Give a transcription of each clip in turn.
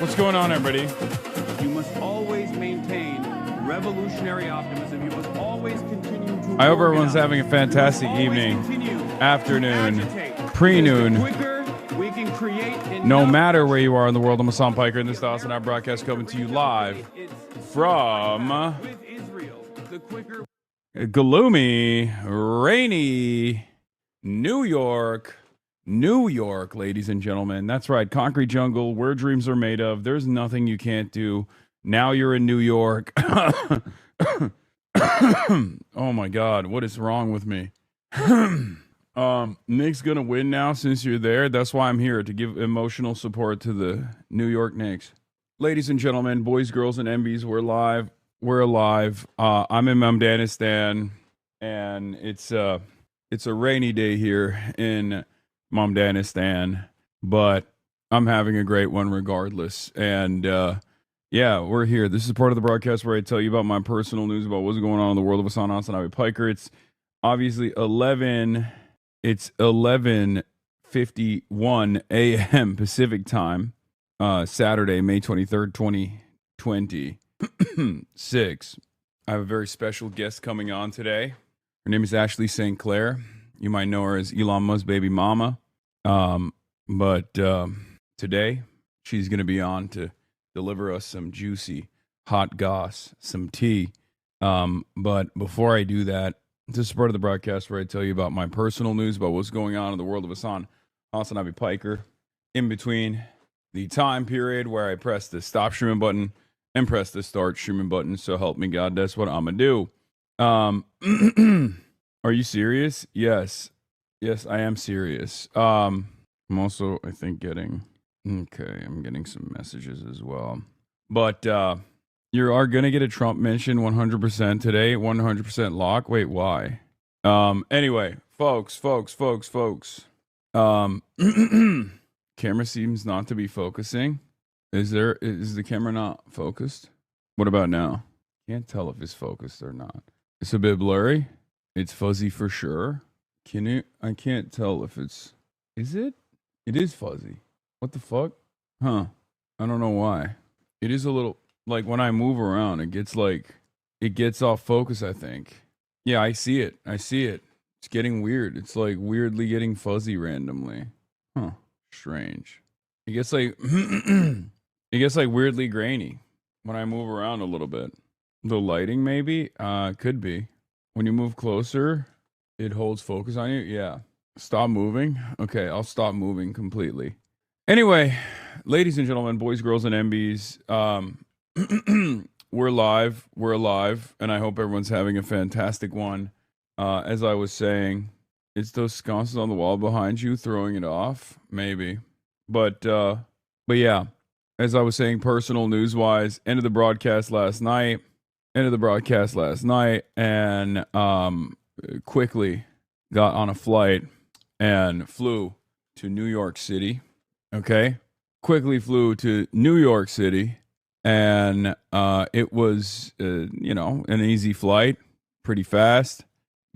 What's going on, everybody? You must always maintain revolutionary optimism. You must always continue to I hope everyone's having a fantastic evening, afternoon, pre-noon. No matter where you are in the world, I'm Hassan Piker, and this is the HasanAbi broadcast coming to you live from gloomy, rainy New York, ladies and gentlemen. That's right, concrete jungle, where dreams are made of. There's nothing you can't do. Now you're in New York. Oh my God, what is wrong with me? Knicks gonna win now since you're there. That's why I'm here, to give emotional support to the New York Knicks. Ladies and gentlemen, boys, girls, and MBs, we're live. We're alive. I'm in Mamdanistan, and it's a rainy day here in Mamdanistan, but I'm having a great one regardless. And yeah, we're here. This is part of the broadcast where I tell you about my personal news about what's going on in the world of HasanAbi Piker. It's obviously 11:51 a.m. Pacific time, Saturday, May 23rd, 2026. I have a very special guest coming on today. Her name is Ashley St. Clair. You might know her as Elon Musk's baby mama. But today she's going to be on to deliver us some juicy hot goss, some tea. But before I do that, this is part of the broadcast where I tell you about my personal news about what's going on in the world of HasanAbi Piker, in between the time period where I press the stop streaming button and press the start streaming button. So help me God, that's what I'm gonna do. Are you serious? Yes, I am serious. I'm also, I think, I'm getting some messages as well. But you are going to get a Trump mention 100% today, 100% lock. Wait, why? Anyway, folks. Camera seems not to be focusing. Is the camera not focused? What about now? Can't tell if it's focused or not. It's a bit blurry. It's fuzzy for sure. I can't tell if is it? It is fuzzy. What the fuck? Huh. I don't know why. It is a little, like, when I move around, it gets off focus, I think. Yeah, I see it. It's getting weird. It's like weirdly getting fuzzy randomly. Huh. Strange. It gets like, weirdly grainy when I move around a little bit. The lighting maybe? Could be. When you move closer, it holds focus on you. Yeah. Stop moving. Okay, I'll stop moving completely. Anyway, ladies and gentlemen, boys, girls, and MBs, we're live, and I hope everyone's having a fantastic one. As I was saying, it's those sconces on the wall behind you throwing it off, maybe. But yeah, as I was saying, personal news-wise, end of the broadcast last night, and quickly got on a flight and flew to New York City. Okay, quickly flew to New York City, and it was, an easy flight, pretty fast.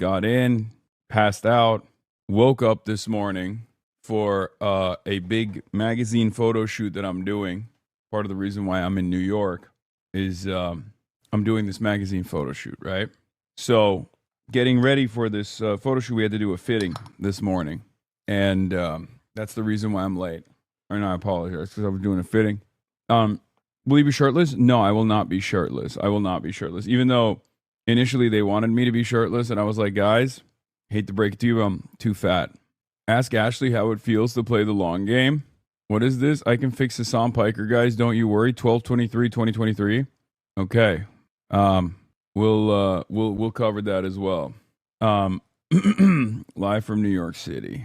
Got in, passed out, woke up this morning for a big magazine photo shoot that I'm doing. Part of the reason why I'm in New York is I'm doing this magazine photo shoot, right? So getting ready for this photo shoot, we had to do a fitting this morning, and that's the reason why I'm late. And I apologize because I was doing a fitting. Will you be shirtless? No, I will not be shirtless. Even though initially they wanted me to be shirtless, and I was like, guys, hate to break it to you, I'm too fat. Ask Ashley how it feels to play the long game. What is this? I can fix Hassan Piker, guys. Don't you worry. 12/23/2023. Okay. We'll cover that as well. Live from New York City.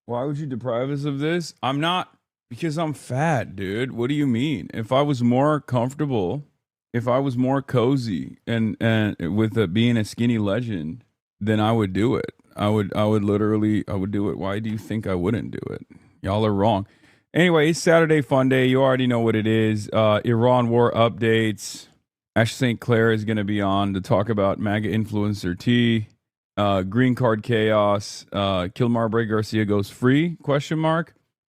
Why would you deprive us of this? I'm not, because I'm fat, dude. What do you mean? If I was more comfortable, if I was more cozy and with being a skinny legend, then I would do it. I would do it. Why do you think I wouldn't do it? Y'all are wrong. Anyway, it's Saturday Fun Day. You already know what it is. Iran war updates. Ash St. Clair is going to be on to talk about MAGA influencer T. Green card chaos. KILMAR Bray Garcia goes free? ?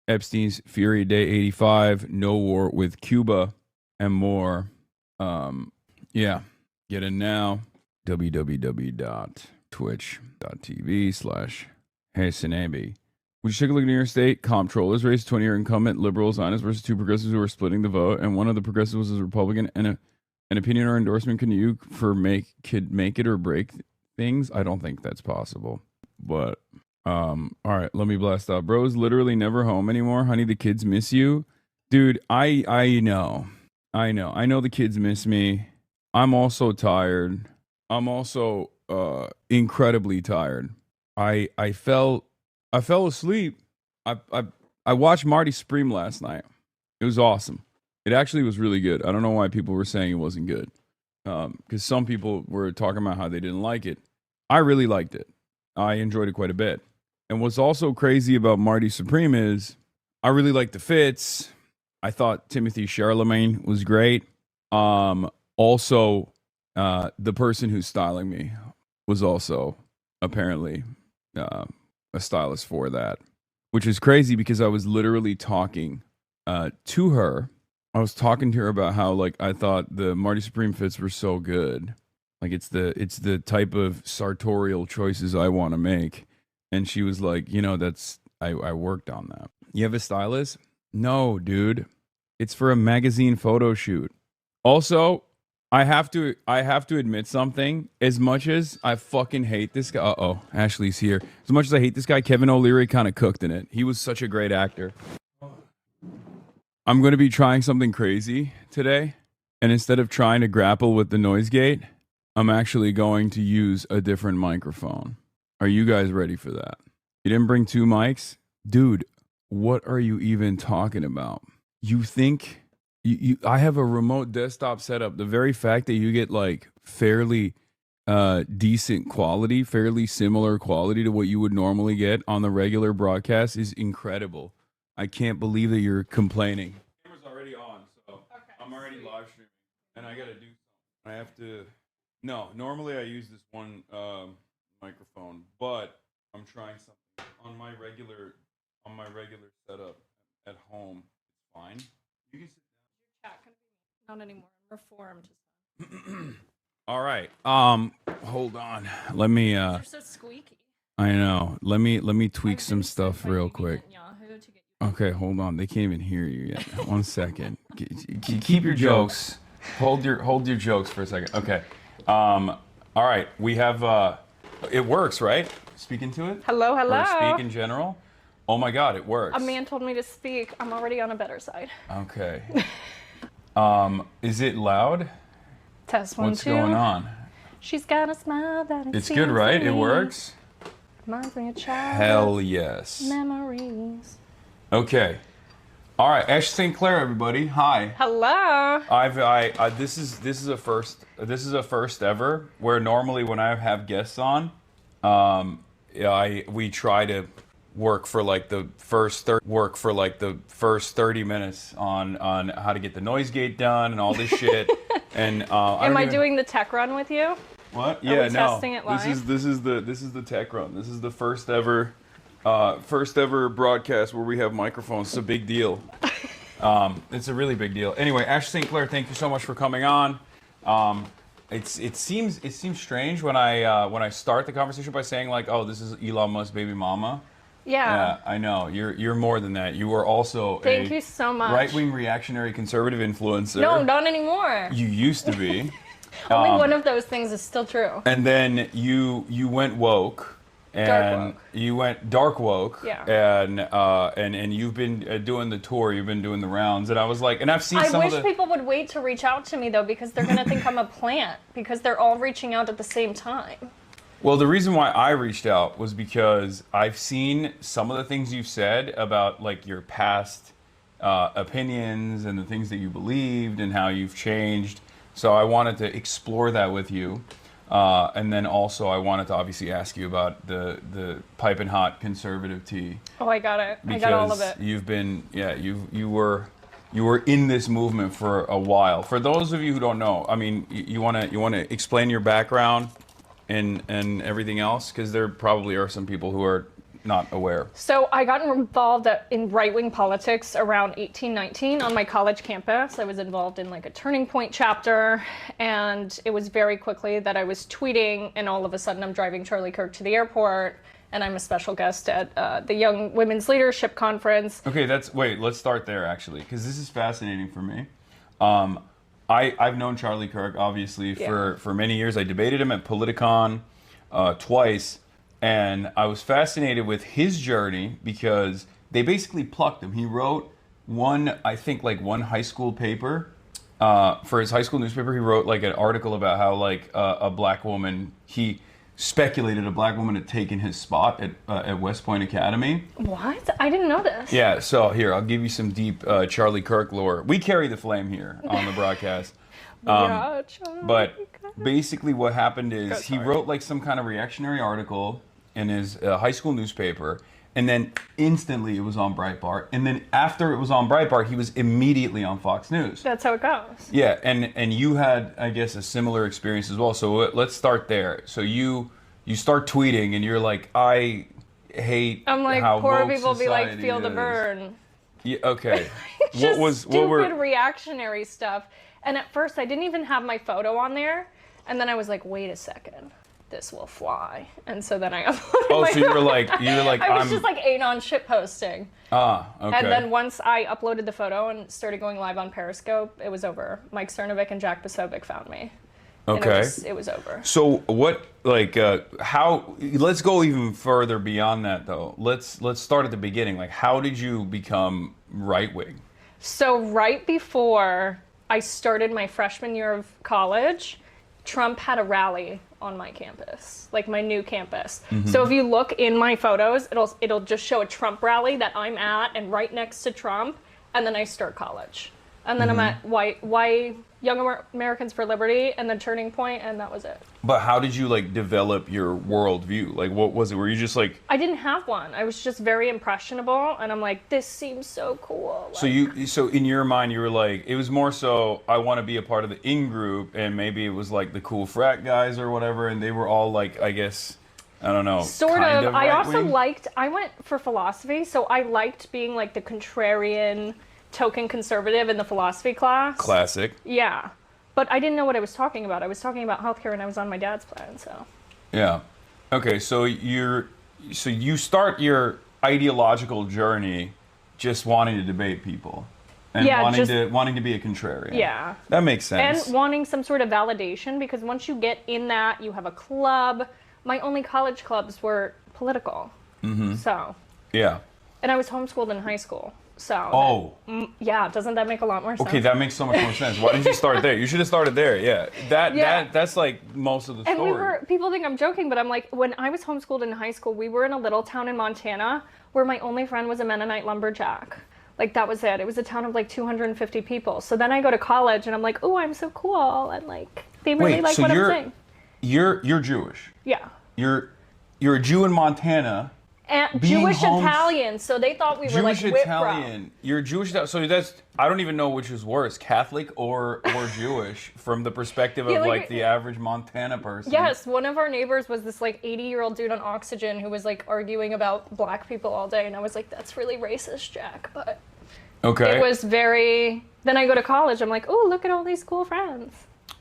Epstein's Fury Day 85, No War with Cuba, and more. Yeah, get in now. www.twitch.tv/HasanAbi. Would you take a look at New York State comptrollers race? 20-year incumbent liberals, honest versus two progressives who are splitting the vote, and one of the progressives was a Republican. And an opinion or endorsement can you could make it or break things? I don't think that's possible. But all right, let me blast out. Bro's literally never home anymore. Honey, the kids miss you, dude. I know the kids miss me. I'm also tired. I'm also incredibly tired. I fell asleep. I watched Marty Supreme last night. It was awesome. It actually was really good. I don't know why people were saying it wasn't good. Because some people were talking about how they didn't like it. I really liked it. I enjoyed it quite a bit. And what's also crazy about Marty Supreme is I really liked the fits. I thought Timothy Chalamet was great. Also, the person who's styling me was also apparently a stylist for that, which is crazy because I was literally talking to her. I was talking to her about how like I thought the Marty Supreme fits were so good. Like it's the type of sartorial choices I want to make. And she was like, that's I worked on that. You have a stylist? No, dude. It's for a magazine photo shoot. Also, I have to admit something. As much as I fucking hate this guy, Ashley's here. As much as I hate this guy, Kevin O'Leary kind of cooked in it. He was such a great actor. I'm going to be trying something crazy today, and instead of trying to grapple with the noise gate, I'm actually going to use a different microphone. Are you guys ready for that? You didn't bring two mics? Dude, what are you even talking about? You think I have a remote desktop setup. The very fact that you get like fairly decent quality, fairly similar quality to what you would normally get on the regular broadcast is incredible. I can't believe that you're complaining. The camera's already on, so okay. I'm already live streaming, and I gotta do something. I have to. No, normally I use this one microphone, but I'm trying something on my regular setup at home. It's fine. You can sit down. Your chat can be not anymore. Reformed. All right. Hold on. Let me. You're so squeaky. I know. Let me tweak some stuff real quick. Okay, hold on. They can't even hear you yet. 1 second. Keep your jokes. Hold your jokes for a second. Okay. All right. We have. It works, right? Speaking to it. Hello. Or speak in general. Oh my God, it works. A man told me to speak. I'm already on a better side. Okay. Is it loud? Test 1, 2. What's going on? She's got a smile that it's good, right? It works. Reminds me of child. Hell yes. Memories. Okay. All right, Ash St. Clair, everybody. Hi. Hello. This is a first. This is a first ever. Where normally when I have guests on, we try to work for like the first 30 minutes on how to get the noise gate done and all this shit. And am I doing the tech run with you? What? Are we testing it live? This is the tech run. This is the first ever broadcast where we have microphones. It's a big deal. It's a really big deal. Anyway, Ash St. Clair, thank you so much for coming on. It seems strange when I start the conversation by saying like, oh, this is Elon Musk's baby mama. Yeah, I know. You're more than that. You are also Thank you so much. Right-wing reactionary conservative influencer. No, not anymore. You used to be. Only one of those things is still true. And then you went woke. And dark woke. You went dark woke. Yeah. And you've been doing the tour. You've been doing the rounds. And I was like, and I've seen some of the... I wish people would wait to reach out to me, though, because they're going to think I'm a plant. Because they're all reaching out at the same time. Well, the reason why I reached out was because I've seen some of the things you've said about like your past opinions and the things that you believed and how you've changed. So I wanted to explore that with you. And then also I wanted to obviously ask you about the piping hot conservative tea. Oh, I got it. I got all of it. You've been, you were in this movement for a while. For those of you who don't know, I mean, you want to explain your background and everything else, because there probably are some people who are not aware. So I got involved in right-wing politics around 18, 19 on my college campus. I was involved in like a Turning Point chapter, and it was very quickly that I was tweeting, and all of a sudden I'm driving Charlie Kirk to the airport, and I'm a special guest at the Young Women's Leadership Conference. Okay, wait, let's start there actually, because this is fascinating for me. I've known Charlie Kirk, obviously, for many years. I debated him at Politicon twice, and I was fascinated with his journey because they basically plucked him. He wrote one high school paper. For his high school newspaper, he wrote like an article about how like a black woman, he speculated a black woman had taken his spot at West Point Academy. What? I didn't know this. Yeah, so here, I'll give you some deep Charlie Kirk lore. We carry the flame here on the broadcast. But basically what happened is he wrote like some kind of reactionary article in his high school newspaper, and then instantly it was on Breitbart. And then after it was on Breitbart, he was immediately on Fox News. That's how it goes. Yeah, and you had, I guess, a similar experience as well. So let's start there. So you start tweeting, and you're like, I hate I'm like, how poor woke people be like, society feel the is. burn. Yeah, okay. Just stupid reactionary stuff. And at first, I didn't even have my photo on there. And then I was like, wait a second. This will fly. And so then I uploaded so you were like, I was just like anon shit posting. Ah, okay. And then once I uploaded the photo and started going live on Periscope, it was over. Mike Cernovic and Jack Posobiec found me. Okay. And it was over. So what, like, how, let's go even further beyond that though. Let's start at the beginning. Like, how did you become right-wing? So right before I started my freshman year of college, Trump had a rally on my campus, like my new campus. Mm-hmm. So if you look in my photos, it'll just show a Trump rally that I'm at, and right next to Trump, and then I start college. And then I'm at Why Young Americans for Liberty, and then Turning Point, and that was it. But how did you like develop your worldview? Like, what was it? Were you just like? I didn't have one. I was just very impressionable, and I'm like, this seems so cool. Like, So in your mind, you were like, it was more so, I want to be a part of the in group, and maybe it was like the cool frat guys or whatever, and they were all like, I guess, I don't know. Sort of. I also right-wing? I went for philosophy, so I liked being like the contrarian token conservative in the philosophy class. Classic. Yeah. But I didn't know what I was talking about. I was talking about healthcare, and I was on my dad's plan, so. Yeah. Okay, so you start your ideological journey just wanting to debate people. And wanting to be a contrarian. Yeah. That makes sense. And wanting some sort of validation, because once you get in that, you have a club. My only college clubs were political. Mm-hmm. So. Yeah. And I was homeschooled in high school. So yeah, doesn't that make a lot more sense? Okay, that makes so much more sense. Why didn't you start there? You should have started there. Yeah, that's like most of the story. And people think I'm joking, but I'm like, when I was homeschooled in high school, we were in a little town in Montana where my only friend was a Mennonite lumberjack. Like, that was it. It was a town of like 250 people. So then I go to college, and I'm like, oh, I'm so cool, and like they really like what I'm saying. You're Jewish. Yeah. You're a Jew in Montana. And Jewish Italian, so they thought we were like Jewish Italian. You're Jewish, so that's, I don't even know which is worse, Catholic or Jewish, from the perspective of like the average Montana person. Yes, one of our neighbors was this like 80-year-old dude on oxygen who was like arguing about black people all day, and I was like, that's really racist, Jack. But it was very. Then I go to college, I'm like, oh, look at all these cool friends.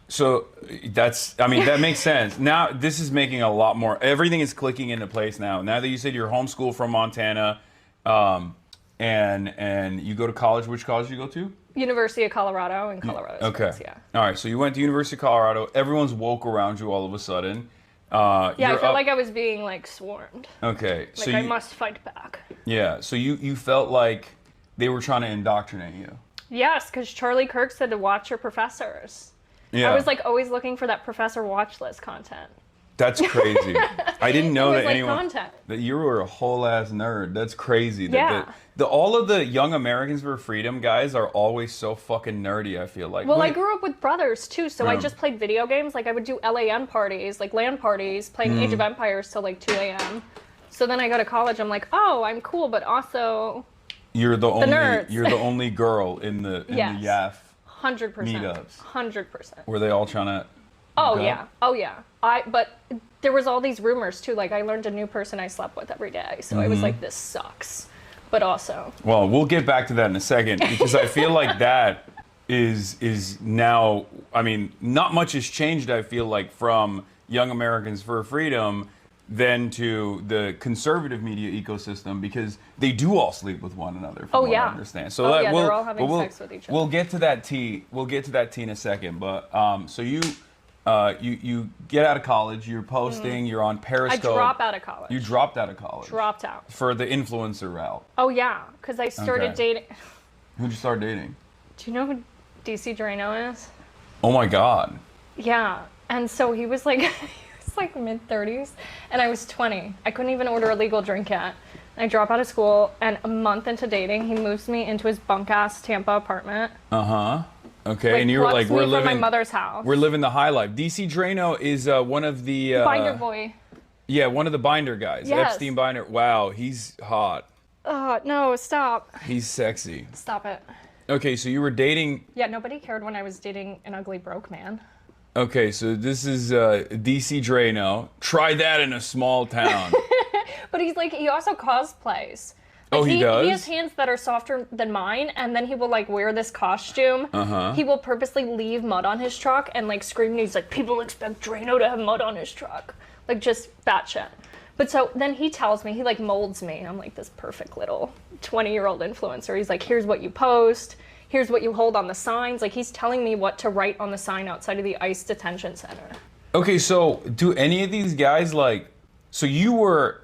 So that makes sense. Now this is making a lot more, everything is clicking into place now. Now that you said you're homeschooled from Montana, and you go to college, which college do you go to? University of Colorado in Colorado Springs, yeah. All right, so you went to University of Colorado, everyone's woke around you all of a sudden. I felt like I was being like swarmed. Okay. Like, I must fight back. Yeah, so you felt like they were trying to indoctrinate you. Yes, because Charlie Kirk said to watch your professors. Yeah. I was like always looking for that professor watch list content. That's crazy. I didn't know that like anyone content. That you were a whole ass nerd. That's crazy. Yeah. All of the Young Americans for Freedom guys are always so fucking nerdy, I feel like. Well, I grew up with brothers too, so I just played video games. Like I would do LAN parties, like LAN parties, playing Age of Empires till like 2 a.m. So then I go to college, I'm like, oh, I'm cool, but also you're the nerds. You're the only girl in the YAF 100%. meetups. 100%. Were they all trying to Oh Okay. yeah, oh yeah. But there was all these rumors too. Like I learned a new person I slept with every day, so I was like, this sucks. But also, Well, we'll get back to that in a second because I feel like that is now. I mean, not much has changed. I feel like from Young Americans for Freedom then to the conservative media ecosystem because they do all sleep with one another. From what I understand. So yeah, we'll, they're all having we'll, sex with each other. We'll get to that T. We'll get to that T in a second. But so you get out of college. You're posting. You're on I Periscope. dropped out of college. You dropped out of college. Dropped out. For the influencer route. Oh yeah, because I started Okay. dating. Who'd you start dating? Do you know who DC Drano is? Oh my God. Yeah, and so he was like, like mid-30s, and I was 20. I couldn't even order a legal drink yet. I drop out of school, and a month into dating, he moves me into his bunk-ass Tampa apartment. Okay, and you were like, plucks me we're from living my mother's house. We're living the high life. DC Drano is one of the Binder boy. Yeah, one of the Binder guys. Yes. Epstein Binder. Wow, he's hot. No, stop. He's sexy. Stop it. Okay, so you were dating. Yeah, nobody cared when I was dating an ugly broke man. Okay, so this is DC Drano. Try that in a small town. But he's like, he also cosplays. Oh, he does? He has hands that are softer than mine, and then he will like wear this costume. He will purposely leave mud on his truck and like scream, and he's like, people expect Drano to have mud on his truck. Like just batshit. But so then he tells me, he like molds me. I'm like this perfect little 20-year-old influencer. He's like, here's what you post. Here's what you hold on the signs. Like he's telling me what to write on the sign outside of the ICE detention center. Okay, so do any of these guys like? So you were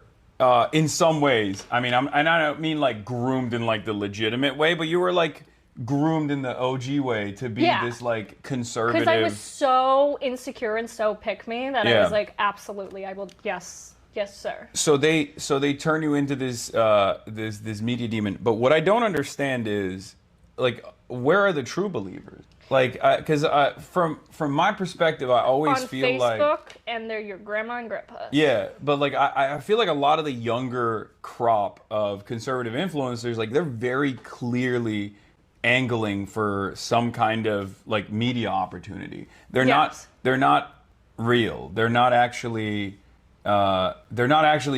in some ways. I mean, I don't mean like groomed in like the legitimate way, but you were like groomed in the OG way to be this like conservative. Because I was so insecure and so pick me that I was like, absolutely, I will. Yes, sir. So they turn you into this this media demon. But what I don't understand is like, where are the true believers? Like, because from my perspective, I always feel like on Facebook, and they're your grandma and grandpa. Yeah, but like I feel like a lot of the younger crop of conservative influencers, like they're very clearly angling for some kind of like media opportunity. They're not real. They're not actually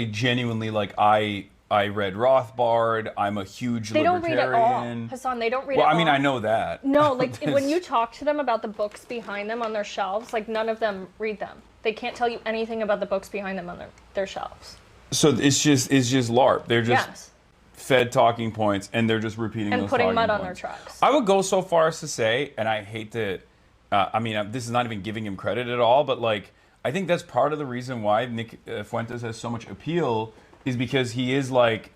genuinely like I read Rothbard. I'm a huge They don't libertarian. read at all, Hasan. They don't read at all. Well, I mean, I know that. No, like when you talk to them about the books behind them on their shelves, like none of them read them. They can't tell you anything about the books behind them on their shelves. So it's just LARP. They're just fed talking points, and they're just repeating and those putting talking mud on points. their trucks. I would go so far as to say, and I hate to, I mean, this is not even giving him credit at all, but like, I think that's part of the reason why Nick Fuentes has so much appeal is because he is like,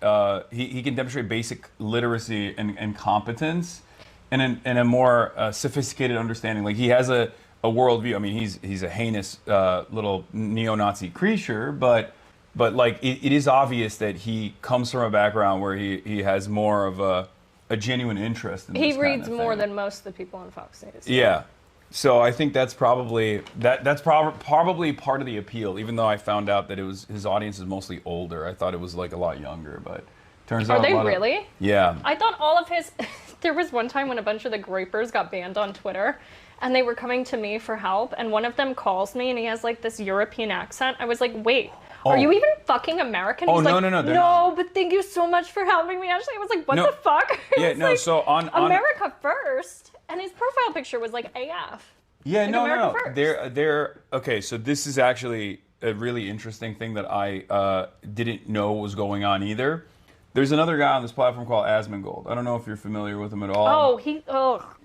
he can demonstrate basic literacy and competence and a more sophisticated understanding. Like he has a worldview. I mean, he's a heinous little neo-Nazi creature, but like it is obvious that he comes from a background where he has more of a genuine interest in this He kind reads of more thing. than most of the people on Fox News. Yeah. So I think that's probably probably part of the appeal. Even though I found out that his audience is mostly older, I thought it was like a lot younger. But turns out Are they really? Yeah. I thought all of his. There was one time when a bunch of the grapers got banned on Twitter, and they were coming to me for help. And one of them calls me, and he has like this European accent. I was like, wait. Are you even fucking American? Oh, He's no, like, no, they're no, not. but thank you so much for helping me, Ashley. I was like, what No. the fuck? Yeah, It's no, like, so on America first, and his profile picture was like AF. Yeah, Like no. America first. They're okay. So this is actually a really interesting thing that I didn't know was going on either. There's another guy on this platform called Asmongold. I don't know if you're familiar with him at all.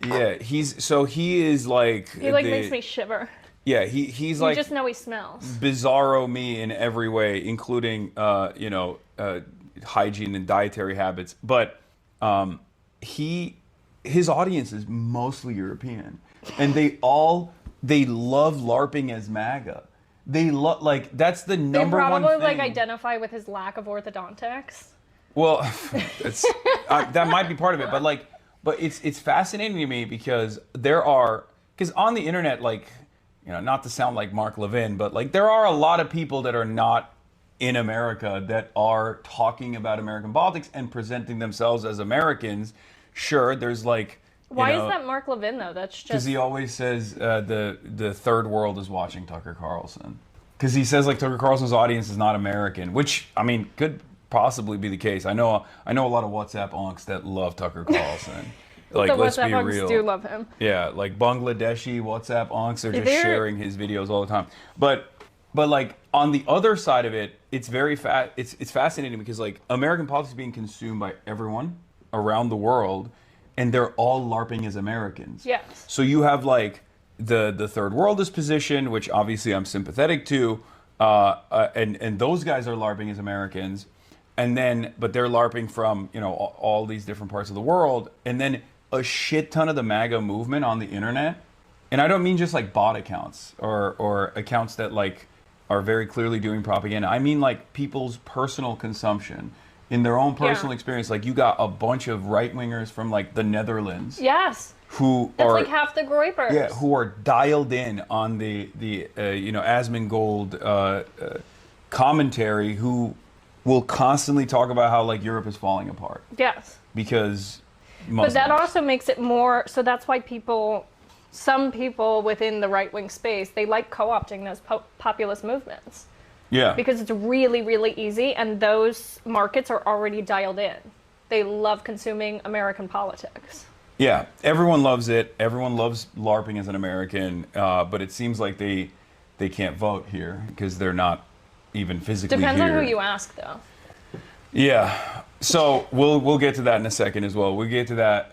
Yeah, he is like He like makes me shiver. Yeah, he's You like just know he smells. bizarro me in every way, including hygiene and dietary habits. But his audience is mostly European, and they love LARPing as MAGA. They love like that's the number one thing. They probably like identify with his lack of orthodontics. Well, it's that might be part of it, but it's fascinating to me because on the internet, like, not to sound like Mark Levin, but like there are a lot of people that are not in America that are talking about American politics and presenting themselves as Americans. Sure, there's like Why is that Mark Levin though? That's just because he always says the third world is watching Tucker Carlson. Because he says like Tucker Carlson's audience is not American, which I mean could possibly be the case. I know a lot of WhatsApp onks that love Tucker Carlson. Like, the let's WhatsApp be onks real. do love him. Yeah, like Bangladeshi WhatsApp onks are just sharing his videos all the time. But like on the other side of it, it's very it's fascinating because like American politics is being consumed by everyone around the world, and they're all LARPing as Americans. Yes. So you have like the third worldist position, which obviously I'm sympathetic to, and those guys are LARPing as Americans, but they're LARPing from all these different parts of the world, and then a shit ton of the MAGA movement on the internet, and I don't mean just like bot accounts or accounts that like are very clearly doing propaganda. I mean like people's personal consumption in their own personal experience. Like you got a bunch of right wingers from like the Netherlands. Yes. That's like half the Groypers. Yeah, who are dialed in on the Asmongold commentary, who will constantly talk about how like Europe is falling apart. Yes. Because Muslims. But that also makes it more, so that's why some people within the right-wing space, they like co-opting those populist movements. Yeah. Because it's really, really easy, and those markets are already dialed in. They love consuming American politics. Yeah, everyone loves it. Everyone loves LARPing as an American, but it seems like they can't vote here because they're not even physically Depends here. on who you ask, though. Yeah, so we'll get to that in a second as well. We'll get to that,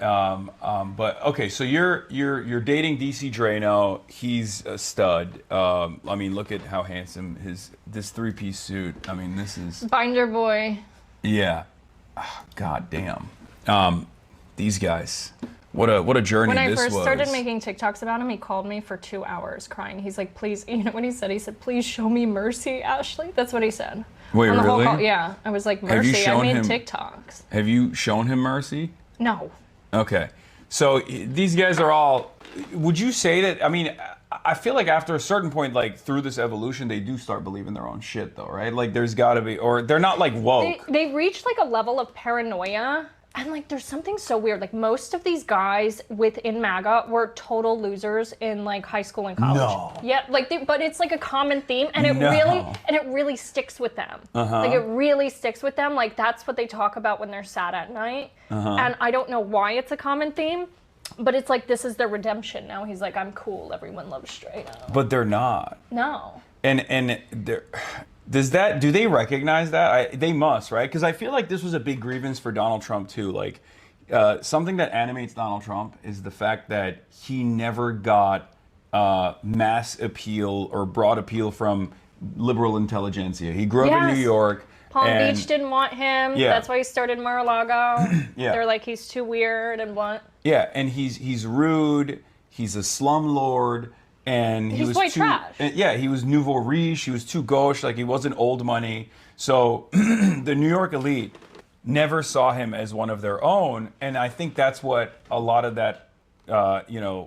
but okay. So you're dating DC Drano. He's a stud. I mean, look at how handsome this 3-piece suit. I mean, this is Binder boy. Yeah, God damn. These guys. What a journey this was. When I first started making TikToks about him, he called me for 2 hours crying. He's like, please, you know what he said? He said, please show me mercy, Ashley. That's what he said. Wait, really? Yeah. I was like, mercy, I made TikToks. Have you shown him mercy? No. Okay. So these guys are all, would you say that, I mean, I feel like after a certain point, like through this evolution, they do start believing their own shit though, right? Like there's gotta be, or they're not like woke. They reached like a level of paranoia. And like, there's something so weird. Like most of these guys within MAGA were total losers in like high school and college. No. Yeah, like, but it's like a common theme, and it really sticks with them. Like it really sticks with them. Like that's what they talk about when they're sad at night. And I don't know why it's a common theme, but it's like this is their redemption now. He's like, I'm cool. Everyone loves Drano. But they're not. No. And they're. Do they recognize that? They must, right? Because I feel like this was a big grievance for Donald Trump too. Like something that animates Donald Trump is the fact that he never got mass appeal or broad appeal from liberal intelligentsia. He grew up in New York. Palm Beach didn't want him. Yeah. That's why he started Mar-a-Lago. Yeah. They're like, he's too weird and blunt. Yeah, and he's rude. He's a slumlord. And he was white too, trash. Yeah, he was nouveau riche. He was too gauche. Like he wasn't old money. So the New York elite never saw him as one of their own. And I think that's what a lot of that,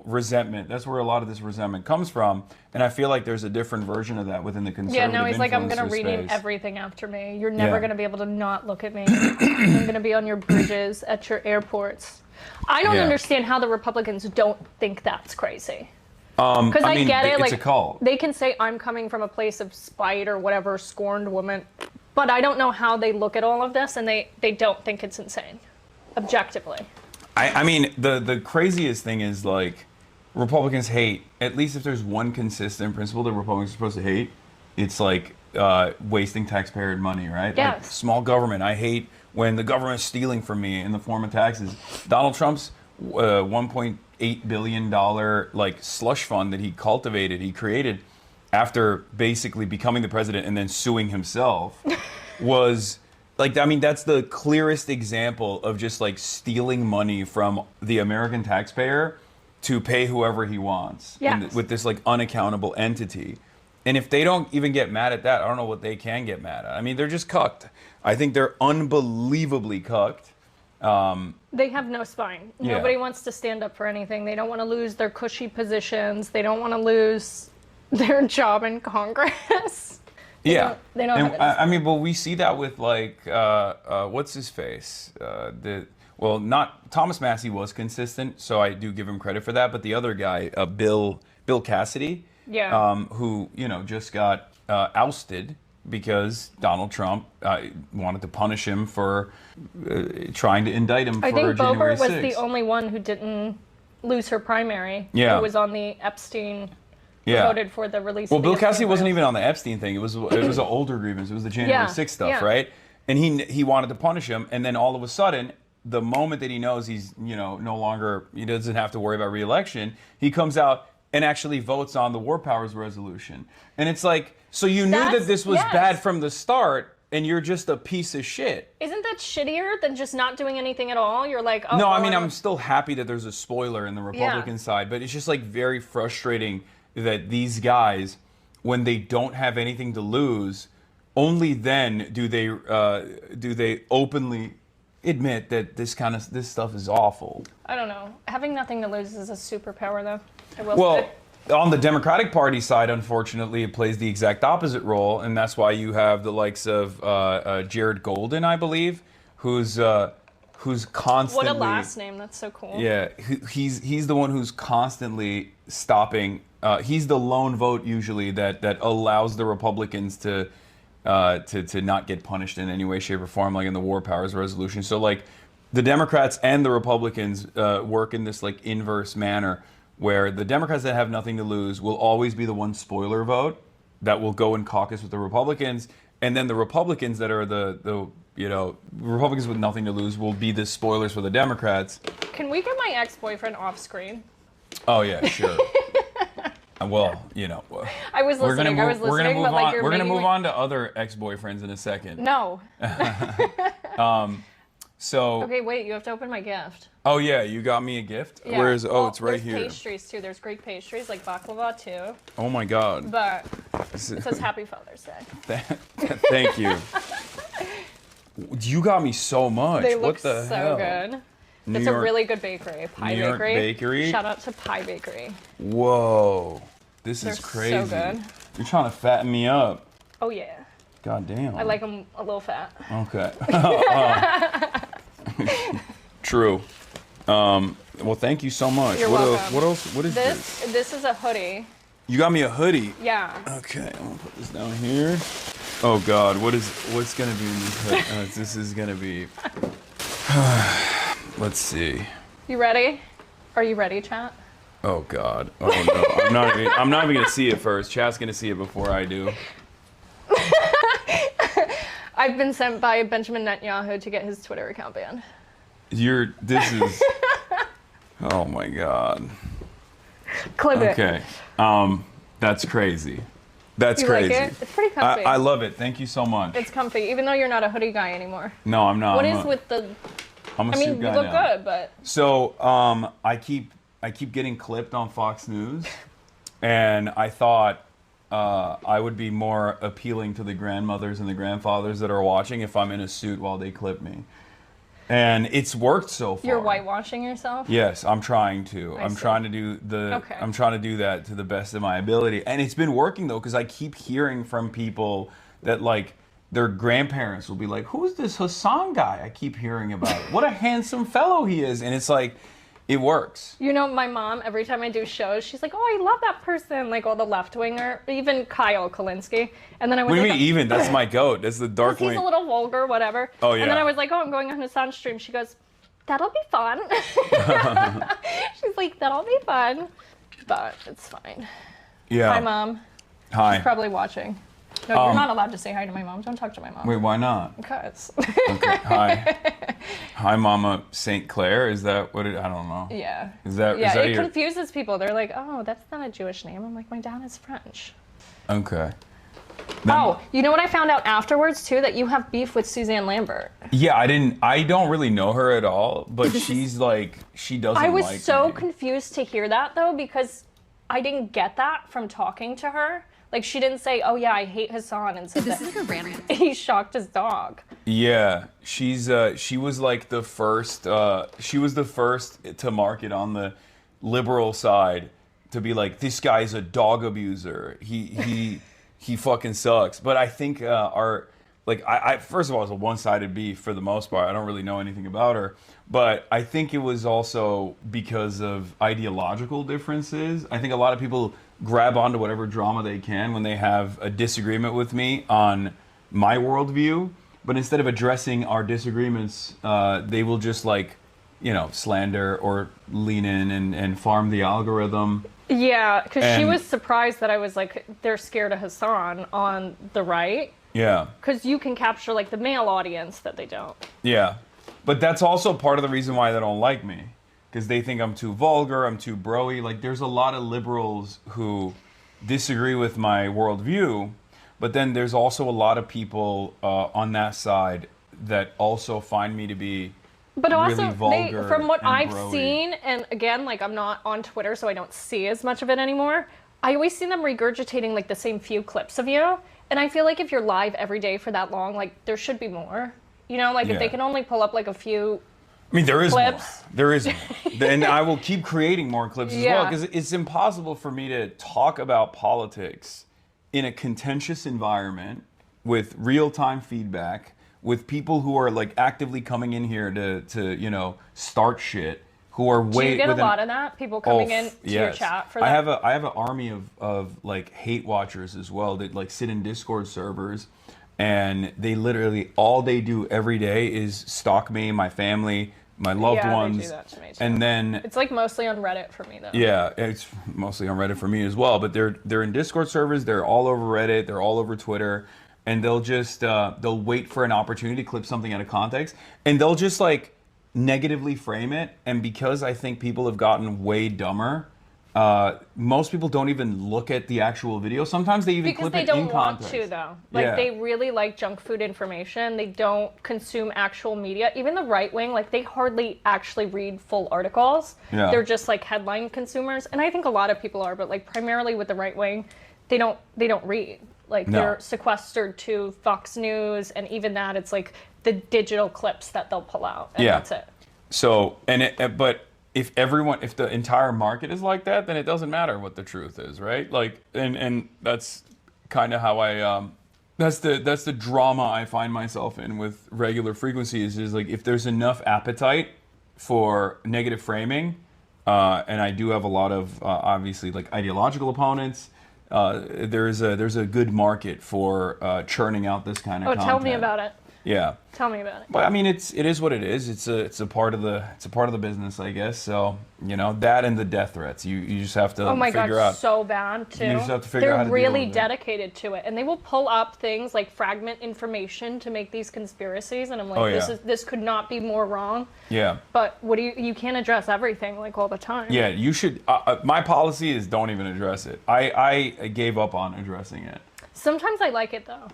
resentment. That's where a lot of this resentment comes from. And I feel like there's a different version of that within the conservative. Yeah, now he's like, I'm gonna rename everything after me. You're never gonna be able to not look at me. I'm gonna be on your bridges, at your airports. I don't understand how the Republicans don't think that's crazy. Because I get it, like, it's a cult. They can say I'm coming from a place of spite or whatever, scorned woman, but I don't know how they look at all of this and they don't think it's insane, objectively. I mean, the craziest thing is, like, Republicans hate, at least if there's one consistent principle that Republicans are supposed to hate, it's like wasting taxpayer money, right? Yes. Like, small government. I hate when the government's stealing from me in the form of taxes. Donald Trump's $1.8 billion like slush fund that he created after basically becoming the president and then suing himself was like, I mean, that's the clearest example of just like stealing money from the American taxpayer to pay whoever he wants with this like unaccountable entity. And if they don't even get mad at that, I don't know what they can get mad at. I mean, they're just cucked. I think they're unbelievably cucked. They have no spine. Yeah. Nobody wants to stand up for anything. They don't want to lose their cushy positions. They don't want to lose their job in Congress. They don't I mean, but we see that with like, what's his face? Well, not Thomas Massey was consistent, so I do give him credit for that. But the other guy, Bill Cassidy, who just got ousted because Donald Trump wanted to punish him for trying to indict him for January 6th. I think Boebert was the only one who didn't lose her primary. Yeah. Who was on the Epstein. Voted for the release. Well, Bill Cassidy wasn't even on the Epstein thing. It was an older grievance. It was the January 6th stuff, right? And he wanted to punish him, and then all of a sudden, the moment that he knows he's no longer, he doesn't have to worry about re-election, he comes out and actually votes on the War Powers Resolution. And it's like, so you knew that this was bad from the start, and you're just a piece of shit. Isn't that shittier than just not doing anything at all? You're like, oh. No, I mean, I'm still happy that there's a spoiler in the Republican side, but it's just like very frustrating that these guys, when they don't have anything to lose, only then do they openly admit that this stuff is awful. I don't know. Having nothing to lose is a superpower, though. I will say. On the Democratic Party side, unfortunately, it plays the exact opposite role, and that's why you have the likes of Jared Golden, I believe, who's constantly. What a last name! That's so cool. Yeah, he's the one who's constantly stopping. He's the lone vote usually that allows the Republicans to not get punished in any way, shape, or form, like in the War Powers Resolution. So like, the Democrats and the Republicans work in this like inverse manner, where the Democrats that have nothing to lose will always be the one spoiler vote that will go in caucus with the Republicans, and then the Republicans that are the Republicans with nothing to lose will be the spoilers for the Democrats. Can we get my ex-boyfriend off screen? Oh yeah, sure. Well, I was listening. We're gonna move on to other ex-boyfriends in a second. No. So. Okay, wait. You have to open my gift. Oh yeah, you got me a gift. Yeah. Where is? Oh, it's right here. There's pastries too. There's Greek pastries like baklava too. Oh my God. But it says Happy Father's Day. Thank you. You got me so much. They what look the so hell? good. It's a really good bakery. Pie New York Bakery. Shout out to Pie Bakery. Whoa, this is crazy. So good. You're trying to fatten me up. Oh yeah. God damn. I like them a little fat. Okay. True. Well, thank you so much. You're welcome. What else? What is this? This is a hoodie. You got me a hoodie. Yeah. Okay, I'm gonna put this down here. Oh God, what's gonna be in this hoodie? This is gonna be. Let's see. You ready? Are you ready, chat? Oh God. Oh no. I'm not even gonna see it first. Chat's gonna see it before I do. I've been sent by Benjamin Netanyahu to get his Twitter account banned. This is. Oh my God. Clip it. Okay. That's crazy. That's you crazy. Like it? It's pretty comfy. I love it. Thank you so much. It's comfy, even though you're not a hoodie guy anymore. No, I'm not. I'm a suit guy you look now. good, but. So I keep getting clipped on Fox News, and I thought I would be more appealing to the grandmothers and the grandfathers that are watching if I'm in a suit while they clip me. And it's worked so far. You're whitewashing yourself? Yes, I'm trying to. I'm trying to do I'm trying to do that to the best of my ability. And it's been working though, because I keep hearing from people that like their grandparents will be like, "Who's this Hasan guy I keep hearing about? What a handsome fellow he is." And it's like, it works. My mom, every time I do shows, she's like, "Oh, I love that person," like all the left-winger, even Kyle Kalinske. And then I was what do like, you mean even? That's my goat. That's the dark wing. He's a little vulgar, whatever. Oh, yeah. And then I was like, "Oh, I'm going on Hasan's stream." She goes, "That'll be fun." She's like, "That'll be fun." But it's fine. Yeah. Hi, Mom. Hi. She's probably watching. No, you're not allowed to say hi to my mom. Don't talk to my mom. Wait, why not? Because. Okay. Hi. Hi, Mama St. Clair. Is that what it? I don't know. Yeah. Is that it confuses people. They're like, "Oh, that's not a Jewish name." I'm like, "My dad is French." Okay. You know what I found out afterwards too? That you have beef with Suzanne Lambert. Yeah, I don't really know her at all, but she's like, she doesn't like me. I was so confused to hear that though, because I didn't get that from talking to her. Like, she didn't say, "Oh yeah, I hate Hasan," and said this is a random. He shocked his dog. Yeah, she was like the first. She was the first to market on the liberal side to be like, "This guy's a dog abuser. He fucking sucks." But I think like I first of all, it was a one-sided beef for the most part. I don't really know anything about her, but I think it was also because of ideological differences. I think a lot of people grab onto whatever drama they can when they have a disagreement with me on my worldview, but instead of addressing our disagreements, they will just like, you know, slander or lean in and farm the algorithm. Yeah, because she was surprised that I was like, they're scared of Hasan on the right. Yeah. Because you can capture like the male audience that they don't. Yeah. But that's also part of the reason why they don't like me. Because they think I'm too vulgar, I'm too bro-y. Like, there's a lot of liberals who disagree with my worldview, but then there's also a lot of people on that side that also find me to be but also, really vulgar from what I've bro-y. seen, and again, like I'm not on Twitter, so I don't see as much of it anymore. I always see them regurgitating like the same few clips of you, and I feel like if you're live every day for that long, like there should be more. You know, like if they can only pull up like a few. I mean, there is clips. more. There is more. And I will keep creating more clips as well, because it's impossible for me to talk about politics in a contentious environment with real-time feedback, with people who are like actively coming in here to you know, start shit, who are Do you get a lot of that? People coming in to your chat for that? I have an army of like hate watchers as well that like sit in Discord servers, and they literally all they do every day is stalk me, my family, my loved ones. They do that to me too. And then it's like mostly on Reddit for me though. Yeah, it's mostly on Reddit for me as well. But they're in Discord servers, they're all over Reddit, they're all over Twitter, and they'll just they'll wait for an opportunity to clip something out of context, and they'll just like negatively frame it. And because I think people have gotten way dumber, most people don't even look at the actual video. Sometimes they even clip it in context. Because they don't want to, though. Like, they really like junk food information. They don't consume actual media. Even the right wing, like, they hardly actually read full articles. Yeah. They're just, like, headline consumers. And I think a lot of people are, but, like, primarily with the right wing, they don't read. Like, they're sequestered to Fox News, and even that, it's, like, the digital clips that they'll pull out, and that's it. So, but if the entire market is like that, then it doesn't matter what the truth is, right? Like, and that's kind of how that's the drama I find myself in with regular frequencies, is like, if there's enough appetite for negative framing, and I do have a lot of obviously like ideological opponents, there's a good market for churning out this kind of content. Tell me about it. Yeah. Tell me about it. But I mean, it is what it is. It's a part of the business, I guess. So, you know, that and the death threats. You just have to figure out. So bad too. You just have to figure out how to They're really deal with dedicated to it, and they will pull up things like fragment information to make these conspiracies, and I'm like, this could not be more wrong. Yeah. But you can't address everything like all the time. Yeah, you should. My policy is don't even address it. I gave up on addressing it. Sometimes I like it though,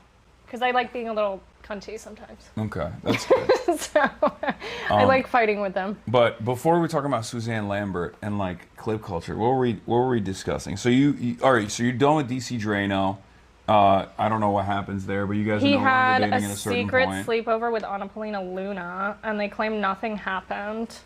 because I like being a little cunty sometimes. Okay, that's good. So I like fighting with them. But before we talk about Suzanne Lambert and like clip culture, what were we discussing? So you all right? So you're done with DC Drano. I don't know what happens there, but you guys are no longer dating at a certain point. He had a secret sleepover with Anna Paulina Luna, and they claim nothing happened.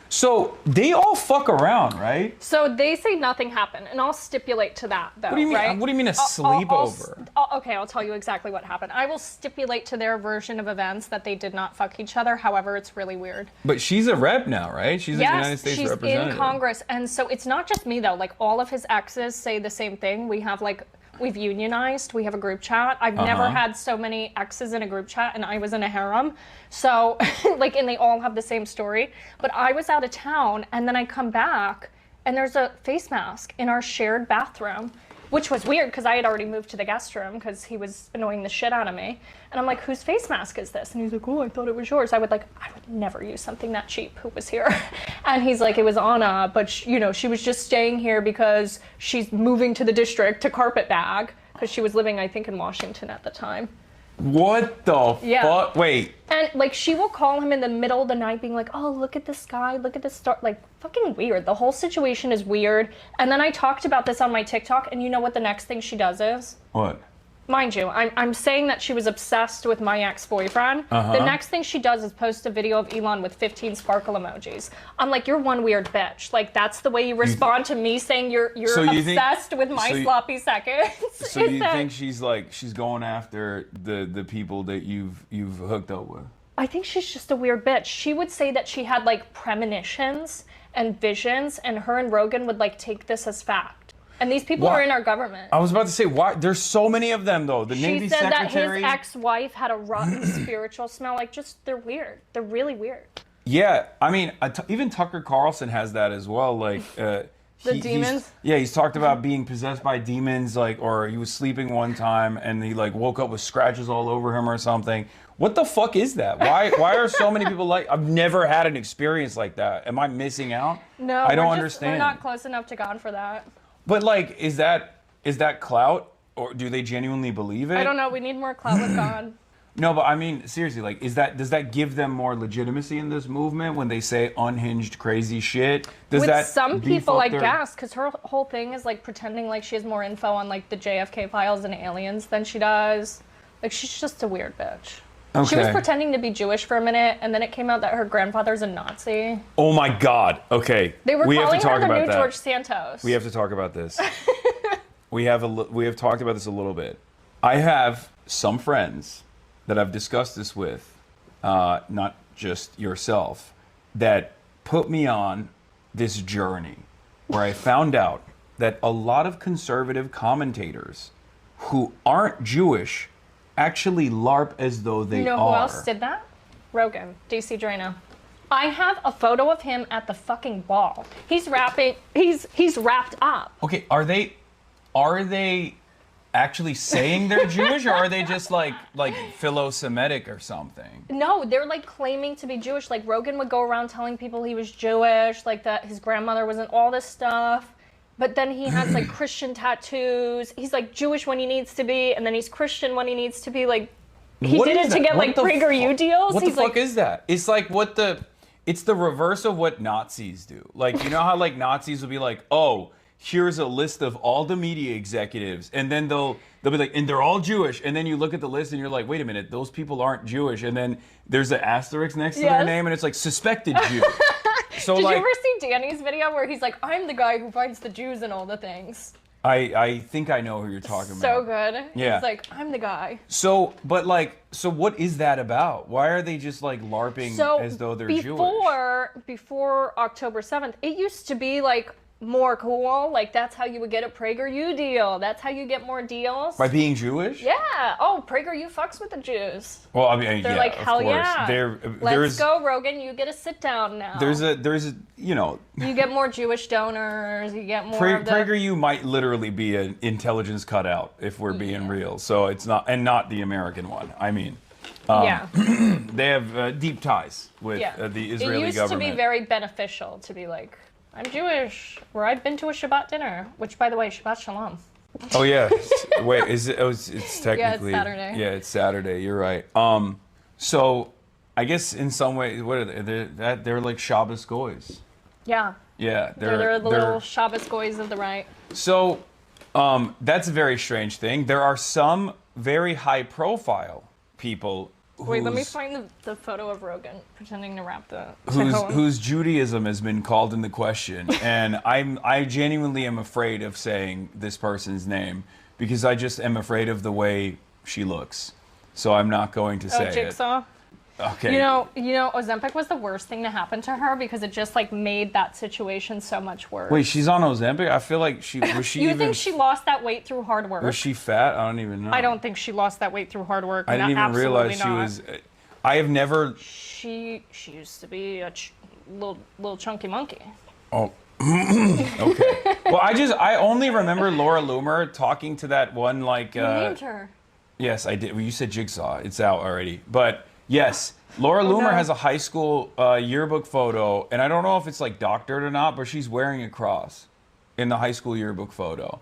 So they all fuck around, right? So they say nothing happened, and I'll stipulate to that, though. What do you mean? Right? What do you mean a sleepover? Okay, I'll tell you exactly what happened. I will stipulate to their version of events that they did not fuck each other. However, it's really weird. But she's a rep now, right? She's a United States representative. She's in Congress, and so it's not just me though. Like all of his exes say the same thing. We've unionized. We have a group chat. I've never had so many exes in a group chat, and I was in a harem. So, like, and they all have the same story. But I was out of town, and then I come back, and there's a face mask in our shared bathroom, which was weird because I had already moved to the guest room because he was annoying the shit out of me. And I'm like, whose face mask is this? And he's like, oh, I thought it was yours. I would never use something that cheap. Who was here? And he's like, it was Anna, but she was just staying here because she's moving to the district to carpetbag because she was living, I think, in Washington at the time. What the fuck? Wait. And like she will call him in the middle of the night being like, oh, look at the sky, look at the star. Like fucking weird. The whole situation is weird. And then I talked about this on my TikTok, and you know what the next thing she does is? What? mind you, I'm saying that she was obsessed with my ex-boyfriend. The next thing she does is post a video of Elon with 15 sparkle emojis. I'm like, you're one weird bitch. Like, that's the way you respond to me saying you're obsessed with my sloppy seconds. So you think she's going after the people that you've hooked up with? I think she's just a weird bitch. She would say that she had like premonitions and visions, and her and Rogan would like take this as fact. And these people are in our government. I was about to say, why? There's so many of them, though. The Navy secretary. She said that his ex-wife had a rotten spiritual smell. Like, just, they're weird. They're really weird. Yeah, I mean, even Tucker Carlson has that as well. Like, the demons? He's talked about being possessed by demons, like, or he was sleeping one time and he, like, woke up with scratches all over him or something. What the fuck is that? Why are so many people like... I've never had an experience like that. Am I missing out? No, I don't understand. We're not close enough to God for that. But like, is that clout, or do they genuinely believe it? I don't know. We need more clout with God. No, but I mean, seriously, like, does that give them more legitimacy in this movement when they say unhinged, crazy shit? With some people, I guess, because her whole thing is like pretending like she has more info on like the JFK files and aliens than she does. Like, she's just a weird bitch. Okay. She was pretending to be Jewish for a minute, and then it came out that her grandfather's a Nazi. Oh my God. Okay. They were calling her the new George Santos. We have to talk about this. we have talked about this a little bit. I have some friends that I've discussed this with, not just yourself, that put me on this journey where I found out that a lot of conservative commentators who aren't Jewish actually LARP as though they are. You know who else did that? Rogan, DC Drano. I have a photo of him at the fucking ball. He's rapping. He's wrapped up. Okay, are they actually saying they're Jewish, or are they just like philo-Semitic or something? No, they're like claiming to be Jewish. Like, Rogan would go around telling people he was Jewish, like that his grandmother was in all this stuff. But then he has like Christian tattoos. He's like Jewish when he needs to be, and then he's Christian when he needs to be. Like, he did it to get like PragerU deals. What the fuck is that? It's like it's the reverse of what Nazis do. Like, you know how like Nazis will be like, oh, here's a list of all the media executives, and then they'll be like, and they're all Jewish, and then you look at the list and you're like, wait a minute, those people aren't Jewish, and then there's an asterisk next to their name, and it's like suspected Jew. So did you ever see Danny's video where he's like, I'm the guy who finds the Jews and all the things? I think I know who you're talking about. So good. Yeah. He's like, I'm the guy. So what is that about? Why are they just like LARPing as though they're Jewish? Before October 7th, it used to be like more cool. Like, that's how you would get a PragerU deal. That's how you get more deals. By being Jewish? Yeah. Oh, PragerU fucks with the Jews. Well, I mean, they're like, hell yeah. Let's go, Rogan. You get a sit down now. There's a you know. You get more Jewish donors. You get more. PragerU might literally be an intelligence cutout if we're being real. So it's not, and not the American one. I mean. They have deep ties with the Israeli government. It used to be very beneficial to be like, I'm Jewish, or I've been to a Shabbat dinner, which, by the way, Shabbat Shalom. Oh, yeah. Wait, is it? Oh, it's technically... Yeah, it's Saturday. Yeah, it's Saturday. You're right. So, I guess in some way, what are they? They're like Shabbos goys. Yeah. Yeah. They're the little Shabbos goys of the right. So, that's a very strange thing. There are some very high-profile people Wait, let me find the photo of Rogan pretending to rap the... Whose Judaism has been called into question. And I genuinely am afraid of saying this person's name because I just am afraid of the way she looks. So I'm not going to say Jigsaw? Okay. You know, Ozempic was the worst thing to happen to her because it just like made that situation so much worse. Wait, she's on Ozempic? I feel like was she You think she lost that weight through hard work? Was she fat? I don't even know. I don't think she lost that weight through hard work. I didn't even realize she was... I have never... She used to be a little chunky monkey. Oh. Okay. Well, I only remember Laura Loomer talking to that one like... You named her. Yes, I did. Well, you said Jigsaw. It's out already. But... Yes, Laura Loomer has a high school yearbook photo, and I don't know if it's like doctored or not, but she's wearing a cross in the high school yearbook photo.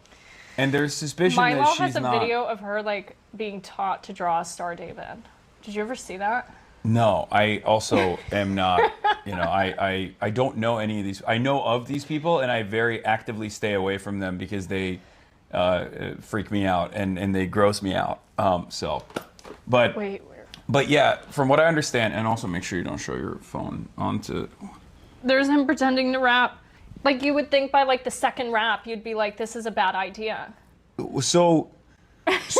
And there's suspicion that she's has a video of her like being taught to draw a Star David. Did you ever see that? No, I also am not, you know, I don't know any of these. I know of these people, and I very actively stay away from them because they freak me out and they gross me out. But Wait, where? But yeah, from what I understand, and also make sure you don't show your phone onto. There's him pretending to rap. Like, you would think by like the second rap, you'd be like, this is a bad idea. So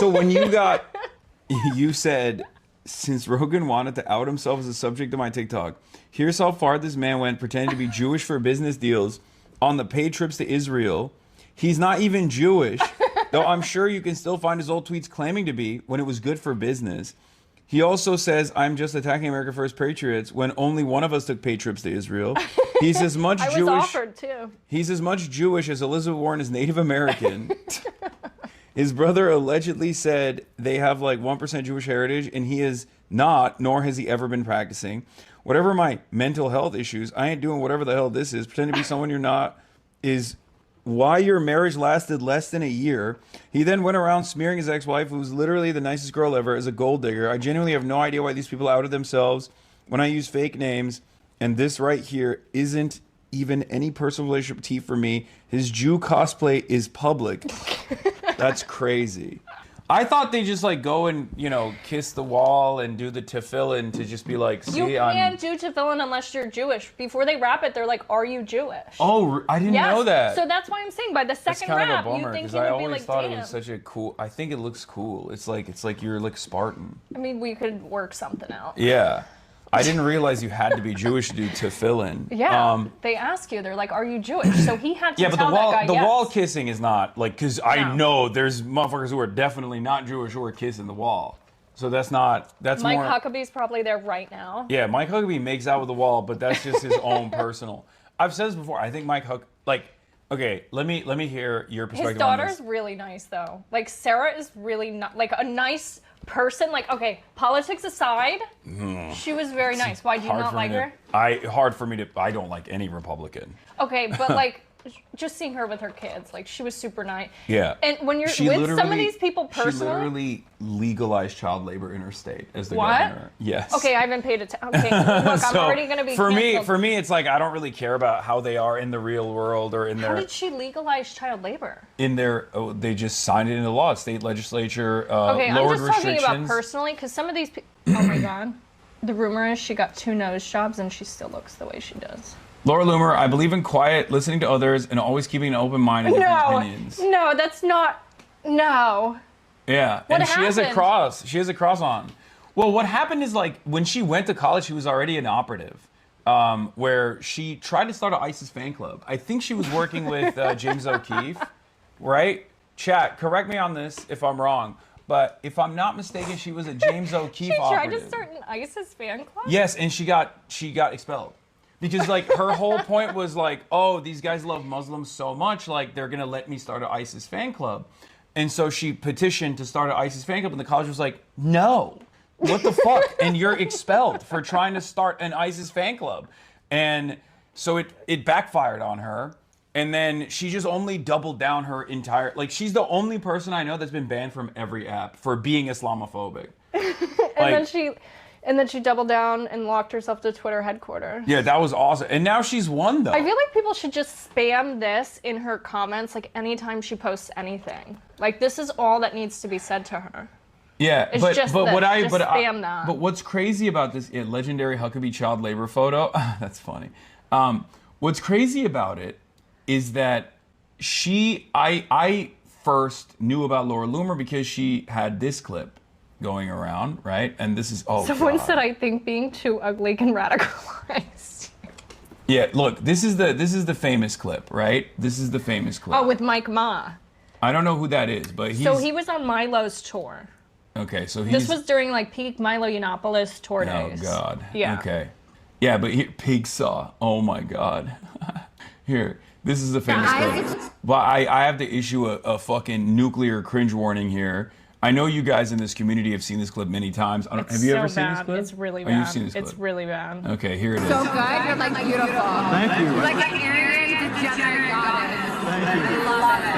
when you said, since Rogan wanted to out himself as a subject of my TikTok, here's how far this man went pretending to be Jewish for business deals on the paid trips to Israel. He's not even Jewish, though I'm sure you can still find his old tweets claiming to be when it was good for business. He also says, I'm just attacking America First Patriots when only one of us took paid trips to Israel. He's as much I Jewish. was offered too. He's as much Jewish as Elizabeth Warren is Native American. His brother allegedly said they have like 1% Jewish heritage, and he is not, nor has he ever been practicing. Whatever my mental health issues, I ain't doing whatever the hell this is. Pretending to be someone you're not is why your marriage lasted less than a year. He then went around smearing his ex-wife, who's literally the nicest girl ever, as a gold digger. I genuinely have no idea why these people outed themselves when I use fake names. And this right here isn't even any personal relationship tea for me. His Jew cosplay is public. That's crazy. I thought they just like go and, kiss the wall and do the tefillin to just be like, see, You can't do tefillin unless you're Jewish. Before they rap it, they're like, are you Jewish? Oh, I didn't know that. So that's why I'm saying by the That's second kind rap, of a you bummer think because he I would be always like, thought damn. it was such a cool. I think it looks cool. It's like you're like Spartan. I mean, we could work something out. Yeah, I didn't realize you had to be Jewish to do tefillin. Yeah, they ask you. They're like, "Are you Jewish?" So he had to Yeah, but tell that guy the yes. wall kissing is not like because I No. know there's motherfuckers who are definitely not Jewish who are kissing the wall. So that's not that's Mike more. Huckabee's probably there right now. Yeah, Mike Huckabee makes out with the wall, but that's just his own personal. I've said this before. I think Mike Huck okay. Let me hear your perspective. His daughter's on this. really nice though. Like Sarah is really not like a nice person. Like okay, politics aside, she was very nice. Why do you not like her? Hard for me to. I don't like any Republican. Okay, but like. Just seeing her with her kids, like she was super nice. Yeah. And when you're She with some of literally- these people personally, She literally legalized child labor in her state as the What? governor. Yes. okay, I haven't paid attention. Okay, look, I'm already gonna be canceled. For me, it's like I don't really care about how they are in the real world or in How their did she legalize child labor? they just signed it into law. State legislature Okay, I'm lowered just talking restrictions. about personally, because some of these people. Oh my god, the rumor is she got 2 nose jobs and she still looks the way she does. Laura Loomer, I believe in quiet, listening to others, and always keeping an open mind and different opinions. No, that's not. No. Yeah, What and she has a happened? cross. She has a cross on. Well, what happened is like when she went to college, she was already an operative, where she tried to start an ISIS fan club. I think she was working with James O'Keefe, right? Chat, correct me on this if I'm wrong, but if I'm not mistaken, she was a James O'Keefe She tried operative. to start an ISIS fan club? Yes, and she got expelled. Because like her whole point was like, oh, these guys love Muslims so much, like they're gonna let me start an ISIS fan club. And so she petitioned to start an ISIS fan club, and the college was like, no, what the fuck? And you're expelled for trying to start an ISIS fan club. And so it backfired on her. And then she just only doubled down her entire, like she's the only person I know that's been banned from every app for being Islamophobic. And then she doubled down and locked herself to Twitter headquarters. Yeah, that was awesome. And now she's won though. I feel like people should just spam this in her comments, like anytime she posts anything. Like this is all that needs to be said to her. Yeah, It's but just but this. what I Just but spam that. but what's crazy about this legendary Huckabee child labor photo? That's funny. What's crazy about it is that I first knew about Laura Loomer because she had this clip going around, right? And this is Someone God. said, I think being too ugly can radicalize. Yeah, look, this is the famous clip, right? This is the famous clip. Oh, with Mike Ma. I don't know who that is, but So he was on Milo's tour. okay. So he's This was during like peak Milo Yiannopoulos tour oh days. God. Yeah. Okay. Yeah, but here, pig saw. Oh my God. Here, this is the famous clip. But I have to issue a fucking nuclear cringe warning here. I know you guys in this community have seen this clip many times. Have you ever seen this clip? It's really Oh, bad. you've seen this clip. It's really bad. Okay, here it is. So good. You're like beautiful. Thank you. You're like an Aryan degenerate goddess. Thank you. I love it.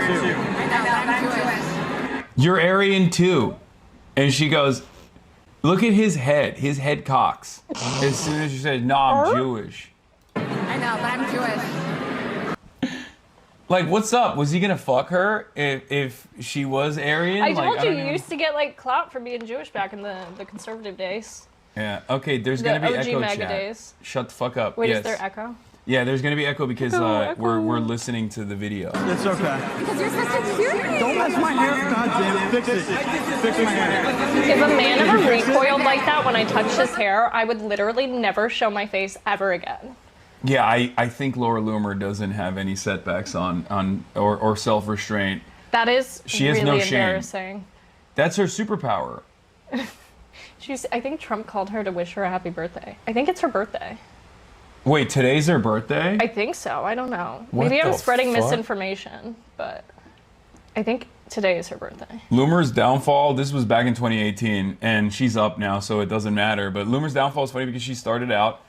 Thank you. I know, but I'm Jewish. You're Aryan too. And she goes, look at his head. His head cocks. As soon as she says, no, I'm Jewish. I know, but I'm Jewish. Like, what's up? Was he gonna fuck her if she was Aryan? I Like, told you, don't you even- used to get like clout for being Jewish back in the conservative days. Yeah. Okay. There's The gonna be OG echo MAGA chat. days. Shut the fuck up. Wait, yes. is there echo? Yeah. There's gonna be echo because Echo. we're listening to the video. It's okay. Because you're such a cutie. Don't mess my hair. God damn it. Fix it. Fix my hair. If a man ever recoiled like that when I touched his hair, I would literally never show my face ever again. Yeah. I think Laura Loomer doesn't have any setbacks on or self-restraint. That is She has really no shame. embarrassing. That's her superpower. I think Trump called her to wish her a happy birthday. I think it's her birthday. Wait, today's her birthday? I think so. I don't know. What Maybe I'm the spreading fuck? misinformation, but I think today is her birthday. Loomer's downfall, this was back in 2018, and she's up now, so it doesn't matter. But Loomer's downfall is funny because she started out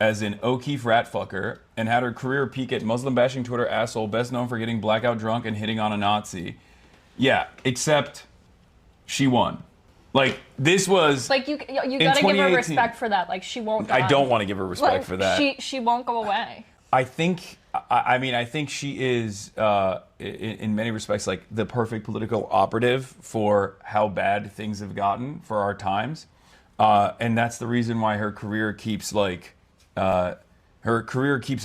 as an O'Keefe rat fucker and had her career peak at Muslim bashing Twitter asshole, best known for getting blackout drunk and hitting on a Nazi. Yeah, except she won. Like, this was... Like you gotta give her 2018. respect for that. Like she won't. I die. don't want to give her respect Like, for that. She won't go away. I think, I mean, I think she is, in many respects, like the perfect political operative for how bad things have gotten for our times. And that's the reason why her career keeps,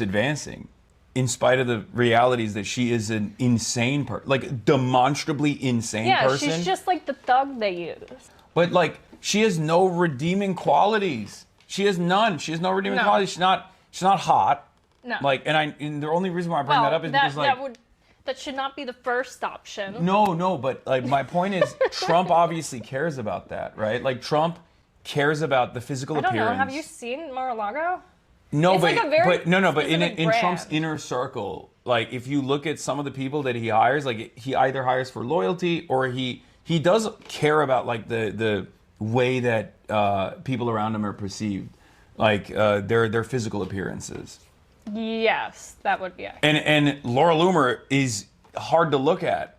advancing. In spite of the realities that she is an insane person, like demonstrably insane Yeah, person. she's just like the thug they use. But like, she has no redeeming qualities. She has none. She has no redeeming No. qualities. She's not hot. No. Like, and the only reason why I bring that up is because like, that should not be the first option. no, but like my point is, Trump obviously cares about that, right? Like Trump cares about the physical I don't appearance. know. Have you seen Mar-a-Lago? No, It's but like a very but in specific Trump's brand. inner circle, like if you look at some of the people that he hires, like he either hires for loyalty or he does care about like the way that people around him are perceived, like their physical appearances. Yes, that would be accurate. And Laura Loomer is hard to look at.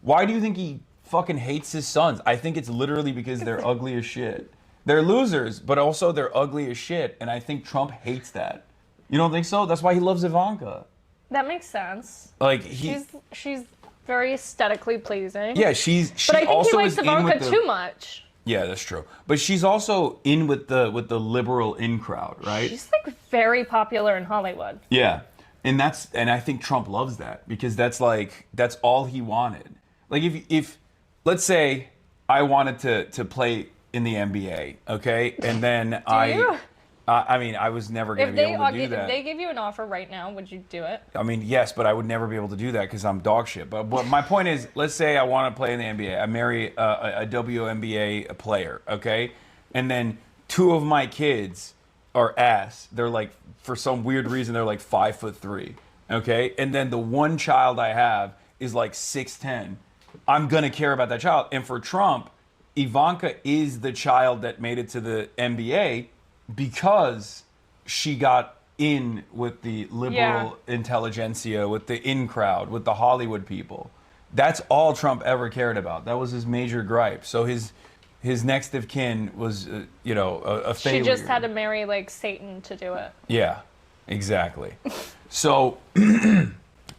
Why do you think he fucking hates his sons? I think it's literally because they're ugly as shit. They're losers, but also they're ugly as shit, and I think Trump hates that. You don't think so? That's why he loves Ivanka. That makes sense. Like She's very aesthetically pleasing. yeah, she But I think also he likes is in Ivanka with the, too much. Yeah, that's true. But she's also in with the liberal in crowd, right? She's like very popular in Hollywood. Yeah. And I think Trump loves that because that's all he wanted. Like if let's say I wanted to play in the NBA, okay? And then I mean, I was never going to be able to do that. If they give you an offer right now, would you do it? I mean, yes, but I would never be able to do that because I'm dog shit. But my point is, let's say I want to play in the NBA. I marry a WNBA player, okay? And then two of my kids are ass. They're like, for some weird reason, they're like 5'3", okay? And then the one child I have is like 6'10". I'm going to care about that child. And for Trump, Ivanka is the child that made it to the NBA because she got in with the liberal intelligentsia, with the in crowd, with the Hollywood people. That's all Trump ever cared about. That was his major gripe. So his next of kin was, a failure. She just had to marry like Satan to do it. Yeah, exactly. So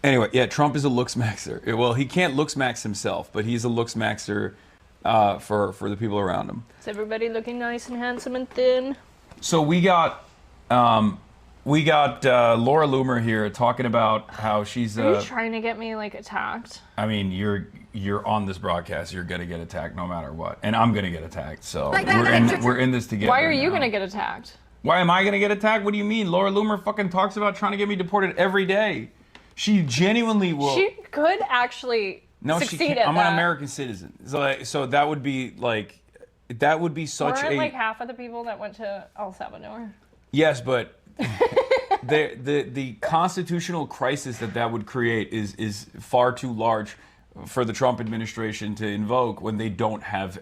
anyway, yeah, Trump is a looks maxer. Well, he can't looks max himself, but he's a looks maxer for the people around him. Is everybody looking nice and handsome and thin? So we got Laura Loomer here talking about how she's. Are you trying to get me like attacked? I mean, you're on this broadcast. You're gonna get attacked no matter what, and I'm gonna get attacked. So we're in this together. Why are you now. gonna get attacked? Why am I gonna get attacked? What do you mean? Laura Loomer fucking talks about trying to get me deported every day. She genuinely will. She could actually No, she succeed can't. at I'm that. an American citizen. So that would be like. That would be such Weren't a. like half of the people that went to El Salvador? Yes, but the constitutional crisis that would create is far too large for the Trump administration to invoke when they don't have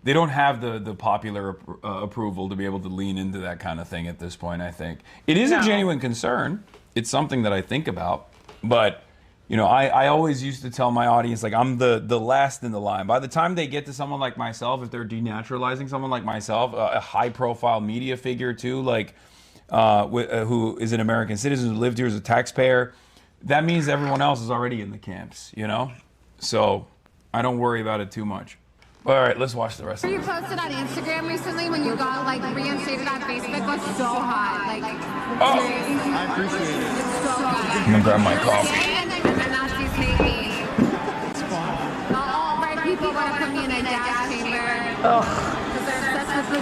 the popular approval to be able to lean into that kind of thing at this point. I think it is a genuine concern. It's something that I think about, but. I always used to tell my audience, like, I'm the last in the line. By the time they get to someone like myself, if they're denaturalizing someone like myself, a high-profile media figure, too, like, who is an American citizen, who lived here as a taxpayer, that means everyone else is already in the camps, you know? So I don't worry about it too much. All right, let's watch the rest of You this. posted on Instagram recently when you got like reinstated on Facebook was so hot. Like, Oh. I appreciate it. it's so good. I'm gonna grab my coffee. And Nazis hate me. Not all right people want to put me in a gas chamber. Because they're obsessed with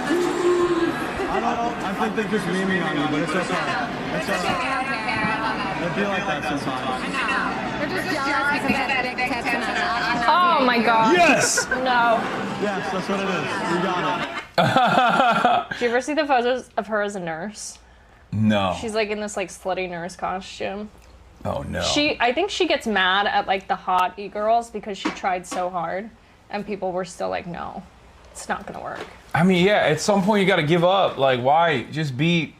I don't know. I think they're just memeing on you, but it's okay. It's I okay. don't care. I love it. They feel like that sometimes. They're just jealous because I have big tits and I'm Oh my god. Yes! No. Yes, that's what it is. You got it. Did you ever see the photos of her as a nurse? No. She's like in this like slutty nurse costume. Oh no. I think she gets mad at like the hot e-girls because she tried so hard and people were still like, no, it's not gonna work. I mean, yeah, at some point you gotta give up. Like, why? Just be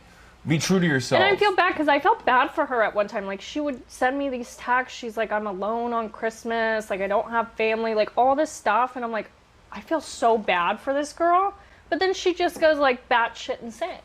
true to yourself. And I feel bad because I felt bad for her at one time. Like she would send me these texts. She's like, I'm alone on Christmas. Like I don't have family. Like all this stuff. And I'm like, I feel so bad for this girl. But then she just goes like batshit insane.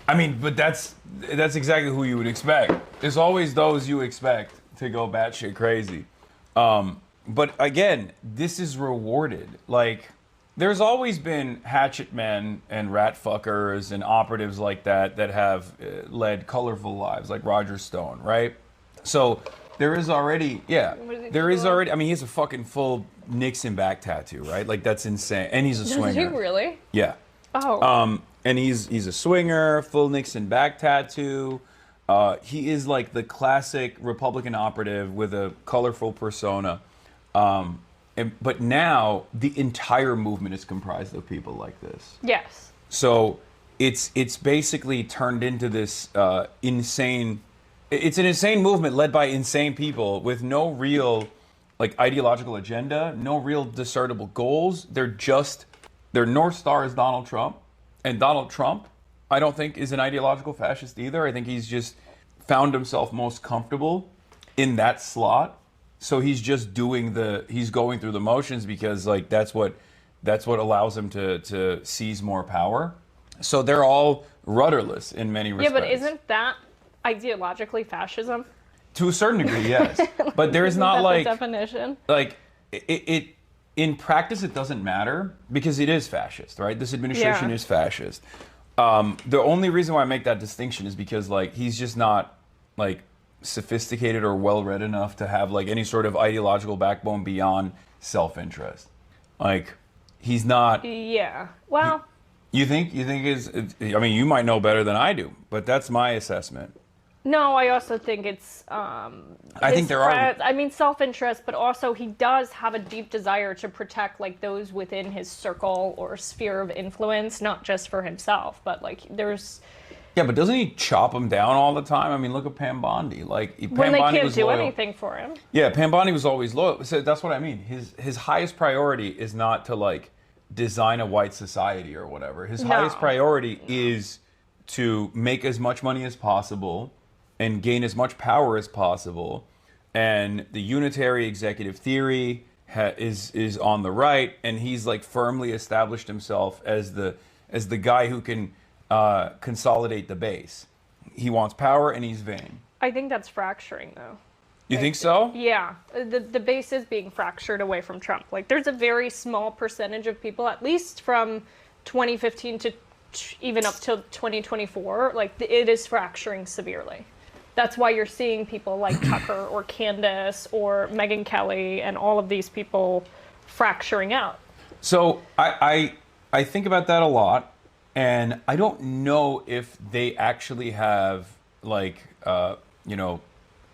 I mean, but that's exactly who you would expect. There's always those you expect to go batshit crazy. But again, this is rewarded. Like, there's always been hatchet men and rat fuckers and operatives like that have led colorful lives, like Roger Stone, right? So there is already, there is already. I mean, he has a fucking full Nixon back tattoo, right? Like that's insane, and he's a swinger. Does he really? Yeah. Oh. And he's a swinger, full Nixon back tattoo. He is like the classic Republican operative with a colorful persona. But now the entire movement is comprised of people like this. Yes. So it's basically turned into this insane. It's an insane movement led by insane people with no real like ideological agenda, no real discernible goals. Their North Star is Donald Trump. And Donald Trump, I don't think, is an ideological fascist either. I think he's just found himself most comfortable in that slot. So he's just he's going through the motions because like that's what allows him to seize more power. So they're all rudderless in many respects. Yeah, but isn't that ideologically fascism? To a certain degree, yes. But there's Isn't not that like the definition. like it in practice it doesn't matter because it is fascist, right? This administration is fascist. The only reason why I make that distinction is because like he's just not like sophisticated or well read enough to have like any sort of ideological backbone beyond self-interest. Like he's not. Yeah. Well. You think is? I mean, you might know better than I do, but that's my assessment. No, I also think it's. I think there are. I mean, self-interest, but also he does have a deep desire to protect like those within his circle or sphere of influence, not just for himself, but like there's. Yeah, but doesn't he chop them down all the time? I mean, look at Pam Bondi. Like Pam When they Bondi can't was do loyal. anything for him. Yeah, Pam Bondi was always loyal. So that's what I mean. His highest priority is not to like design a white society or whatever. His highest priority is to make as much money as possible and gain as much power as possible. And the unitary executive theory is on the right, and he's like firmly established himself as the guy who can consolidate the base. He wants power and he's vain. I think that's fracturing, though. You think so? Yeah, the base is being fractured away from Trump. Like, there's a very small percentage of people, at least from 2015 to even up till 2024, like it is fracturing severely. That's why you're seeing people like Tucker or Candace or Megyn Kelly and all of these people fracturing out. So I think about that a lot, and I don't know if they actually have like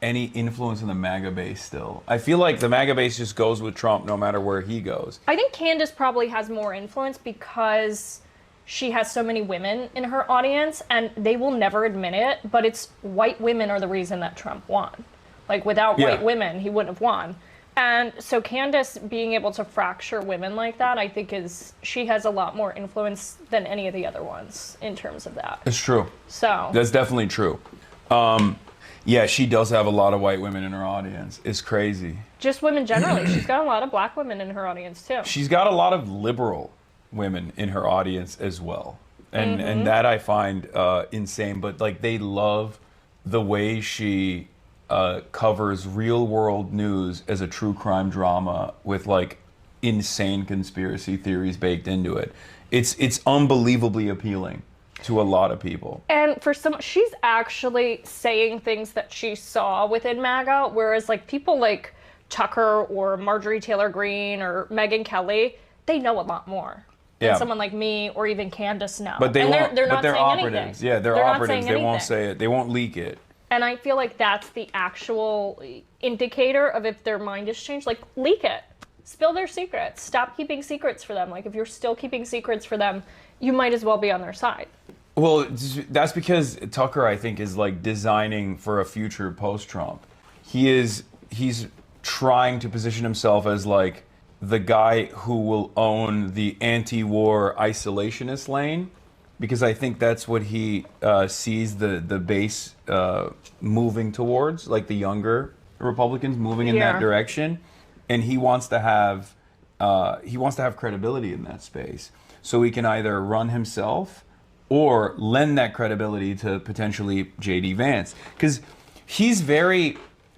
any influence in the MAGA base still. I feel like the MAGA base just goes with Trump no matter where he goes. I think Candace probably has more influence because she has so many women in her audience, and they will never admit it, but it's white women are the reason that Trump won. Like, without white women, he wouldn't have won. And so Candace being able to fracture women like that, I think she has a lot more influence than any of the other ones in terms of that. It's true. So that's definitely true. Yeah, she does have a lot of white women in her audience. It's crazy. Just women generally. She's got a lot of black women in her audience, too. She's got a lot of liberal women in her audience as well. And that I find insane. But, like, they love the way she covers real world news as a true crime drama with like insane conspiracy theories baked into it. It's unbelievably appealing to a lot of people. And for some, she's actually saying things that she saw within MAGA, whereas like people like Tucker or Marjorie Taylor Greene or Megyn Kelly, they know a lot more than someone like me or even Candace know. But they're not saying operatives. Anything. Yeah, they're operatives. They won't say it. They won't leak it. And I feel like that's the actual indicator of if their mind has changed. Like, leak it. Spill their secrets. Stop keeping secrets for them. Like, if you're still keeping secrets for them, you might as well be on their side. Well, that's because Tucker, I think, is like designing for a future post-Trump. He's trying to position himself as like the guy who will own the anti-war isolationist lane, because I think that's what he sees the base moving towards, like the younger Republicans moving in that direction, and he wants to have credibility in that space, so he can either run himself or lend that credibility to potentially J.D. Vance, because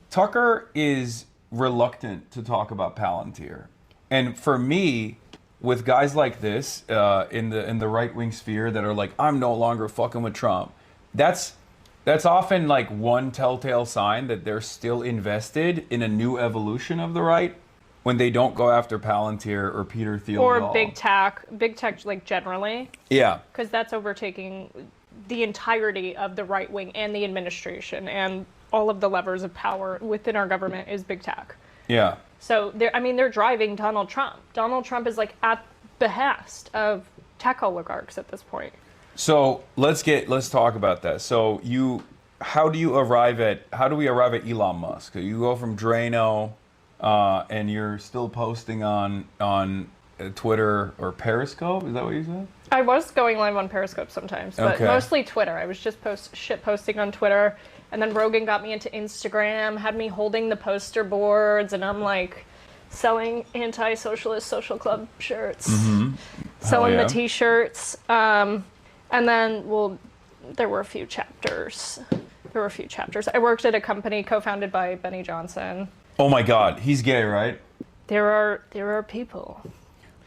Tucker is reluctant to talk about Palantir, and for me, with guys like this in the right wing sphere that are like, I'm no longer fucking with Trump, that's often like one telltale sign that they're still invested in a new evolution of the right, when they don't go after Palantir or Peter Thiel or at all. big tech like generally. Yeah, because that's overtaking the entirety of the right wing and the administration, and all of the levers of power within our government is big tech. Yeah. So they're driving Donald Trump. Donald Trump is like at behest of tech oligarchs at this point. So let's talk about that. So how do we arrive at Elon Musk? You go from Drano, and you're still posting on Twitter or Periscope. Is that what you said? I was going live on Periscope sometimes, but mostly Twitter. I was just posting on Twitter. And then Rogan got me into Instagram, had me holding the poster boards, and I'm like selling anti-socialist social club shirts, selling the t-shirts. And then, there were a few chapters. I worked at a company co-founded by Benny Johnson. Oh my God, he's gay, right? There are people.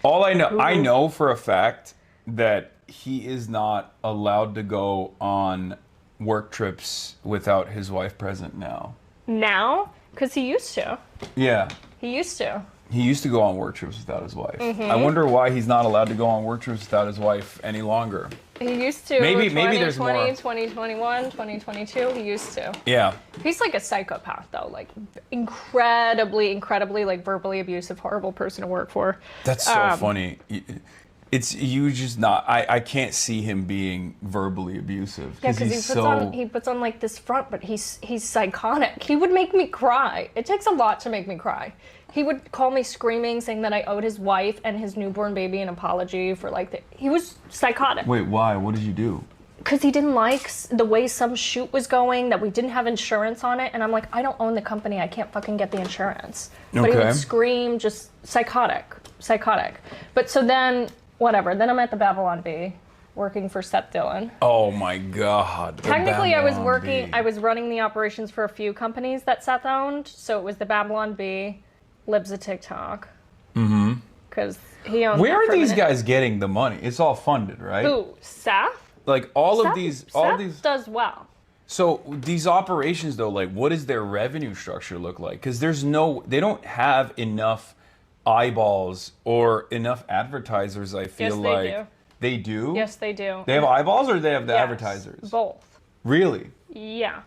All I know for a fact that he is not allowed to go on work trips without his wife present now. Now? Because he used to. Yeah. He used to. He used to go on work trips without his wife. I wonder why he's not allowed to go on work trips without his wife any longer. He used to. Maybe there's more. 2021, 2022, he used to. Yeah. He's like a psychopath, though. Like, incredibly, like, verbally abusive, horrible person to work for. That's so funny. I can't see him being verbally abusive. Yeah, because he puts on like this front, but he's psychotic. He would make me cry. It takes a lot to make me cry. He would call me screaming, saying that I owed his wife and his newborn baby an apology for he was psychotic. Wait, why? What did you do? Because he didn't like the way some shoot was going, that we didn't have insurance on it, and I'm like, I don't own the company, I can't fucking get the insurance. But he would scream, just psychotic. But so then, whatever, then I'm at the Babylon Bee, working for Seth Dillon. Oh my God. Technically, I was running the operations for a few companies that Seth owned, so it was the Babylon Bee, Libs of TikTok. Because he owned. Where are these guys getting the money? It's all funded, right? Who, Seth? Like Seth does well. So these operations, though, like, what does their revenue structure look like? Because they don't have enough eyeballs or enough advertisers. I feel like they do. Yes, they do. They have eyeballs, or they have the advertisers? Both. Really? Yeah,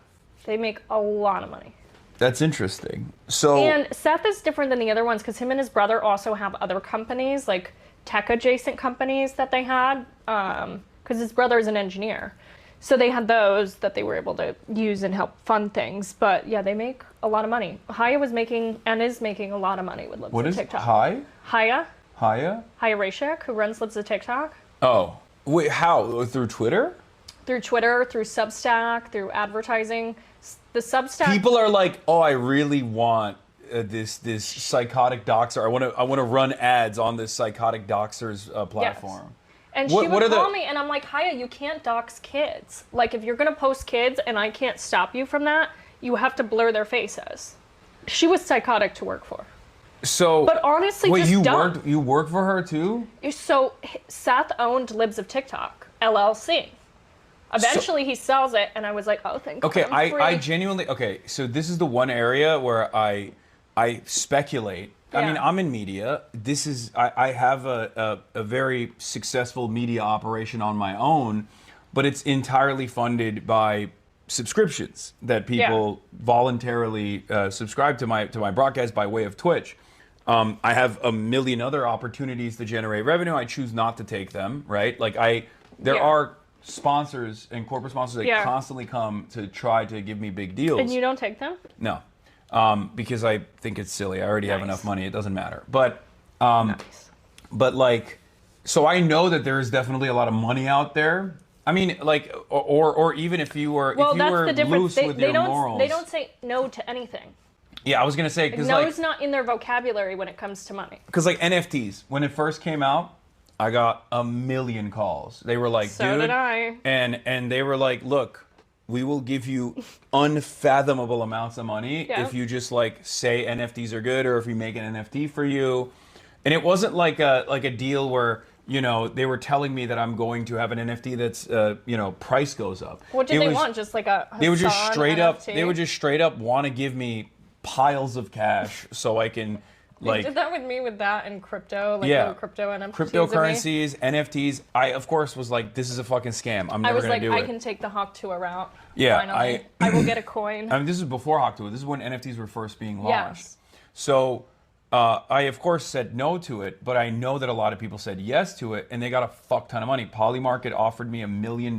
they make a lot of money. That's interesting. And Seth is different than the other ones because him and his brother also have other companies, like tech-adjacent companies that they had, because his brother is an engineer. So they had those that they were able to use and help fund things. But yeah, they make a lot of money. Haya was making and is making a lot of money with Libs of TikTok. What is Haya? Haya Rashek, who runs Libs of TikTok. Oh, wait, how? Through Twitter? Through Twitter, through Substack, through advertising. The Substack. People are like, oh, I really want this psychotic doxer. I want to run ads on this psychotic doxer's platform. Yes. And she would call me, and I'm like, Haya, you can't dox kids. Like, if you're going to post kids and I can't stop you from that, you have to blur their faces. She was psychotic to work for. So, but honestly, wait, just you dumb. You worked for her too? So Seth owned Libs of TikTok LLC. Eventually, he sells it, and I was like, "Oh, thank God." Okay, I'm free. I genuinely So this is the one area where I speculate. I mean, I'm in media. I have a very successful media operation on my own, but it's entirely funded by subscriptions that people voluntarily subscribe to my broadcast by way of Twitch. I have a million other opportunities to generate revenue. I choose not to take them, right? Like there are sponsors and corporate sponsors that constantly come to try to give me big deals. And you don't take them? No, because I think it's silly. I already have enough money. It doesn't matter. But, but like, so I know that there is definitely a lot of money out there. I mean, like, or even if you were loose with your morals. They don't say no to anything. Yeah, I was gonna say because no is not in their vocabulary when it comes to money. Because like NFTs, when it first came out, I got a million calls. They were like, so dude, did I. And they were like, look, we will give you unfathomable amounts of money if you just like say NFTs are good or if we make an NFT for you. And it wasn't like a deal where, you know, they were telling me that I'm going to have an NFT that's you know, price goes up. What did they want? Just like a They would just straight NFT? up want to give me piles of cash so I can like. They did that with me with that and crypto, like little crypto NFTs. Cryptocurrencies, NFTs. I of course was like, this is a fucking scam. I'm never gonna do it. I can take the Hawk Tuah route. Yeah, finally. I will get a coin. I mean, this is before Hawk Tuah. This is when NFTs were first being launched. Yes. So I of course said no to it, but I know that a lot of people said yes to it, and they got a fuck ton of money. Polymarket offered me $1 million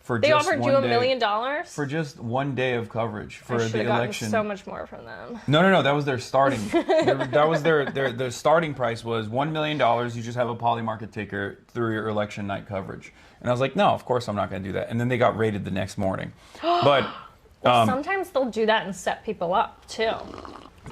for they just offered you $1 million for just 1 day of coverage for the election. So much more from them. No, that was their starting. That was their starting price was $1 million. You just have a Polymarket ticker through your election night coverage. And I was like, no, of course I'm not going to do that. And then they got raided the next morning. But sometimes they'll do that and set people up too.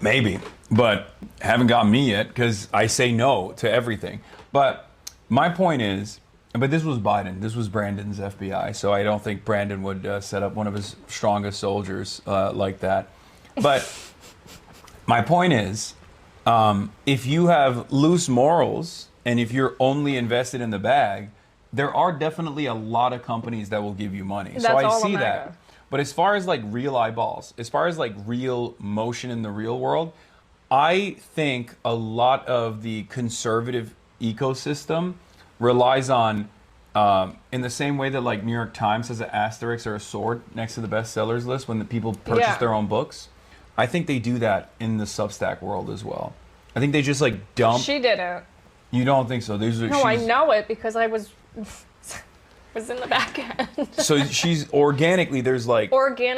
Maybe, but haven't gotten me yet because I say no to everything. But my point is, but this was Biden. This was Brandon's FBI. So I don't think Brandon would set up one of his strongest soldiers like that. But my point is, if you have loose morals and if you're only invested in the bag, there are definitely a lot of companies that will give you money. So I see that. But as far as like real eyeballs, as far as like real motion in the real world, I think a lot of the conservative ecosystem relies on, in the same way that like New York Times has an asterisk or a sword next to the bestsellers list when the people purchase their own books. I think they do that in the Substack world as well. I think they just like dump. She didn't. You don't think so? No, I know it because I was in the back end. So she's organically, there's like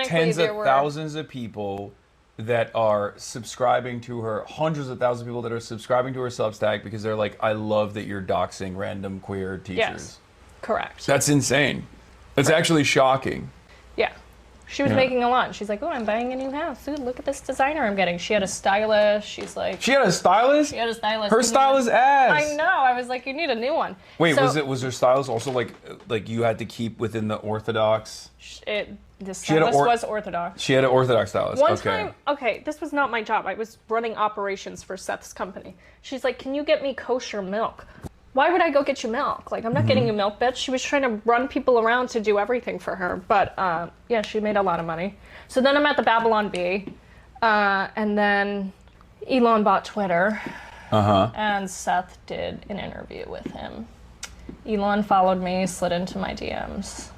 tens of thousands of people that are subscribing to her, hundreds of thousands of people that are subscribing to her Substack because they're like, I love that you're doxing random queer teachers. Yes, correct. That's insane. That's actually shocking. Yeah. She was making a lot. She's like, oh, I'm buying a new house. Ooh, look at this designer I'm getting. She had a stylist. She's like... She had a stylist? She had a stylist. Her style is ass. I know. I was like, you need a new one. Wait, so, was her stylist also like you had to keep within the Orthodox? The stylist was Orthodox. She had an Orthodox stylist. One time, this was not my job. I was running operations for Seth's company. She's like, can you get me kosher milk? Why would I go get you milk? Like, I'm not getting you milk, bitch. She was trying to run people around to do everything for her. But, yeah, she made a lot of money. So then I'm at the Babylon Bee. And then Elon bought Twitter. And Seth did an interview with him. Elon followed me, slid into my DMs.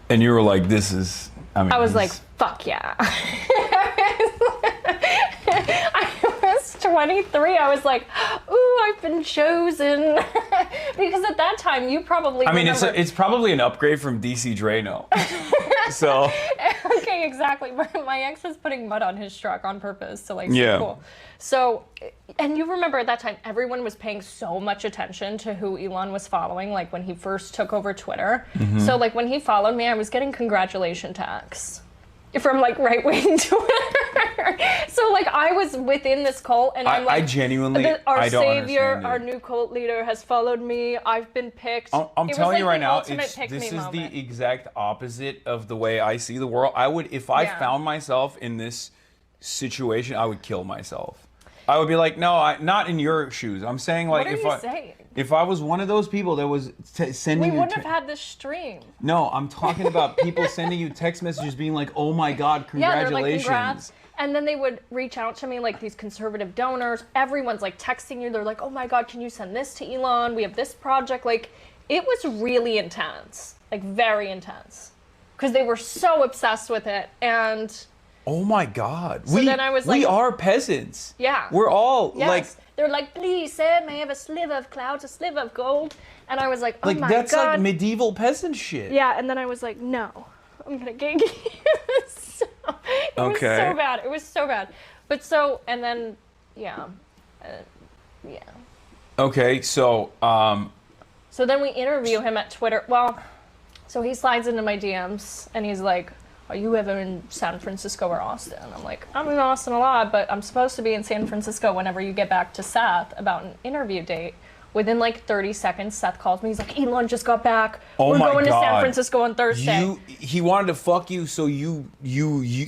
And you were like, this is... I was like, fuck yeah. I was 23. I was like, ooh, I've been chosen. Because at that time, you probably it's probably an upgrade from DC Drano. So. Okay, exactly. My ex was putting mud on his truck on purpose to like be cool. So, and you remember at that time, everyone was paying so much attention to who Elon was following, like when he first took over Twitter. So like when he followed me, I was getting congratulation texts from like right-wing Twitter. So like I was within this cult, and I'm like, I genuinely, our I don't savior, understand our it. new cult leader has followed me. I've been picked. I'm It telling was you like right the now, ultimate pick-me this is moment. the exact opposite of the way I see the world. I would, if I Yeah. found myself in this situation, I would kill myself. I would be like, no, not in your shoes. I'm saying like, What are you saying? if I was one of those people that was sending We you, wouldn't have had this stream. no, I'm talking about people sending you text messages being like, oh my God, Yeah, they're congratulations. like, congrats. And then they would reach out to me, like these conservative donors. Everyone's like texting you. They're like, oh my God, can you send this to Elon? We have this project. Like, it was really intense, like very intense. Because they were so obsessed with it. And Oh my God. So then I was we like- are peasants. Yeah. We're all yes, like, they're like, please, sir, may I have a sliver of clouds, a sliver of gold? And I was like, oh my that's God. like medieval peasant shit. Yeah, and then I was like, no, I'm gonna get you. It was so bad. It was so bad. But so, and then, yeah. Okay, so, So then we interview him at Twitter. Well, so he slides into my DMs and he's like, are you ever in San Francisco or Austin? I'm like, I'm in Austin a lot, but I'm supposed to be in San Francisco whenever you get back to Seth about an interview date. Within like 30 seconds, Seth calls me. He's like, Elon just got back. Oh We're my going to San God. Francisco on Thursday. he wanted to fuck you, so you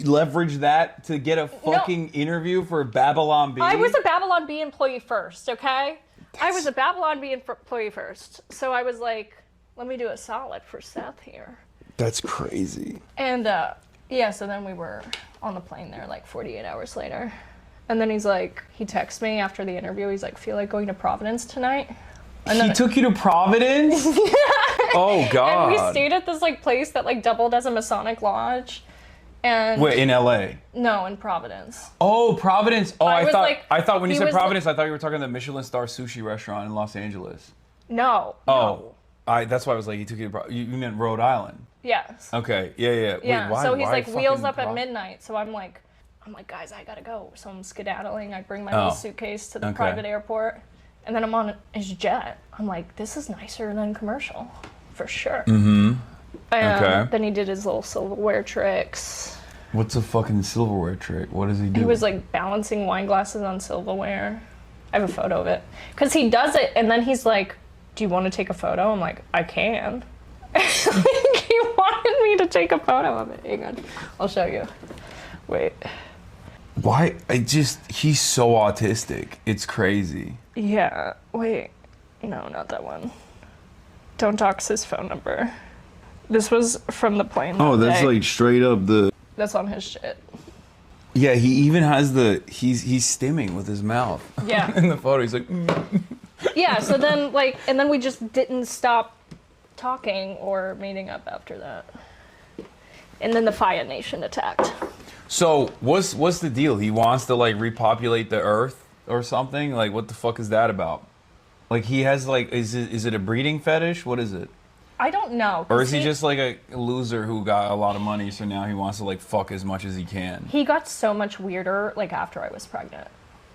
leverage that to get a fucking interview for Babylon B? I was a Babylon B employee first, okay? I was a Babylon B employee first. So I was like, let me do a solid for Seth here. That's crazy. And yeah, so then we were on the plane there like 48 hours later. And then he's like, he texts me after the interview. He's like, feel like going to Providence tonight? And He took you to Providence? Oh, God. And we stayed at this like place that like doubled as a Masonic lodge. And Wait, in LA? no, in Providence. Oh, Providence. Oh, I thought when you he said was Providence, I thought you were talking the Michelin star sushi restaurant in Los Angeles. No. Oh, that's why I was like, he took you to you meant Rhode Island. Yes. Okay, yeah. Yeah. Wait, why, so he's why like wheels fucking up at Pro- midnight. So I'm like, guys, I gotta go. So I'm skedaddling. I bring my Oh, little suitcase to the okay. private airport. And then I'm on his jet. I'm like, this is nicer than commercial. For sure. Mm-hmm. And Okay. then he did his little silverware tricks. What's a fucking silverware trick? What does he do? He was like balancing wine glasses on silverware. I have a photo of it. Because he does it and then he's like, do you want to take a photo? I'm like, I can. He wanted me to take a photo of it. Hang on. I'll show you. Wait. Why? He's so autistic. It's crazy. Yeah. Wait. No, not that one. Don't dox his phone number. This was from the plane. Oh, that that's day. like straight up the. That's on his shit. Yeah, he even has he's stimming with his mouth. Yeah. In the photo, he's like. Yeah, so then like, and then we just didn't stop talking or meeting up after that. And then the Fire Nation attacked. So what's the deal? He wants to like repopulate the Earth or something? Like what the fuck is that about? Like he has like is it a breeding fetish? What is it? I don't know. Or is he just like a loser who got a lot of money, so now he wants to like fuck as much as he can? He got so much weirder like after I was pregnant.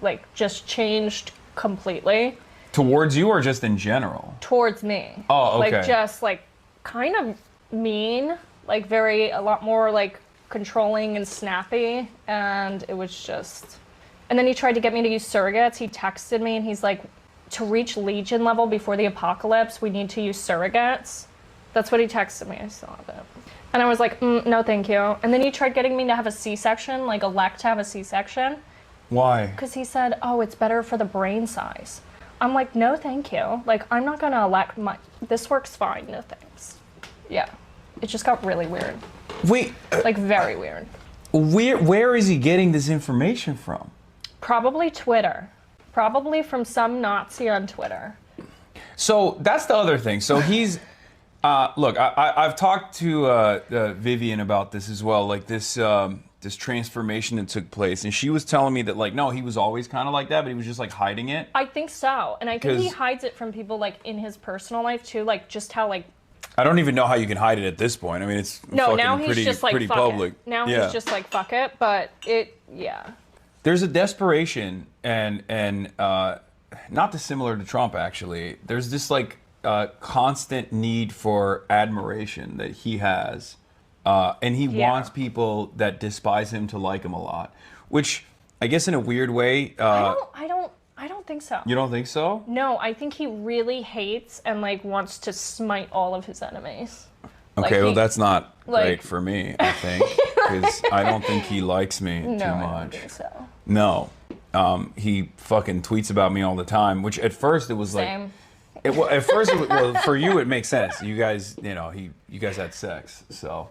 Like just changed completely Towards you or just in general? towards me. Oh, okay. Like just like kind of mean, like a lot more like controlling and snappy, and it was just. And then he tried to get me to use surrogates. He texted me and he's like, to reach Legion level before the apocalypse, we need to use surrogates. That's what he texted me. I saw that. And I was like, no, thank you. And then he tried getting me to have a C-section, like elect to have a C-section. Why? Because he said, oh, it's better for the brain size. I'm like, no, thank you. Like, I'm not going to elect this works fine. No thanks. Yeah. It just got really weird. Wait, Like, very weird. where is he getting this information from? Probably Twitter. Probably from some Nazi on Twitter. So that's the other thing. So he's, look, I've talked to Vivian about this as well, like this this transformation that took place, and she was telling me that like, no, he was always kind of like that, but he was just like hiding it. I think so. And I think he 'Cause- hides it from people like in his personal life too, like just how like I don't even know how you can hide it at this point. I mean, it's no, fucking now he's pretty, just like pretty fuck public. it. Now Yeah. he's just like fuck it, but yeah. There's a desperation and not dissimilar to Trump actually. There's this like constant need for admiration that he has, and he Yeah. wants people that despise him to like him a lot. which I guess in a weird way. I don't think so. You don't think so? No, I think he really hates and like wants to smite all of his enemies. Okay, well, that's not like- great for me, I think, because I don't think he likes me too much. No, I don't think so. No. He fucking tweets about me all the time, which at first it was Same. like... at first, well, for you, it makes sense. You guys, you know, you guys had sex, so...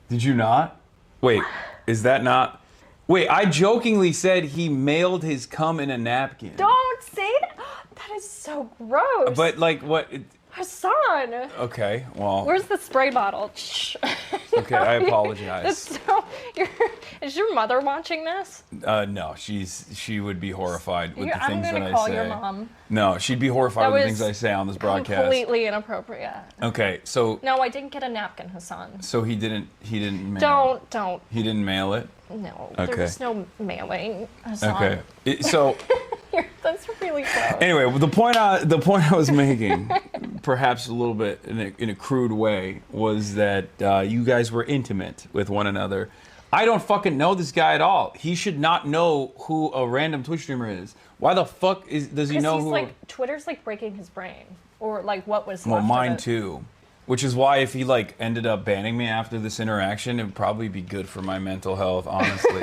Did you not? Wait, is that not... Wait, I jokingly said he mailed his cum in a napkin. Don't say that. That is so gross. But, like, what... Hasan. Okay, well... Where's the spray bottle? Okay, I apologize. Is your mother watching this? No, she would be horrified with the things that I say. I'm gonna call your mom. No, she'd be horrified with the things I say on this broadcast. Completely inappropriate. Okay, so... No, I didn't get a napkin, Hasan. So he didn't mail Don't. He didn't mail it? No, Okay. there was no mailing, Hasan. Okay. So... That's really gross. Anyway, the point I was making, perhaps a little bit in a crude way, was that you guys were intimate with one another. I don't fucking know this guy at all. He should not know who a random Twitch streamer is. Why the fuck does he know he's who? Like Twitter's like breaking his brain, or like what was Well, left mine of it. too. Which is why if he like ended up banning me after this interaction, it would probably be good for my mental health, honestly.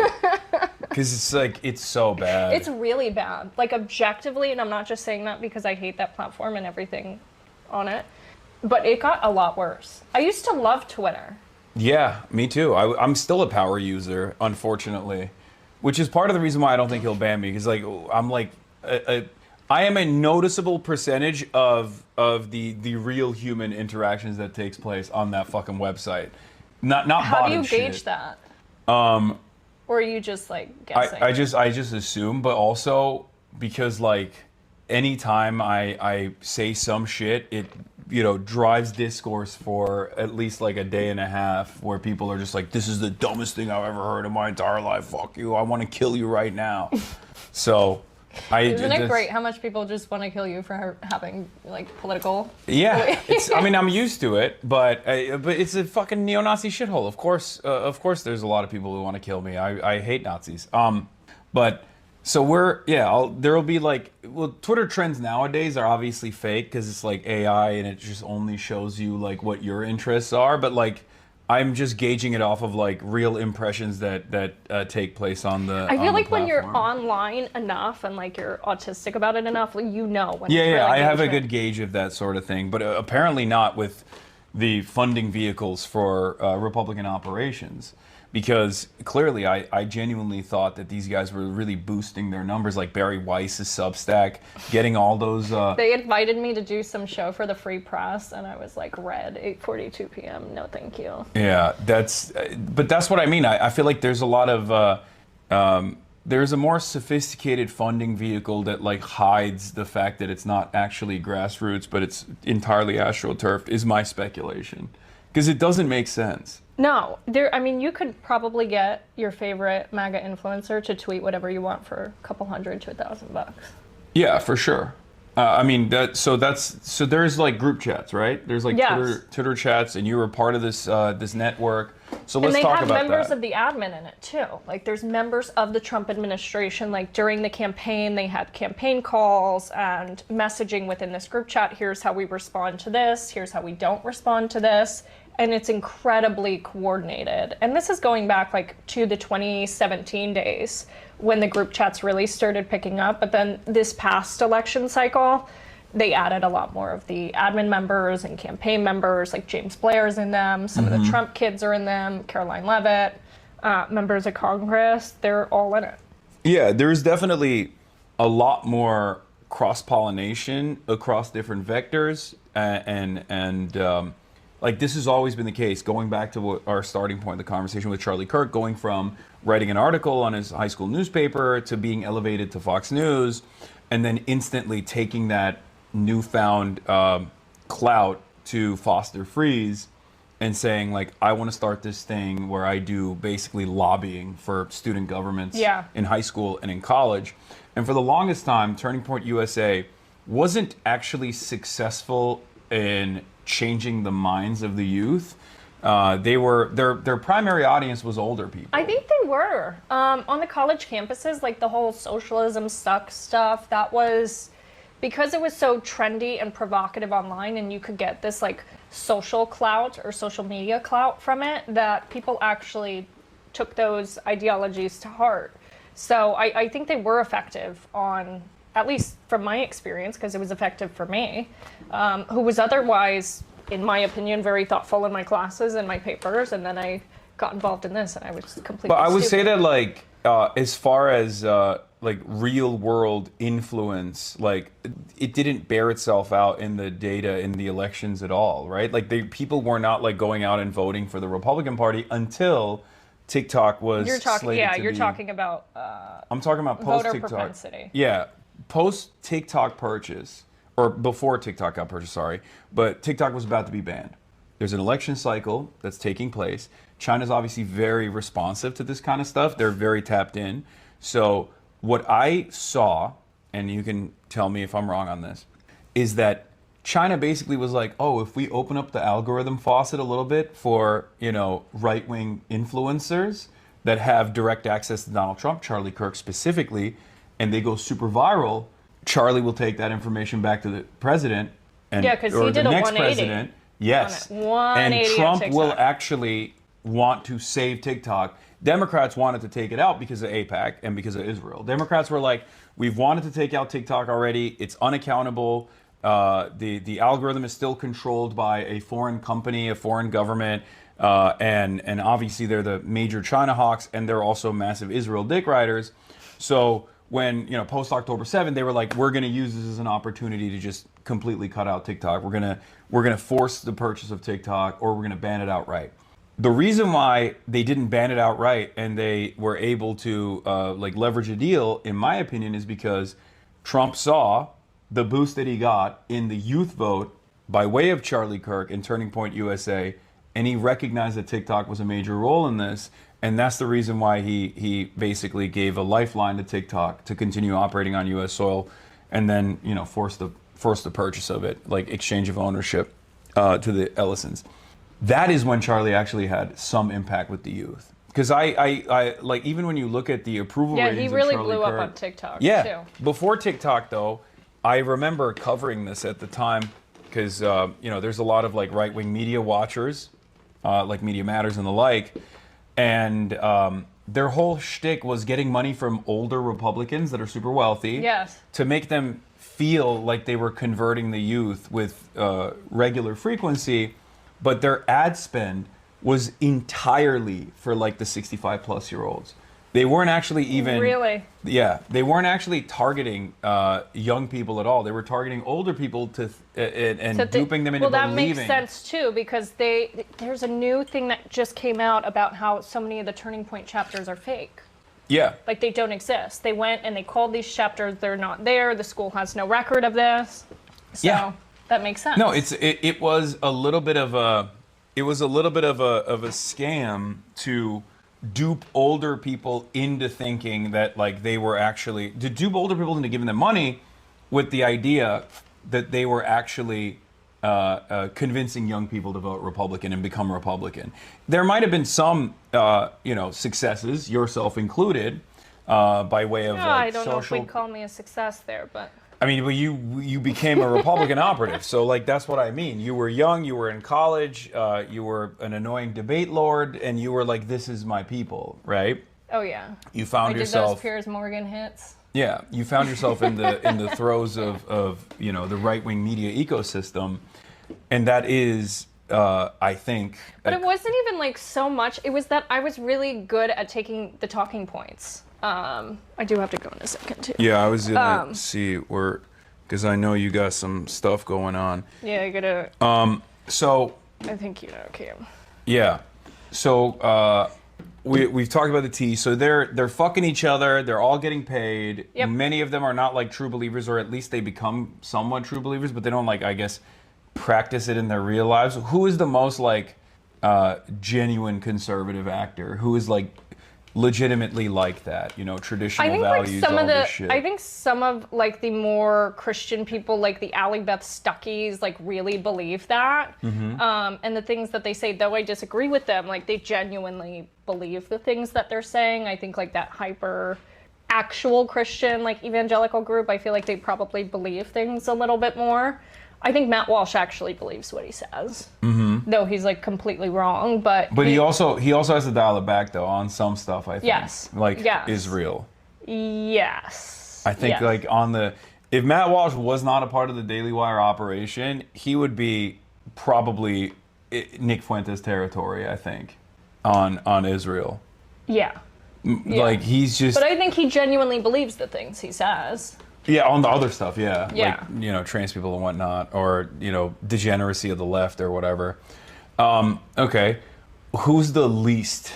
Because it's like, it's so bad. It's really bad. Like objectively, and I'm not just saying that because I hate that platform and everything on it, but it got a lot worse. I used to love Twitter. Yeah, me too. I'm still a power user, unfortunately, which is part of the reason why I don't think he'll ban me. Because like, I'm like, I am a noticeable percentage of the real human interactions that takes place on that fucking website. Not How do you botted gauge shit. that? Or are you just like guessing? I just assume, but also because like anytime I say some shit, it drives discourse for at least like a day and a half where people are just like, this is the dumbest thing I've ever heard in my entire life. Fuck you. I want to kill you right now. So Isn't it great how much people just want to kill you for having like political? Yeah, I mean, I'm used to it, but it's a fucking neo-Nazi shithole. Of course, there's a lot of people who want to kill me. I hate Nazis. But so there'll be like, well, Twitter trends nowadays are obviously fake because it's like AI and it just only shows you like what your interests are. But like, I'm just gauging it off of like real impressions that take place on the. I feel like when you're platform. online enough and like you're autistic about it enough, like, you know when. Yeah, it's really I have a engagement. good gauge of that sort of thing, but apparently not with the funding vehicles for Republican operations. Because clearly, I genuinely thought that these guys were really boosting their numbers, like Barry Weiss's Substack, getting all those. They invited me to do some show for the Free Press, and I was like, "Red, 8:42 p.m. No, thank you." Yeah, but that's what I mean. I feel like there's a lot of there's a more sophisticated funding vehicle that like hides the fact that it's not actually grassroots, but it's entirely astroturfed. Is my speculation, because it doesn't make sense. No, you could probably get your favorite MAGA influencer to tweet whatever you want for a couple $100 to $1,000. Yeah, for sure. I mean, so there's like group chats, right? There's like Yes. Twitter chats, and you were part of this this network. So let's and they talk have about members that. of the admin in it too. Like there's members of the Trump administration. Like during the campaign, they had campaign calls and messaging within this group chat. Here's how we respond to this. Here's how we don't respond to this. And it's incredibly coordinated. And this is going back like to the 2017 days when the group chats really started picking up. But then this past election cycle, they added a lot more of the admin members and campaign members, like James Blair's in them, some of the Trump kids are in them, Caroline Leavitt, members of Congress, they're all in it. Yeah, there's definitely a lot more cross-pollination across different vectors, and like this has always been the case, going back to what our starting point, the conversation with Charlie Kirk, going from writing an article on his high school newspaper to being elevated to Fox News, and then instantly taking that newfound clout to Foster Freeze and saying, like, I want to start this thing where I do basically lobbying for student governments in high school and in college. And for the longest time, Turning Point USA wasn't actually successful in changing the minds of the youth Their primary audience was older people. I think they were. On the college campuses, like the whole socialism sucks stuff, that was because it was so trendy and provocative online, and you could get this like social clout or social media clout from it, that people actually took those ideologies to heart. So I think they were effective on, at least from my experience, because it was effective for me, who was otherwise, in my opinion, very thoughtful in my classes and my papers, and then I got involved in this and I was completely But I would say stupid. that like as far as like real world influence, like it didn't bear itself out in the data in the elections at all, right? Like people were not like going out and voting for the Republican Party until TikTok was You're talking, slated to you're be, talking about I'm talking about post voter TikTok. propensity. Yeah, post TikTok purchase, or before TikTok got purchased, sorry, but TikTok was about to be banned. There's an election cycle that's taking place. China's obviously very responsive to this kind of stuff. They're very tapped in. So what I saw, and you can tell me if I'm wrong on this, is that China basically was like, oh, if we open up the algorithm faucet a little bit for, you know, right-wing influencers that have direct access to Donald Trump, Charlie Kirk specifically, and they go super viral, Charlie will take that information back to the president and Yeah, 'cause he or did the a next 180. president. Yes. 180 And on Trump will TikTok. actually want to save TikTok. Democrats wanted to take it out because of AIPAC and because of Israel. Democrats were like, we've wanted to take out TikTok already. It's unaccountable. The algorithm is still controlled by a foreign company, a foreign government, and obviously they're the major China hawks, and they're also massive Israel dick riders. So when, you know, post October 7th, they were like, we're going to use this as an opportunity to just completely cut out TikTok. We're gonna force the purchase of TikTok, or we're gonna ban it outright. The reason why they didn't ban it outright and they were able to like leverage a deal, in my opinion, is because Trump saw the boost that he got in the youth vote by way of Charlie Kirk and Turning Point USA, and he recognized that TikTok was a major role in this, and that's the reason why he basically gave a lifeline to TikTok to continue operating on U.S. soil, and then, you know, force the purchase of it, like exchange of ownership to the Ellisons. That is when Charlie actually had some impact with the youth. Because I like, even when you look at the approval Yeah, ratings he really of Charlie blew up Kirk, on TikTok yeah, too. before TikTok though, I remember covering this at the time because you know, there's a lot of like right-wing media watchers, like Media Matters and the like, and their whole shtick was getting money from older Republicans that are super wealthy, Yes. to make them feel like they were converting the youth with regular frequency, but their ad spend was entirely for like the 65 plus year olds. They weren't actually even Really? Yeah, they weren't actually targeting young people at all. They were targeting older people to and So duping them into well, that believing. makes sense too, because there's a new thing that just came out about how so many of the Turning Point chapters are fake. Yeah, Like, they don't exist. They went and they called these chapters. They're not there. The school has no record of this. So Yeah. that makes sense. no, it was a little bit of a scam to dupe older people into thinking that like they were actually to dupe older people into giving them money with the idea that they were actually convincing young people to vote Republican and become Republican. There might have been some you know, successes, yourself included, by way of Yeah, like I don't know if social. we'd call me a success there, but I mean, well, you became a Republican operative, so like that's what I mean. You were young, you were in college, you were an annoying debate lord, and you were like, "This is my people," right? oh yeah. You found I did yourself, those Piers Morgan hits. yeah, you found yourself in the throes of you know, the right wing media ecosystem, and that is, I think. But it wasn't even like so much. It was that I was really good at taking the talking points. I do have to go in a second too. Yeah, I was gonna see where, because I know you got some stuff going on. Yeah, I gotta. So. I think you know, Cam. Yeah. So we've talked about the tea. So they're fucking each other. They're all getting paid. Yep. Many of them are not like true believers, or at least they become somewhat true believers, but they don't like, I guess, practice it in their real lives. Who is the most like genuine conservative actor? Who is like legitimately like that, traditional values, this shit. I think some of like the more Christian people, like the Ally Beth Stuckies, like really believe that. And the things that they say, though I disagree with them, like they genuinely believe the things that they're saying. I think like that hyper actual Christian, like evangelical group, I feel like they probably believe things a little bit more. I think Matt Walsh actually believes what he says, though he's like completely wrong. But he also has to dial it back though on some stuff. I think, yes, Israel. Yes, I think like if Matt Walsh was not a part of the Daily Wire operation, he would be probably Nick Fuentes territory. I think on Israel. Yeah. Like he's just. But I think he genuinely believes the things he says. Yeah, on the other stuff, yeah. Yeah. Like, trans people and whatnot, or, degeneracy of the left or whatever. Okay. Who's the least,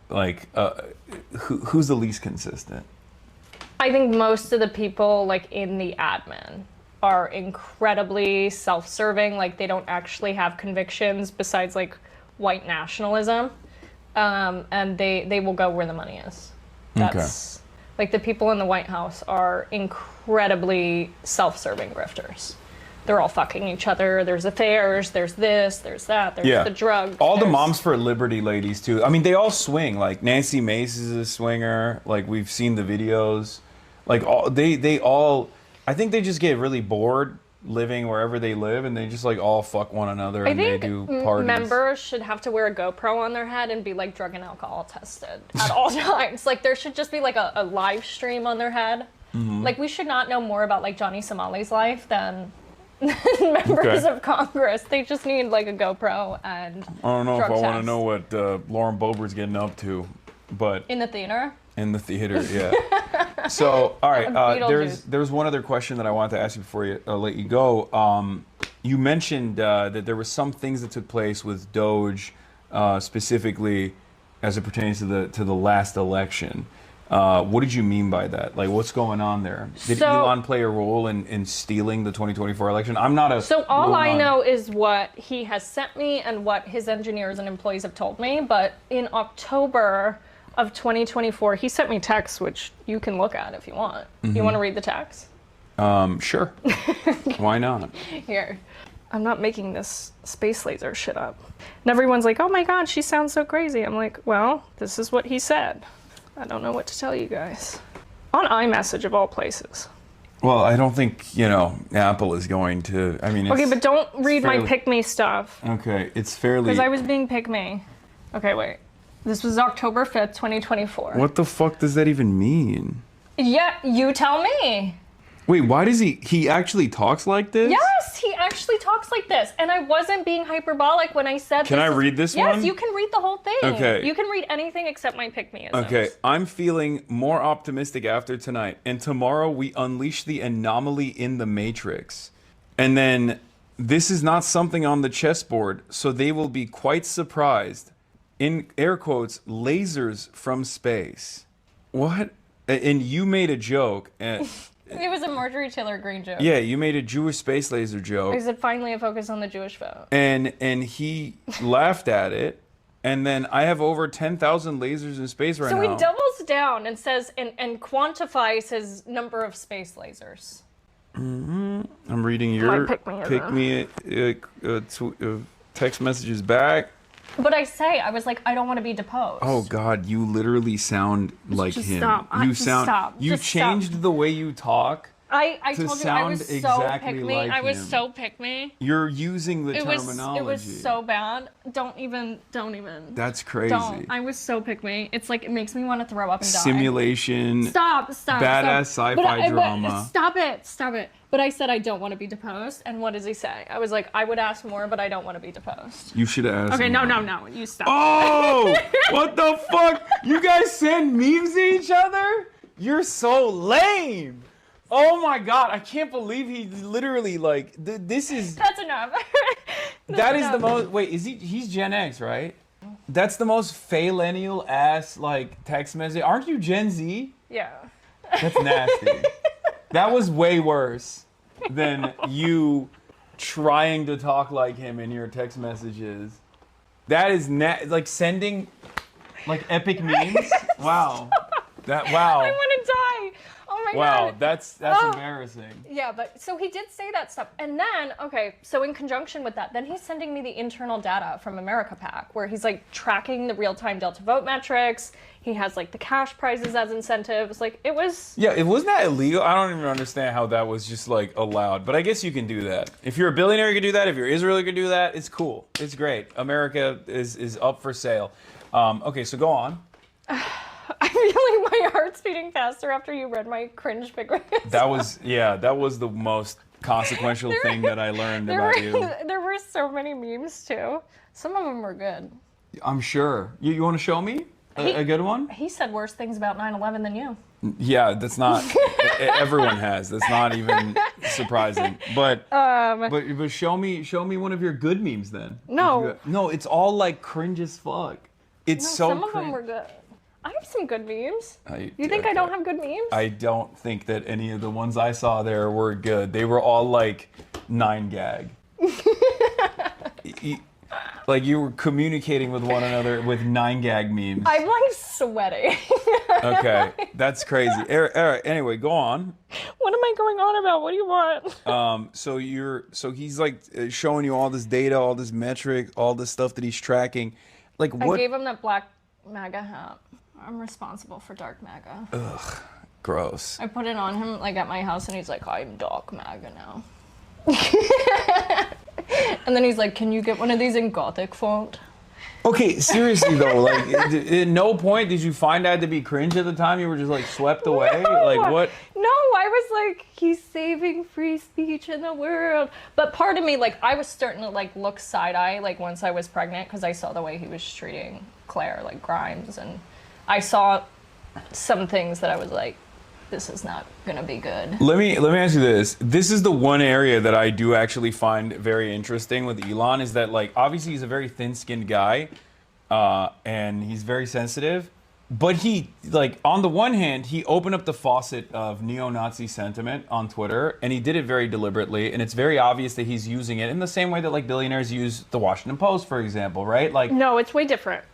who's the least consistent? I think most of the people, like, in the admin are incredibly self-serving. Like, they don't actually have convictions besides, like, white nationalism. And they will go where the money is. That's... Okay. Like, the people in the White House are incredibly self-serving grifters. They're all fucking each other. There's affairs. There's this. There's that. There's the drugs. All the Moms for Liberty ladies, too. I mean, they all swing. Like, Nancy Mace is a swinger. Like, we've seen the videos. Like, they all... I think they just get really bored living wherever they live, and they just, like, all fuck one another, and they do parties. Members should have to wear a GoPro on their head and be, like, drug and alcohol tested at all times. Like, there should just be, like, a live stream on their head. Like, we should not know more about, like, Johnny Somali's life than members of Congress. They just need, like, a GoPro and I don't know if I want to know what Lauren Boebert's getting up to, but... In the theater? In the theater, yeah. So, all right, there's one other question that I wanted to ask you before you let you go. You mentioned that there were some things that took place with Doge, specifically as it pertains to the last election. What did you mean by that? Like, what's going on there? Did Elon play a role in stealing the 2024 election? I'm not a... So all I know is what he has sent me and what his engineers and employees have told me. But in October of 2024, he sent me texts, which you can look at if you want. You want to read the text? Sure. Why not? Here. I'm not making this space laser shit up. And everyone's like, oh my God, she sounds so crazy. I'm like, well, this is what he said. I don't know what to tell you guys. On iMessage of all places. Well, I don't think, Apple is going to, I mean, okay, but don't read my pick me stuff. Okay, it's fairly... Because I was being pick me. Okay, wait. This was October 5th, 2024. What the fuck does that even mean? Yeah, you tell me. Wait, why does he actually talks like this? Yes, he actually talks like this. And I wasn't being hyperbolic when I said Can I read this one? Yes, you can read the whole thing. Okay. You can read anything except my pick-me-isms. Okay, I'm feeling more optimistic after tonight. And tomorrow we unleash the anomaly in the Matrix. And then this is not something on the chessboard, so they will be quite surprised. In air quotes, lasers from space. What? And you made a joke. It was a Marjorie Taylor Greene joke. Yeah, you made a Jewish space laser joke. I said finally a focus on the Jewish vote. And he laughed at it. And then I have over 10,000 lasers in space right now. So he doubles down and says and quantifies his number of space lasers. I'm reading your text messages back. But I was like, I don't want to be deposed. Oh God, you literally sound like him. Stop. You changed the way you talk. I told you I was so exactly pick me. like I was him. so pick me. You're using the terminology. It was so bad. Don't even. That's crazy. Don't. I was so pick me. It's like it makes me want to throw up and die. Simulation. Stop. Badass sci-fi drama. Stop it. But I said I don't want to be deposed. And what does he say? I was like, I would ask more, but I don't want to be deposed. You should ask. Okay, more. no. You stop. Oh, what the fuck? You guys send memes to each other? You're so lame. Oh my God, I can't believe he literally this is... That's enough. That is the most... Wait, he's Gen X, right? That's the most faillennial ass, text message. Aren't you Gen Z? Yeah. That's nasty. That was way worse than you trying to talk like him in your text messages. That is sending Like epic memes? Wow. Wow. I want to die. Oh my Wow, god. that's embarrassing. Yeah, but so he did say that stuff. And then, okay, so in conjunction with that, then he's sending me the internal data from America Pac, where he's like tracking the real-time Delta vote metrics. He has like the cash prizes as incentives. Like it was. Yeah, it wasn't that illegal. I don't even understand how that was just like allowed. But I guess you can do that. If you're a billionaire, you can do that. If you're Israel, you can do that. It's cool. It's great. America is up for sale. Okay, so go on. I feel like my heart's beating faster after you read my cringe figure. That was the most consequential thing that I learned about you. There were so many memes too. Some of them were good. I'm sure. You want to show me a good one? He said worse things about 9/11 than you. Yeah, that's not. Everyone has. That's not even surprising. But show me one of your good memes then. No, it's all like cringe as fuck. It's so. Some of them were good. I have some good memes. You think I don't have good memes? I don't think that any of the ones I saw there were good. They were all like 9gag. Like you were communicating with one another with 9gag memes. I'm like sweating. Okay, that's crazy. All right, anyway, go on. What am I going on about? What do you want? So he's like showing you all this data, all this metric, all this stuff that he's tracking. Like what? I gave him that black MAGA hat. I'm responsible for dark MAGA. Ugh, gross. I put it on him like at my house and he's like, I'm dark MAGA now. And then he's like, can you get one of these in Gothic font? Okay, seriously though, like at no point did you find that to be cringe at the time? You were just like swept away? No, like what? No, I was like, he's saving free speech in the world. But part of me, like I was starting to like look side-eye like once I was pregnant because I saw the way he was treating Claire, like Grimes, and I saw some things that I was like, this is not gonna be good. Let me ask you this. This is the one area that I do actually find very interesting with Elon is that like obviously he's a very thin-skinned guy and he's very sensitive, but he like on the one hand he opened up the faucet of neo-Nazi sentiment on Twitter and he did it very deliberately and it's very obvious that he's using it in the same way that like billionaires use the Washington Post, for example, right? Like no, it's way different.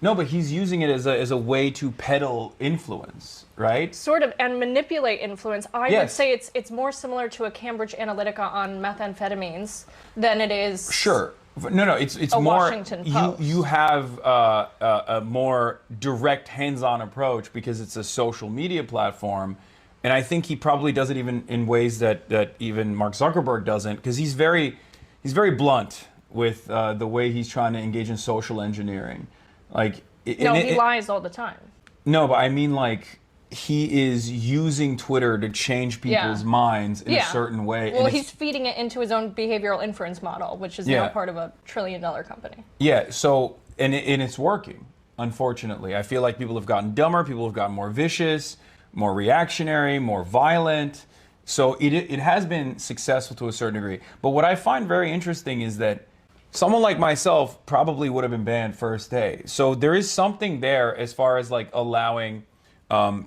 No, but he's using it as a way to peddle influence, right? Sort of, and manipulate influence. I would say it's more similar to a Cambridge Analytica on methamphetamines than it is. Sure. No, it's more. Washington Post. You have a more direct, hands-on approach because it's a social media platform, and I think he probably does it even in ways that even Mark Zuckerberg doesn't, because he's very blunt with the way he's trying to engage in social engineering. Like he lies all the time. No, but I mean like he is using Twitter to change people's minds in a certain way. Well, he's feeding it into his own behavioral inference model, which is now part of a $1 trillion company. Yeah, so and it's working. Unfortunately, I feel like people have gotten dumber, people have gotten more vicious, more reactionary, more violent. So it has been successful to a certain degree. But what I find very interesting is that someone like myself probably would have been banned first day. So there is something there as far as like allowing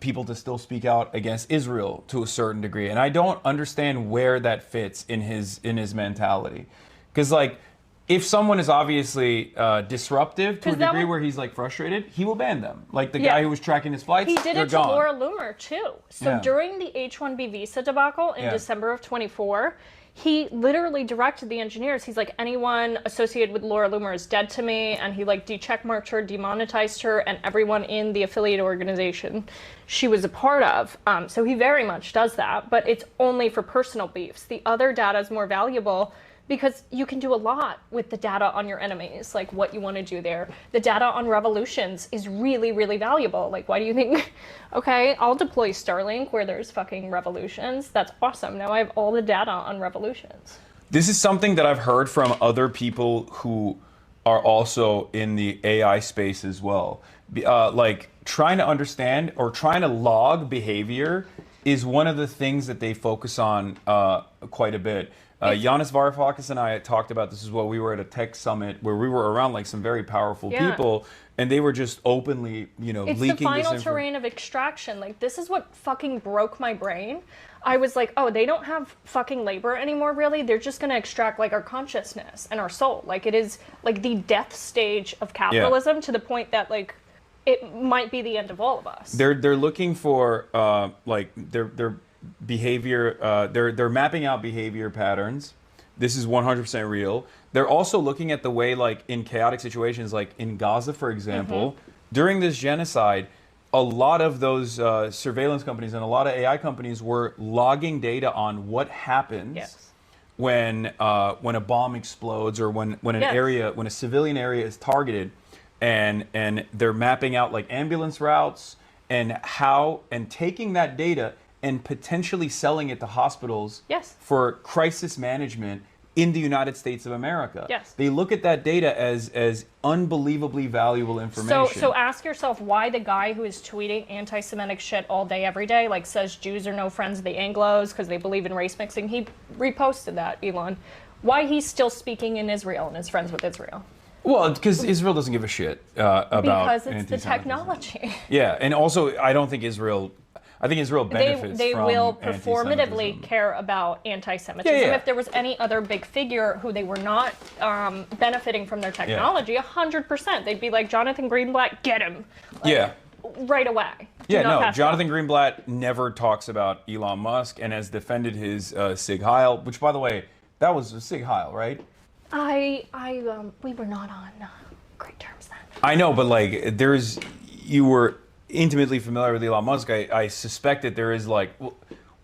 people to still speak out against Israel to a certain degree. And I don't understand where that fits in his mentality. Because like if someone is obviously disruptive to a degree where he's like frustrated, he will ban them. Like the guy who was tracking his flights, he did it to Laura Loomer too. So during the H-1B visa debacle in December of 24, he literally directed the engineers. He's like, anyone associated with Laura Loomer is dead to me. And he like de-checkmarked her, demonetized her, and everyone in the affiliate organization she was a part of. So he very much does that, but it's only for personal beefs. The other data is more valuable because you can do a lot with the data on your enemies, like what you want to do there. The data on revolutions is really, really valuable. Like, why do you think, okay, I'll deploy Starlink where there's fucking revolutions. That's awesome. Now I have all the data on revolutions. This is something that I've heard from other people who are also in the AI space as well. Like trying to understand or trying to log behavior is one of the things that they focus on quite a bit. Yanis Varoufakis and I talked about this as well. We were at a tech summit where we were around like some very powerful people, and they were just openly, leaking this It's the final terrain of extraction. Like, this is what fucking broke my brain. I was like, oh, they don't have fucking labor anymore, really? They're just gonna extract like our consciousness and our soul. Like, it is like the death stage of capitalism to the point that like it might be the end of all of us. They're looking for like their behavior. They're mapping out behavior patterns. This is 100% real. They're also looking at the way, like in chaotic situations, like in Gaza, for example, during this genocide, a lot of those surveillance companies and a lot of AI companies were logging data on what happens when a bomb explodes or when an area, when a civilian area is targeted, and they're mapping out like ambulance routes and taking that data and potentially selling it to hospitals for crisis management in the United States of America. They look at that data as unbelievably valuable information. So ask yourself why the guy who is tweeting anti-Semitic shit all day, every day, like says Jews are no friends of the Anglos because they believe in race mixing, he reposted that, Elon. Why he's still speaking in Israel and is friends with Israel. Well, because Israel doesn't give a shit about because it's the technology. Yeah, and also I think Israel benefits they from will performatively care about anti-Semitism. If there was any other big figure who they were not benefiting from their technology, 100%, they'd be like, Jonathan Greenblatt, get him. Like, right away. Jonathan Greenblatt never talks about Elon Musk and has defended his Sig Heil, which, by the way, that was a Sig Heil, right? We were not on great terms then. I know, but like, you were intimately familiar with Elon Musk. I suspect that there is like,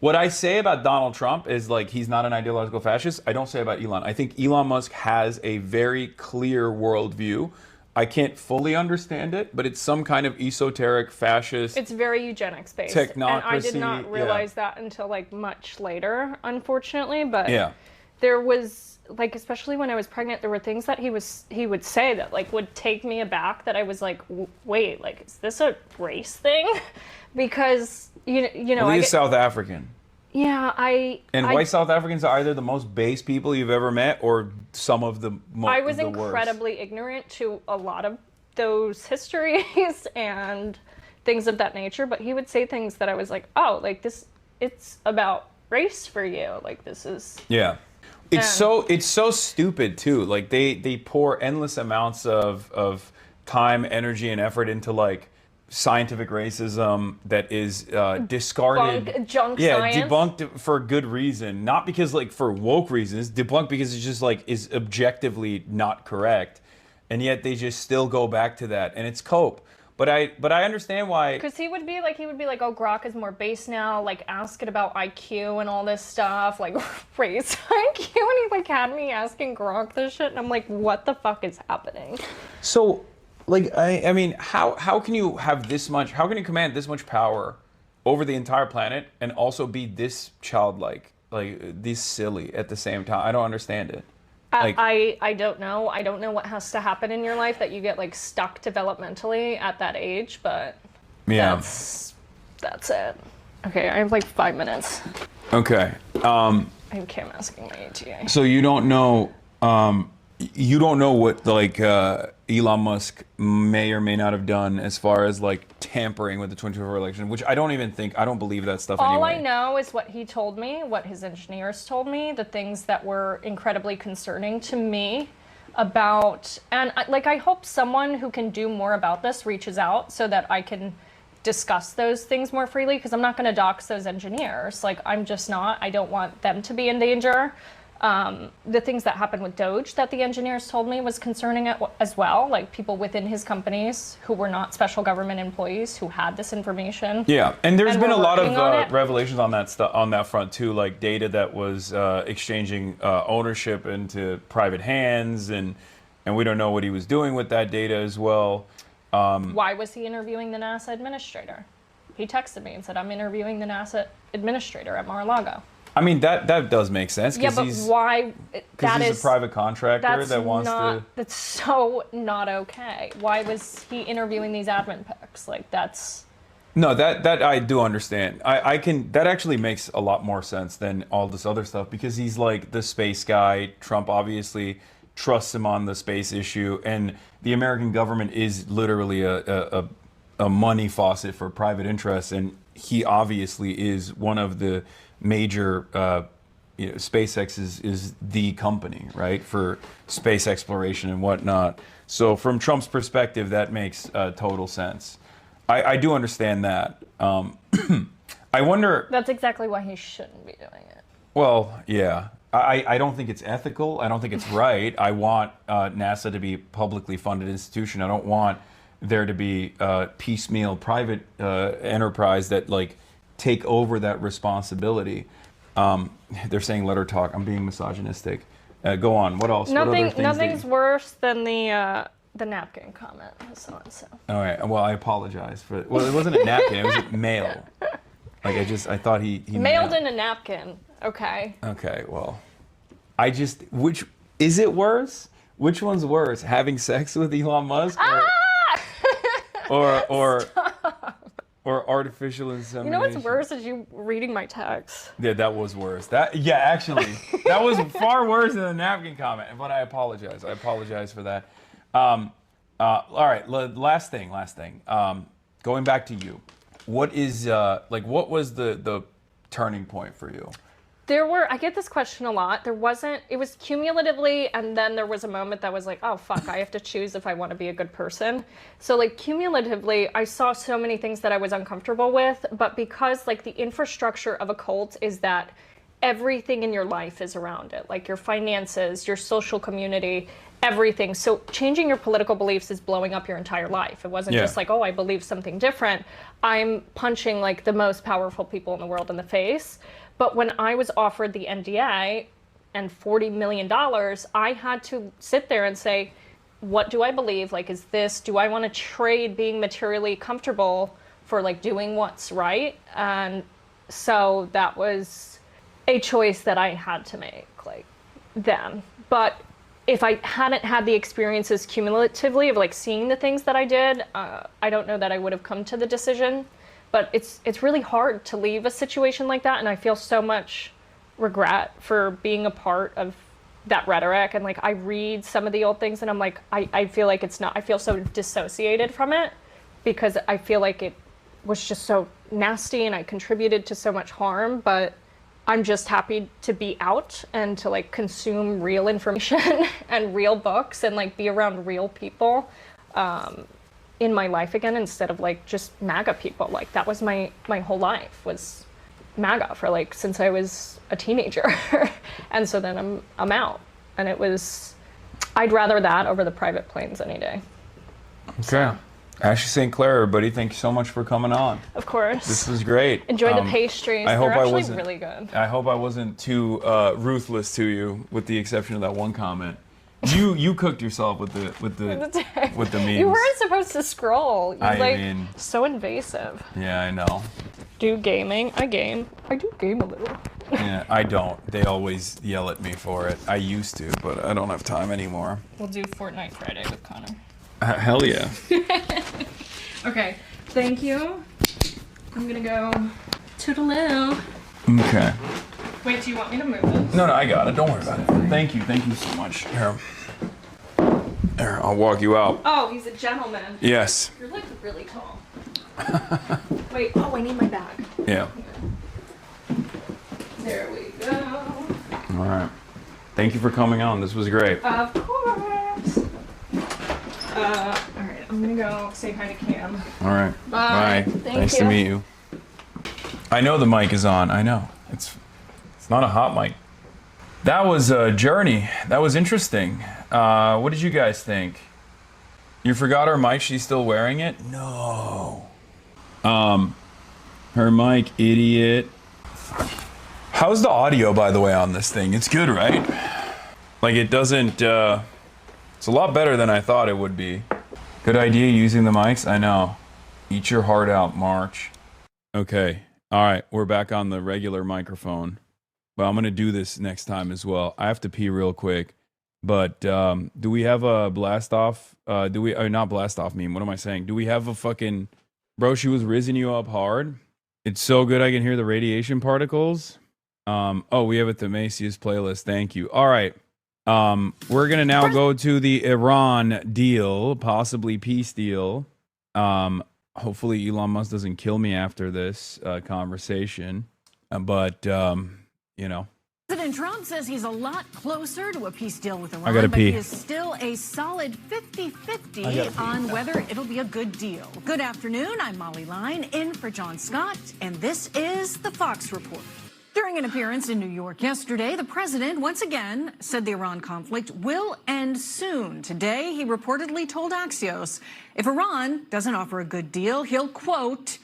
what I say about Donald Trump is like, he's not an ideological fascist. I don't say about Elon. I think Elon Musk has a very clear worldview. I can't fully understand it, but it's some kind of esoteric fascist. It's very eugenics based. Technocracy. And I did not realize that until like much later, unfortunately. But there was, like, especially when I was pregnant, there were things that he would say that like would take me aback, that I was like, wait, like, is this a race thing? Because you know, well, he's South African. Yeah, white South Africans are either the most base people you've ever met or some of the most. I was incredibly ignorant to a lot of those histories and things of that nature, but he would say things that I was like, oh, like this, it's about race for you, like this is It's so stupid too. Like they pour endless amounts of time, energy, and effort into like scientific racism that is discarded. Junk science. Debunked for good reason, not because like for woke reasons. Debunked because it's just like is objectively not correct, and yet they just still go back to that, and it's cope. But I understand why. Because he would be like, oh, Grok is more base now. Like, ask it about IQ and all this stuff. Like, raise IQ. And he like had me asking Grok this shit, and I'm like, what the fuck is happening? So, like, I mean, how can you have this much? How can you command this much power over the entire planet and also be this childlike, like this silly at the same time? I don't understand it. Like, I don't know. I don't know what has to happen in your life that you get like stuck developmentally at that age, but that's it. Okay, I have like 5 minutes. Okay. I have Cam asking my ETA. So you don't know what like Elon Musk may or may not have done as far as like tampering with the 2024 election, which I don't believe that stuff anyway. All I know is what he told me, what his engineers told me, the things that were incredibly concerning to me about, and like I hope someone who can do more about this reaches out so that I can discuss those things more freely, because I'm not going to dox those engineers. Like, I'm just not. I don't want them to be in danger. The things that happened with Doge that the engineers told me was concerning as well, like people within his companies who were not special government employees who had this information. Yeah, and there's been a lot of revelations on that on that front too, like data that was exchanging ownership into private hands, and we don't know what he was doing with that data as well. Why was he interviewing the NASA administrator? He texted me and said, I'm interviewing the NASA administrator at Mar-a-Lago. I mean, that does make sense. Yeah, but why? Because he's a private contractor that wants to... That's so not okay. Why was he interviewing these admin picks? Like, that's... No, that I do understand. That actually makes a lot more sense than all this other stuff, because he's like the space guy. Trump obviously trusts him on the space issue, and the American government is literally a money faucet for private interests, and he obviously is one of the major SpaceX is the company, right, for space exploration and whatnot. So from Trump's perspective, that makes total sense. I do understand that. I wonder. That's exactly why he shouldn't be doing it. Well, yeah. I don't think it's ethical. I don't think it's right. I want NASA to be a publicly funded institution. I don't want there to be piecemeal private enterprise that like take over that responsibility. They're saying let her talk. I'm being misogynistic. Go on. What else? Nothing's worse than the napkin comment. So. All right. Well, I apologize for. Well, it wasn't a napkin. It was a mail. Like I thought he mailed in a napkin. Okay. Okay. Well, which is it worse? Which one's worse? Having sex with Elon Musk or artificial insemination? You know what's worse is you reading my text. Yeah, that was worse. Actually, that was far worse than the napkin comment. But I apologize. I apologize for that. All right. Last thing. Going back to you, what was the turning point for you? I get this question a lot. It was cumulatively, and then there was a moment that was like, oh, fuck, I have to choose if I want to be a good person. So, like, cumulatively, I saw so many things that I was uncomfortable with, but because, like, the infrastructure of a cult is that everything in your life is around it, like your finances, your social community, everything. So changing your political beliefs is blowing up your entire life. It wasn't just like, oh, I believe something different. I'm punching, like, the most powerful people in the world in the face. But when I was offered the NDA and $40 million, I had to sit there and say, what do I believe? Like, do I want to trade being materially comfortable for, like, doing what's right? And so that was a choice that I had to make, like, then. But if I hadn't had the experiences cumulatively of, like, seeing the things that I did, I don't know that I would have come to the decision. But it's really hard to leave a situation like that, and I feel so much regret for being a part of that rhetoric. And, like, I read some of the old things, and I'm like, I feel like I feel so dissociated from it because I feel like it was just so nasty and I contributed to so much harm. But I'm just happy to be out and to, like, consume real information and real books and, like, be around real people. In my life again, instead of, like, just MAGA people. Like, that was my whole life was MAGA for, like, since I was a teenager. And so then I'm out, and I'd rather that over the private planes any day. Okay. So. Ashley St. Clair, everybody, thank you so much for coming on. Of course. This was great. Enjoy the pastries. They're actually really good. I hope I wasn't too ruthless to you, with the exception of that one comment. You cooked yourself with the memes. You weren't supposed to scroll. So invasive. Yeah, I know. Do gaming. I game. I do game a little. Yeah, I don't. They always yell at me for it. I used to, but I don't have time anymore. We'll do Fortnite Friday with Connor. Hell yeah. Okay. Thank you. I'm gonna go toodaloo. Okay. Wait, do you want me to move this? No, I got it. Don't worry about it. Thank you so much. Here, I'll walk you out. Oh, he's a gentleman. Yes. You're, like, really tall. Wait, I need my bag. Yeah. There we go. All right. Thank you for coming on. This was great. Of course. All right, I'm gonna go say hi to Cam. All right. Bye. Nice to meet you. I know the mic is on. I know. It's not a hot mic. That was a journey. That was interesting. What did you guys think? You forgot her mic? She's still wearing it? No. Her mic, idiot. How's the audio, by the way, on this thing? It's good, right? Like, it doesn't, it's a lot better than I thought it would be. Good idea using the mics? I know. Eat your heart out, March. Okay. All right. We're back on the regular microphone. Well, I'm going to do this next time as well. I have to pee real quick. But do we have a blast off? Not blast off meme. What am I saying? Do we have a fucking... Bro, she was rizzing you up hard. It's so good I can hear the radiation particles. Oh, we have it the Macy's playlist. Thank you. All right. We're going to now go to the Iran deal, possibly peace deal. Hopefully Elon Musk doesn't kill me after this conversation. But, you know, President Trump says he's a lot closer to a peace deal with Iran, I gotta but pee. he is still a solid 50-50 on whether it'll be a good deal. Good afternoon, I'm Molly Line, in for John Scott, and this is the Fox Report. During an appearance in New York yesterday, the president once again said the Iran conflict will end soon. Today, he reportedly told Axios, if Iran doesn't offer a good deal, he'll, quote,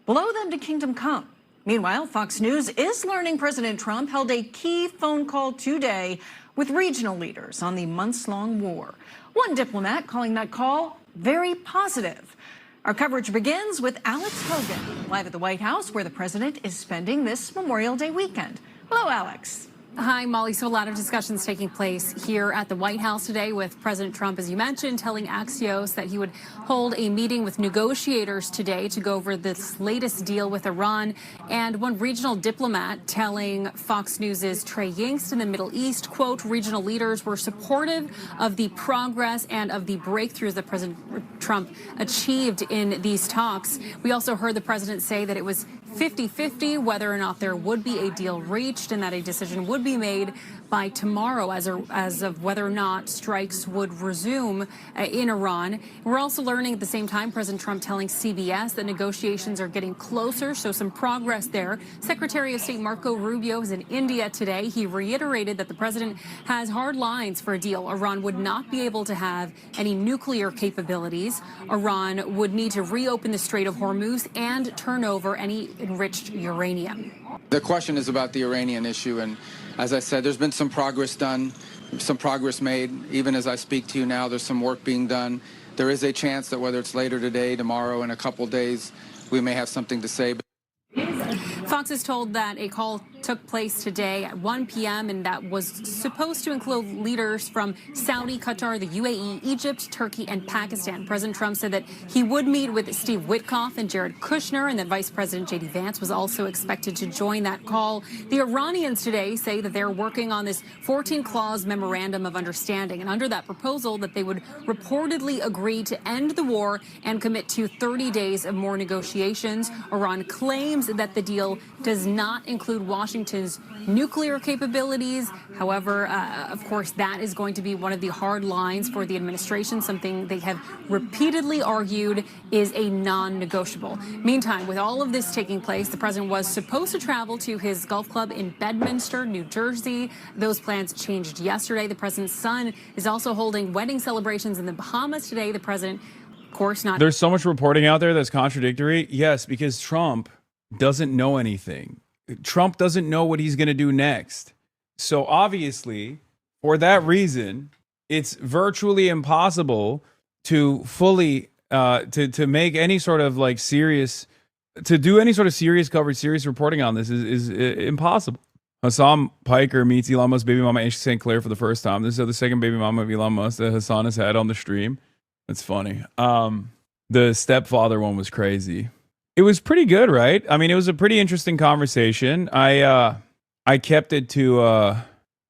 blow them to kingdom come. Meanwhile, Fox News is learning President Trump held a key phone call today with regional leaders on the months-long war. One diplomat calling that call very positive. Our coverage begins with Alex Hogan, live at the White House, where the president is spending this Memorial Day weekend. Hello, Alex. Hi, Molly. So a lot of discussions taking place here at the White House today with President Trump, as you mentioned, telling Axios that he would hold a meeting with negotiators today to go over this latest deal with Iran. And one regional diplomat telling Fox News' Trey Yingst in the Middle East, quote, regional leaders were supportive of the progress and of the breakthroughs that President Trump achieved in these talks. We also heard the president say that it was 50-50 whether or not there would be a deal reached and that a decision would be made by tomorrow as of whether or not strikes would resume in Iran. We're also learning at the same time, President Trump telling CBS that negotiations are getting closer, so some progress there. Secretary of State Marco Rubio is in India today. He reiterated that the president has hard lines for a deal. Iran would not be able to have any nuclear capabilities. Iran would need to reopen the Strait of Hormuz and turn over any enriched uranium. The question is about the Iranian issue, and as I said, there's been some progress done, some progress made. Even as I speak to you now, there's some work being done. There is a chance that whether it's later today, tomorrow, in a couple days, we may have something to say. Fox is told that a call took place today at 1 p.m. and that was supposed to include leaders from Saudi, Qatar, the UAE, Egypt, Turkey, and Pakistan. President Trump said that he would meet with Steve Witkoff and Jared Kushner, and that Vice President J.D. Vance was also expected to join that call. The Iranians today say that they're working on this 14-clause memorandum of understanding, and under that proposal that they would reportedly agree to end the war and commit to 30 days of more negotiations. Iran claims that the deal does not include Washington's nuclear capabilities. However, of course, that is going to be one of the hard lines for the administration, something they have repeatedly argued is a non-negotiable. Meantime, with all of this taking place, the president was supposed to travel to his golf club in Bedminster, New Jersey. Those plans changed yesterday. The president's son is also holding wedding celebrations in the Bahamas today. The president, of course, not. There's so much reporting out there that's contradictory. Yes, because Trump doesn't know anything. Trump doesn't know what he's going to do next. So obviously, for that reason, it's virtually impossible to fully to make any sort of like serious, to do any sort of serious coverage, serious reporting on this is impossible. Hassan Piker meets Elon Musk's baby mama Ashley St. Clair for the first time. This is the second baby mama of Elon Musk that Hassan has had on the stream. That's funny. The stepfather one was crazy. It was pretty good, right? I mean, it was a pretty interesting conversation. I kept it to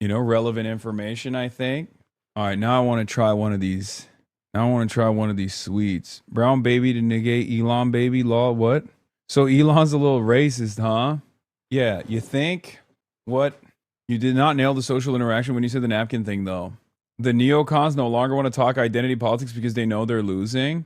relevant information, I think. All right, now I want to try one of these. Now I want to try one of these sweets. Brown baby to negate Elon baby law. What? So Elon's a little racist, huh? Yeah, you think? What? You did not nail the social interaction when you said the napkin thing, though. The neocons no longer want to talk identity politics because they know they're losing.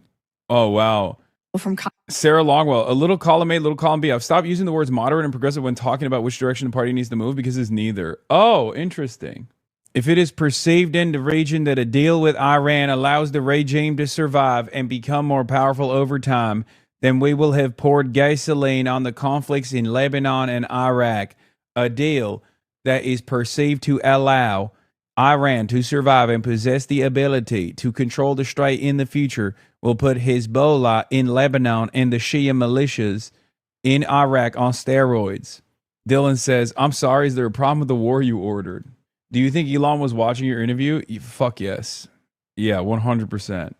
Oh, wow. From Sarah Longwell, a little column A, little column B. I've stopped using the words moderate and progressive when talking about which direction the party needs to move because it's neither. Oh, interesting. If it is perceived in the region that a deal with Iran allows the regime to survive and become more powerful over time, then we will have poured gasoline on the conflicts in Lebanon and Iraq. A deal that is perceived to allow Iran to survive and possess the ability to control the strait in the future will put Hezbollah in Lebanon and the Shia militias in Iraq on steroids. Dylan says, I'm sorry, is there a problem with the war you ordered? Do you think Elon was watching your interview? Fuck yes. Yeah, 100%.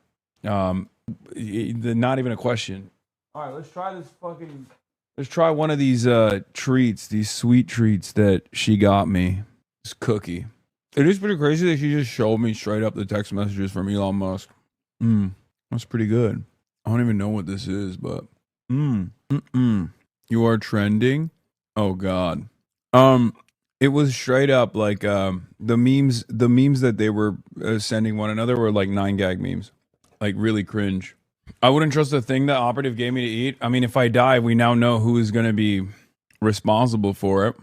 Not even a question. All right, let's try this fucking... Let's try one of these treats, these sweet treats that she got me. This cookie. It is pretty crazy that she just showed me straight up the text messages from Elon Musk. That's pretty good. I don't even know what this is, but you are trending. Oh God. It was straight up like the memes that they were sending one another were like 9gag memes, like really cringe. I wouldn't trust a thing that operative gave me to eat. I mean, if I die, we now know who is going to be responsible for it.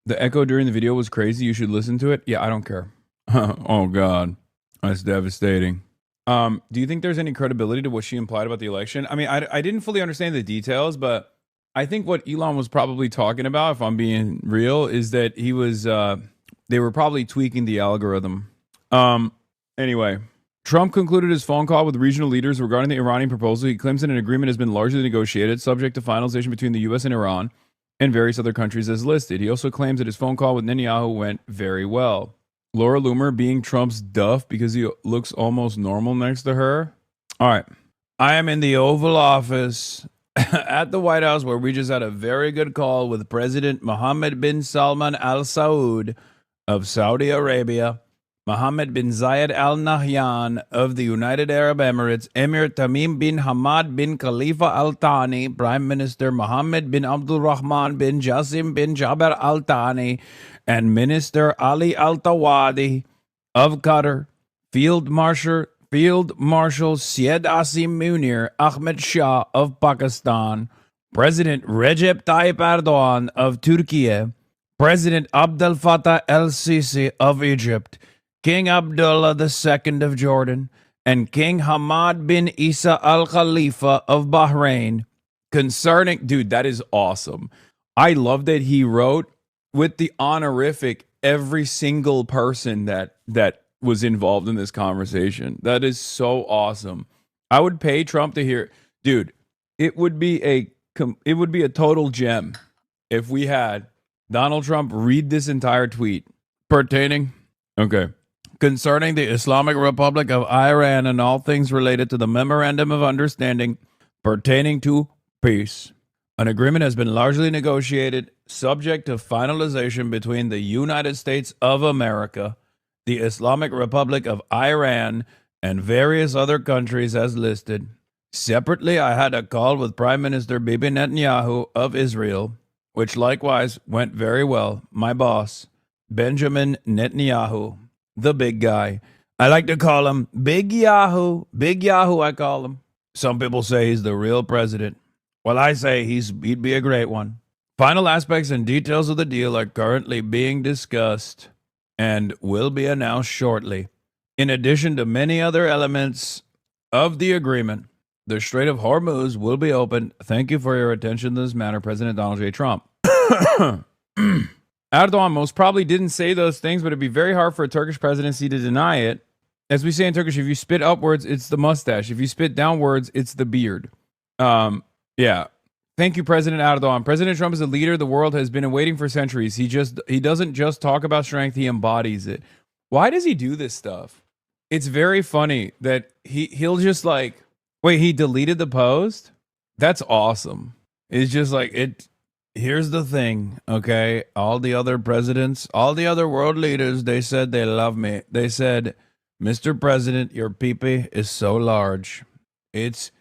The echo during the video was crazy. You should listen to it. Yeah, I don't care. Oh God, that's devastating. Do you think there's any credibility to what she implied about the election? I mean, I didn't fully understand the details, but I think what Elon was probably talking about, if I'm being real, is that he was they were probably tweaking the algorithm. Anyway, Trump concluded his phone call with regional leaders regarding the Iranian proposal. He claims that an agreement has been largely negotiated, subject to finalization between the U.S. and Iran and various other countries as listed. He also claims that his phone call with Netanyahu went very well. Laura Loomer being Trump's duff because he looks almost normal next to her. All right. I am in the Oval Office at the White House, where we just had a very good call with President Mohammed bin Salman Al Saud of Saudi Arabia, Mohammed bin Zayed Al Nahyan of the United Arab Emirates, Emir Tamim bin Hamad bin Khalifa Al Thani, Prime Minister Mohammed bin Abdul Rahman bin Jassim bin Jaber Al Thani, and Minister Ali Al Tawadi of Qatar, Field Marshal Syed Asim Munir Ahmed Shah of Pakistan, President Recep Tayyip Erdogan of Turkey, President Abdel Fattah el-Sisi of Egypt, King Abdullah II of Jordan, and King Hamad bin Isa Al Khalifa of Bahrain concerning... Dude, that is awesome. I love that he wrote with the honorific every single person that was involved in this conversation. That is so awesome. I would pay Trump to hear, dude. It would be a total gem if we had Donald Trump read this entire tweet concerning the Islamic Republic of Iran and all things related to the memorandum of understanding pertaining to peace. An agreement has been largely negotiated, subject to finalization between the United States of America, the Islamic Republic of Iran, and various other countries as listed. Separately, I had a call with Prime Minister Bibi Netanyahu of Israel, which likewise went very well. My boss, Benjamin Netanyahu, the big guy. I like to call him Big Yahoo. Big Yahoo, I call him. Some people say he's the real president. Well, I say he'd be a great one. Final aspects and details of the deal are currently being discussed and will be announced shortly. In addition to many other elements of the agreement, the Strait of Hormuz will be opened. Thank you for your attention to this matter, President Donald J. Trump. Erdogan most probably didn't say those things, but it'd be very hard for a Turkish presidency to deny it. As we say in Turkish, if you spit upwards, it's the mustache. If you spit downwards, it's the beard. Yeah. Thank you, President Erdogan. President Trump is a leader the world has been awaiting for centuries. He doesn't just talk about strength, he embodies it. Why does he do this stuff? It's very funny that he'll just like, wait, he deleted the post? That's awesome. It's just like, here's the thing, okay? All the other presidents, all the other world leaders, they said they love me. They said, Mr. President, your pee-pee is so large. It's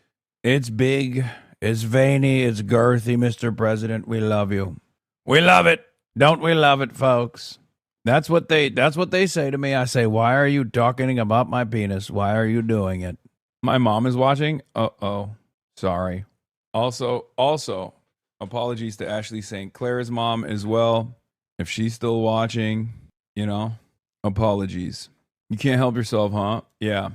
big. It's veiny, it's girthy, Mr. President. We love you. We love it. Don't we love it, folks? That's what they say to me. I say, why are you talking about my penis? Why are you doing it? My mom is watching. Uh-oh. Sorry. Also, apologies to Ashley St. Clair's mom as well. If she's still watching, apologies. You can't help yourself, huh? Yeah.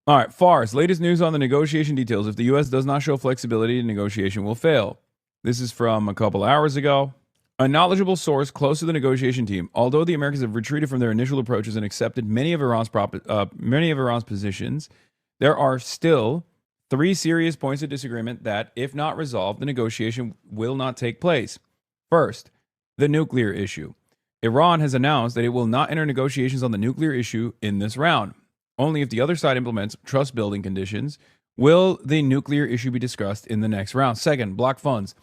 All right, Fars, latest news on the negotiation details. If the U.S. does not show flexibility, the negotiation will fail. This is from a couple hours ago. A knowledgeable source close to the negotiation team. Although the Americans have retreated from their initial approaches and accepted many of Iran's positions, there are still 3 serious points of disagreement that, if not resolved, the negotiation will not take place. First, the nuclear issue. Iran has announced that it will not enter negotiations on the nuclear issue in this round. Only if the other side implements trust-building conditions will the nuclear issue be discussed in the next round. Second, block funds.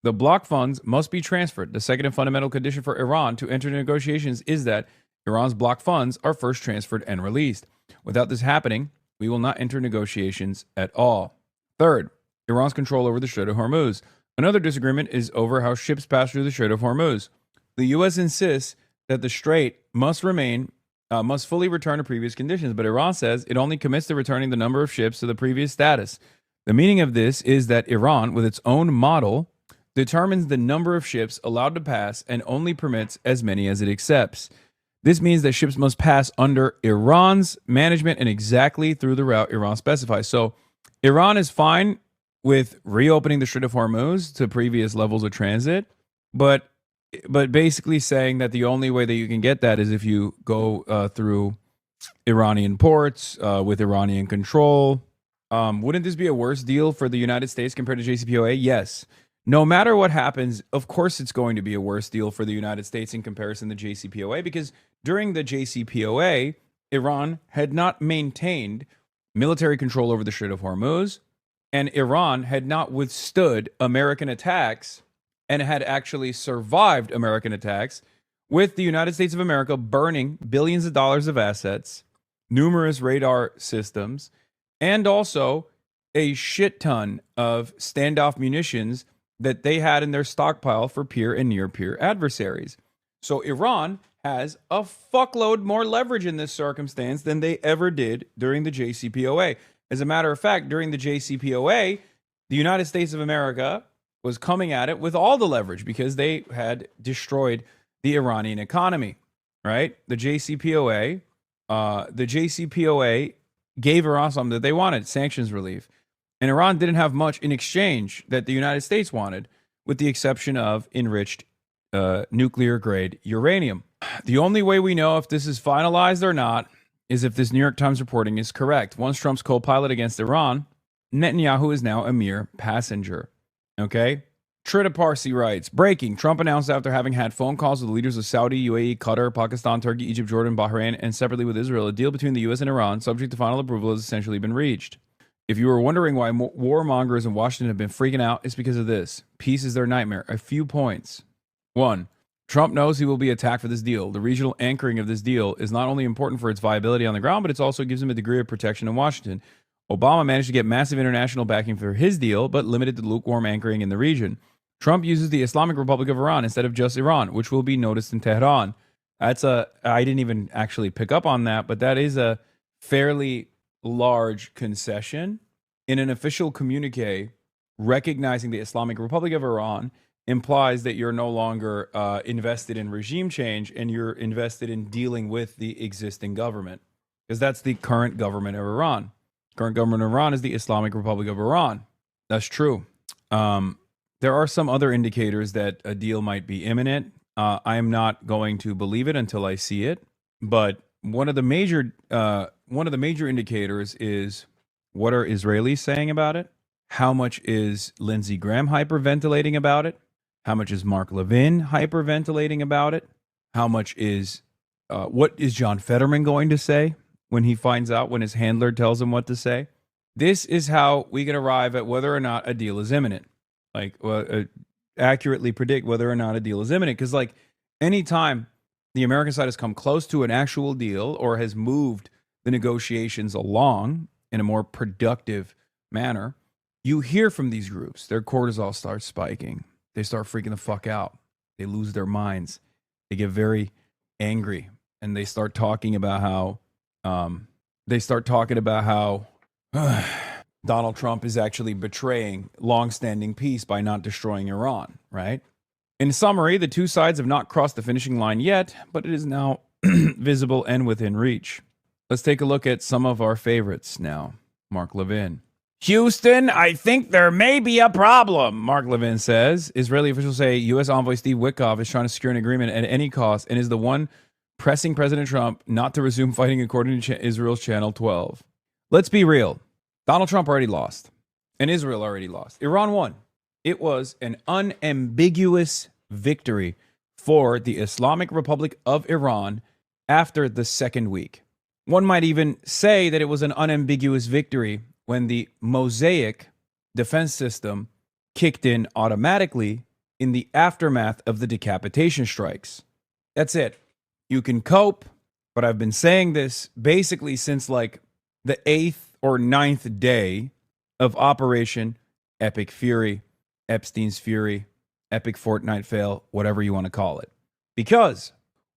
The block funds must be transferred. The second and fundamental condition for Iran to enter negotiations is that Iran's block funds are first transferred and released. Without this happening, we will not enter negotiations at all. Third, Iran's control over the Strait of Hormuz. Another disagreement is over how ships pass through the Strait of Hormuz. The U.S. insists that the Strait must fully return to previous conditions, but Iran says it only commits to returning the number of ships to the previous status. The meaning of this is that Iran, with its own model, determines the number of ships allowed to pass and only permits as many as it accepts. This means that ships must pass under Iran's management and exactly through the route Iran specifies. So Iran is fine with reopening the Strait of Hormuz to previous levels of transit, but basically saying that the only way that you can get that is if you go through Iranian ports with Iranian control. Wouldn't this be a worse deal for the United States compared to JCPOA? Yes. No matter what happens, of course it's going to be a worse deal for the United States in comparison to JCPOA, because during the JCPOA, Iran had not maintained military control over the Strait of Hormuz, and Iran had not withstood American attacks and had actually survived American attacks, with the United States of America burning billions of dollars of assets, numerous radar systems, and also a shit ton of standoff munitions that they had in their stockpile for peer and near peer adversaries. So Iran has a fuckload more leverage in this circumstance than they ever did during the JCPOA. As a matter of fact, during the JCPOA, the United States of America was coming at it with all the leverage because they had destroyed the Iranian economy, right? The JCPOA gave Iran something that they wanted, sanctions relief. And Iran didn't have much in exchange that the United States wanted, with the exception of enriched nuclear-grade uranium. The only way we know if this is finalized or not is if this New York Times reporting is correct. Once Trump's co-pilot against Iran, Netanyahu is now a mere passenger. Okay? Trita Parsi writes, breaking, Trump announced after having had phone calls with the leaders of Saudi, UAE, Qatar, Pakistan, Turkey, Egypt, Jordan, Bahrain, and separately with Israel, a deal between the U.S. and Iran, subject to final approval, has essentially been reached. If you were wondering why warmongers in Washington have been freaking out, it's because of this. Peace is their nightmare. A few points. 1. Trump knows he will be attacked for this deal. The regional anchoring of this deal is not only important for its viability on the ground, but it also gives him a degree of protection in Washington. Obama managed to get massive international backing for his deal, but limited the lukewarm anchoring in the region. Trump uses the Islamic Republic of Iran instead of just Iran, which will be noticed in Tehran. I didn't even actually pick up on that, but that is a fairly large concession. In an official communique, recognizing the Islamic Republic of Iran implies that you're no longer invested in regime change and you're invested in dealing with the existing government, because that's the current government of Iran. Current government of Iran is the Islamic Republic of Iran. That's true. There are some other indicators that a deal might be imminent. I am not going to believe it until I see it. But one of the major indicators is, what are Israelis saying about it? How much is Lindsey Graham hyperventilating about it? How much is Mark Levin hyperventilating about it? How much is what is John Fetterman going to say when he finds out, when his handler tells him what to say? This is how we can arrive at whether or not a deal is imminent. Accurately predict whether or not a deal is imminent. Because anytime the American side has come close to an actual deal or has moved the negotiations along in a more productive manner, you hear from these groups. Their cortisol starts spiking. They start freaking the fuck out. They lose their minds. They get very angry, and they start talking about how Donald Trump is actually betraying long-standing peace by not destroying Iran, right? In summary, the two sides have not crossed the finishing line yet, but it is now visible and within reach. Let's take a look at some of our favorites now. Mark Levin. Houston, I think there may be a problem, Mark Levin says. Israeli officials say U.S. envoy Steve Witkoff is trying to secure an agreement at any cost and is the one pressing President Trump not to resume fighting, according to Israel's Channel 12. Let's be real. Donald Trump already lost, and Israel already lost. Iran won. It was an unambiguous victory for the Islamic Republic of Iran after the second week. One might even say that it was an unambiguous victory when the Mosaic defense system kicked in automatically in the aftermath of the decapitation strikes. That's it. You can cope, but I've been saying this basically since the 8th or 9th day of Operation Epic Fury, Epstein's Fury, Epic Fortnite Fail, whatever you want to call it. Because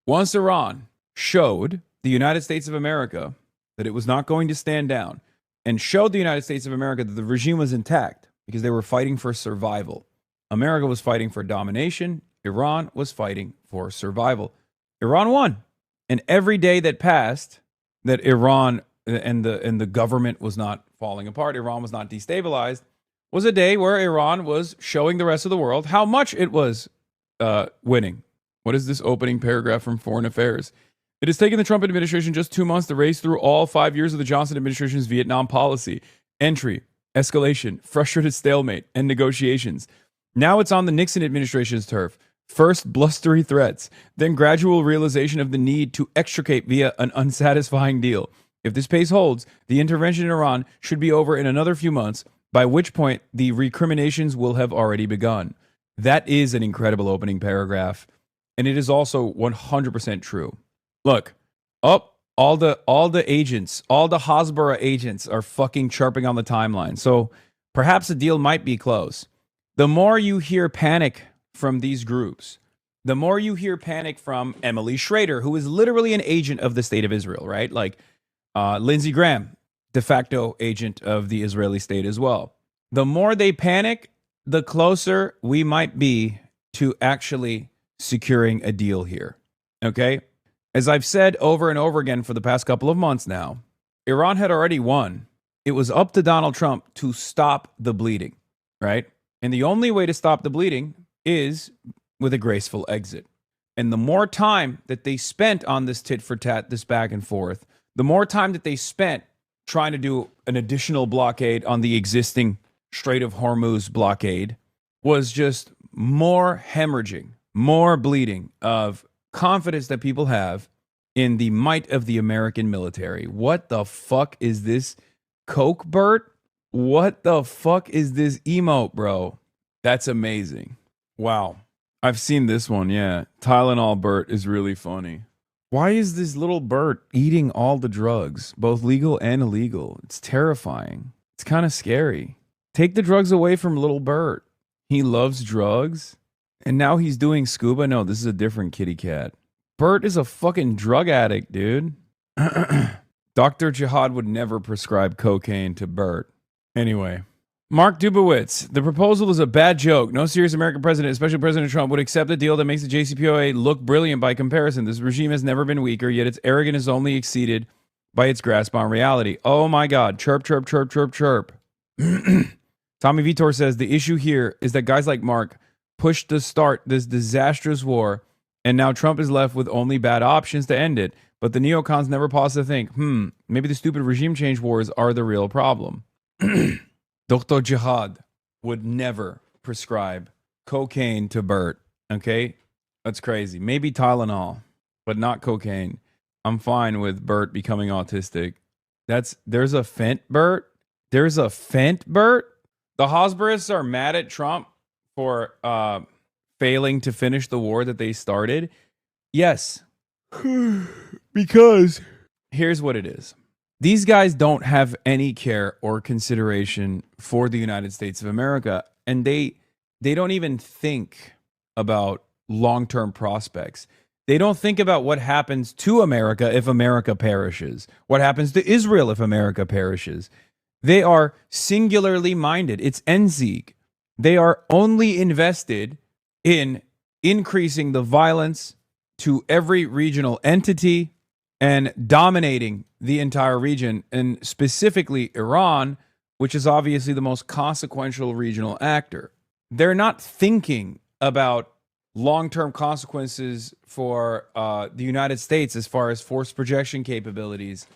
Once Iran showed the United States of America that it was not going to stand down, and showed the United States of America that the regime was intact because they were fighting for survival. America was fighting for domination. Iran was fighting for survival. Iran won. And every day that passed that Iran and the government was not falling apart, Iran was not destabilized, was a day where Iran was showing the rest of the world how much it was winning. What is this opening paragraph from Foreign Affairs? It has taken the Trump administration just 2 months to race through all 5 years of the Johnson administration's Vietnam policy. Entry, escalation, frustrated stalemate, and negotiations. Now it's on the Nixon administration's turf. First, blustery threats, then gradual realization of the need to extricate via an unsatisfying deal. If this pace holds, the intervention in Iran should be over in another few months, by which point the recriminations will have already begun. That is an incredible opening paragraph, and it is also 100% true. Look, all the agents, all the Hasbara agents are fucking chirping on the timeline, so perhaps a deal might be close. The more you hear panic from these groups, the more you hear panic from Emily Schrader, who is literally an agent of the state of Israel, right? Like Lindsey Graham, de facto agent of the Israeli state as well. The more they panic, the closer we might be to actually securing a deal here. Okay? As I've said over and over again for the past couple of months now, Iran had already won. It was up to Donald Trump to stop the bleeding, right? And the only way to stop the bleeding is with a graceful exit. And the more time that they spent on this tit for tat, this back and forth, the more time that they spent trying to do an additional blockade on the existing Strait of Hormuz blockade was just more hemorrhaging, more bleeding of confidence that people have in the might of the American military. What the fuck is this Coke, Bert? What the fuck is this emote, bro? That's amazing. Wow. I've seen this one, yeah. Tylenol Bert is really funny. Why is this little Bert eating all the drugs, both legal and illegal? It's terrifying. It's kind of scary. Take the drugs away from little Bert. He loves drugs. And now he's doing scuba? No, this is a different kitty cat. Bert is a fucking drug addict, dude. Dr. Jihad would never prescribe cocaine to Bert. Anyway, Mark Dubowitz. The proposal is a bad joke. No serious American president, especially President Trump, would accept a deal that makes the JCPOA look brilliant by comparison. This regime has never been weaker, yet its arrogance is only exceeded by its grasp on reality. Oh my God. Chirp, chirp, chirp, chirp, chirp. Tommy Vitor says the issue here is that guys like Mark pushed to start this disastrous war, and now Trump is left with only bad options to end it. But the neocons never pause to think, maybe the stupid regime change wars are the real problem. Dr. Jihad would never prescribe cocaine to Bert, okay? That's crazy. Maybe Tylenol, but not cocaine. I'm fine with Bert becoming autistic. There's a Fent Bert? There's a Fent Bert? The Hasbarists are mad at Trump for failing to finish the war that they started? Yes. Because here's what it is. These guys don't have any care or consideration for the United States of America, and they don't even think about long-term prospects. They don't think about what happens to America if America perishes, what happens to Israel if America perishes. They are singularly minded. It's Ensieg. They are only invested in increasing the violence to every regional entity and dominating the entire region, and specifically Iran, which is obviously the most consequential regional actor. They're not thinking about long-term consequences for the United States as far as force projection capabilities.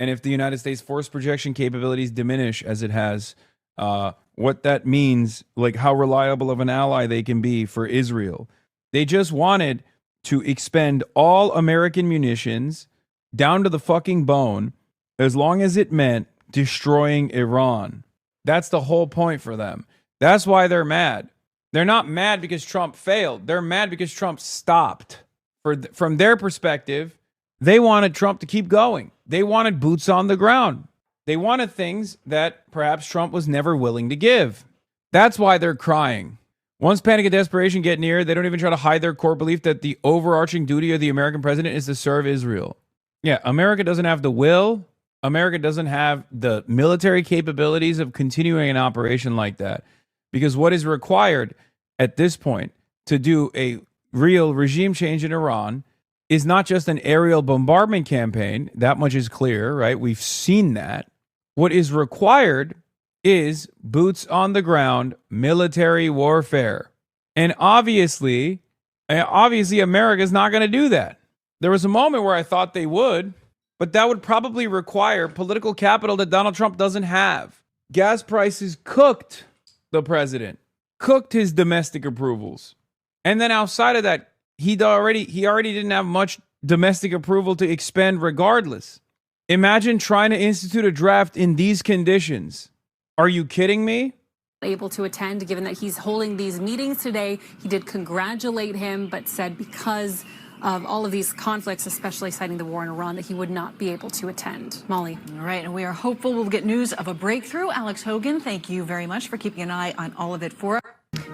And if the United States force projection capabilities diminish as it has, what that means, like how reliable of an ally they can be for Israel. They just wanted to expend all American munitions down to the fucking bone, as long as it meant destroying Iran. That's the whole point for them. That's why they're mad. They're not mad because Trump failed. They're mad because Trump stopped. From their perspective, they wanted Trump to keep going. They wanted boots on the ground. They wanted things that perhaps Trump was never willing to give. That's why they're crying. Once panic and desperation get near, they don't even try to hide their core belief that the overarching duty of the American president is to serve Israel. Yeah, America doesn't have the will. America doesn't have the military capabilities of continuing an operation like that. Because what is required at this point to do a real regime change in Iran is not just an aerial bombardment campaign. That much is clear, right? We've seen that. What is required is boots on the ground military warfare. And obviously America is not going to do that. There was a moment where I thought they would, but that would probably require political capital that Donald Trump doesn't have. Gas prices cooked the president, cooked his domestic approvals. And then outside of that, he already didn't have much domestic approval to expend regardless. Imagine trying to institute a draft in these conditions. Are you kidding me? Able to attend, given that he's holding these meetings today. He did congratulate him, but said because of all of these conflicts, especially citing the war in Iran, that he would not be able to attend. Molly. All right, and we are hopeful we'll get news of a breakthrough. Alex Hogan, thank you very much for keeping an eye on all of it for us.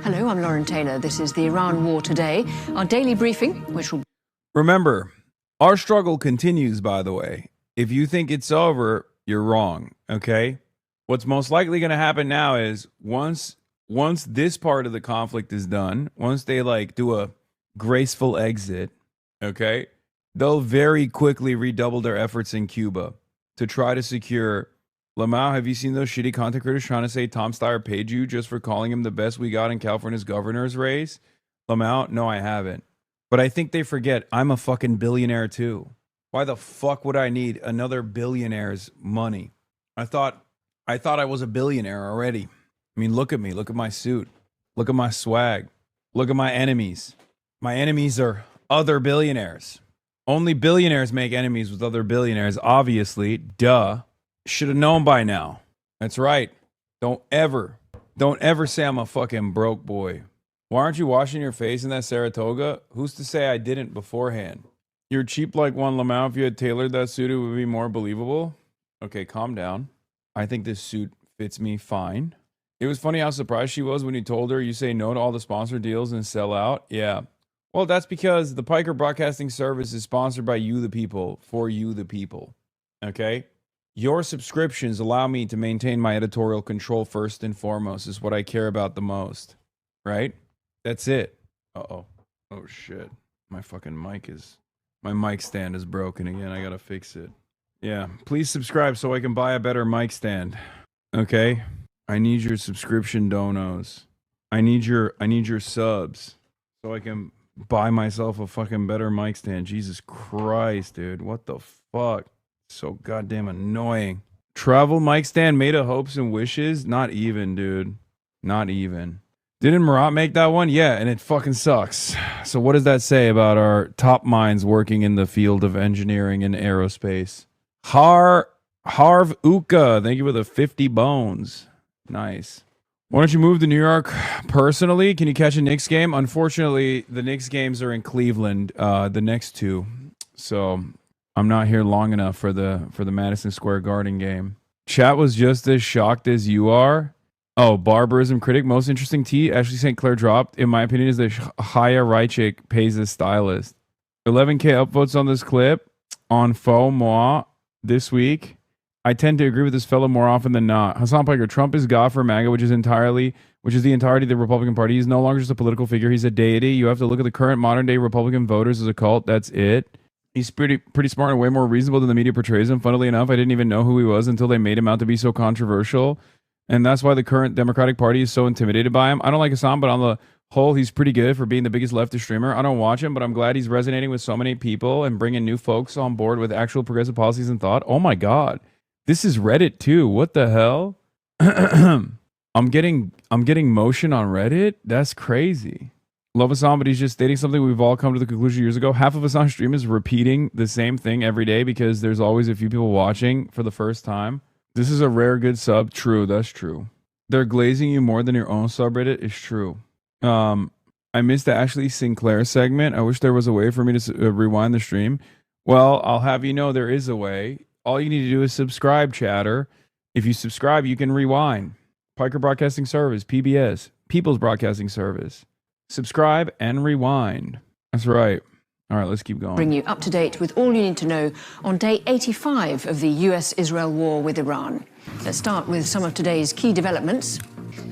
Hello, I'm Lauren Taylor. This is the Iran War Today, our daily briefing, which will... Remember, our struggle continues, by the way. If you think it's over, you're wrong, okay? What's most likely going to happen now is once this part of the conflict is done, once they do a graceful exit, okay, they'll very quickly redouble their efforts in Cuba to try to secure. Lamau, have you seen those shitty content creators trying to say Tom Steyer paid you just for calling him the best we got in California's governor's race? Lamau, no, I haven't. But I think they forget I'm a fucking billionaire too. Why the fuck would I need another billionaire's money? I thought I was a billionaire already. I mean, look at me. Look at my suit. Look at my swag. Look at my enemies. My enemies are other billionaires. Only billionaires make enemies with other billionaires, obviously. Duh. Should have known by now. That's right. Don't ever say I'm a fucking broke boy. Why aren't you washing your face in that Saratoga? Who's to say I didn't beforehand? You're cheap like one, Lamau. If you had tailored that suit, it would be more believable. Okay, calm down. I think this suit fits me fine. It was funny how surprised she was when you told her you say no to all the sponsor deals and sell out. Yeah. Well, that's because the Piker Broadcasting Service is sponsored by you, the people, for you, the people. Okay? Your subscriptions allow me to maintain my editorial control first and foremost, is what I care about the most. Right? That's it. Uh-oh. Oh, shit. My mic stand is broken again. I gotta fix it. Yeah. Please subscribe so I can buy a better mic stand. Okay? I need your subscription donos. I need your subs so I can buy myself a fucking better mic stand. Jesus Christ, dude. What the fuck? So goddamn annoying. Travel mic stand made of hopes and wishes? Not even, dude. Not even. Didn't Marat make that one? Yeah, and it fucking sucks. So what does that say about our top minds working in the field of engineering and aerospace? Harv Uka, thank you for the 50 bones. Nice. Why don't you move to New York personally? Can you catch a Knicks game? Unfortunately, the Knicks games are in Cleveland, the next two. So I'm not here long enough for the Madison Square Garden game. Chat was just as shocked as you are. Oh, barbarism critic. Most interesting tea Ashley St. Clair dropped, in my opinion, is that Chaya Raichik pays the stylist. 11K upvotes on this clip on Faux Moi this week. I tend to agree with this fellow more often than not. Hassan Piker, Trump is God for MAGA, which is the entirety of the Republican Party. He's no longer just a political figure. He's a deity. You have to look at the current modern day Republican voters as a cult. That's it. He's pretty smart and way more reasonable than the media portrays him. Funnily enough, I didn't even know who he was until they made him out to be so controversial. And that's why the current Democratic Party is so intimidated by him. I don't like Hassan, but on the whole, he's pretty good for being the biggest leftist streamer. I don't watch him, but I'm glad he's resonating with so many people and bringing new folks on board with actual progressive policies and thought. Oh my God. This is Reddit too. What the hell? I'm getting motion on Reddit. That's crazy. Love Hassan, but he's just stating something we've all come to the conclusion years ago. Half of Hassan's stream is repeating the same thing every day because there's always a few people watching for the first time. This is a rare good sub. True, that's true. They're glazing you more than your own subreddit. Is true. I missed the Ashley Sinclair segment. I wish there was a way for me to rewind the stream. Well, I'll have you know there is a way. All you need to do is subscribe, chatter. If you subscribe, you can rewind. Piker Broadcasting Service, PBS. People's Broadcasting Service. Subscribe and rewind. That's right. All right, let's keep going. Bring you up to date with all you need to know on day 85 of the US-Israel war with Iran. Let's start with some of today's key developments.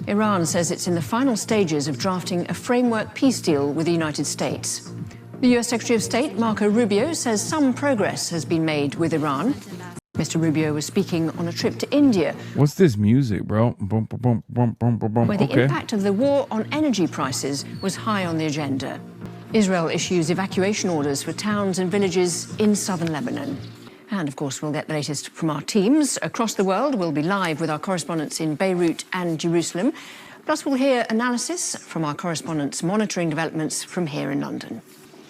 Iran says it's in the final stages of drafting a framework peace deal with the United States. The US Secretary of State, Marco Rubio, says some progress has been made with Iran. Mr. Rubio was speaking on a trip to India. What's this music, bro? Where the impact of the war on energy prices was high on the agenda. Israel issues evacuation orders for towns and villages in southern Lebanon. And, of course, we'll get the latest from our teams across the world. We'll be live with our correspondents in Beirut and Jerusalem. Plus, we'll hear analysis from our correspondents monitoring developments from here in London.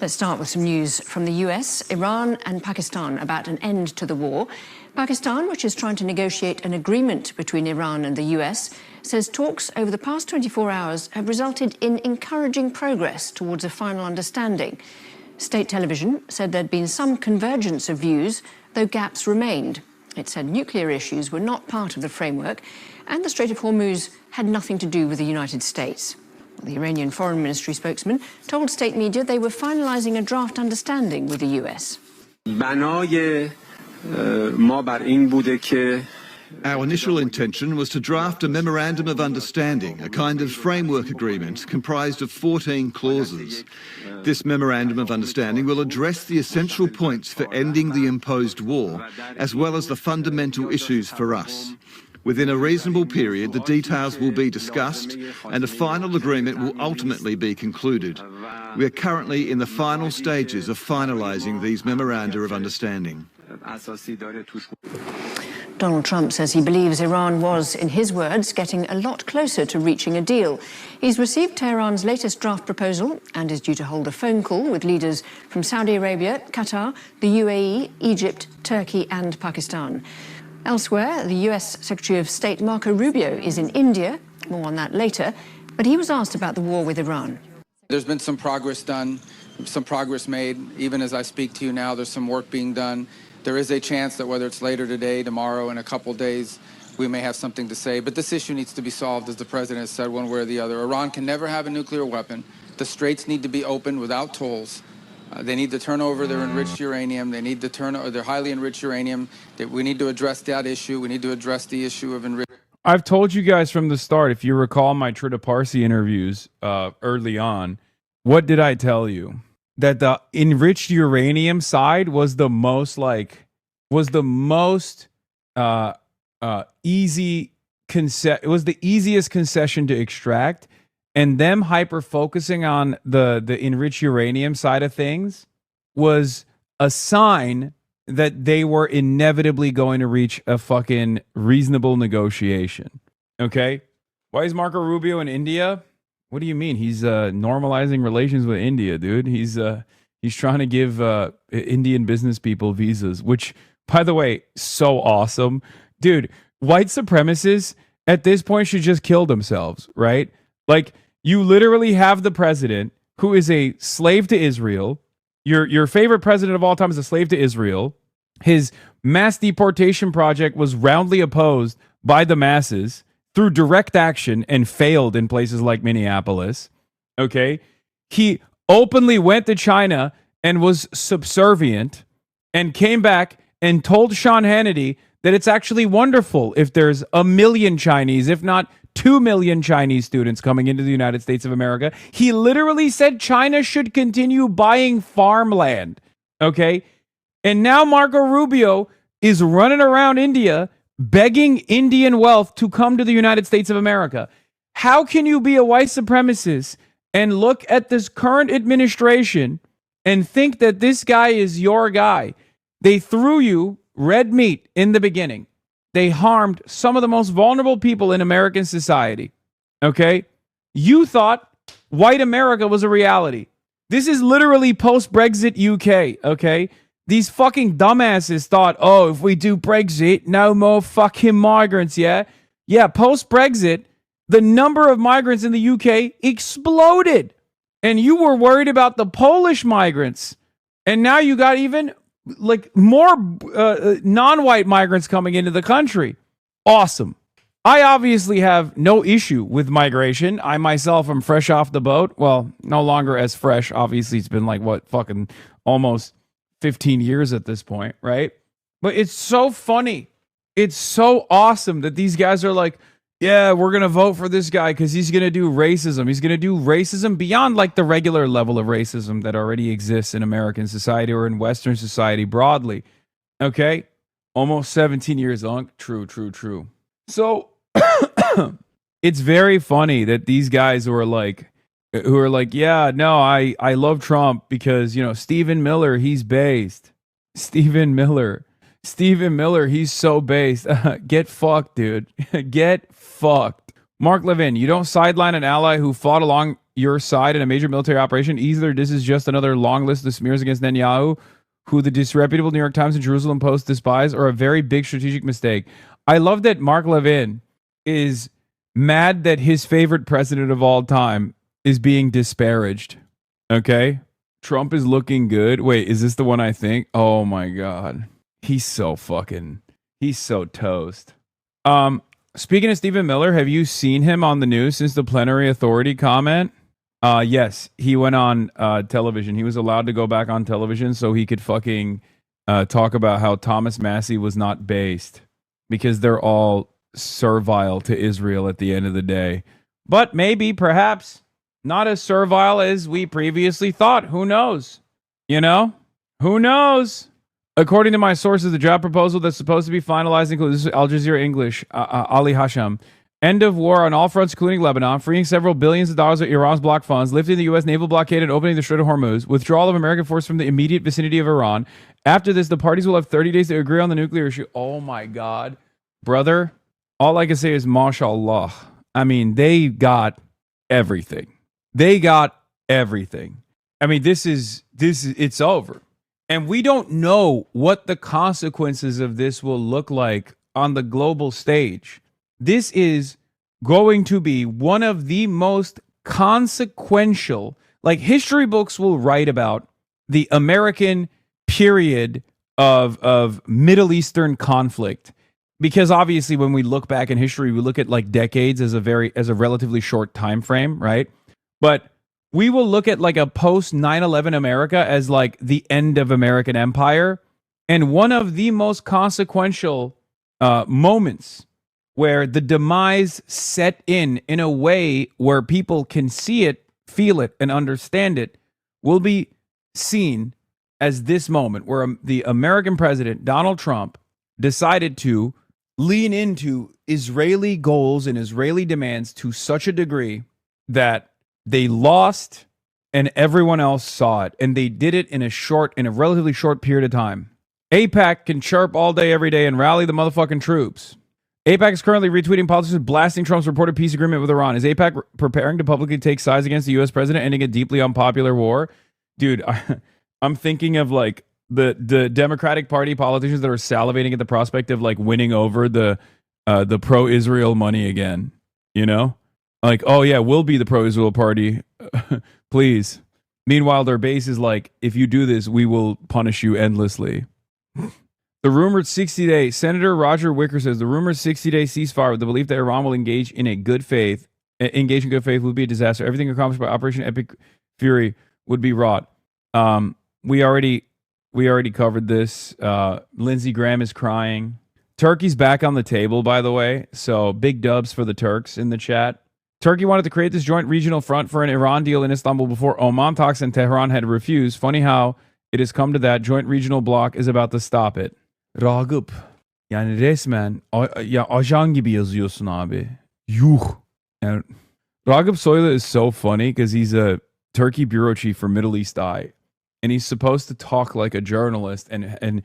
Let's start with some news from the US, Iran and Pakistan about an end to the war. Pakistan, which is trying to negotiate an agreement between Iran and the US, says talks over the past 24 hours have resulted in encouraging progress towards a final understanding. State television said there'd been some convergence of views, though gaps remained. It said nuclear issues were not part of the framework, and the Strait of Hormuz had nothing to do with the United States. The Iranian Foreign Ministry spokesman told state media they were finalizing a draft understanding with the US. Our initial intention was to draft a memorandum of understanding, a kind of framework agreement comprised of 14 clauses. This memorandum of understanding will address the essential points for ending the imposed war, as well as the fundamental issues for us. Within a reasonable period, the details will be discussed and a final agreement will ultimately be concluded. We are currently in the final stages of finalising these memoranda of understanding. Donald Trump says he believes Iran was, in his words, getting a lot closer to reaching a deal. He's received Tehran's latest draft proposal and is due to hold a phone call with leaders from Saudi Arabia, Qatar, the UAE, Egypt, Turkey and Pakistan. Elsewhere, the US Secretary of State Marco Rubio is in India. More on that later. But he was asked about the war with Iran. There's been some progress done, some progress made. Even as I speak to you now, there's some work being done. There is a chance that whether it's later today, tomorrow, in a couple days, we may have something to say. But this issue needs to be solved, as the president has said, one way or the other. Iran can never have a nuclear weapon. The straits need to be opened without tolls. They need to turn over their enriched uranium. They need to turn over their highly enriched uranium. We need to address that issue. We need to address the issue of enriched. I've told you guys from the start, if you recall my Trita Parsi interviews early on, what did I tell you? That the enriched uranium side was the most easy it was the easiest concession to extract. And them hyper-focusing on the enriched uranium side of things was a sign that they were inevitably going to reach a fucking reasonable negotiation. Okay? Why is Marco Rubio in India? What do you mean? He's normalizing relations with India, dude. He's trying to give Indian business people visas, which, by the way, so awesome. Dude, white supremacists at this point should just kill themselves, right? Like, you literally have the president who is a slave to Israel. Your favorite president of all time is a slave to Israel. His mass deportation project was roundly opposed by the masses through direct action and failed in places like Minneapolis. Okay? He openly went to China and was subservient and came back and told Sean Hannity that it's actually wonderful if there's 1 million Chinese, if not 2 million Chinese students coming into the United States of America. He literally said China should continue buying farmland. Okay? And now Marco Rubio is running around India begging Indian wealth to come to the United States of America. How can you be a white supremacist and look at this current administration and think that this guy is your guy? They threw you red meat in the beginning. They harmed some of the most vulnerable people in American society. Okay? You thought white America was a reality. This is literally post-Brexit UK, okay? These fucking dumbasses thought, oh, if we do Brexit, no more fucking migrants, yeah? Yeah, post-Brexit, the number of migrants in the UK exploded. And you were worried about the Polish migrants. And now you got even like more non-white migrants coming into the country. Awesome. I obviously have no issue with migration. I myself am fresh off the boat. Well, no longer as fresh. Obviously, it's been like, what, fucking almost 15 years at this point, right? But it's so funny. It's so awesome that these guys are like, yeah, we're going to vote for this guy because he's going to do racism. He's going to do racism beyond like the regular level of racism that already exists in American society or in Western society broadly. Okay? Almost 17 years long. True. So it's very funny that these guys who are like, yeah, no, I love Trump because, Stephen Miller, he's based. Stephen Miller, he's so based. Get fucked, dude. Get fucked. Mark Levin, you don't sideline an ally who fought along your side in a major military operation. Either this is just another long list of smears against Netanyahu, who the disreputable New York Times and Jerusalem Post despise, or a very big strategic mistake. I love that Mark Levin is mad that his favorite president of all time is being disparaged. Okay? Trump is looking good. Wait, is this the one I think? Oh my God. He's so toast. Speaking of Stephen Miller, have you seen him on the news since the plenary authority comment? Yes, he went on television. He was allowed to go back on television so he could fucking talk about how Thomas Massey was not based because they're all servile to Israel at the end of the day. But maybe, perhaps, not as servile as we previously thought. Who knows? Who knows? According to my sources, the draft proposal that's supposed to be finalized includes Al Jazeera English, Ali Hasham. End of war on all fronts, including Lebanon, freeing several billions of dollars of Iran's block funds, lifting the U.S. naval blockade and opening the Strait of Hormuz, withdrawal of American forces from the immediate vicinity of Iran. After this, the parties will have 30 days to agree on the nuclear issue. Oh my God. Brother, all I can say is mashallah. I mean, they got everything. I mean, it's over. And we don't know what the consequences of this will look like on the global stage. This is going to be one of the most consequential, like history books will write about the American period of Middle Eastern conflict. Because obviously when we look back in history, we look at like decades as a relatively short time frame, right? But we will look at like a post 9/11 America as like the end of American empire. And one of the most consequential moments where the demise set in a way where people can see it, feel it, and understand it will be seen as this moment where the American president, Donald Trump, decided to lean into Israeli goals and Israeli demands to such a degree that they lost and everyone else saw it. And they did it in a relatively short period of time. AIPAC can chirp all day, every day, and rally the motherfucking troops. AIPAC is currently retweeting politicians blasting Trump's reported peace agreement with Iran. Is AIPAC preparing to publicly take sides against the U.S. president, ending a deeply unpopular war? Dude, I'm thinking of like the Democratic Party politicians that are salivating at the prospect of like winning over the pro-Israel money again. Like, oh yeah, we'll be the pro-Israel party. Please. Meanwhile, their base is like, if you do this, we will punish you endlessly. The rumored 60-day, Senator Roger Wicker says, the rumored 60-day ceasefire with the belief that Iran will engage in good faith would be a disaster. Everything accomplished by Operation Epic Fury would be wrought. We already covered this. Lindsey Graham is crying. Turkey's back on the table, by the way. So big dubs for the Turks in the chat. Turkey wanted to create this joint regional front for an Iran deal in Istanbul before Oman talks and Tehran had refused. Funny how it has come to that. Joint regional bloc is about to stop it. Ragıp. Yani resmen ya ajan gibi yazıyorsun abi. Yuh. And Ragıp Soylu is so funny because he's a Turkey bureau chief for Middle East Eye. And he's supposed to talk like a journalist and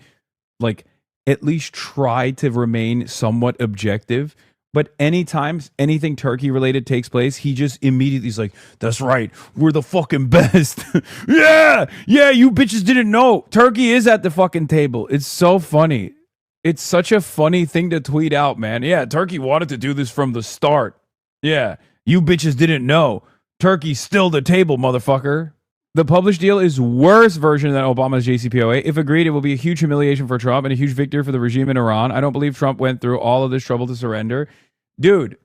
like at least try to remain somewhat objective. But anytime anything Turkey related takes place, he just immediately is like, that's right, we're the fucking best. yeah, you bitches didn't know. Turkey is at the fucking table. It's so funny. It's such a funny thing to tweet out, man. Yeah, Turkey wanted to do this from the start. Yeah, you bitches didn't know. Turkey's still the table, motherfucker. The published deal is worse version than Obama's JCPOA. If agreed, it will be a huge humiliation for Trump and a huge victory for the regime in Iran. I don't believe Trump went through all of this trouble to surrender. Dude,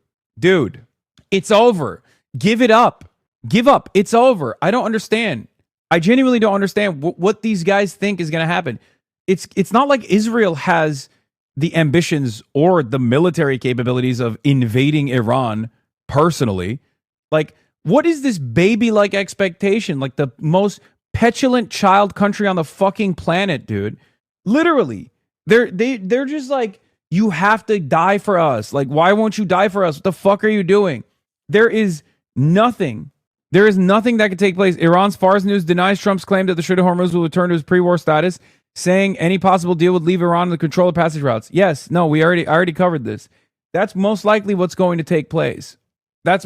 it's over. Give it up. Give up. It's over. I don't understand. I genuinely don't understand what these guys think is going to happen. It's not like Israel has the ambitions or the military capabilities of invading Iran personally. Like, what is this baby-like expectation? Like the most petulant child country on the fucking planet, dude. Literally. They're just like, you have to die for us. Like, why won't you die for us? What the fuck are you doing? There is nothing that could take place. Iran's Fars News denies Trump's claim that the Strait of Hormuz will return to his pre-war status, saying any possible deal would leave Iran in the control of passage routes. Yes, no, I already covered this. That's most likely what's going to take place. That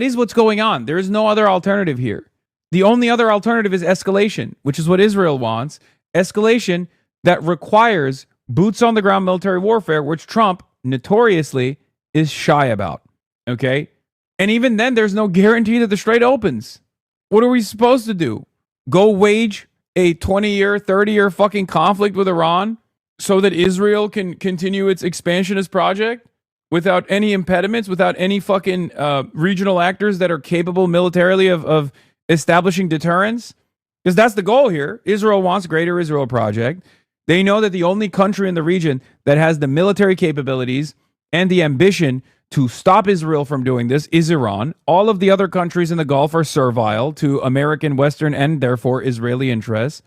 is what's going on. There is no other alternative here. The only other alternative is escalation, which is what Israel wants. Escalation that requires boots on the ground military warfare, which Trump notoriously is shy about. Okay? And even then, there's no guarantee that the Strait opens. What are we supposed to do? Go wage a 20-year, 30-year fucking conflict with Iran so that Israel can continue its expansionist project without any impediments, without any fucking regional actors that are capable militarily of establishing deterrence? Because that's the goal here. Israel wants Greater Israel Project. They know that the only country in the region that has the military capabilities and the ambition to stop Israel from doing this is Iran. All of the other countries in the Gulf are servile to American, Western, and therefore Israeli interests.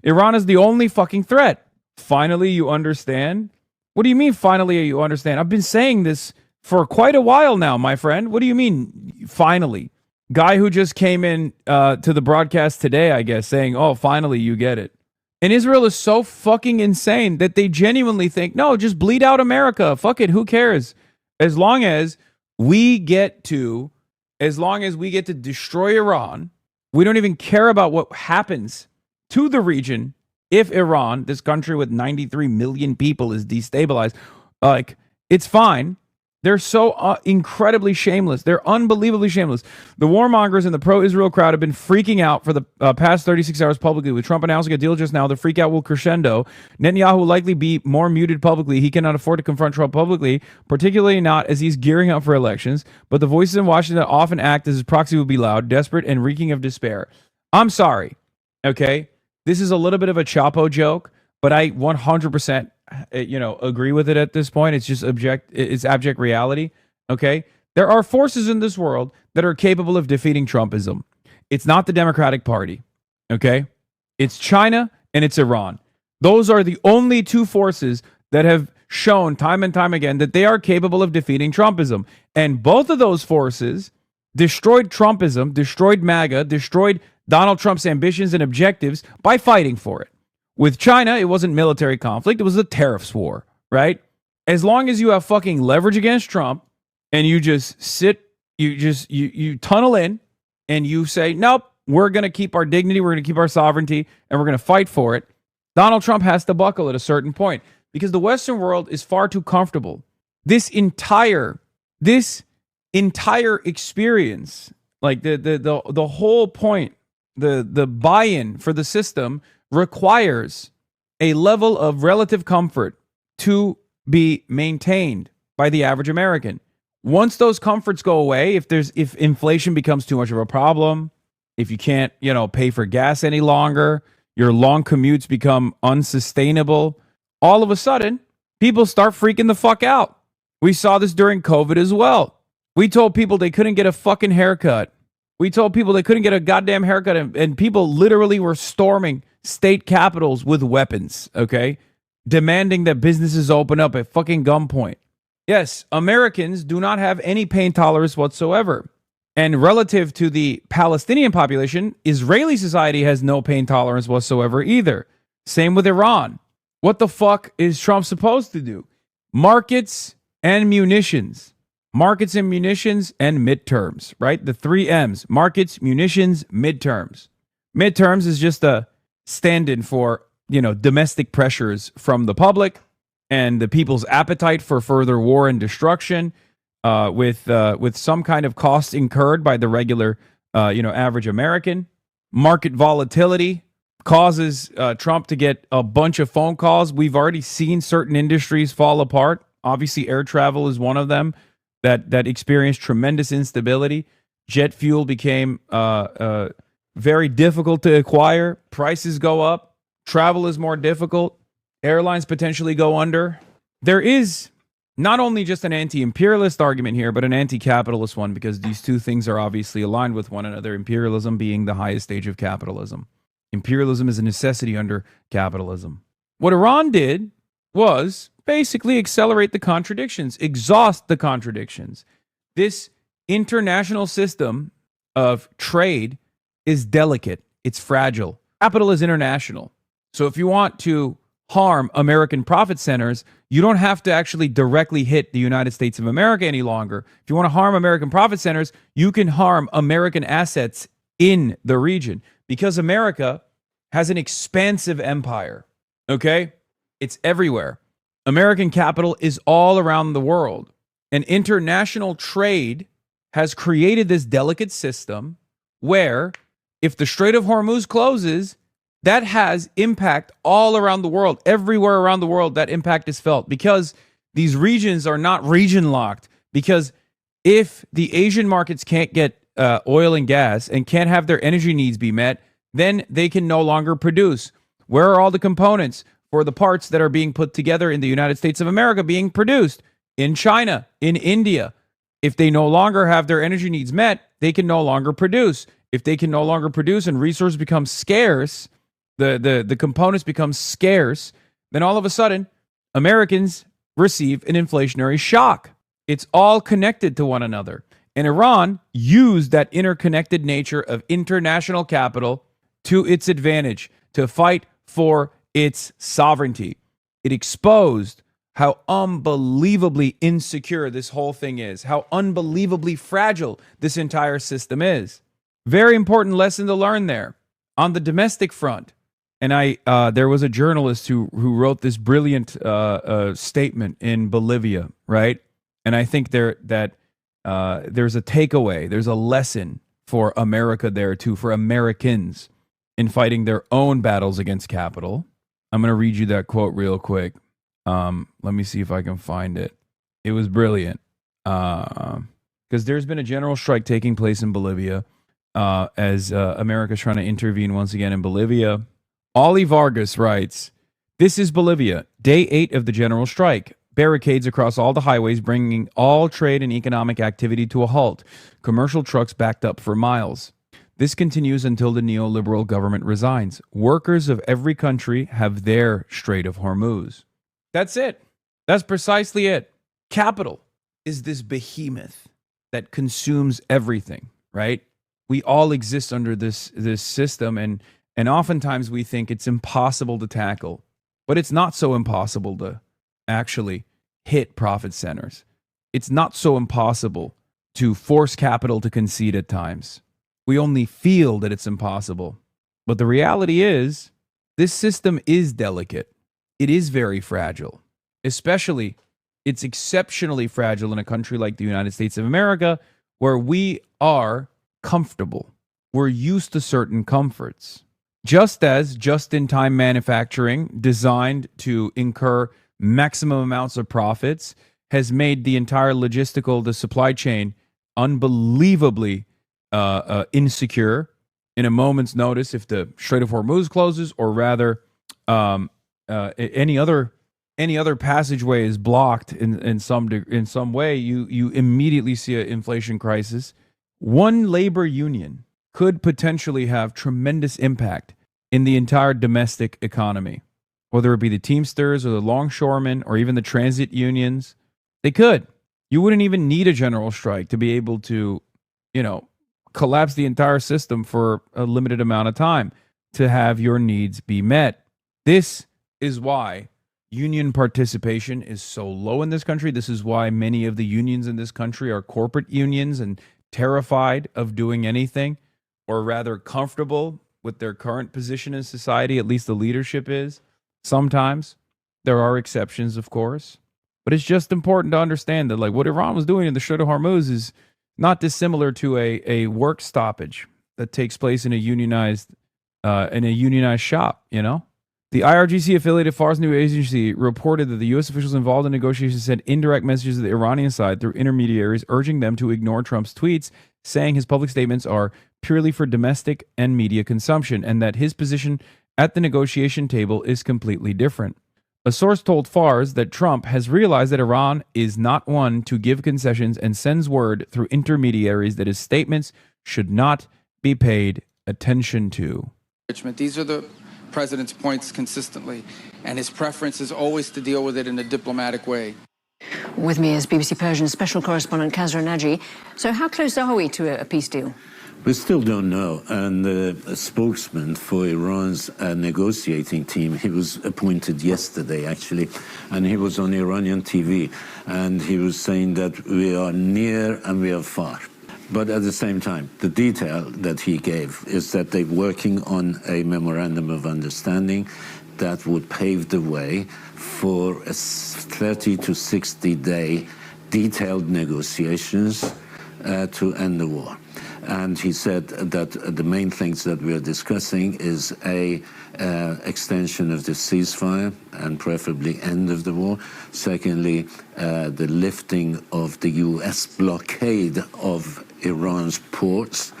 Iran is the only fucking threat. Finally, you understand? What do you mean, finally, you understand? I've been saying this for quite a while now, my friend. What do you mean, finally? Guy who just came in to the broadcast today, I guess, saying, oh, finally, you get it. And Israel is so fucking insane that they genuinely think, no, just bleed out America. Fuck it, who cares? As long as we get to destroy Iran, we don't even care about what happens to the region if Iran, this country with 93 million people, is destabilized. Like, it's fine. They're so incredibly shameless. They're unbelievably shameless. The warmongers and the pro-Israel crowd have been freaking out for the past 36 hours publicly. With Trump announcing a deal just now, the freak out will crescendo. Netanyahu will likely be more muted publicly. He cannot afford to confront Trump publicly, particularly not as he's gearing up for elections. But the voices in Washington that often act as his proxy will be loud, desperate, and reeking of despair. I'm sorry, okay? This is a little bit of a Chapo joke, but I 100% agree with it at this point. It's just abject reality. Okay. There are forces in this world that are capable of defeating Trumpism. It's not the Democratic Party. Okay. It's China and it's Iran. Those are the only two forces that have shown time and time again that they are capable of defeating Trumpism. And both of those forces destroyed Trumpism, destroyed MAGA, destroyed Donald Trump's ambitions and objectives by fighting for it. With China, it wasn't military conflict. It was a tariffs war, right? As long as you have fucking leverage against Trump and you just sit, you tunnel in and you say, nope, we're going to keep our dignity, we're going to keep our sovereignty, and we're going to fight for it. Donald Trump has to buckle at a certain point because the Western world is far too comfortable. This entire experience, like the whole point, the buy-in for the system requires a level of relative comfort to be maintained by the average American. Once those comforts go away, if inflation becomes too much of a problem, if you can't, pay for gas any longer, your long commutes become unsustainable, all of a sudden, people start freaking the fuck out. We saw this during COVID as well. We told people they couldn't get a fucking haircut. We told people they couldn't get a goddamn haircut, and people literally were storming state capitals with weapons, okay? Demanding that businesses open up at fucking gunpoint. Yes, Americans do not have any pain tolerance whatsoever. And relative to the Palestinian population, Israeli society has no pain tolerance whatsoever either. Same with Iran. What the fuck is Trump supposed to do? Markets and munitions. Markets and munitions and midterms, right? The 3 M's. Markets, munitions, midterms. Midterms is just a stand-in for, domestic pressures from the public and the people's appetite for further war and destruction, with some kind of cost incurred by the regular, average American. Market volatility causes Trump to get a bunch of phone calls. We've already seen certain industries fall apart Obviously, air travel is one of them that experienced tremendous instability. Jet fuel became very difficult to acquire. Prices go up. Travel is more difficult. Airlines potentially go under. There is not only just an anti-imperialist argument here, but an anti-capitalist one, because these two things are obviously aligned with one another, imperialism being the highest stage of capitalism. Imperialism is a necessity under capitalism. What Iran did was basically accelerate the contradictions, exhaust the contradictions. This international system of trade is delicate. It's fragile. Capital is international. So if you want to harm American profit centers, you don't have to actually directly hit the United States of America any longer. If you want to harm American profit centers, you can harm American assets in the region, because America has an expansive empire. Okay? It's everywhere. American capital is all around the world. And international trade has created this delicate system where if the Strait of Hormuz closes, that has impact all around the world. Everywhere around the world, that impact is felt, because these regions are not region locked. Because if the Asian markets can't get oil and gas and can't have their energy needs be met, then they can no longer produce. Where are all the components for the parts that are being put together in the United States of America being produced? In China, in India. If they no longer have their energy needs met, they can no longer produce. If they can no longer produce and resources become scarce, the components become scarce, then all of a sudden, Americans receive an inflationary shock. It's all connected to one another. And Iran used that interconnected nature of international capital to its advantage, to fight for its sovereignty. It exposed how unbelievably insecure this whole thing is, how unbelievably fragile this entire system is. Very important lesson to learn there. On the domestic front, and there was a journalist who wrote this brilliant statement in Bolivia, right? And I think there's a takeaway, there's a lesson for America there too, for Americans in fighting their own battles against capital. I'm going to read you that quote real quick. Let me see if I can find it. It was brilliant. Because there's been a general strike taking place in Bolivia as America's trying to intervene once again in Bolivia. Ollie Vargas writes, "This is Bolivia, day 8 of the general strike. Barricades across all the highways, bringing all trade and economic activity to a halt. Commercial trucks backed up for miles. This continues until the neoliberal government resigns. Workers of every country have their Strait of Hormuz." That's it. That's precisely it. Capital is this behemoth that consumes everything, right? We all exist under this system, and oftentimes we think it's impossible to tackle. But it's not so impossible to actually hit profit centers. It's not so impossible to force capital to concede at times. We only feel that it's impossible. But the reality is, this system is delicate. It is very fragile. Especially, it's exceptionally fragile in a country like the United States of America, where we are comfortable. We're used to certain comforts. Just as just-in-time manufacturing, designed to incur maximum amounts of profits, has made the entire the supply chain, unbelievably insecure in a moment's notice if the Strait of Hormuz closes, or rather any other passageway is blocked in some way, you immediately see an inflation crisis. One labor union could potentially have tremendous impact in the entire domestic economy, whether it be the Teamsters or the longshoremen or even the transit unions. They could. You wouldn't even need a general strike to be able to, collapse the entire system for a limited amount of time to have your needs be met. This is why union participation is so low in this country. This is why many of the unions in this country are corporate unions and terrified of doing anything, or rather comfortable with their current position in society. At least the leadership is. Sometimes there are exceptions, of course, but it's just important to understand that, like, what Iran was doing in the Strait of Hormuz is not dissimilar to a work stoppage that takes place in a unionized shop. The IRGC-affiliated Fars News Agency reported that the U.S. officials involved in negotiations sent indirect messages to the Iranian side through intermediaries, urging them to ignore Trump's tweets, saying his public statements are purely for domestic and media consumption, and that his position at the negotiation table is completely different. A source told Fars that Trump has realized that Iran is not one to give concessions and sends word through intermediaries that his statements should not be paid attention to. These are the president's points consistently, and his preference is always to deal with it in a diplomatic way. With me is BBC Persian special correspondent HasanAbi. So how close are we to a peace deal? We still don't know. And a spokesman for Iran's negotiating team, he was appointed yesterday, actually, and he was on Iranian TV, and he was saying that we are near and we are far. But at the same time, the detail that he gave is that they're working on a memorandum of understanding that would pave the way for a 30 to 60-day detailed negotiations to end the war. And he said that the main things that we are discussing is a extension of the ceasefire and preferably end of the war. Secondly, the lifting of the U.S. blockade of Iran's ports.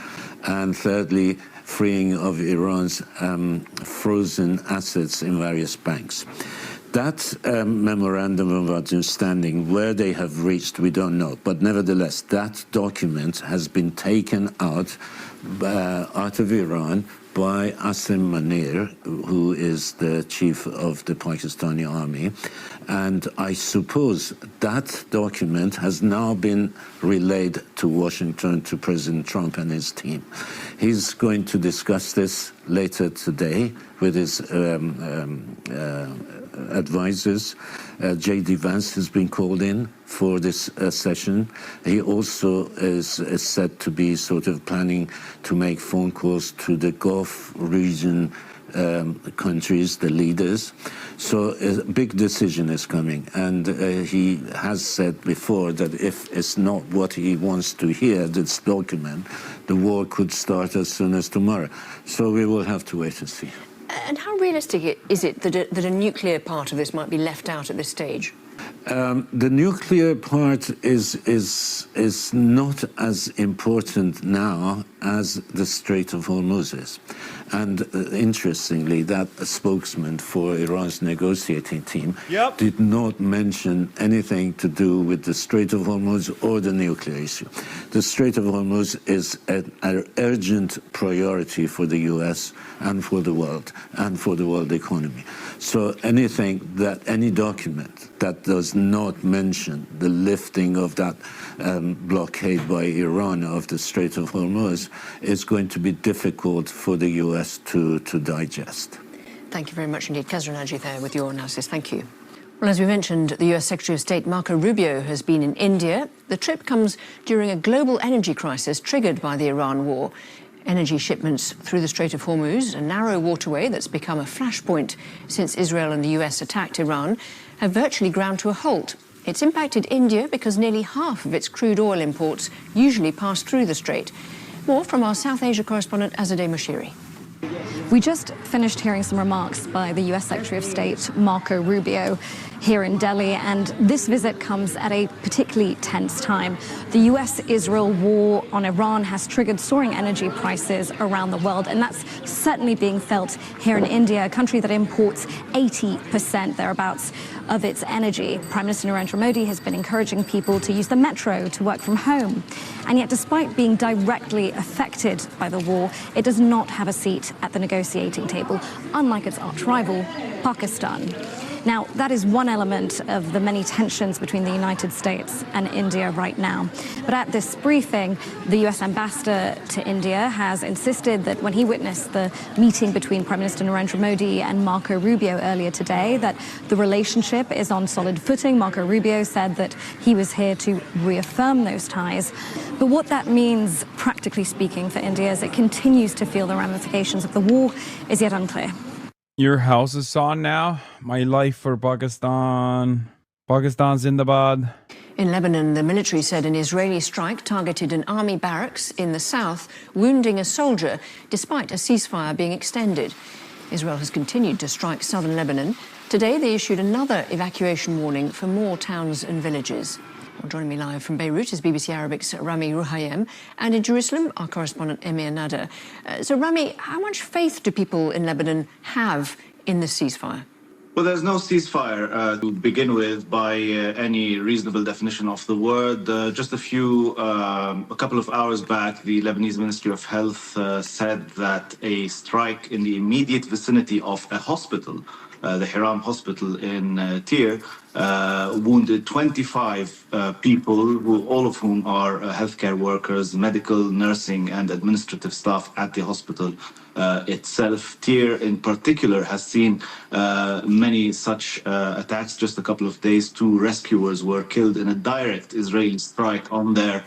And thirdly, freeing of Iran's frozen assets in various banks. That memorandum of understanding, where they have reached, we don't know. But nevertheless, that document has been taken out of Iran by Asim Munir, who is the chief of the Pakistani army. And I suppose that document has now been relayed to Washington, to President Trump and his team. He's going to discuss this later today with his advisors. J.D. Vance has been called in for this session. He also is said to be sort of planning to make phone calls to the Gulf region countries, the leaders. So a big decision is coming, and he has said before that if it's not what he wants to hear, this document, the war could start as soon as tomorrow. So we will have to wait and see. And how realistic is it that a nuclear part of this might be left out at this stage? The nuclear part is not as important now as the Strait of Hormuz is. And interestingly, that spokesman for Iran's negotiating team did not mention anything to do with the Strait of Hormuz or the nuclear issue. The Strait of Hormuz is an urgent priority for the U.S. and for the world economy. So any document that does not mention the lifting of that blockade by Iran of the Strait of Hormuz is going to be difficult for the U.S. to digest. Thank you very much indeed. HasanAbi there with your analysis. Thank you. Well, as we mentioned, the U.S. Secretary of State Marco Rubio has been in India. The trip comes during a global energy crisis triggered by the Iran war. Energy shipments through the Strait of Hormuz, a narrow waterway that's become a flashpoint since Israel and the US attacked Iran, have virtually ground to a halt. It's impacted India because nearly half of its crude oil imports usually pass through the strait. More from our South Asia correspondent Azadeh Moshiri. We just finished hearing some remarks by the US Secretary of State Marco Rubio here in Delhi, and this visit comes at a particularly tense time. The US-Israel war on Iran has triggered soaring energy prices around the world, and that's certainly being felt here in India, a country that imports 80% thereabouts of its energy. Prime Minister Narendra Modi has been encouraging people to use the metro to work from home. And yet, despite being directly affected by the war, it does not have a seat at the negotiating table, unlike its arch-rival, Pakistan. Now, that is one element of the many tensions between the United States and India right now. But at this briefing, the US ambassador to India has insisted that when he witnessed the meeting between Prime Minister Narendra Modi and Marco Rubio earlier today, that the relationship is on solid footing. Marco Rubio said that he was here to reaffirm those ties. But what that means, practically speaking, for India as it continues to feel the ramifications of the war is yet unclear. Your house is on now. My life for Pakistan. Pakistan Zindabad. In Lebanon, the military said an Israeli strike targeted an army barracks in the south, wounding a soldier despite a ceasefire being extended. Israel has continued to strike southern Lebanon. Today, they issued another evacuation warning for more towns and villages. Well, joining me live from Beirut is BBC Arabic's Rami Rouhayem, and in Jerusalem, our correspondent Emir Nader. So, Rami, how much faith do people in Lebanon have in the ceasefire? Well, there's no ceasefire to begin with by any reasonable definition of the word. Just a couple of hours back, the Lebanese Ministry of Health said that a strike in the immediate vicinity of a hospital, the Hiram Hospital in Tyre, wounded 25 people, all of whom are healthcare workers, medical, nursing, and administrative staff at the hospital itself. Tyre, in particular, has seen many such attacks. Just a couple of days, 2 rescuers were killed in a direct Israeli strike on their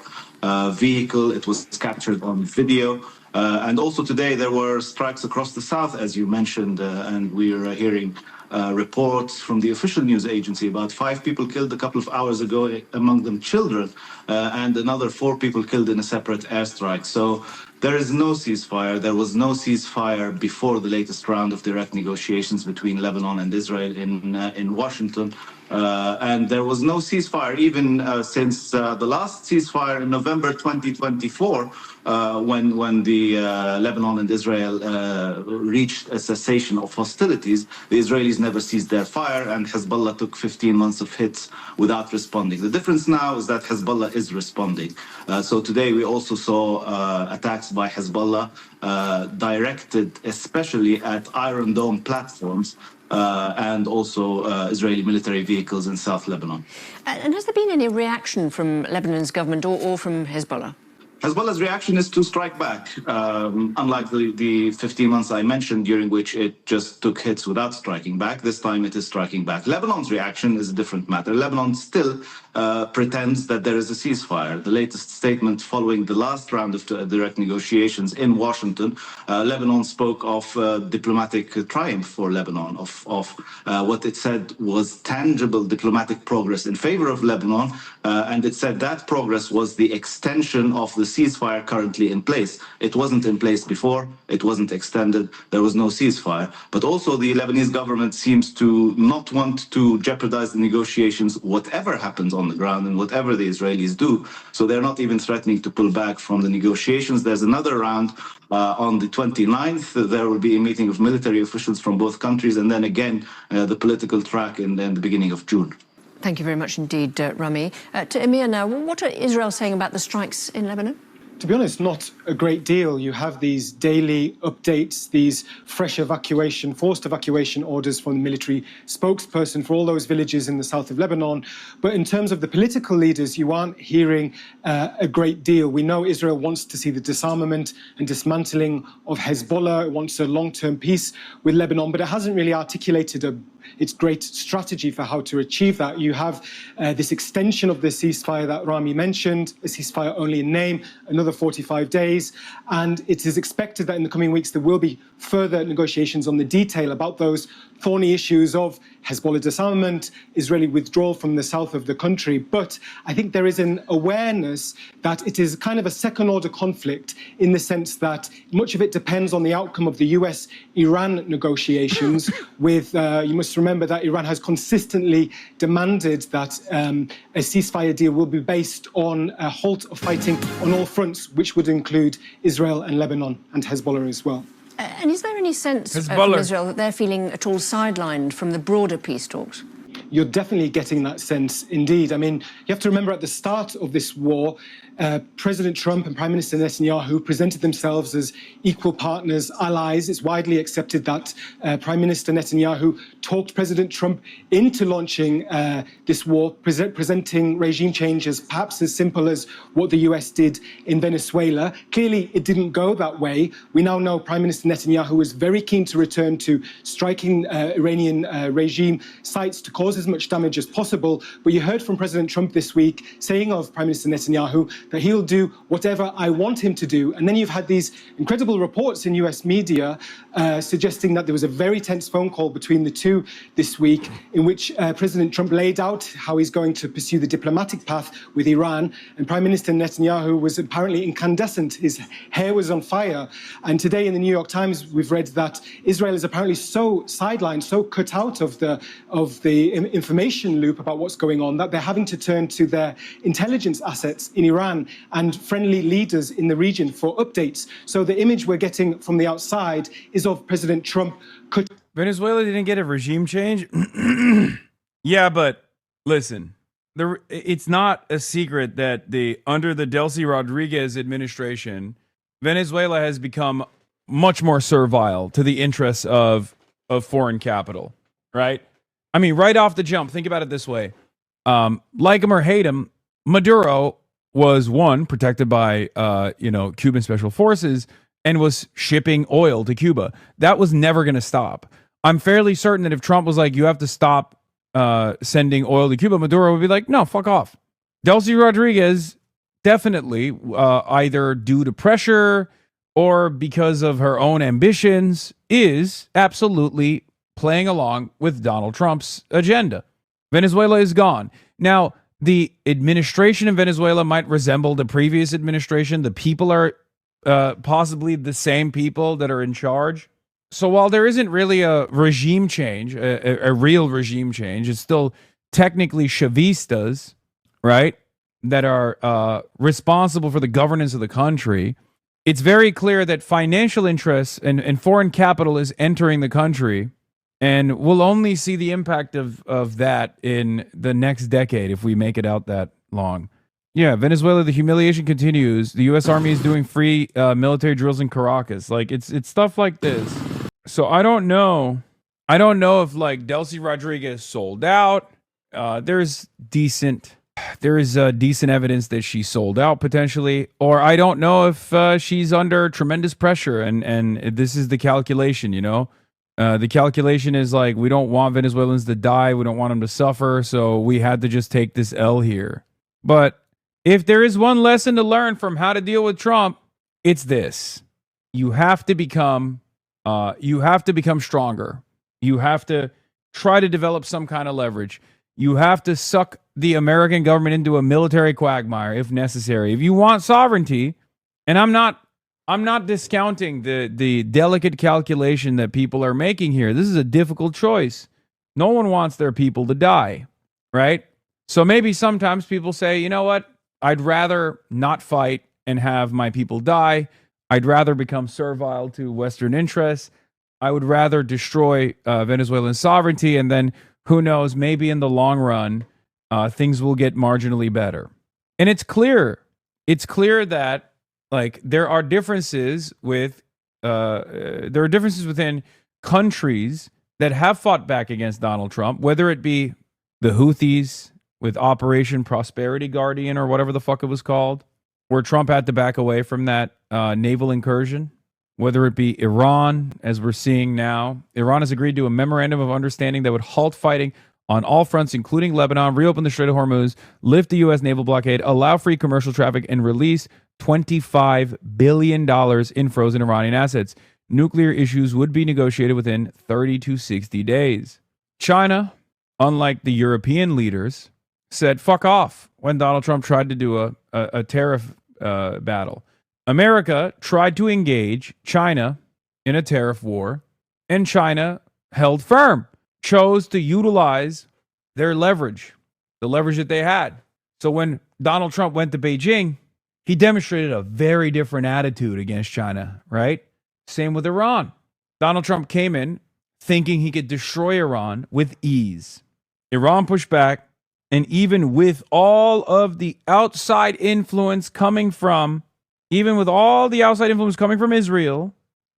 vehicle. It was captured on video. And also today, there were strikes across the south, as you mentioned, and we're hearing reports from the official news agency about 5 people killed a couple of hours ago, among them children, and another 4 people killed in a separate airstrike. So there is no ceasefire. There was no ceasefire before the latest round of direct negotiations between Lebanon and Israel in Washington. And there was no ceasefire even since the last ceasefire in November 2024, when the Lebanon and Israel reached a cessation of hostilities. The Israelis never ceased their fire, and Hezbollah took 15 months of hits without responding. The difference now is that Hezbollah is responding. So today we also saw attacks by Hezbollah directed especially at Iron Dome platforms, and also Israeli military vehicles in South Lebanon. And has there been any reaction from Lebanon's government or from Hezbollah? Hezbollah's reaction is to strike back, unlike the 15 months I mentioned, during which it just took hits without striking back. This time it is striking back. Lebanon's reaction is a different matter. Lebanon still pretends that there is a ceasefire. The latest statement following the last round of direct negotiations in Washington, Lebanon spoke of diplomatic triumph for Lebanon, of what it said was tangible diplomatic progress in favor of Lebanon, and it said that progress was the extension of the ceasefire currently in place. It wasn't in place before, it wasn't extended, there was no ceasefire. But also the Lebanese government seems to not want to jeopardize the negotiations, whatever happens on the ground and whatever the Israelis do. So they're not even threatening to pull back from the negotiations. There's another round on the 29th. There will be a meeting of military officials from both countries, and then again the political track in the beginning of June. Thank you very much indeed, Rami. To Emir now, what are Israel saying about the strikes in Lebanon? To be honest, not a great deal. You have these daily updates, these fresh evacuation, forced evacuation orders from the military spokesperson for all those villages in the south of Lebanon. But in terms of the political leaders, you aren't hearing a great deal. We know Israel wants to see the disarmament and dismantling of Hezbollah. It wants a long-term peace with Lebanon, but it hasn't really articulated its great strategy for how to achieve that. You have this extension of the ceasefire that Rami mentioned, a ceasefire only in name, another 45 days. And it is expected that in the coming weeks there will be further negotiations on the detail about those thorny issues of Hezbollah disarmament, Israeli withdrawal from the south of the country. But I think there is an awareness that it is kind of a second-order conflict in the sense that much of it depends on the outcome of the US-Iran negotiations with, you must remember that Iran has consistently demanded that a ceasefire deal will be based on a halt of fighting on all fronts, which would include Israel and Lebanon and Hezbollah as well. And is there any sense from Israel that they're feeling at all sidelined from the broader peace talks? You're definitely getting that sense, indeed. I mean, you have to remember at the start of this war, President Trump and Prime Minister Netanyahu presented themselves as equal partners, allies. It's widely accepted that Prime Minister Netanyahu talked President Trump into launching this war, presenting regime changes perhaps as simple as what the US did in Venezuela. Clearly, it didn't go that way. We now know Prime Minister Netanyahu is very keen to return to striking Iranian regime sites to cause as much damage as possible. But you heard from President Trump this week saying of Prime Minister Netanyahu that he'll do whatever I want him to do. And then you've had these incredible reports in US media suggesting that there was a very tense phone call between the two this week in which President Trump laid out how he's going to pursue the diplomatic path with Iran. And Prime Minister Netanyahu was apparently incandescent. His hair was on fire. And today in the New York Times, we've read that Israel is apparently so sidelined, so cut out of the information loop about what's going on, that they're having to turn to their intelligence assets in Iran and friendly leaders in the region for updates. So the image we're getting from the outside is of President Trump. Venezuela didn't get a regime change. Yeah, but listen, it's not a secret that under the Delcy Rodriguez administration, Venezuela has become much more servile to the interests of foreign capital, right? I mean, right off the jump, think about it this way. Like him or hate him, Maduro was protected by Cuban special forces and was shipping oil to Cuba. That was never going to stop. I'm fairly certain that if Trump was like, you have to stop sending oil to Cuba, Maduro would be like, no, fuck off. Delcy Rodriguez definitely, either due to pressure or because of her own ambitions, is absolutely playing along with Donald Trump's agenda. Venezuela is gone. Now, the administration in Venezuela might resemble the previous administration. The people are possibly the same people that are in charge. So while there isn't really a regime change, a real regime change, it's still technically Chavistas, right, that are responsible for the governance of the country. It's very clear that financial interests and foreign capital is entering the country, and we'll only see the impact of that in the next decade if we make it out that long. Yeah, Venezuela, the humiliation continues. The U.S. Army is doing free military drills in Caracas. Like, it's stuff like this. So I don't know. I don't know if, like, Delcy Rodriguez sold out. There is decent evidence that she sold out potentially, or I don't know if she's under tremendous pressure and this is the calculation, the calculation is like, we don't want Venezuelans to die. We don't want them to suffer. So we had to just take this L here. But if there is one lesson to learn from how to deal with Trump, it's this. You have to become stronger. You have to try to develop some kind of leverage. You have to suck the American government into a military quagmire if necessary. If you want sovereignty, and I'm not discounting the delicate calculation that people are making here. This is a difficult choice. No one wants their people to die, right? So maybe sometimes people say, you know what? I'd rather not fight and have my people die. I'd rather become servile to Western interests. I would rather destroy Venezuelan sovereignty, and then who knows, maybe in the long run, things will get marginally better. And it's clear that, like, there are differences within countries that have fought back against Donald Trump, whether it be the Houthis with Operation Prosperity Guardian or whatever the fuck it was called, where Trump had to back away from that naval incursion, whether it be Iran, as we're seeing now. Iran has agreed to a memorandum of understanding that would halt fighting on all fronts, including Lebanon, reopen the Strait of Hormuz, lift the U.S. naval blockade, allow free commercial traffic, and release $25 billion in frozen Iranian assets. Nuclear issues would be negotiated within 30 to 60 days. China, unlike the European leaders, said fuck off when Donald Trump tried to do a tariff battle. America tried to engage China in a tariff war, and China held firm, chose to utilize their leverage, the leverage that they had. So when Donald Trump went to Beijing, he demonstrated a very different attitude against China, right? Same with Iran. Donald Trump came in thinking he could destroy Iran with ease. Iran pushed back, and even with all of the outside influence coming from Israel,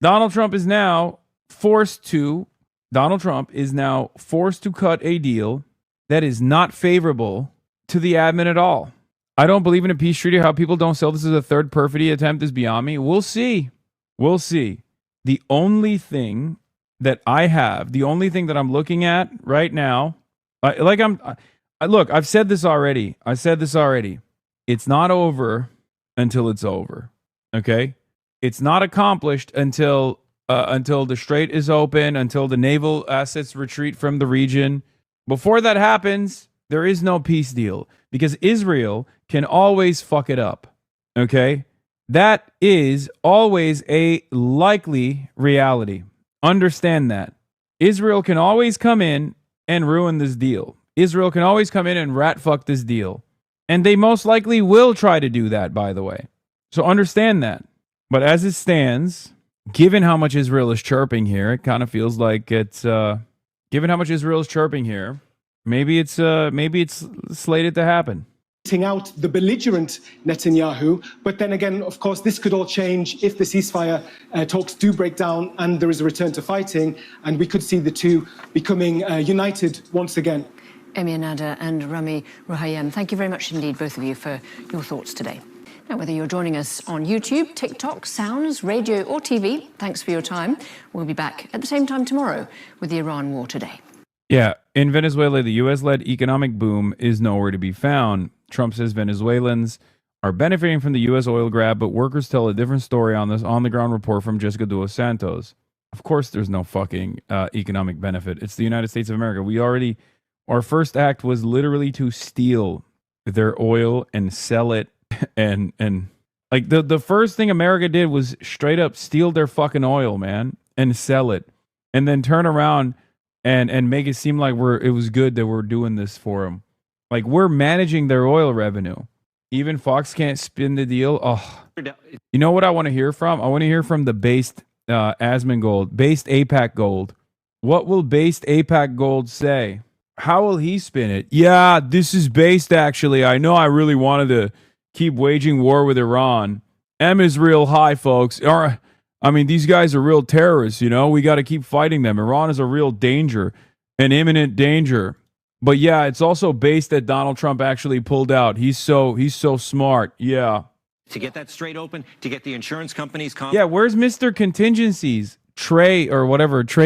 Donald Trump is now forced to cut a deal that is not favorable to the admin at all. I don't believe in a peace treaty. How people don't sell this as a third perfidy attempt is beyond me. We'll see. The only thing that I'm looking at right now, I've said this already. It's not over until it's over. Okay? It's not accomplished until the strait is open, until the naval assets retreat from the region. Before that happens, there is no peace deal because Israel can always fuck it up. Okay? That is always a likely reality. Understand that. Israel can always come in and ruin this deal. Israel can always come in and rat fuck this deal. And they most likely will try to do that, by the way. So understand that. But as it stands, given how much Israel is chirping here, it kind of feels like it's given how much Israel is chirping here, maybe it's slated to happen. Out the belligerent Netanyahu, but then again, of course, this could all change if the ceasefire talks do break down and there is a return to fighting, and we could see the two becoming united once again. Emir Nader and Rami Ruhayem, thank you very much indeed, both of you, for your thoughts today. Now, whether you're joining us on YouTube, TikTok, Sounds, radio or TV, thanks for your time. We'll be back at the same time tomorrow with the Iran war today. Yeah, in Venezuela, the U.S.-led economic boom is nowhere to be found. Trump says Venezuelans are benefiting from the U.S. oil grab, but workers tell a different story on this on-the-ground report from Jessica Dos Santos. Of course there's no fucking economic benefit. It's the United States of America. Our first act was literally to steal their oil and sell it. And like the first thing America did was straight up steal their fucking oil, man, and sell it. And then turn around and make it seem like it was good that we're doing this for them. Like, we're managing their oil revenue. Even Fox can't spin the deal. Oh, you know what I want to hear from? I want to hear from the based Asmongold, based APAC Gold. What will based APAC Gold say? How will he spin it? Yeah, this is based, actually. I know I really wanted to keep waging war with Iran. M is real high, folks. I mean, these guys are real terrorists, you know? We got to keep fighting them. Iran is a real danger, an imminent danger. But yeah, it's also based that Donald Trump actually pulled out. He's so smart. Yeah. To get that straight open, to get the insurance companies... Yeah, where's Mr. Contingencies? Trey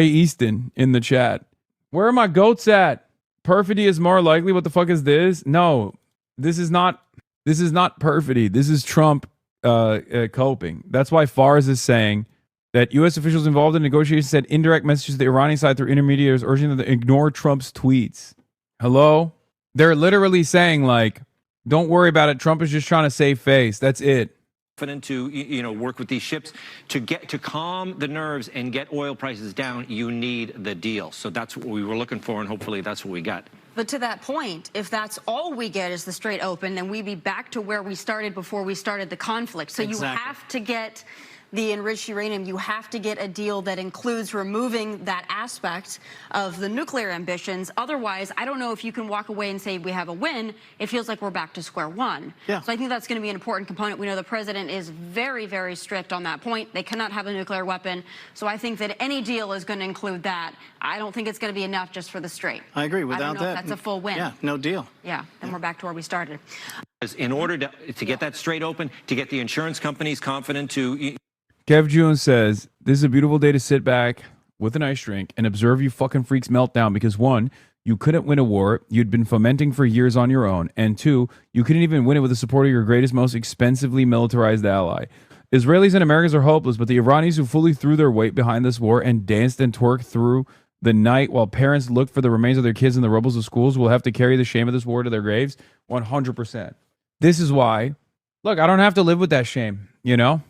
Easton in the chat. Where are my goats at? Perfidy is more likely. What the fuck is this? No, this is not perfidy. This is Trump coping. That's why Fars is saying that U.S. officials involved in negotiations sent indirect messages to the Iranian side through intermediaries urging them to ignore Trump's tweets. Hello? They're literally saying, like, don't worry about it. Trump is just trying to save face. That's it. To work with these ships to calm the nerves and get oil prices down. You need the deal. So that's what we were looking for, and hopefully that's what we got. But to that point, if that's all we get is the straight open, then we'd be back to where we started before we started the conflict. So exactly. You have to get the enriched uranium. You have to get a deal that includes removing that aspect of the nuclear ambitions. Otherwise, I don't know if you can walk away and say we have a win. It feels like we're back to square one. Yeah. So I think that's going to be an important component. We know the president is very, very strict on that point. They cannot have a nuclear weapon. So I think that any deal is going to include that. I don't think it's going to be enough just for the strait. I agree. Without that, that's a full win. Yeah, no deal. Yeah, then we're back to where we started. In order to get that straight open, to get the insurance companies confident to... Kev June says, this is a beautiful day to sit back with a nice drink and observe you fucking freaks melt down because 1, you couldn't win a war you'd been fomenting for years on your own, and 2, you couldn't even win it with the support of your greatest, most expensively militarized ally. Israelis and Americans are hopeless, but the Iranians who fully threw their weight behind this war and danced and twerked through the night while parents looked for the remains of their kids in the rubbles of schools will have to carry the shame of this war to their graves 100%. This is why, look, I don't have to live with that shame, you know?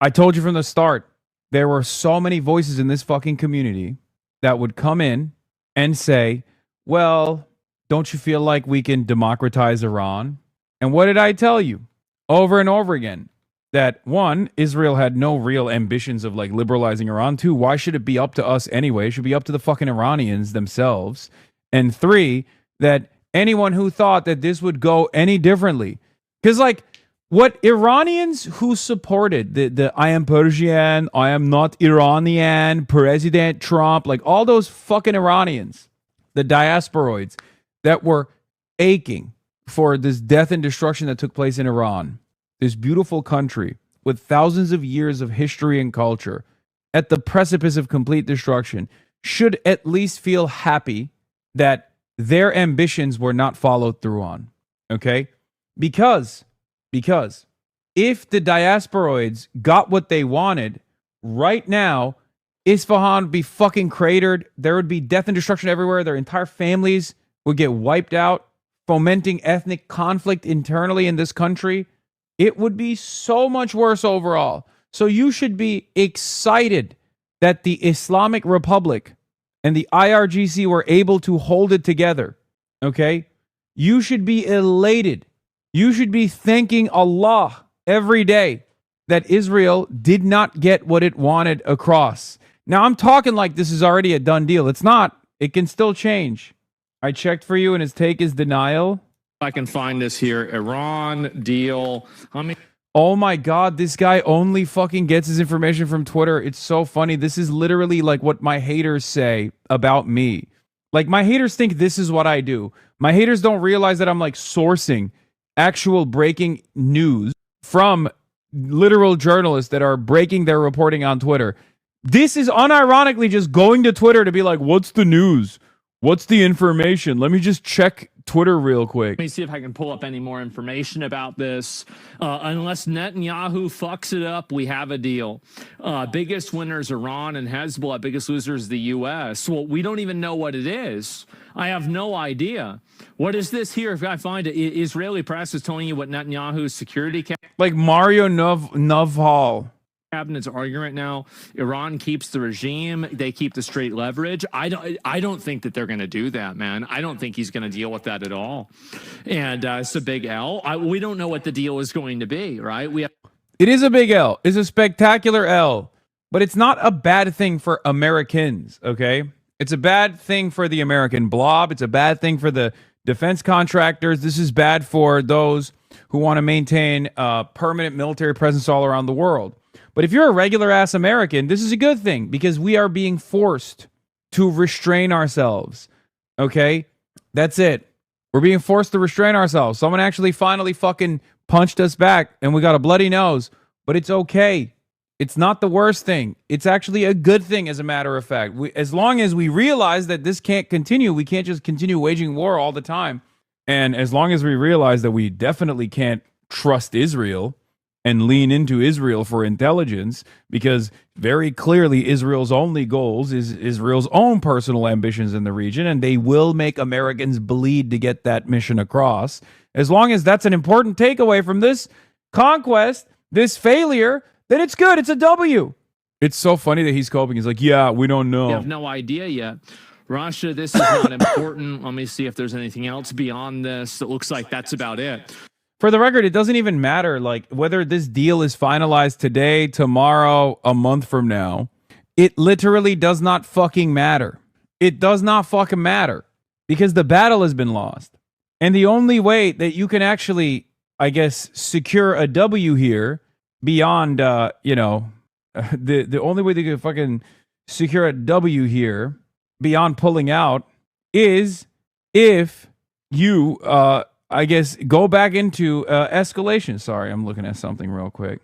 I told you from the start, there were so many voices in this fucking community that would come in and say, well, don't you feel like we can democratize Iran? And what did I tell you over and over again? That 1, Israel had no real ambitions of like liberalizing Iran. 2, why should it be up to us anyway? It should be up to the fucking Iranians themselves. And 3, that anyone who thought that this would go any differently. Because like, what Iranians who supported the I am Persian, I am not Iranian, President Trump, like all those fucking Iranians, the diasporoids that were aching for this death and destruction that took place in Iran, this beautiful country with thousands of years of history and culture at the precipice of complete destruction, should at least feel happy that their ambitions were not followed through on. Okay? Because if the diasporoids got what they wanted, right now, Isfahan would be fucking cratered. There would be death and destruction everywhere. Their entire families would get wiped out, fomenting ethnic conflict internally in this country. It would be so much worse overall. So you should be excited that the Islamic Republic and the IRGC were able to hold it together. Okay? You should be elated. You should be thanking Allah every day that Israel did not get what it wanted across. Now, I'm talking like this is already a done deal. It's not. It can still change. I checked for you, and his take is denial. I can find this here. Iran deal. Oh my God, this guy only fucking gets his information from Twitter. It's so funny. This is literally like what my haters say about me. Like, my haters think this is what I do. My haters don't realize that I'm like sourcing actual breaking news from literal journalists that are breaking their reporting on Twitter. This is unironically just going to Twitter to be like, what's the news? What's the information? Let me just check Twitter real quick. Let me see if I can pull up any more information about this. Unless Netanyahu fucks it up, we have a deal. Biggest winners Iran and Hezbollah. Biggest losers the U.S. Well, we don't even know what it is. I have no idea. What is this here? If I find it, Israeli press is telling you what Netanyahu's security like Mario Navhal. Cabinet's arguing right now. Iran keeps the regime. They keep the straight leverage. I don't think that they're going to do that, man. I don't think he's going to deal with that at all. And it's a big L. We don't know what the deal is going to be, right? It is a big L. It's a spectacular L. But it's not a bad thing for Americans, okay? It's a bad thing for the American blob. It's a bad thing for the defense contractors. This is bad for those who want to maintain permanent military presence all around the world. But if you're a regular ass American, this is a good thing because we are being forced to restrain ourselves. Okay? That's it. We're being forced to restrain ourselves. Someone actually finally fucking punched us back and we got a bloody nose. But it's okay. It's not the worst thing. It's actually a good thing, as a matter of fact. As long as we realize that this can't continue, we can't just continue waging war all the time. And as long as we realize that we definitely can't trust Israel and lean into Israel for intelligence, because very clearly Israel's only goals is Israel's own personal ambitions in the region, and they will make Americans bleed to get that mission across. As long as that's an important takeaway from this conquest, this failure, then it's good. It's a W. It's so funny that he's coping. He's like, yeah, we don't know. We have no idea yet. Russia, this is not important. Let me see if there's anything else beyond this. It looks like that's about it. For the record, it doesn't even matter like whether this deal is finalized today, tomorrow, a month from now. It literally does not fucking matter. It does not fucking matter because the battle has been lost. And the only way that you can actually, I guess, secure a W here beyond, the only way that you can fucking secure a W here beyond pulling out is if you, I guess, go back into escalation. Sorry, I'm looking at something real quick.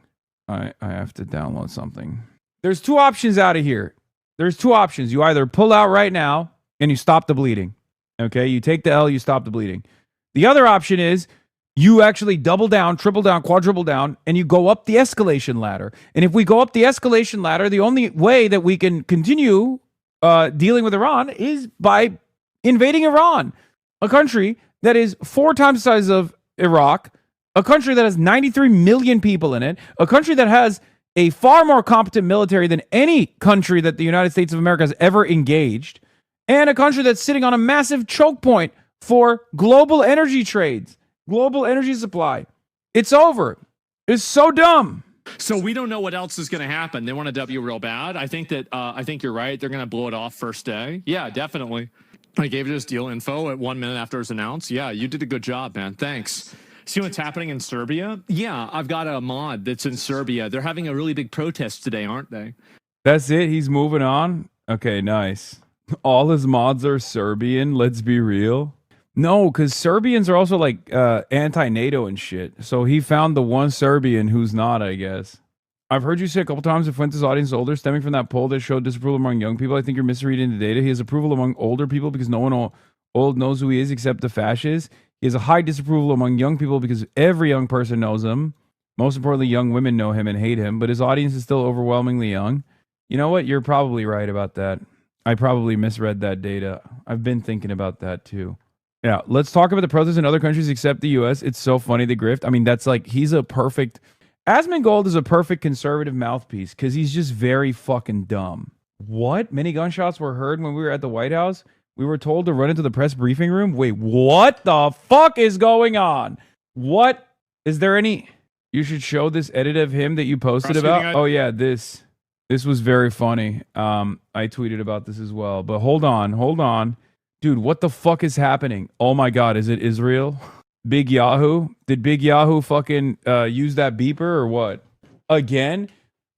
I have to download something. There's two options out of here. There's two options. You either pull out right now and you stop the bleeding. Okay, you take the L, you stop the bleeding. The other option is you actually double down, triple down, quadruple down, and you go up the escalation ladder. And if we go up the escalation ladder, the only way that we can continue dealing with Iran is by invading Iran, a country that is 4 times the size of Iraq, a country that has 93 million people in it, a country that has a far more competent military than any country that the United States of America has ever engaged, and a country that's sitting on a massive choke point for global energy trades, global energy supply. It's over. It's so dumb. So we don't know what else is going to happen. They want a W real bad. I think you're right. They're going to blow it off first day. Yeah, definitely. I gave you this deal info at 1 minute after it was announced. Yeah, you did a good job, man. Thanks. See what's happening in Serbia? Yeah, I've got a mod that's in Serbia. They're having a really big protest today, aren't they? That's it? He's moving on? Okay, nice. All his mods are Serbian, let's be real. No, because Serbians are also like anti-NATO and shit. So he found the one Serbian who's not, I guess. I've heard you say a couple times if Fuentes' audience is older, stemming from that poll that showed disapproval among young people. I think you're misreading the data. He has approval among older people because no one old knows who he is except the fascists. He has a high disapproval among young people because every young person knows him. Most importantly, young women know him and hate him, but his audience is still overwhelmingly young. You know what? You're probably right about that. I probably misread that data. I've been thinking about that too. Yeah, let's talk about the protests in other countries except the U.S. It's so funny, the grift. I mean, that's like, he's a perfect... Asmongold is a perfect conservative mouthpiece because he's just very fucking dumb. What? Many gunshots were heard when we were at the White House? We were told to run into the press briefing room? Wait, what the fuck is going on? What? Is there any... You should show this edit of him that you posted about. Oh, yeah, this was very funny. I tweeted about this as well. But hold on. Dude, what the fuck is happening? Oh my God, is it Israel? Big Yahoo? Did Big Yahoo fucking use that beeper or what? Again?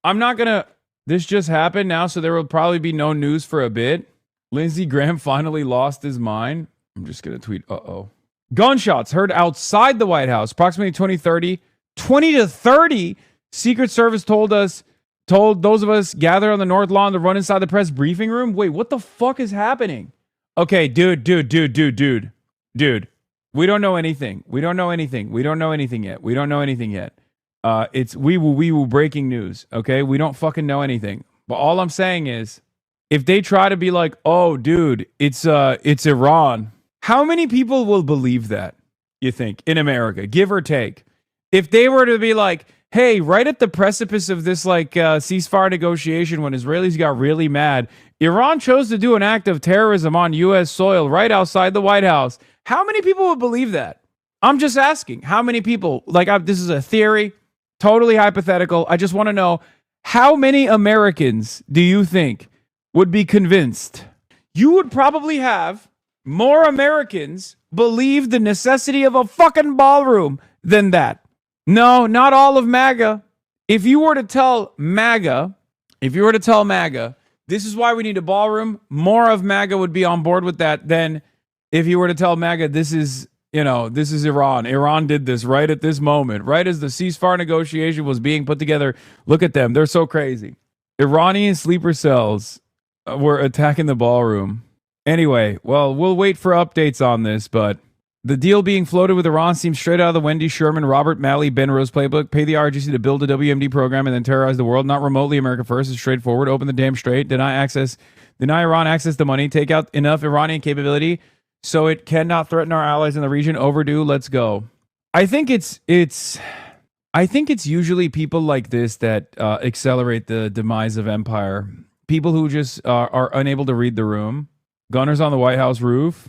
I'm not gonna... This just happened now, so there will probably be no news for a bit. Lindsey Graham finally lost his mind. I'm just gonna tweet, Gunshots heard outside the White House, approximately 20 to 30. Secret Service told those of us gathered on the North Lawn to run inside the press briefing room. Wait, what the fuck is happening? Okay, dude. We don't know anything. We don't know anything yet. It's we will breaking news. Okay, we don't fucking know anything. But all I'm saying is, if they try to be like, oh, dude, it's Iran. How many people will believe that? You think in America, give or take? If they were to be like, hey, right at the precipice of this ceasefire negotiation, when Israelis got really mad, Iran chose to do an act of terrorism on U.S. soil right outside the White House. How many people would believe that? I'm just asking. How many people? This is a theory, totally hypothetical. I just want to know, how many Americans do you think would be convinced? You would probably have more Americans believe the necessity of a fucking ballroom than that. No, not all of MAGA. If you were to tell MAGA, this is why we need a ballroom, more of MAGA would be on board with that than if you were to tell MAGA this is Iran. Iran did this right at this moment, right as the ceasefire negotiation was being put together. Look at them. They're so crazy. Iranian sleeper cells were attacking the ballroom. Anyway, well, we'll wait for updates on this, but the deal being floated with Iran seems straight out of the Wendy Sherman, Robert Malley, Ben Rose playbook. Pay the RGC to build a WMD program and then terrorize the world. Not remotely America first. It's straightforward. Open the damn strait. Deny Iran access to money. Take out enough Iranian capability so it cannot threaten our allies in the region. Overdue. Let's go. I think it's usually people like this that accelerate the demise of empire. People who just are unable to read the room. Gunners on the White House roof.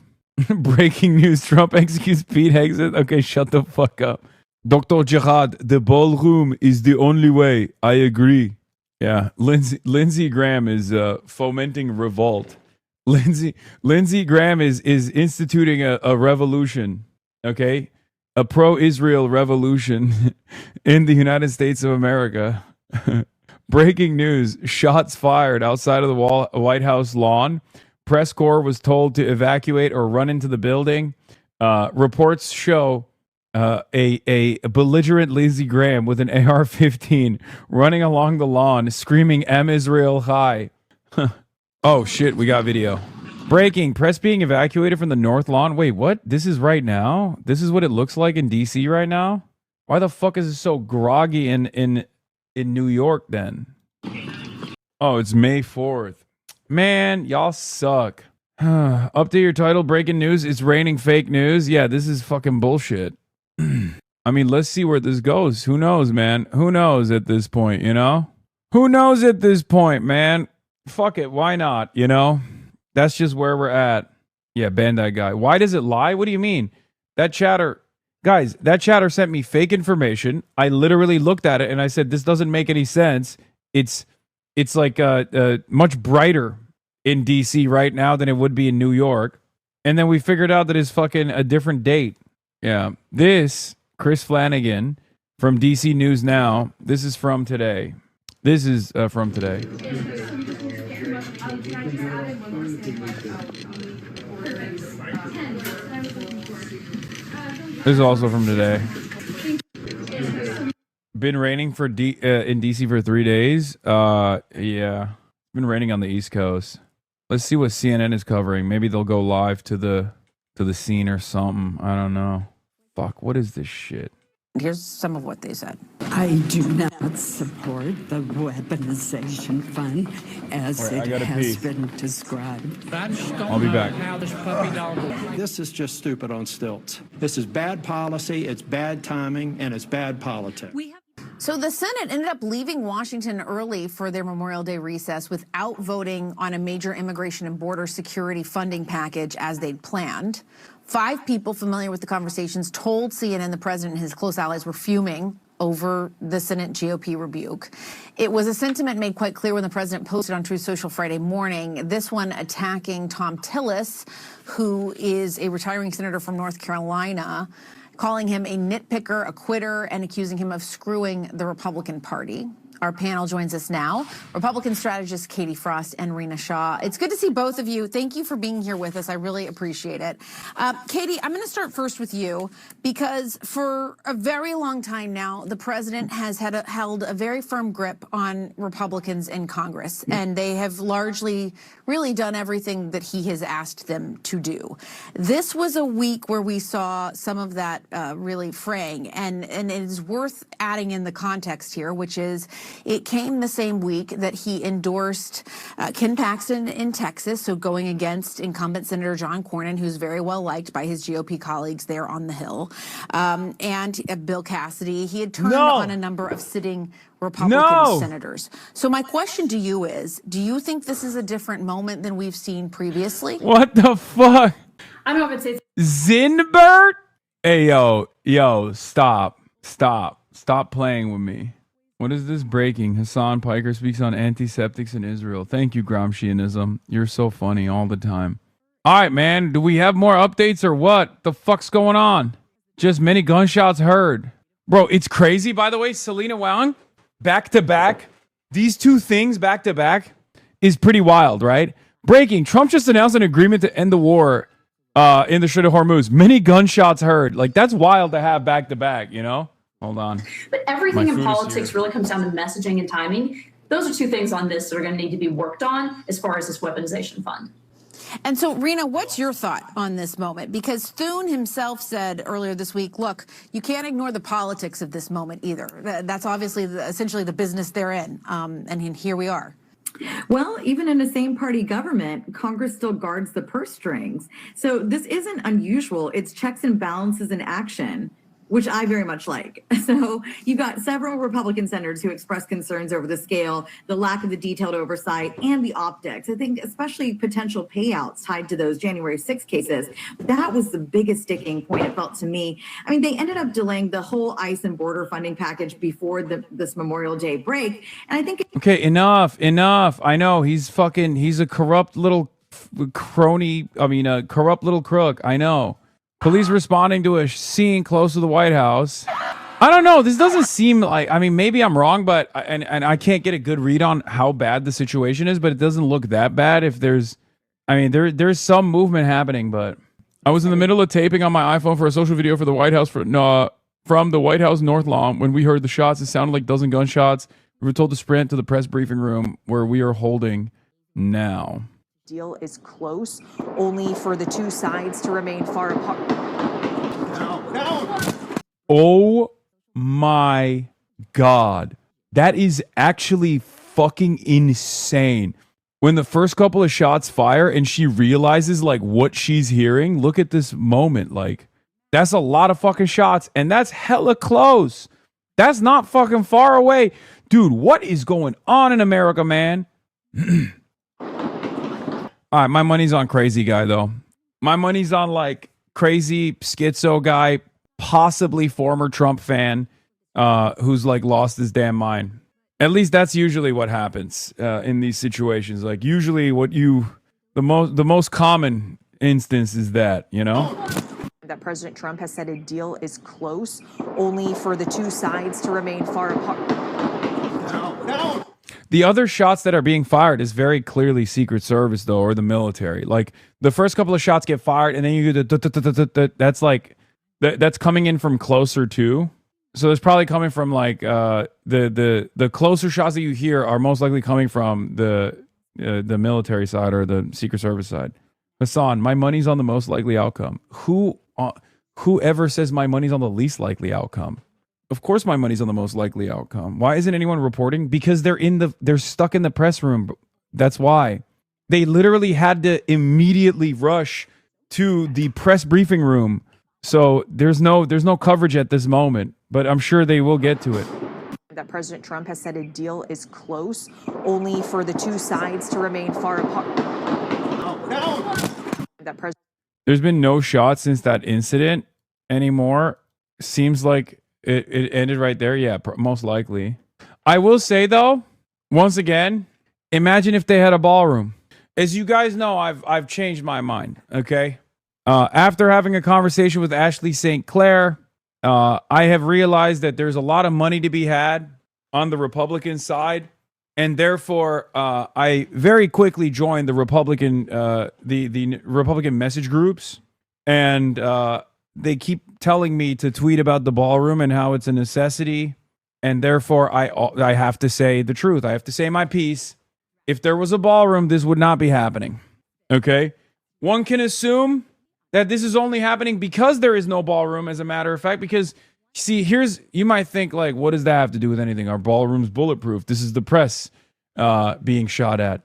Breaking news, Trump executes Pete Hegseth. Okay, shut the fuck up. Dr. Jihad, the ballroom is the only way. I agree. Yeah, Lindsey Graham is fomenting revolt. Lindsey Graham is instituting a revolution, okay? A pro-Israel revolution in the United States of America. Breaking news, shots fired outside of the White House lawn. Press corps was told to evacuate or run into the building. Reports show a belligerent Lindsey Graham with an AR-15 running along the lawn, screaming "M Israel High." Oh shit, we got video. Breaking, press being evacuated from the North Lawn. Wait, what? This is right now? This is what it looks like in DC right now? Why the fuck is it so groggy in New York then? Oh, it's May 4th. Man, y'all suck. Update your title, breaking news. It's raining fake news. Yeah, this is fucking bullshit. I mean, let's see where this goes. Who knows, man? Who knows at this point, you know? Who knows at this point, man? Fuck it, why not, you know? That's just where we're at. Yeah, ban that guy. Why does it lie? What do you mean? That chatter... Guys, that chatter sent me fake information. I literally looked at it and I said, this doesn't make any sense. It's like much brighter in DC right now than it would be in New York. And then we figured out that it's fucking a different date. Yeah. This, Chris Flanagan from DC News Now, this is from today. This is from today. This is also from today. Been raining for in DC for 3 days. Yeah. It's been raining on the East Coast. Let's see what CNN is covering. Maybe they'll go live to the scene or something. I don't know. Fuck, what is this shit? Here's some of what they said. I do not support the weaponization fund as it has been described. I'll be back. This is just stupid on stilts. This is bad policy, it's bad timing, and it's bad politics. So the Senate ended up leaving Washington early for their Memorial Day recess without voting on a major immigration and border security funding package as they'd planned. 5 people familiar with the conversations told CNN the president and his close allies were fuming over the Senate GOP rebuke. It was a sentiment made quite clear when the president posted on Truth Social Friday morning, this one attacking Tom Tillis, who is a retiring senator from North Carolina, calling him a nitpicker, a quitter, and accusing him of screwing the Republican Party. Our panel joins us now, Republican strategist Katie Frost and Rena Shaw. It's good to see both of you. Thank you for being here with us. I really appreciate it. Katie, I'm going to start first with you because for a very long time now, the president has held a very firm grip on Republicans in Congress, and they have largely really done everything that he has asked them to do. This was a week where we saw some of that really fraying, and it is worth adding in the context here, which is it came the same week that he endorsed Ken Paxton in Texas, so going against incumbent Senator John Cornyn, who's very well liked by his GOP colleagues there on the Hill, and Bill Cassidy. He had turned on a number of sitting Republican senators. So my question to you is, do you think this is a different moment than we've seen previously? What the fuck? I don't know if it's Zinbert? Hey, yo, stop playing with me. What is this breaking? Hassan Piker speaks on antiseptics in Israel. Thank you, Gramscianism. You're so funny all the time. All right, man. Do we have more updates or what? The fuck's going on? Just many gunshots heard. Bro, it's crazy, by the way. Selena Wang, back to back. These two things back to back is pretty wild, right? Breaking. Trump just announced an agreement to end the war in the Strait of Hormuz. Many gunshots heard. Like, that's wild to have back to back, you know? Hold on. But everything in politics really comes down to messaging and timing. Those are two things on this that are going to need to be worked on as far as this weaponization fund. And so, Rena, what's your thought on this moment? Because Thune himself said earlier this week, look, you can't ignore the politics of this moment either. That's obviously essentially the business they're in. And here we are. Well, even in a same party government, Congress still guards the purse strings. So this isn't unusual. It's checks and balances in action, which I very much like. So you've got several Republican senators who expressed concerns over the scale, the lack of the detailed oversight, and the optics. I think especially potential payouts tied to those January 6 cases. That was the biggest sticking point, it felt to me. I mean, they ended up delaying the whole ICE and border funding package before this Memorial Day break. And I think— Okay, enough. I know he's a corrupt little crony. A corrupt little crook. I know. Police responding to a scene close to the White House. I don't know. This doesn't seem like, maybe I'm wrong, but and I can't get a good read on how bad the situation is, but it doesn't look that bad. If there's some movement happening, but I was in the middle of taping on my iPhone for a social video for the White House from the White House North Lawn when we heard the shots. It sounded like a dozen gunshots. We were told to sprint to the press briefing room where we are holding now. Deal is close, only for the two sides to remain far apart. Oh my God. That is actually fucking insane. When the first couple of shots fire and she realizes like what she's hearing, look at this moment. Like, that's a lot of fucking shots and that's hella close. That's not fucking far away. Dude, what is going on in America, man? All right, my money's on crazy guy, though. My money's on, like, crazy schizo guy, possibly former Trump fan, who's, like, lost his damn mind. At least that's usually what happens in these situations. Like, usually the most common instance is that, you know? That President Trump has said a deal is close, only for the two sides to remain far apart. The other shots that are being fired is very clearly Secret Service, though, or the military. Like, the first couple of shots get fired, and then you get that's like, that's coming in from closer too. So it's probably coming from, like, the closer shots that you hear are most likely coming from the military side or the Secret Service side. Hassan, my money's on the most likely outcome. Whoever says my money's on the least likely outcome? Of course my money's on the most likely outcome. Why isn't anyone reporting? Because they're stuck in the press room. That's why. They literally had to immediately rush to the press briefing room. So there's no coverage at this moment, but I'm sure they will get to it. That President Trump has said a deal is close, only for the two sides to remain far apart. There's been no shot since that incident anymore. Seems like it ended right there. Yeah, most likely. I will say though, once again, imagine if they had a ballroom. As you guys know, I've changed my mind. Okay, after having a conversation with Ashley St. Clair, I have realized that there's a lot of money to be had on the Republican side, and therefore, I very quickly joined the Republican the Republican message groups, and they keep telling me to tweet about the ballroom and how it's a necessity, and therefore I have to say the truth. I have to say my piece. If there was a ballroom, this would not be happening. Okay? One can assume that this is only happening because there is no ballroom, as a matter of fact, because, see, you might think, like, what does that have to do with anything? Our ballroom's bulletproof. This is the press being shot at.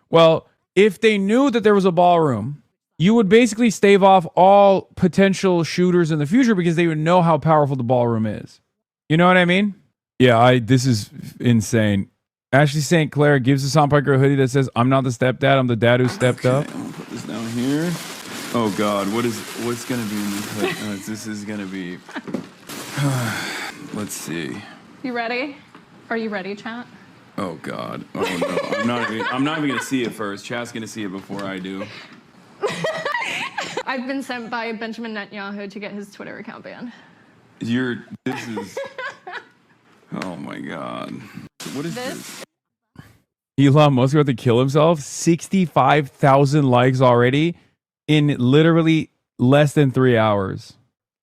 Well, if they knew that there was a ballroom, you would basically stave off all potential shooters in the future because they would know how powerful the ballroom is. You know what I mean? Yeah, this is insane. Ashley St. Clair gives the Soundpiker a hoodie that says, "I'm not the stepdad, I'm the dad who stepped up." I'm gonna put this down here. Oh God, what's gonna be in this hood? This is gonna be. Let's see. You ready? Are you ready, chat? Oh God. Oh no. I'm not even gonna see it first. Chat's gonna see it before I do. I've been sent by Benjamin Netanyahu to get his Twitter account banned. This is. Oh my God. What is this? Elon Musk about to kill himself? 65,000 likes already in literally less than 3 hours.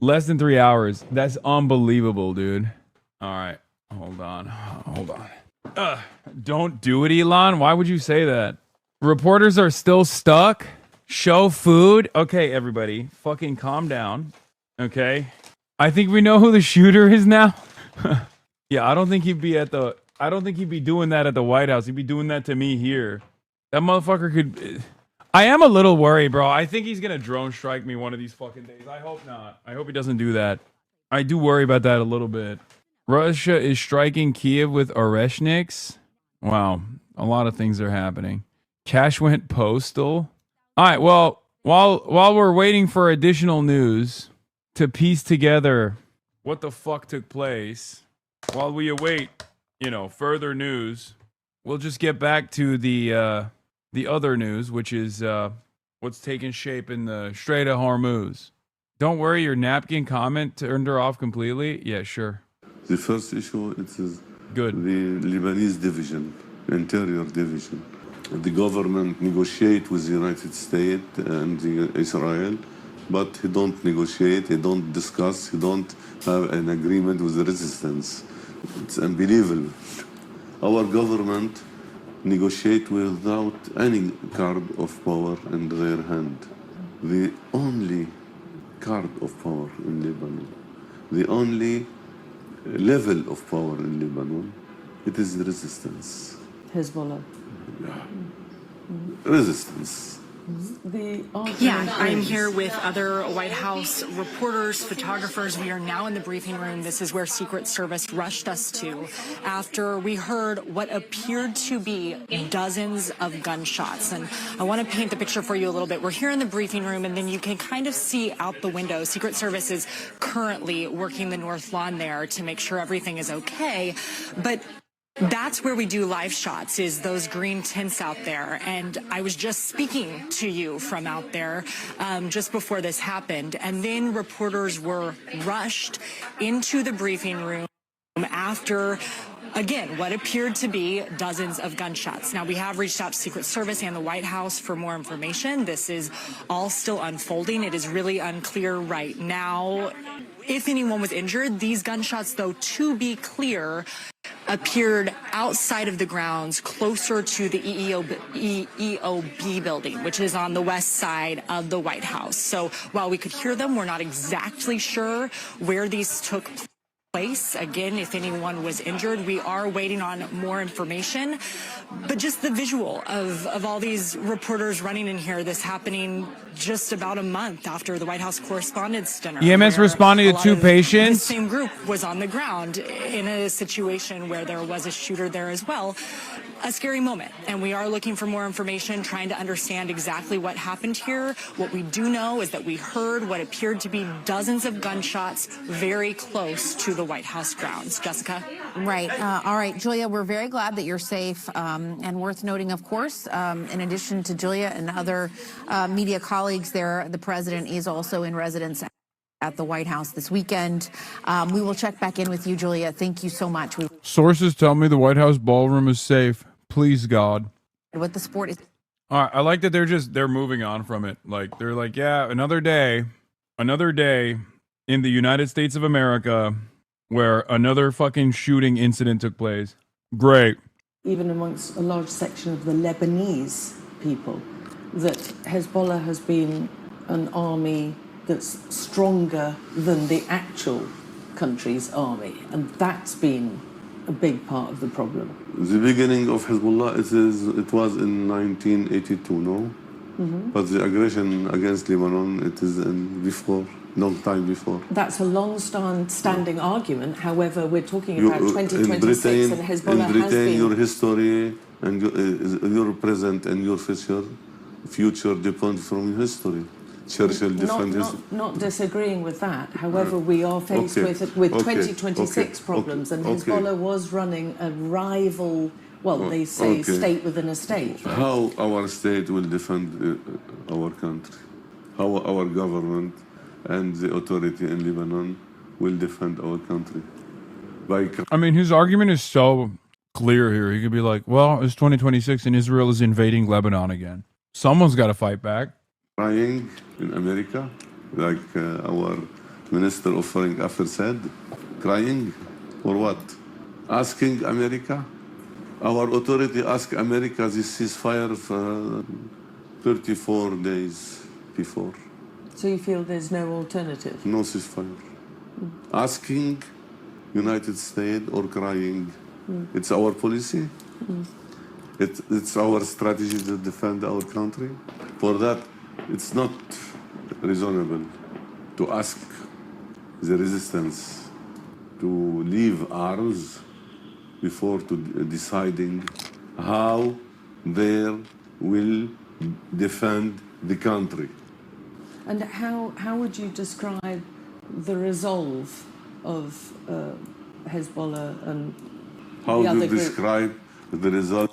Less than 3 hours. That's unbelievable, dude. All right. Hold on. Don't do it, Elon. Why would you say that? Reporters are still stuck. Show food. Okay, everybody. Fucking calm down. Okay. I think we know who the shooter is now. Yeah, I don't think he'd be doing that at the White House. He'd be doing that to me here. That motherfucker could. I am a little worried, bro. I think he's gonna drone strike me one of these fucking days. I hope not. I hope he doesn't do that. I do worry about that a little bit. Russia is striking Kiev with Oreshniks. Wow, a lot of things are happening. Cash went postal. All right, well, while we're waiting for additional news to piece together what the fuck took place, while we await, further news, we'll just get back to the other news, which is what's taking shape in the Strait of Hormuz. Don't worry, your napkin comment turned her off completely. Yeah, sure. The first issue, it is good. The Lebanese division, interior division. The government negotiate with the United States and Israel, but he don't negotiate, he don't discuss, he don't have an agreement with the resistance. It's unbelievable. Our government negotiate without any card of power in their hand. The only card of power in Lebanon, the only level of power in Lebanon, it is the resistance. Hezbollah. Resistance. I'm here with other White House reporters, photographers. We are now in the briefing room. This is where Secret Service rushed us to after we heard what appeared to be dozens of gunshots. And I want to paint the picture for you a little bit. We're here in the briefing room, and then you can kind of see out the window. Secret Service is currently working the north lawn there to make sure everything is okay. But that's where we do live shots, is those green tents out there. And I was just speaking to you from out there just before this happened. And then reporters were rushed into the briefing room after, again, what appeared to be dozens of gunshots. Now, we have reached out to Secret Service and the White House for more information. This is all still unfolding. It is really unclear right now if anyone was injured. These gunshots, though, to be clear, appeared outside of the grounds closer to the EOB building, which is on the west side of the White House. So while we could hear them, we're not exactly sure where these took place. place. Again, if anyone was injured, we are waiting on more information. But just the visual of all these reporters running in here, this happening just about a month after the White House Correspondents' Dinner. EMS responding to 2 patients. The same group was on the ground in a situation where there was a shooter there as well. A scary moment, and we are looking for more information, trying to understand exactly what happened here. What we do know is that we heard what appeared to be dozens of gunshots very close to the White House grounds. Jessica? Right. All right, Julia, we're very glad that you're safe, and worth noting, of course, in addition to Julia and other media colleagues there, the president is also in residence at the White House this weekend. We will check back in with you, Julia. Thank you so much. Sources tell me the White House ballroom is safe. Please, God. What the sport is. All right, I like that they're moving on from it. Like, they're like, yeah, another day in the United States of America where another fucking shooting incident took place. Great. Even amongst a large section of the Lebanese people, that Hezbollah has been an army that's stronger than the actual country's army, and that's been a big part of the problem. The beginning of Hezbollah, it was in 1982, no? Mm-hmm. But the aggression against Lebanon, it is long time before. That's a long-standing argument. However, we're talking about 2026, and Hezbollah has been... In Britain, your history and your present and your future depend from your history. Churchill not disagreeing with that. However, we are faced with 2026 problems, and Hezbollah was running a rival, well, they say state within a state. Right? How our state will defend our country, how our government and the authority in Lebanon will defend our country. I mean, his argument is so clear here. He could be like, well, it's 2026 and Israel is invading Lebanon again. Someone's got to fight back. Crying in America, like our Minister of Foreign Affairs said, crying for what? Asking America? Our authority asked America this ceasefire for 34 days before. So you feel there's no alternative? No ceasefire. Asking United States or crying. It's our policy. It's our strategy to defend our country. For that, it's not reasonable to ask the resistance to leave arms before deciding how they will defend the country. And how would you describe the resolve of Hezbollah and how the other do you describe the result?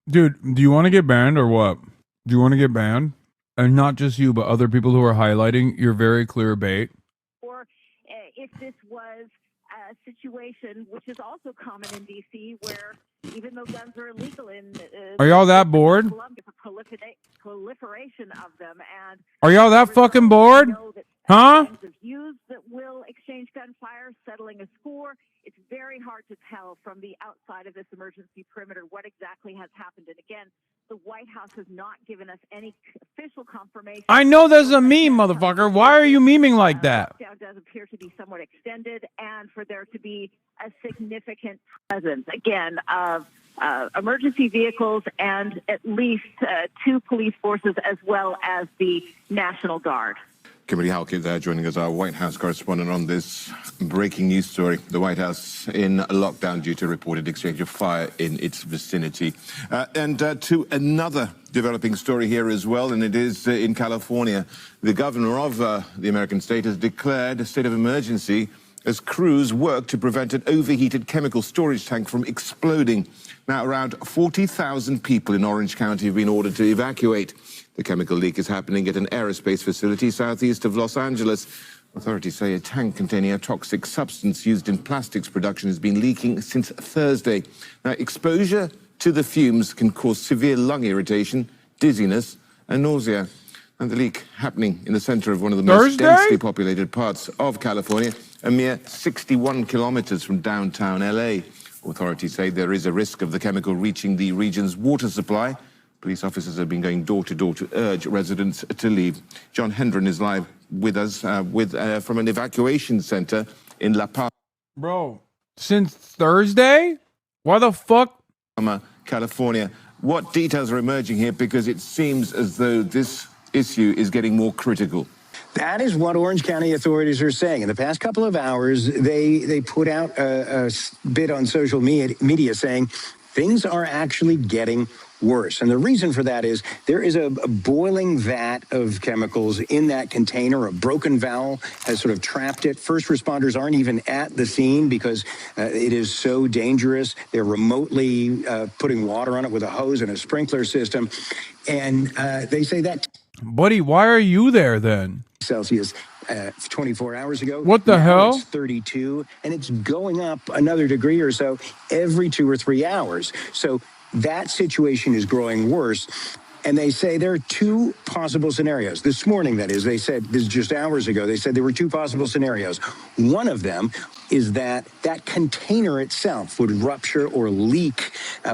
Dude, do you want to get banned or what? Do you want to get banned? And not just you, but other people who are highlighting your very clear bait. Or if this was a situation, which is also common in D.C., where even though guns are illegal in... Are y'all that bored? Proliferation of them, and... Are y'all that fucking bored? Huh? ...of youths that will exchange gunfire, settling a score. It's very hard to tell from the outside of this emergency perimeter what exactly has happened. And again, the White House has not given us any official confirmation. I know there's a meme, motherfucker. Why are you memeing like that? Lockdown does appear to be somewhat extended, and for there to be a significant presence, again, of emergency vehicles and at least 2 police forces, as well as the National Guard. Kimberly Halkett there joining us, our White House correspondent, on this breaking news story. The White House in lockdown due to reported exchange of fire in its vicinity. And to another developing story here as well, and it is in California. The governor of the American state has declared a state of emergency as crews work to prevent an overheated chemical storage tank from exploding. Now, around 40,000 people in Orange County have been ordered to evacuate. The chemical leak is happening at an aerospace facility southeast of Los Angeles. Authorities say a tank containing a toxic substance used in plastics production has been leaking since Thursday. Now, exposure to the fumes can cause severe lung irritation, dizziness, and nausea. And the leak happening in the center of one of the most densely populated parts of California, a mere 61 kilometers from downtown LA. Authorities say there is a risk of the chemical reaching the region's water supply. Police officers have been going door to door to urge residents to leave. John Hendren is live with us from an evacuation center in La Paz. Bro, since Thursday? Why the fuck? California. What details are emerging here? Because it seems as though this issue is getting more critical. That is what Orange County authorities are saying. In the past couple of hours, they put out a bit on social media saying things are actually getting worse. And the reason for that is there is a boiling vat of chemicals in that container. A broken valve has sort of trapped it. First responders aren't even at the scene because it is so dangerous. They're remotely putting water on it with a hose and a sprinkler system. And they say that... Buddy, why are you there then? Celsius 24 hours ago. What the hell? It's 32, and it's going up another degree or so every 2 or 3 hours. So that situation is growing worse. And they say there are two possible scenarios. This morning, that is, they said, this is just hours ago, they said there were two possible scenarios. One of them is that that container itself would rupture or leak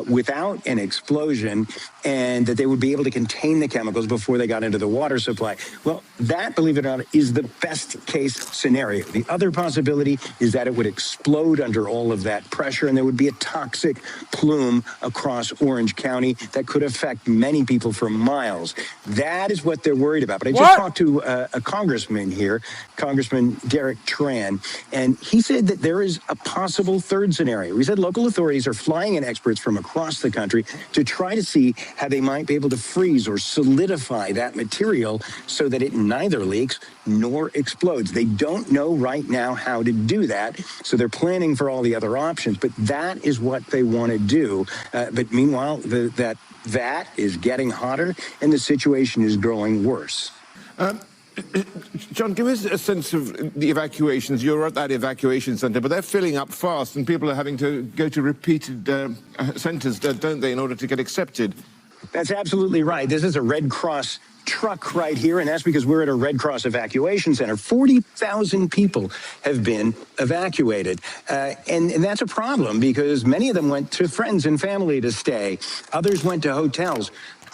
without an explosion, and that they would be able to contain the chemicals before they got into the water supply. Well, that, believe it or not, is the best case scenario. The other possibility is that it would explode under all of that pressure, and there would be a toxic plume across Orange County that could affect many people for miles. That is what they're worried about. But I just talked to a congressman here, Congressman Derek Tran, and he said that there is a possible third scenario. He said local authorities are flying in experts from across the country to try to see how they might be able to freeze or solidify that material so that it neither leaks nor explodes. They don't know right now how to do that, so they're planning for all the other options, but that is what they want to do. But meanwhile, that is getting hotter and the situation is growing worse. John, give us a sense of the evacuations. You're at that evacuation center, but they're filling up fast and people are having to go to repeated centers, don't they, in order to get accepted? That's absolutely right. This is a Red Cross truck right here, and that's because we're at a Red Cross evacuation center. 40,000 people have been evacuated, and that's a problem because many of them went to friends and family to stay. Others went to hotels.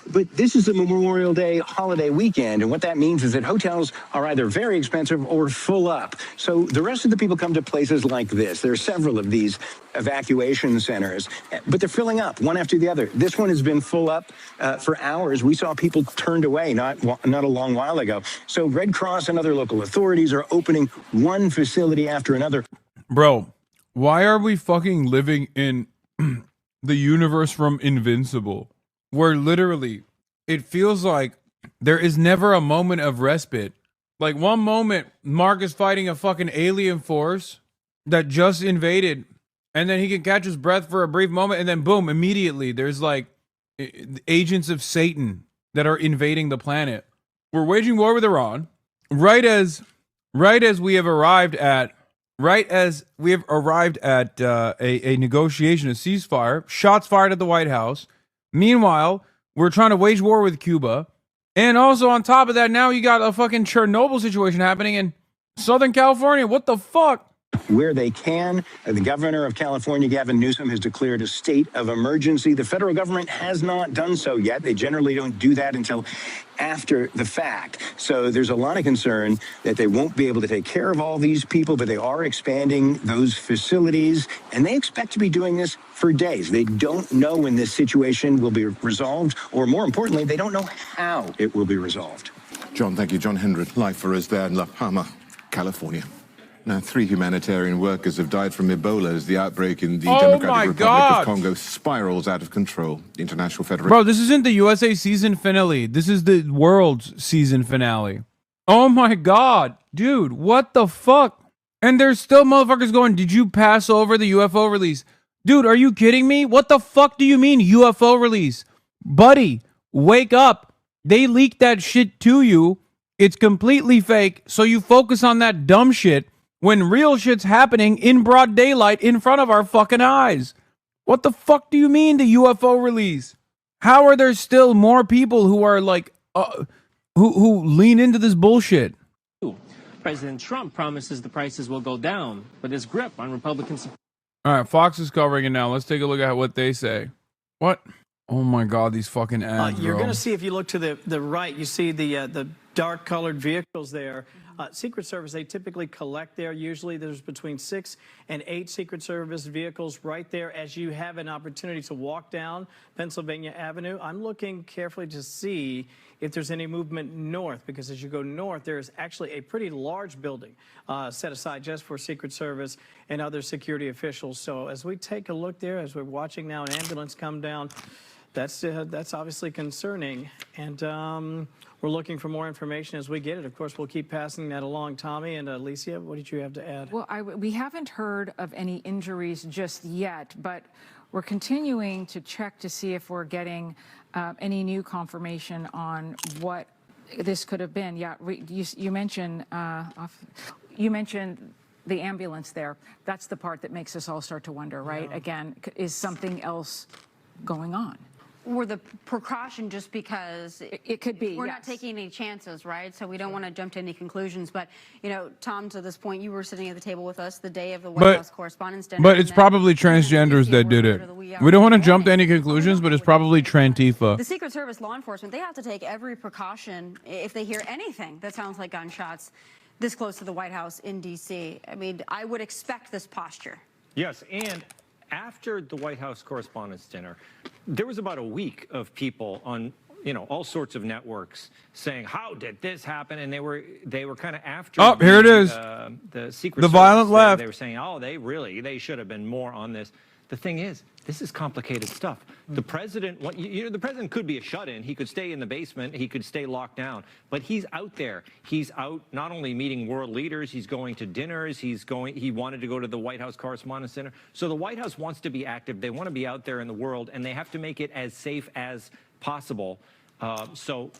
But this is the Memorial Day holiday weekend, and what that means is that hotels are either very expensive or full up. So the rest of the people come to places like this. There are several of these evacuation centers, but they're filling up one after the other. This one has been full up for hours. We saw people turned away not a long while ago. So Red Cross and other local authorities are opening one facility after another. Bro, why are we fucking living in the universe from Invincible? Where literally it feels like there is never a moment of respite. Like one moment, Mark is fighting a fucking alien force that just invaded, and then he can catch his breath for a brief moment, and then boom, immediately there's like agents of Satan that are invading the planet. We're waging war with Iran, right as we have arrived at a negotiation, a ceasefire, shots fired at the White House. Meanwhile, we're trying to wage war with Cuba. And also on top of that, now you got a fucking Chernobyl situation happening in Southern California. What the fuck? Where they can, the governor of California, Gavin Newsom, has declared a state of emergency. The federal government has not done so yet. They generally don't do that until after the fact. So there's a lot of concern that they won't be able to take care of all these people, but they are expanding those facilities, and they expect to be doing this for days. They don't know when this situation will be resolved, or more importantly, they don't know how it will be resolved. John, thank you. John Hendren, live for us there in La Palma, California. Now, 3 humanitarian workers have died from Ebola as the outbreak in the Democratic Republic of Congo spirals out of control. The International Federation... Bro, this isn't the USA season finale. This is the world's season finale. Oh my God. Dude, what the fuck? And there's still motherfuckers going, did you pass over the UFO release? Dude, are you kidding me? What the fuck do you mean UFO release? Buddy, wake up. They leaked that shit to you. It's completely fake, so you focus on that dumb shit when real shit's happening in broad daylight in front of our fucking eyes. What the fuck do you mean the UFO release? How are there still more people who are like, who lean into this bullshit? President Trump promises the prices will go down, but his grip on Republicans. All right, Fox is covering it now. Let's take a look at what they say. What? Oh my God, these fucking ads, You're bro. going to see, if you look to the right, you see the dark-colored vehicles there. Secret Service, they typically collect there. Usually there's between 6 and 8 Secret Service vehicles right there as you have an opportunity to walk down Pennsylvania Avenue. I'm looking carefully to see if there's any movement north, because as you go north, there's actually a pretty large building set aside just for Secret Service and other security officials. So as we take a look there, as we're watching now an ambulance come down, that's obviously concerning. And we're looking for more information as we get it. Of course, we'll keep passing that along. Tommy and Alicia, what did you have to add? Well, we haven't heard of any injuries just yet, but we're continuing to check to see if we're getting any new confirmation on what this could have been. Yeah, you mentioned the ambulance there. That's the part that makes us all start to wonder, right? Yeah. Again, is something else going on? Or the precaution just because it could be. We're not taking any chances, right? So we don't want to jump to any conclusions. But, you know, Tom, to this point, you were sitting at the table with us the day of the White House Correspondents' Dinner. But it's probably transgenders that did it. We don't want to jump to any conclusions, but it's probably Trantifa. The Secret Service law enforcement, they have to take every precaution if they hear anything that sounds like gunshots this close to the White House in D.C. I mean, I would expect this posture. Yes, and after the White House Correspondents' Dinner, there was about a week of people on, you know, all sorts of networks saying, "How did this happen?" And they were kind of after. Oh, here it is. The Secret Service. Violent left. They were saying, "Oh, they should have been more on this." The thing is, this is complicated stuff. The president, the president could be a shut-in. He could stay in the basement. He could stay locked down. But he's out there. He's out not only meeting world leaders. He's going to dinners. He wanted to go to the White House Correspondents' Dinner. So the White House wants to be active. They want to be out there in the world, and they have to make it as safe as possible. So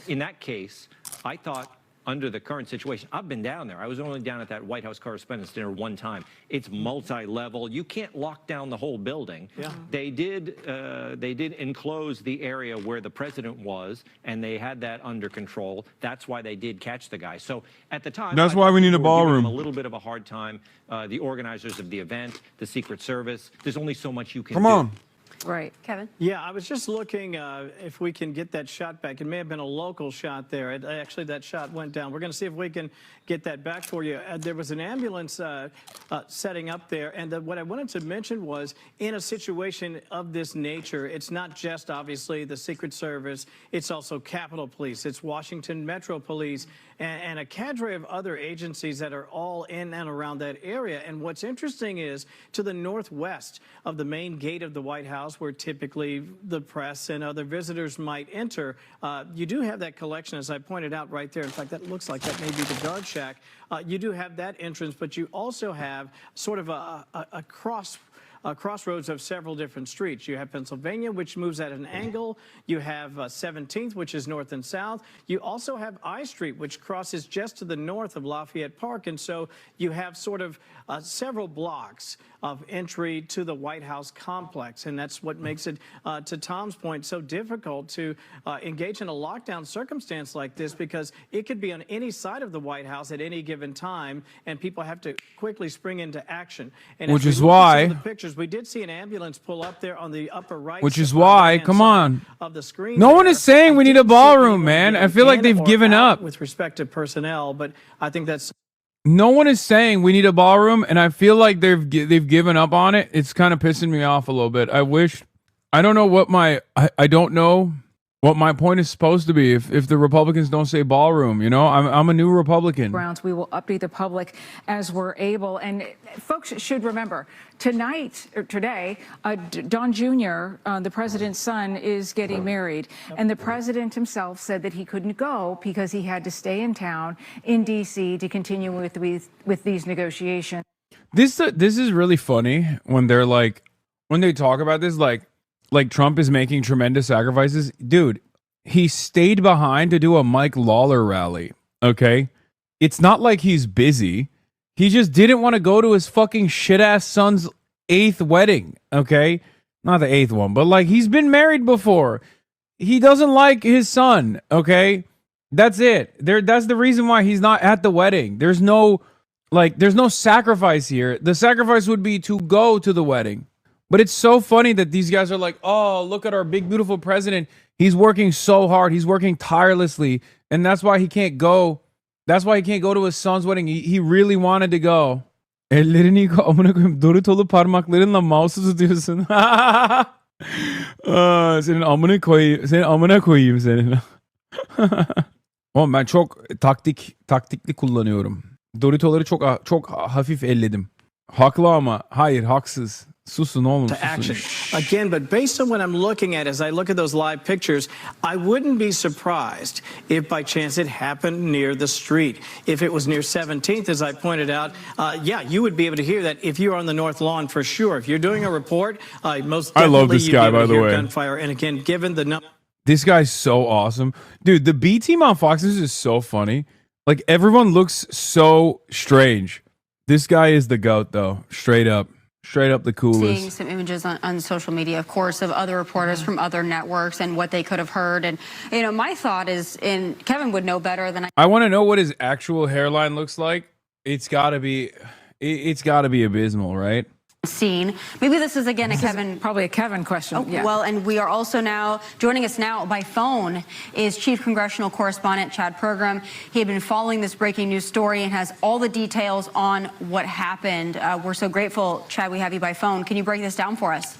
in that case, I thought, under the current situation, I've been down there. I was only down at that White House Correspondents' Dinner one time. It's multi-level. You can't lock down the whole building. Yeah. They did enclose the area where the president was, and they had that under control. That's why they did catch the guy. So at the time, that's why we need a ballroom. A little bit of a hard time. The organizers of the event, the Secret Service. There's only so much you can do. Come on. Right. Kevin? Yeah, I was just looking if we can get that shot back. It may have been a local shot there. Actually, that shot went down. We're going to see if we can get that back for you. There was an ambulance setting up there, and what I wanted to mention was, in a situation of this nature, it's not just, obviously, the Secret Service. It's also Capitol Police. It's Washington Metro Police, and a cadre of other agencies that are all in and around that area. And what's interesting is, to the northwest of the main gate of the White House, where typically the press and other visitors might enter, you do have that collection, as I pointed out right there. In fact, that looks like that may be the guard shack. You do have that entrance, but you also have sort of a crossroads of several different streets. You have Pennsylvania, which moves at an angle. You have 17th, which is north and south. You also have I Street, which crosses just to the north of Lafayette Park. And so you have sort of several blocks of entry to the White House complex. And that's what makes it, to Tom's point, so difficult to engage in a lockdown circumstance like this, because it could be on any side of the White House at any given time, and people have to quickly spring into action. And which is why the pictures, we did see an ambulance pull up there on the upper right. Which is why, come on. Of the screen no one is saying we need a ballroom, man. I feel like they've given up with respect to personnel, but I think that's. No one is saying we need a ballroom, and I feel like they've given up on it. It's kind of pissing me off a little bit. I don't know what I don't know what my point is supposed to be if the Republicans don't say ballroom. You know, I'm a new Republican. Grounds, we will update the public as we're able. And folks should remember, today, Don Jr., the president's son, is getting married. And the president himself said that he couldn't go because he had to stay in town in D.C. to continue with these negotiations. This is really funny when they talk about this, like Trump is making tremendous sacrifices. Dude, he stayed behind to do a Mike Lawler rally, okay? It's not like he's busy. He just didn't want to go to his fucking shit-ass son's 8th wedding, okay? Not the 8th one, but like he's been married before. He doesn't like his son, okay? That's it. That's the reason why he's not at the wedding. There's no sacrifice here. The sacrifice would be to go to the wedding. But it's so funny that these guys are like, oh, look at our big, beautiful president. He's working so hard. He's working tirelessly. And that's why he can't go That's why he can't go to his son's wedding. He really wanted to go. Ellerini yıka amına koyayım. Doritolu parmaklarınla mouse'u tutuyorsun. Senin amına koyayım senin. Oğlum ben çok taktikli kullanıyorum. Doritoları çok hafif elledim. Haklı ama hayır haksız. Susun oğlum. To action. Again, but based on what I'm looking at as I look at those live pictures, I wouldn't be surprised if by chance it happened near the street. If it was near 17th, as I pointed out, yeah, you would be able to hear that if you're on the North Lawn for sure. If you're doing a report, most definitely I love this guy, by the way. Gunfire. And again, given the number. This guy's so awesome. Dude, the B team on Fox News is so funny. Like, everyone looks so strange. This guy is the GOAT, though. Straight up the coolest. Seeing some images on social media, of course, of other reporters from other networks and what they could have heard. And, you know, my thought is, and Kevin would know better than I want to know what his actual hairline looks like. It's got to be abysmal, right? Scene. Maybe this is again probably a Kevin question. Oh, yeah. Well, and we are also now joining us now by phone is Chief Congressional Correspondent Chad Pergram. He had been following this breaking news story and has all the details on what happened. We're so grateful, Chad, we have you by phone. Can you break this down for us?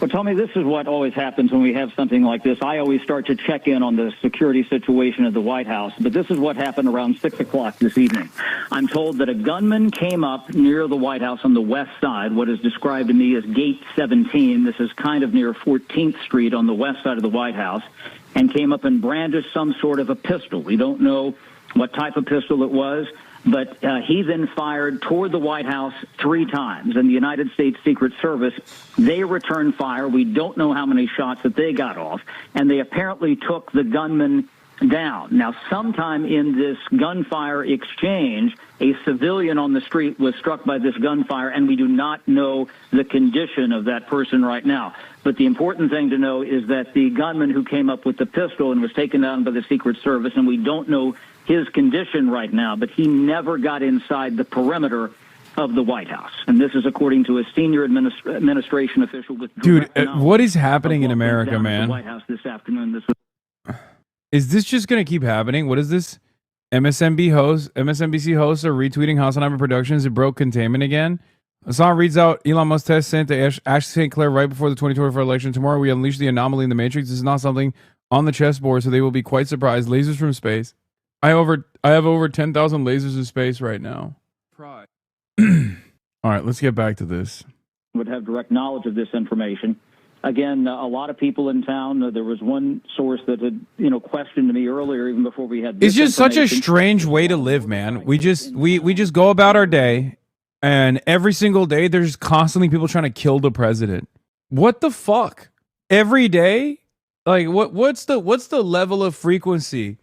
Well, Tommy, this is what always happens when we have something like this. I always start to check in on the security situation at the White House, but this is what happened around 6 o'clock this evening. I'm told that a gunman came up near the White House on the west side, what is described to me as Gate 17. This is kind of near 14th Street on the west side of the White House, and came up and brandished some sort of a pistol. We don't know what type of pistol it was. But he then fired toward the White House 3 times. And the United States Secret Service, they returned fire. We don't know how many shots that they got off. And they apparently took the gunman down. Now, sometime in this gunfire exchange, a civilian on the street was struck by this gunfire, and we do not know the condition of that person right now. But the important thing to know is that the gunman who came up with the pistol and was taken down by the Secret Service, and we don't know his condition right now, but he never got inside the perimeter of the White House. And this is according to a senior administration official with Dude, what is happening in America, man? White House this afternoon. Is this just going to keep happening? What is this? MSNBC hosts are retweeting HasanAbi Productions. It broke containment again. Hassan reads out Elon Musk test sent to Ash St. Clair right before the 2024 election. Tomorrow we unleash the anomaly in the Matrix. This is not something on the chessboard, so they will be quite surprised. Lasers from space. I have over 10,000 lasers in space right now. Pride. All right, let's get back to this. Would have direct knowledge of this information. Again, a lot of people in town. There was one source that had, questioned me earlier, even before we had. It's just such a strange way to live, man. We just go about our day, and every single day there's constantly people trying to kill the president. What the fuck? Every day, like what's the level of frequency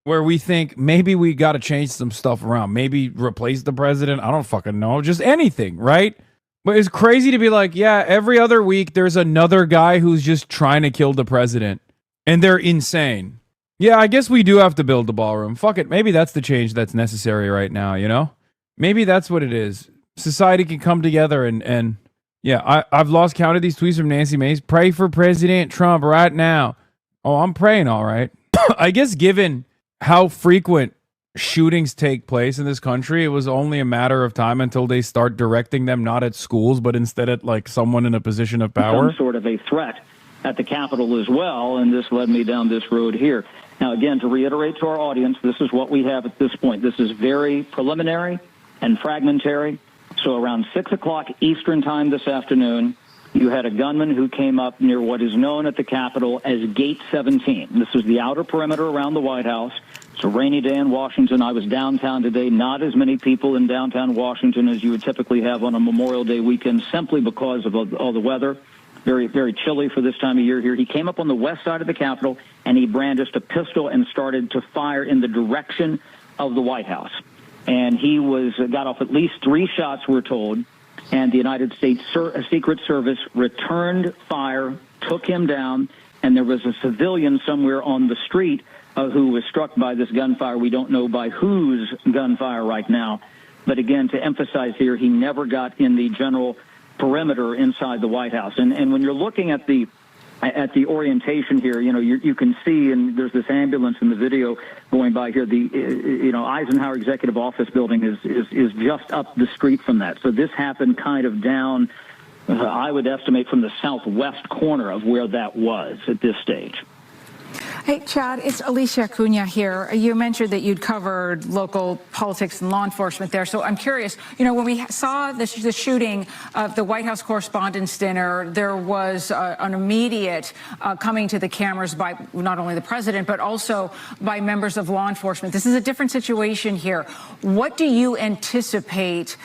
where we think maybe we got to change some stuff around, maybe replace the president? I don't fucking know. Just anything, right? But it's crazy to be like, yeah, every other week there's another guy who's just trying to kill the president. And they're insane. Yeah, I guess we do have to build the ballroom. Fuck it. Maybe that's the change that's necessary right now, Maybe that's what it is. Society can come together and yeah, I've lost count of these tweets from Nancy Mace. Pray for President Trump right now. Oh, I'm praying, all right. I guess given how frequent shootings take place in this country, it was only a matter of time until they start directing them not at schools, but instead at like someone in a position of power. Some sort of a threat at the Capitol as well, and this led me down this road here. Now, again, to reiterate to our audience, this is what we have at this point. This is very preliminary and fragmentary. So around 6 o'clock Eastern time this afternoon, you had a gunman who came up near what is known at the Capitol as Gate 17. This is the outer perimeter around the White House. It's a rainy day in Washington. I was downtown today. Not as many people in downtown Washington as you would typically have on a Memorial Day weekend, simply because of all the weather. Very, very chilly for this time of year here. He came up on the west side of the Capitol, and he brandished a pistol and started to fire in the direction of the White House. And he got off at least 3 shots, we're told. And the United States Secret Service returned fire, took him down, and there was a civilian somewhere on the street who was struck by this gunfire. We don't know by whose gunfire right now. But again, to emphasize here, he never got in the general perimeter inside the White House. And when you're looking at the at the orientation here, you can see, and there's this ambulance in the video going by here. The Eisenhower Executive Office building is just up the street from that. So this happened kind of down, I would estimate, from the southwest corner of where that was at this stage. Hey, Chad, it's Alicia Cunha here. You mentioned that you'd covered local politics and law enforcement there. So I'm curious, when we saw the shooting of the White House Correspondents' Dinner, there was an immediate coming to the cameras by not only the president, but also by members of law enforcement. This is a different situation here. What do you anticipate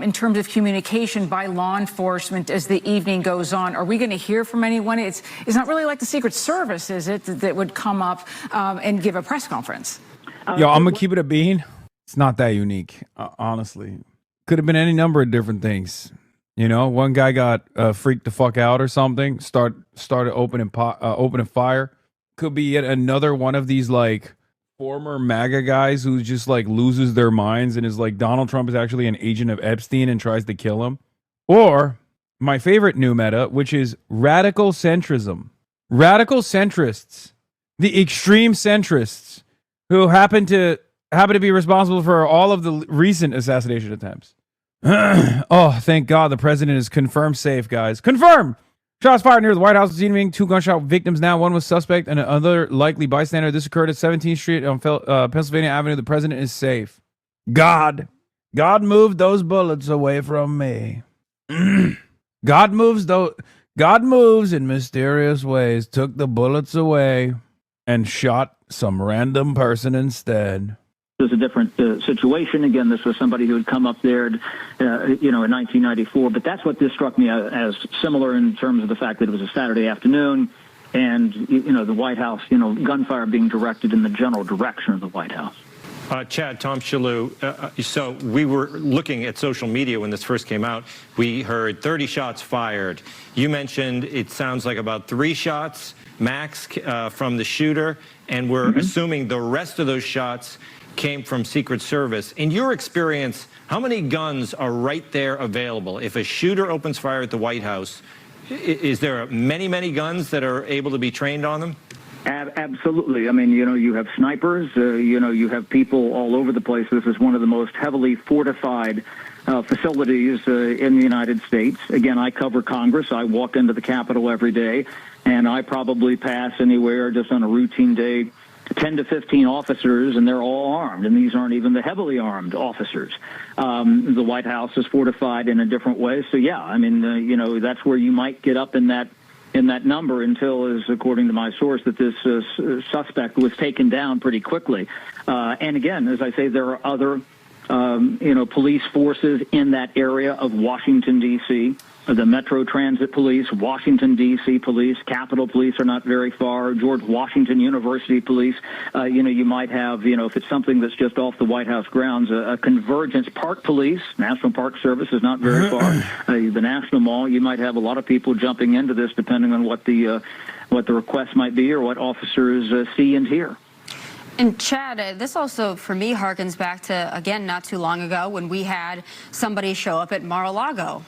in terms of communication by law enforcement as the evening goes on? Are we going to hear from anyone? It's not really like the Secret Service, is it, that would come up and give a press conference? Yo, I'm going to keep it a bean. It's not that unique, honestly. Could have been any number of different things. One guy got freaked the fuck out or something, started opening fire. Could be yet another one of these, like, former MAGA guys who just like loses their minds and is like Donald Trump is actually an agent of Epstein and tries to kill him. Or my favorite new meta, which is radical centrism. Radical centrists, the extreme centrists who happen to be responsible for all of the recent assassination attempts. Oh, thank God the president is confirmed safe, guys. Confirmed! Shots fired near the White House this evening. 2 gunshot victims now. One was suspect and another likely bystander. This occurred at 17th Street on Pennsylvania Avenue. The president is safe. God moved those bullets away from me. God moves in mysterious ways. Took the bullets away and shot some random person instead. This is a different situation. Again, this was somebody who had come up there, in 1994. But that's what this struck me as similar in terms of the fact that it was a Saturday afternoon and, the White House, gunfire being directed in the general direction of the White House. Chad, Tom Shalhoub, so we were looking at social media when this first came out. We heard 30 shots fired. You mentioned it sounds like about 3 shots max from the shooter, and we're assuming the rest of those shots came from Secret Service. In your experience, how many guns are right there available? If a shooter opens fire at the White House, is there many guns that are able to be trained on them? Absolutely. I mean, you have snipers, you have people all over the place. This is one of the most heavily fortified facilities in the United States. Again, I cover Congress. I walk into the Capitol every day, and I probably pass anywhere just on a routine day 10 to 15 officers, and they're all armed, and these aren't even the heavily armed officers. The White House is fortified in a different way. So, yeah, I mean, that's where you might get up in that number until, as according to my source, that this suspect was taken down pretty quickly. And again, as I say, there are other, police forces in that area of Washington, D.C., the Metro Transit Police, Washington, D.C. Police, Capitol Police are not very far, George Washington University Police. You might have, if it's something that's just off the White House grounds, a Convergence Park Police, National Park Service is not very far. The National Mall, you might have a lot of people jumping into this depending on what the request might be or what officers see and hear. And Chad, this also, for me, harkens back to, again, not too long ago when we had somebody show up at Mar-a-Lago,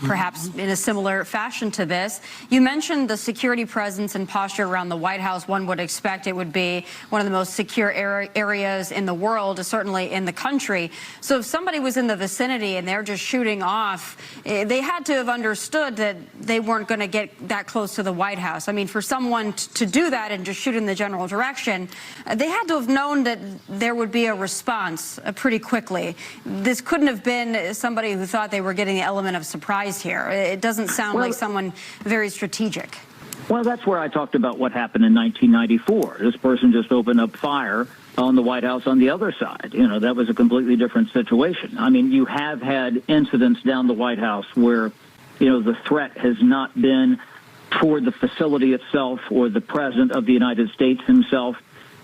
perhaps in a similar fashion to this. You mentioned the security presence and posture around the White House. One would expect it would be one of the most secure areas in the world, certainly in the country. So if somebody was in the vicinity and they're just shooting off, they had to have understood that they weren't going to get that close to the White House. I mean, for someone to do that and just shoot in the general direction, they had to have known that there would be a response pretty quickly. This couldn't have been somebody who thought they were getting the element of surprise here. It doesn't sound like someone very strategic. Well, that's where I talked about what happened in 1994. This person just opened up fire on the White House on the other side. That was a completely different situation. I mean, you have had incidents down the White House where, the threat has not been toward the facility itself or the president of the United States himself,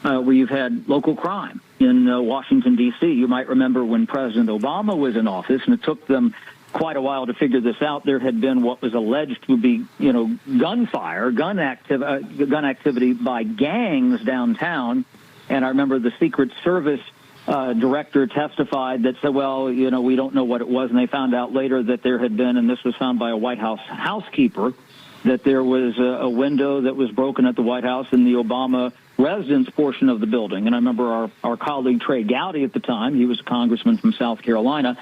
where you've had local crime in Washington, D.C. You might remember when President Obama was in office, and it took them quite a while to figure this out. There had been what was alleged to be, gunfire, gun activity by gangs downtown. And I remember the Secret Service director testified that said, well, we don't know what it was. And they found out later that there had been, and this was found by a White House housekeeper, that there was a window that was broken at the White House in the Obama residence portion of the building. And I remember our colleague Trey Gowdy at the time, he was a congressman from South Carolina,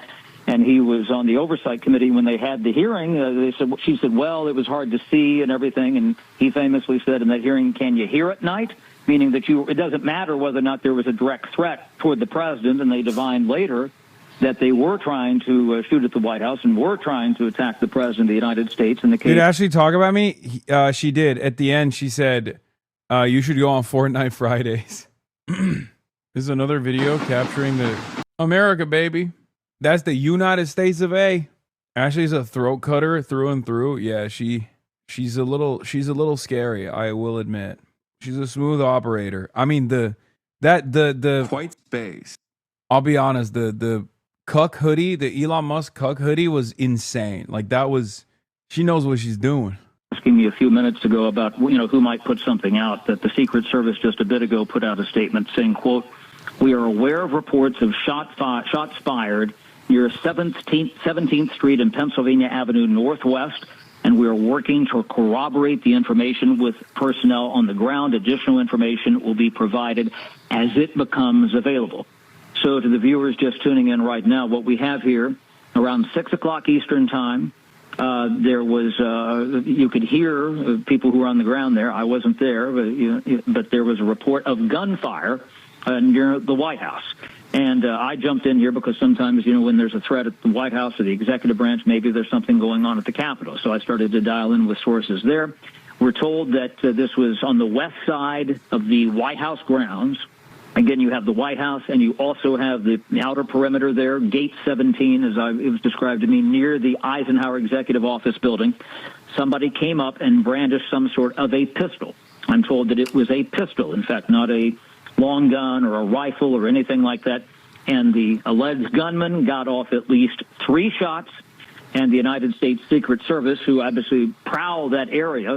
and he was on the oversight committee when they had the hearing. She said, well, it was hard to see and everything. And he famously said in that hearing, can you hear at night? Meaning that it doesn't matter whether or not there was a direct threat toward the president. And they divined later that they were trying to shoot at the White House and were trying to attack the president of the United States. In the case, did Ashley talk about me? She did. At the end, she said, you should go on Fortnite Fridays. This is another video capturing the America, baby. That's the United States of A. Ashley's a throat cutter through and through. Yeah, she's a little scary, I will admit. She's a smooth operator. I mean, the White space. I'll be honest, the cuck hoodie, the Elon Musk cuck hoodie was insane. Like she knows what she's doing. Asking me a few minutes ago about, who might put something out, that the Secret Service just a bit ago put out a statement saying, quote, we are aware of reports of shots fired near 17th Street and Pennsylvania Avenue Northwest, and we are working to corroborate the information with personnel on the ground. Additional information will be provided as it becomes available. So to the viewers just tuning in right now, what we have here, around 6 o'clock Eastern time, there was, you could hear people who were on the ground there. I wasn't there, but there was a report of gunfire near the White House. And I jumped in here because sometimes, when there's a threat at the White House or the executive branch, maybe there's something going on at the Capitol. So I started to dial in with sources there. We're told that this was on the west side of the White House grounds. Again, you have the White House, and you also have the outer perimeter there, Gate 17, as it was described to me, near the Eisenhower Executive Office building. Somebody came up and brandished some sort of a pistol. I'm told that it was a pistol, in fact, not a long gun or a rifle or anything like that. And the alleged gunman got off at least 3 shots. And the United States Secret Service, who obviously prowl that area,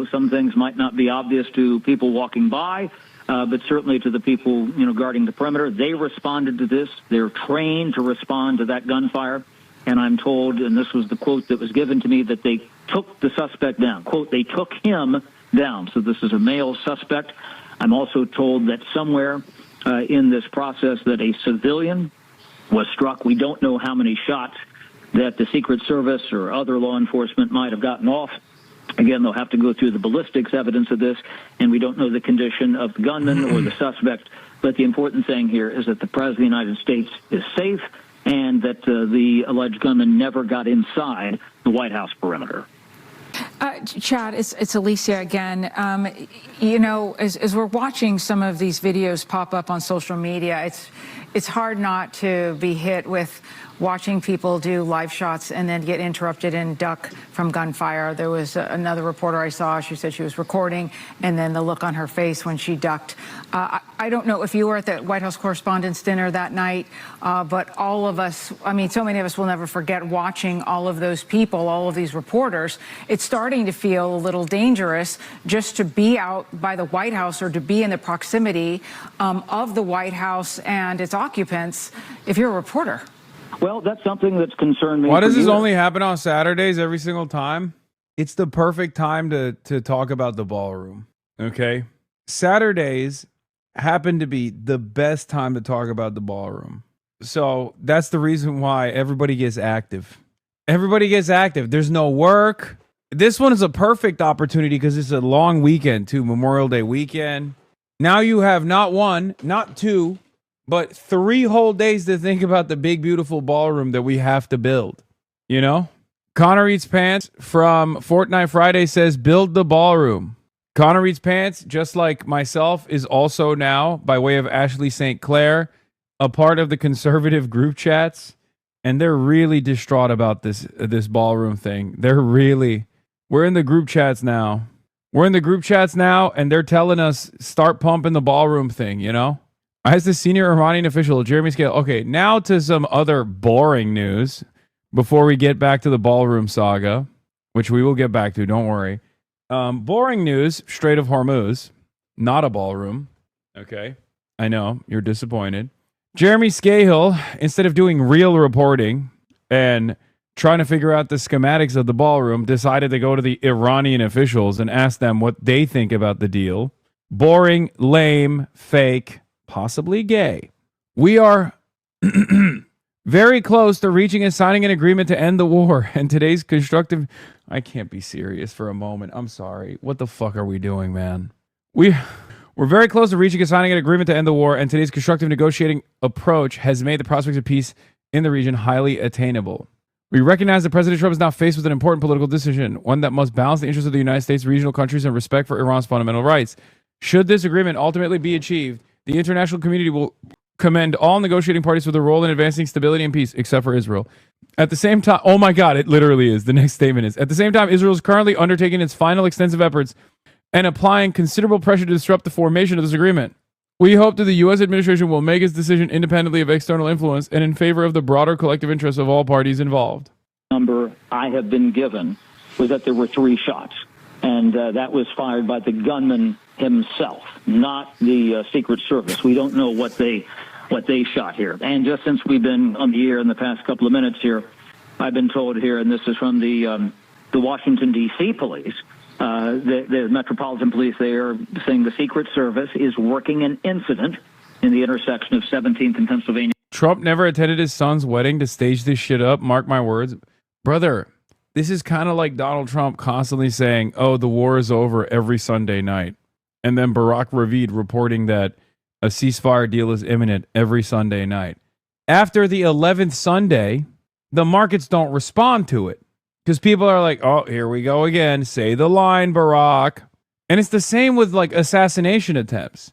some things might not be obvious to people walking by, but certainly to the people, guarding the perimeter. They responded to this. They're trained to respond to that gunfire. And I'm told, and this was the quote that was given to me, that they took the suspect down. Quote, they took him down. So this is a male suspect. I'm also told that somewhere in this process that a civilian was struck. We don't know how many shots that the Secret Service or other law enforcement might have gotten off. Again, they'll have to go through the ballistics evidence of this, and we don't know the condition of the gunman or the suspect. But the important thing here is that the President of the United States is safe and that the alleged gunman never got inside the White House perimeter. Chad, it's Alicia again. As we're watching some of these videos pop up on social media, it's hard not to be hit with watching people do live shots and then get interrupted and duck from gunfire. There was another reporter I saw, she said she was recording, and then the look on her face when she ducked. I don't know if you were at the White House Correspondents' Dinner that night, but all of us, so many of us will never forget watching all of those people, all of these reporters. It's starting to feel a little dangerous just to be out by the White House or to be in the proximity of the White House and its occupants if you're a reporter. Well, that's something that's concerned me. Why does this only happen on Saturdays every single time? It's the perfect time to talk about the ballroom, okay? Saturdays happen to be the best time to talk about the ballroom. So that's the reason why everybody gets active. Everybody gets active. There's no work. This one is a perfect opportunity because it's a long weekend, too, Memorial Day weekend. Now you have not 1, not 2, but 3 whole days to think about the big, beautiful ballroom that we have to build. Connor Eats Pants from Fortnite Friday says, build the ballroom. Connor Eats Pants, just like myself, is also now, by way of Ashley St. Clair, a part of the conservative group chats. And they're really distraught about this ballroom thing. We're in the group chats now. And they're telling us, start pumping the ballroom thing, As the senior Iranian official, Jeremy Scale. Okay, now to some other boring news before we get back to the ballroom saga, which we will get back to, don't worry. Boring news, Strait of Hormuz, not a ballroom. Okay, I know, you're disappointed. Jeremy Scahill, instead of doing real reporting and trying to figure out the schematics of the ballroom, decided to go to the Iranian officials and ask them what they think about the deal. Boring, lame, fake, possibly gay. We are very close to reaching and signing an agreement to end the war. And today's constructive... I can't be serious for a moment. I'm sorry. What the fuck are we doing, man? We're very close to reaching and signing an agreement to end the war, and today's constructive negotiating approach has made the prospects of peace in the region highly attainable. We recognize that President Trump is now faced with an important political decision, one that must balance the interests of the United States, regional countries, and respect for Iran's fundamental rights. Should this agreement ultimately be achieved, the international community will commend all negotiating parties for their role in advancing stability and peace, except for Israel. At the same time, oh my God, it literally is. The next statement is, at the same time, Israel is currently undertaking its final extensive efforts and applying considerable pressure to disrupt the formation of this agreement. We hope that the U.S. administration will make its decision independently of external influence and in favor of the broader collective interests of all parties involved. Number I have been given was that there were 3 shots, and that was fired by the gunman himself, not the Secret Service. We don't know what they shot here. And just since we've been on the air in the past couple of minutes here, I've been told here, and this is from the Washington, D.C. police, the Metropolitan Police, they are saying the Secret Service is working an incident in the intersection of 17th and Pennsylvania. Trump never attended his son's wedding to stage this shit up. Mark my words. Brother, this is kind of like Donald Trump constantly saying, oh, the war is over every Sunday night. And then Barack Ravid reporting that a ceasefire deal is imminent every Sunday night. After the 11th Sunday, the markets don't respond to it. Because people are like, oh, here we go again. Say the line, Barack. And it's the same with like assassination attempts.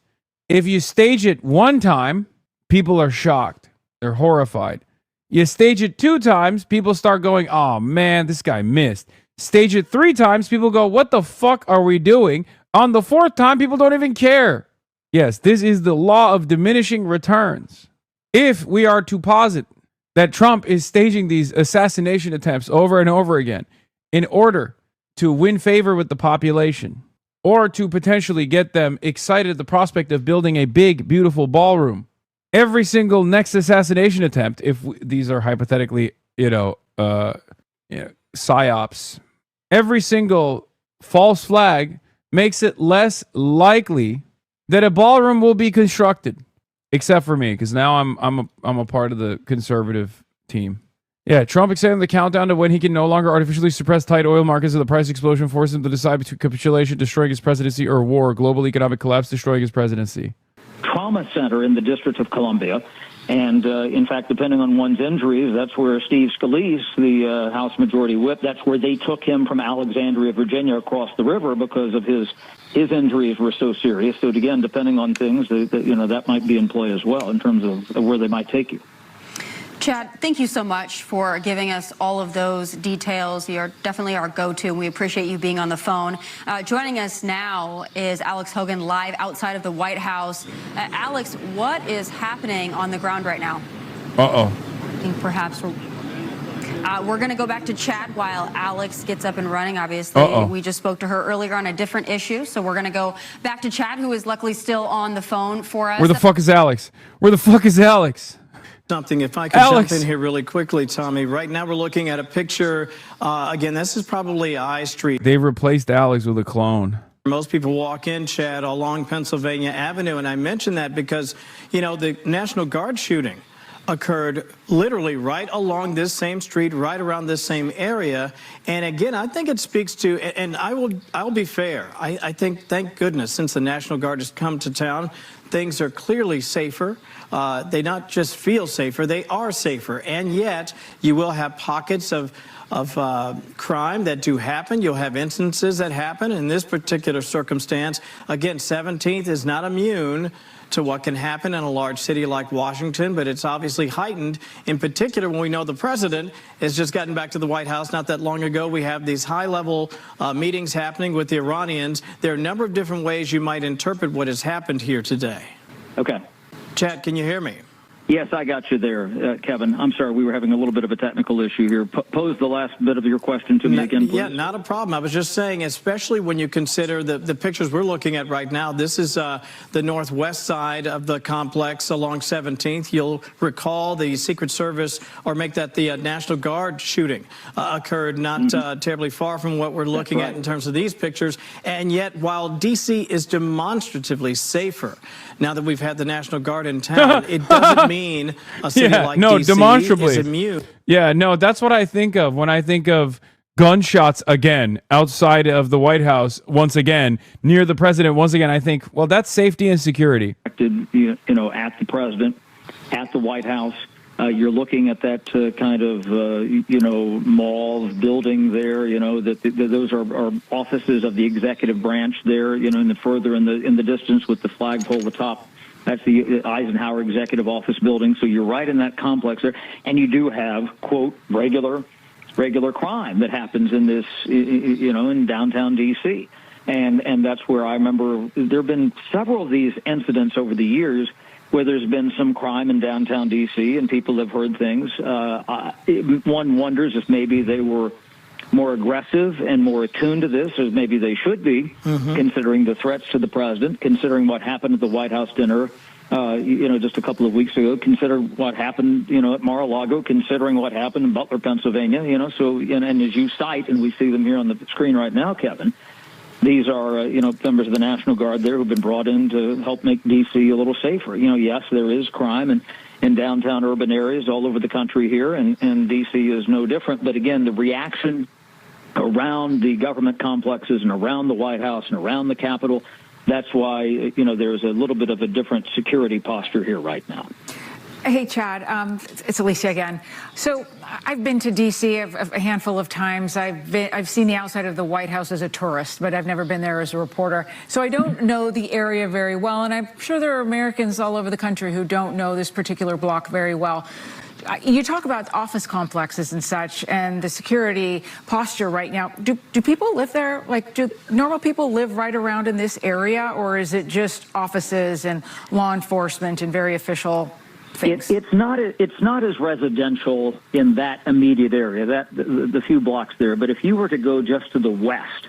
If you stage it one time, people are shocked. They're horrified. You stage it 2 times, people start going, oh man, this guy missed. Stage it 3 times, people go, what the fuck are we doing? On the 4th time, people don't even care. Yes, this is the law of diminishing returns. If we are to posit that Trump is staging these assassination attempts over and over again in order to win favor with the population or to potentially get them excited at the prospect of building a big, beautiful ballroom, every single next assassination attempt, if these are hypothetically, psyops, every single false flag makes it less likely that a ballroom will be constructed, except for me, because now I'm a part of the conservative team. Yeah, Trump extended the countdown to when he can no longer artificially suppress tight oil markets and the price explosion forced him to decide between capitulation, destroying his presidency, or war, global economic collapse, destroying his presidency. Trauma center in the District of Columbia. And, in fact, depending on one's injuries, that's where Steve Scalise, the House Majority Whip, that's where they took him from Alexandria, Virginia, across the river because of his injuries were so serious. So, again, depending on things, that might be in play as well in terms of where they might take you. Chad, thank you so much for giving us all of those details. You're definitely our go-to, and we appreciate you being on the phone. Joining us now is Alex Hogan, live outside of the White House. Alex, what is happening on the ground right now? Uh-oh. I think perhaps we're going to go back to Chad while Alex gets up and running. Obviously, we just spoke to her earlier on a different issue, so we're going to go back to Chad, who is luckily still on the phone for us. Where the fuck is Alex? Where the fuck is Alex? Something, if I could jump in here really quickly, Tommy. Right now we're looking at a picture. Again, this is probably I Street. They replaced Alex with a clone. Most people walk in, Chad, along Pennsylvania Avenue, and I mention that because, the National Guard shooting occurred literally right along this same street, right around this same area. And again, I think it speaks to, and I'll be fair. I think, thank goodness, since the National Guard has come to town, things are clearly safer. They not just feel safer, they are safer. And yet, you will have pockets of crime that do happen. You'll have instances that happen. In this particular circumstance, again, 17th is not immune to what can happen in a large city like Washington, but it's obviously heightened, in particular when we know the president has just gotten back to the White House not that long ago. We have these high-level meetings happening with the Iranians. There are a number of different ways you might interpret what has happened here today. Okay. Chad, can you hear me? Yes, I got you there, Kevin. I'm sorry, we were having a little bit of a technical issue here. Pose the last bit of your question to me again, please. Yeah, not a problem. I was just saying, especially when you consider the pictures we're looking at right now, this is the northwest side of the complex along 17th. You'll recall the Secret Service, or make that the National Guard shooting occurred not terribly far from what we're looking at in terms of these pictures. And yet, while D.C. is demonstratively safer now that we've had the National Guard in town, it doesn't mean a city like DC demonstrably. is immune. Yeah, no, that's what I think of when I think of gunshots again outside of the White House once again, near the president once again. I think, well, that's safety and security. You know, at the president, at the White House, you're looking at that kind of, you know, mall building there, you know, that those are offices of the executive branch there, you know, further in the distance with the flagpole at the top. That's the Eisenhower Executive Office building. So you're right in that complex there. And you do have, quote, regular crime that happens in this, you know, in downtown D.C. And that's where I remember there have been several of these incidents over the years where there's been some crime in downtown D.C. and people have heard things. One wonders if maybe they were more aggressive and more attuned to this, as maybe they should be, considering the threats to the president, considering what happened at the White House dinner, you know, just a couple of weeks ago, consider what happened, you know, at Mar-a-Lago, considering what happened in Butler, Pennsylvania, you know, so, and as you cite, and we see them here on the screen right now, Kevin, these are, you know, members of the National Guard there who've been brought in to help make D.C. a little safer. You know, yes, there is crime in downtown urban areas all over the country here, and D.C. is no different. But again, the reaction around the government complexes and around the White House and around the Capitol, that's why, you know, there's a little bit of a different security posture here right now. Hey, Chad, it's Alicia again. So I've been to D.C. a handful of times. I've seen the outside of the White House as a tourist, but I've never been there as a reporter. So I don't know the area very well, and I'm sure there are Americans all over the country who don't know this particular block very well. You talk about office complexes and such and the security posture right now. Do people live there? Like, do normal people live right around in this area, or is it just offices and law enforcement and very official things? It's not as residential in that immediate area, that the few blocks there. But if you were to go just to the west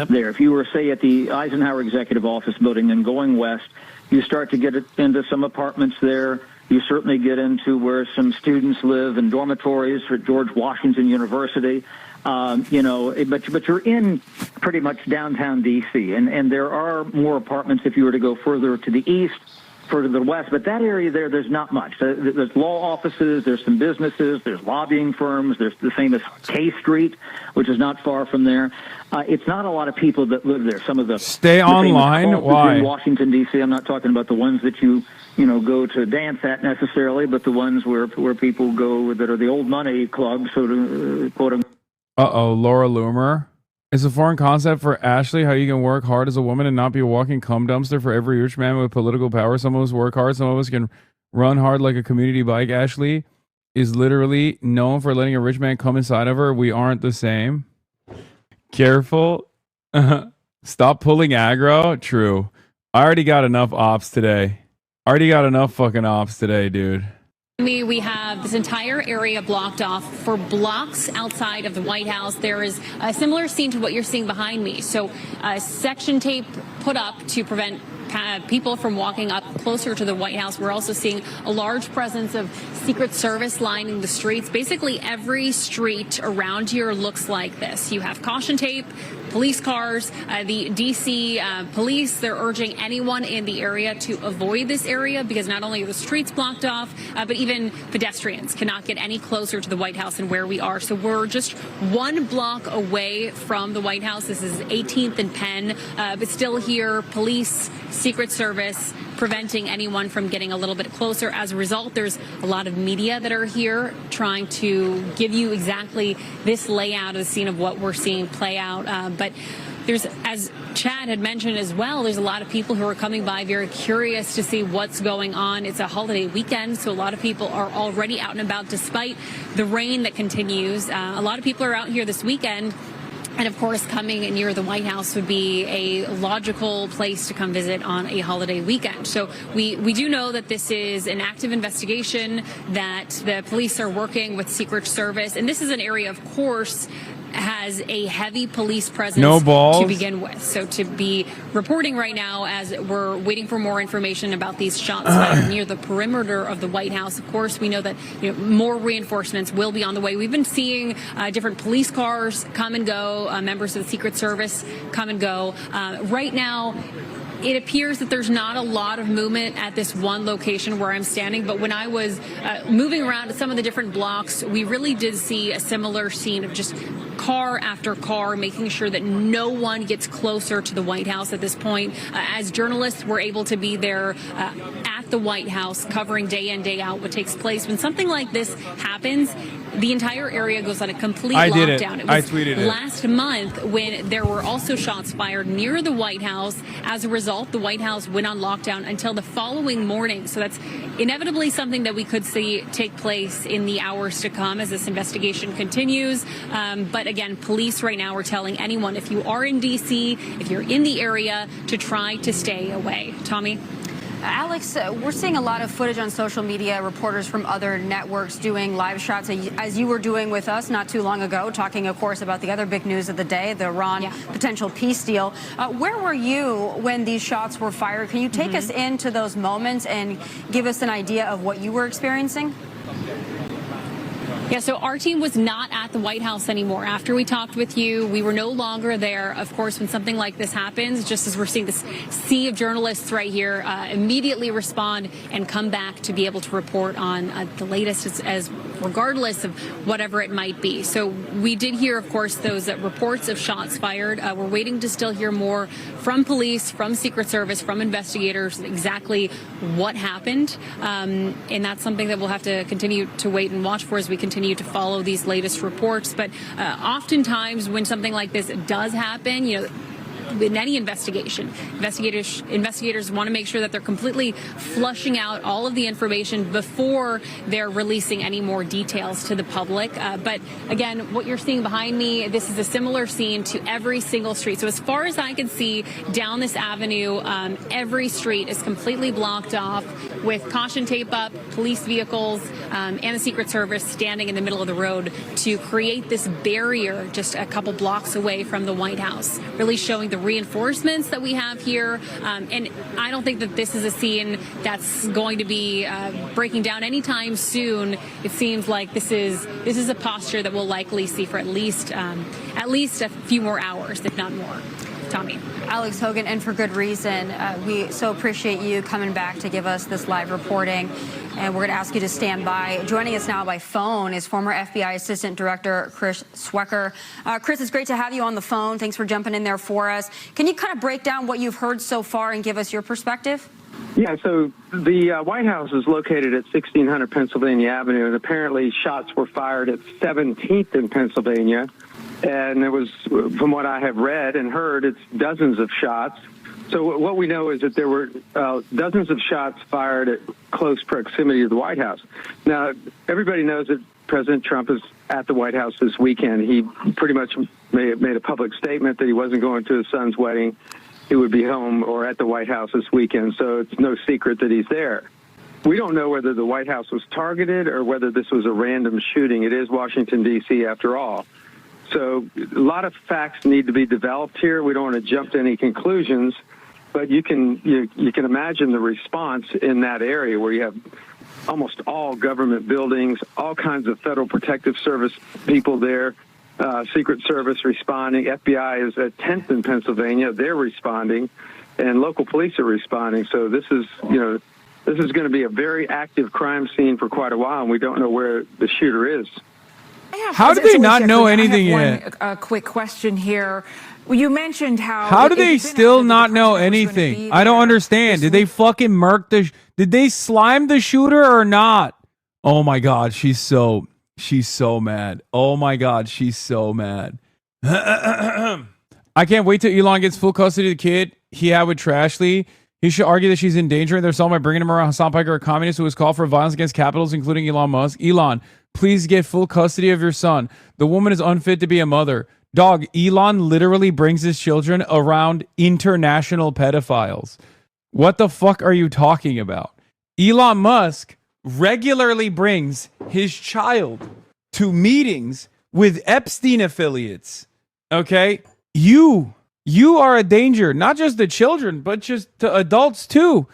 there, if you were, say, at the Eisenhower Executive Office building and going west, you start to get into some apartments there. You certainly get into where some students live in dormitories at George Washington University, you know, but you're in pretty much downtown D.C., and there are more apartments if you were to go further to the east, further to the west, but that area there's not much. There's law offices, there's some businesses, there's lobbying firms, there's the famous K Street, which is not far from there. It's not a lot of people that live there. Some of the stay online. Why? In Washington, D.C., I'm not talking about the ones that you know, go to dance at necessarily, but the ones where people go that are the old money clubs, so to quote them. Laura Loomer. It's a foreign concept for Ashley how you can work hard as a woman and not be a walking cum dumpster for every rich man with political power. Some of us work hard. Some of us can run hard like a community bike. Ashley is literally known for letting a rich man come inside of her. We aren't the same. Careful. Stop pulling aggro. True. I already got enough ops today. Already got enough fucking ops today, dude. We have this entire area blocked off for blocks outside of the White House. There is a similar scene to what you're seeing behind me. So section tape put up to prevent people from walking up closer to the White House. We're also seeing a large presence of Secret Service lining the streets. Basically, every street around here looks like this. You have caution tape, police cars, the D.C. police. They're urging anyone in the area to avoid this area because not only are the streets blocked off, but even pedestrians cannot get any closer to the White House and where we are. So we're just one block away from the White House. This is 18th and Penn, but still here, police, Secret Service, preventing anyone from getting a little bit closer. As a result, there's a lot of media that are here trying to give you exactly this layout of the scene of what we're seeing play out. But there's, as Chad had mentioned as well, there's a lot of people who are coming by very curious to see what's going on. It's a holiday weekend, so a lot of people are already out and about despite the rain that continues. A lot of people are out here this weekend And of course, coming near the White House would be a logical place to come visit on a holiday weekend. So we do know that this is an active investigation, that the police are working with Secret Service. And this is an area, of course, has a heavy police presence to begin with. So to be reporting right now as we're waiting for more information about these shots fired near the perimeter of the White House, of course, we know that more reinforcements will be on the way. We've been seeing different police cars come and go, members of the Secret Service come and go. Right now, it appears that there's not a lot of movement at this one location where I'm standing, but when I was moving around some of the different blocks, we really did see a similar scene of just car after car, making sure that no one gets closer to the White House at this point. As journalists, we're able to be there at the White House, covering day in, day out what takes place. When something like this happens, the entire area goes on a complete lockdown. It was I tweeted it last month when there were also shots fired near the White House. As a result, the White House went on lockdown until the following morning. So that's inevitably something that we could see take place in the hours to come as this investigation continues. But again, police right now are telling anyone, if you are in D.C., if you're in the area, to try to stay away. Tommy? Alex, we're seeing a lot of footage on social media, reporters from other networks doing live shots, as you were doing with us not too long ago, talking, of course, about the other big news of the day, the Iran potential peace deal. Where were you when these shots were fired? Can you take us into those moments and give us an idea of what you were experiencing? Yeah, so our team was not at the White House anymore. After we talked with you, we were no longer there. Of course, when something like this happens, just as we're seeing this sea of journalists right here immediately respond and come back to be able to report on the latest as regardless of whatever it might be. So we did hear, of course, those reports of shots fired. We're waiting to still hear more from police, from Secret Service, from investigators, exactly what happened. And that's something that we'll have to continue to wait and watch for as we continue to follow these latest reports. But oftentimes when something like this does happen, in any investigation, investigators want to make sure that they're completely flushing out all of the information before they're releasing any more details to the public. But again, what you're seeing behind me, this is a similar scene to every single street. So as far as I can see down this avenue, every street is completely blocked off with caution tape up, police vehicles, and the Secret Service standing in the middle of the road to create this barrier just a couple blocks away from the White House, really showing the reinforcements that we have here. And I don't think that this is a scene that's going to be breaking down anytime soon. It seems like this is a posture that we'll likely see for at least a few more hours, if not more. Tommy. Alex Hogan, and for good reason. We so appreciate you coming back to give us this live reporting, and we're going to ask you to stand by. Joining us now by phone is former FBI Assistant Director Chris Swecker. Chris, it's great to have you on the phone. Thanks for jumping in there for us. Can you kind of break down what you've heard so far and give us your perspective? Yeah, so the White House is located at 1600 Pennsylvania Avenue, and apparently shots were fired at 17th in Pennsylvania. And it was, from what I have read and heard, it's dozens of shots. So what we know is that there were dozens of shots fired at close proximity to the White House. Now, everybody knows that President Trump is at the White House this weekend. He pretty much made a public statement that he wasn't going to his son's wedding. He would be home or at the White House this weekend, so it's no secret that he's there. We don't know whether the White House was targeted or whether this was a random shooting. It is Washington, D.C., after all. So a lot of facts need to be developed here. We don't want to jump to any conclusions, but you can imagine the response in that area where you have almost all government buildings, all kinds of Federal Protective Service people there, Secret Service responding. FBI is at 10th in Pennsylvania. They're responding, and local police are responding. So this is going to be a very active crime scene for quite a while, and we don't know where the shooter is. How do they not know anything yet? A quick question here. You mentioned how do they still not know anything? I don't understand. Did they fucking murk did they slime the shooter or not? Oh my God, she's so mad. Oh my God, she's so mad. I can't wait till Elon gets full custody of the kid he had with Trashley. He should argue that she's in danger in their song by bringing him around Hassan Piker, a communist who has called for violence against capitals, including Elon Musk. Elon, please get full custody of your son. The woman is unfit to be a mother. Dog, Elon literally brings his children around international pedophiles. What the fuck are you talking about? Elon Musk regularly brings his child to meetings with Epstein affiliates. Okay? You are a danger, not just to children, but just to adults too.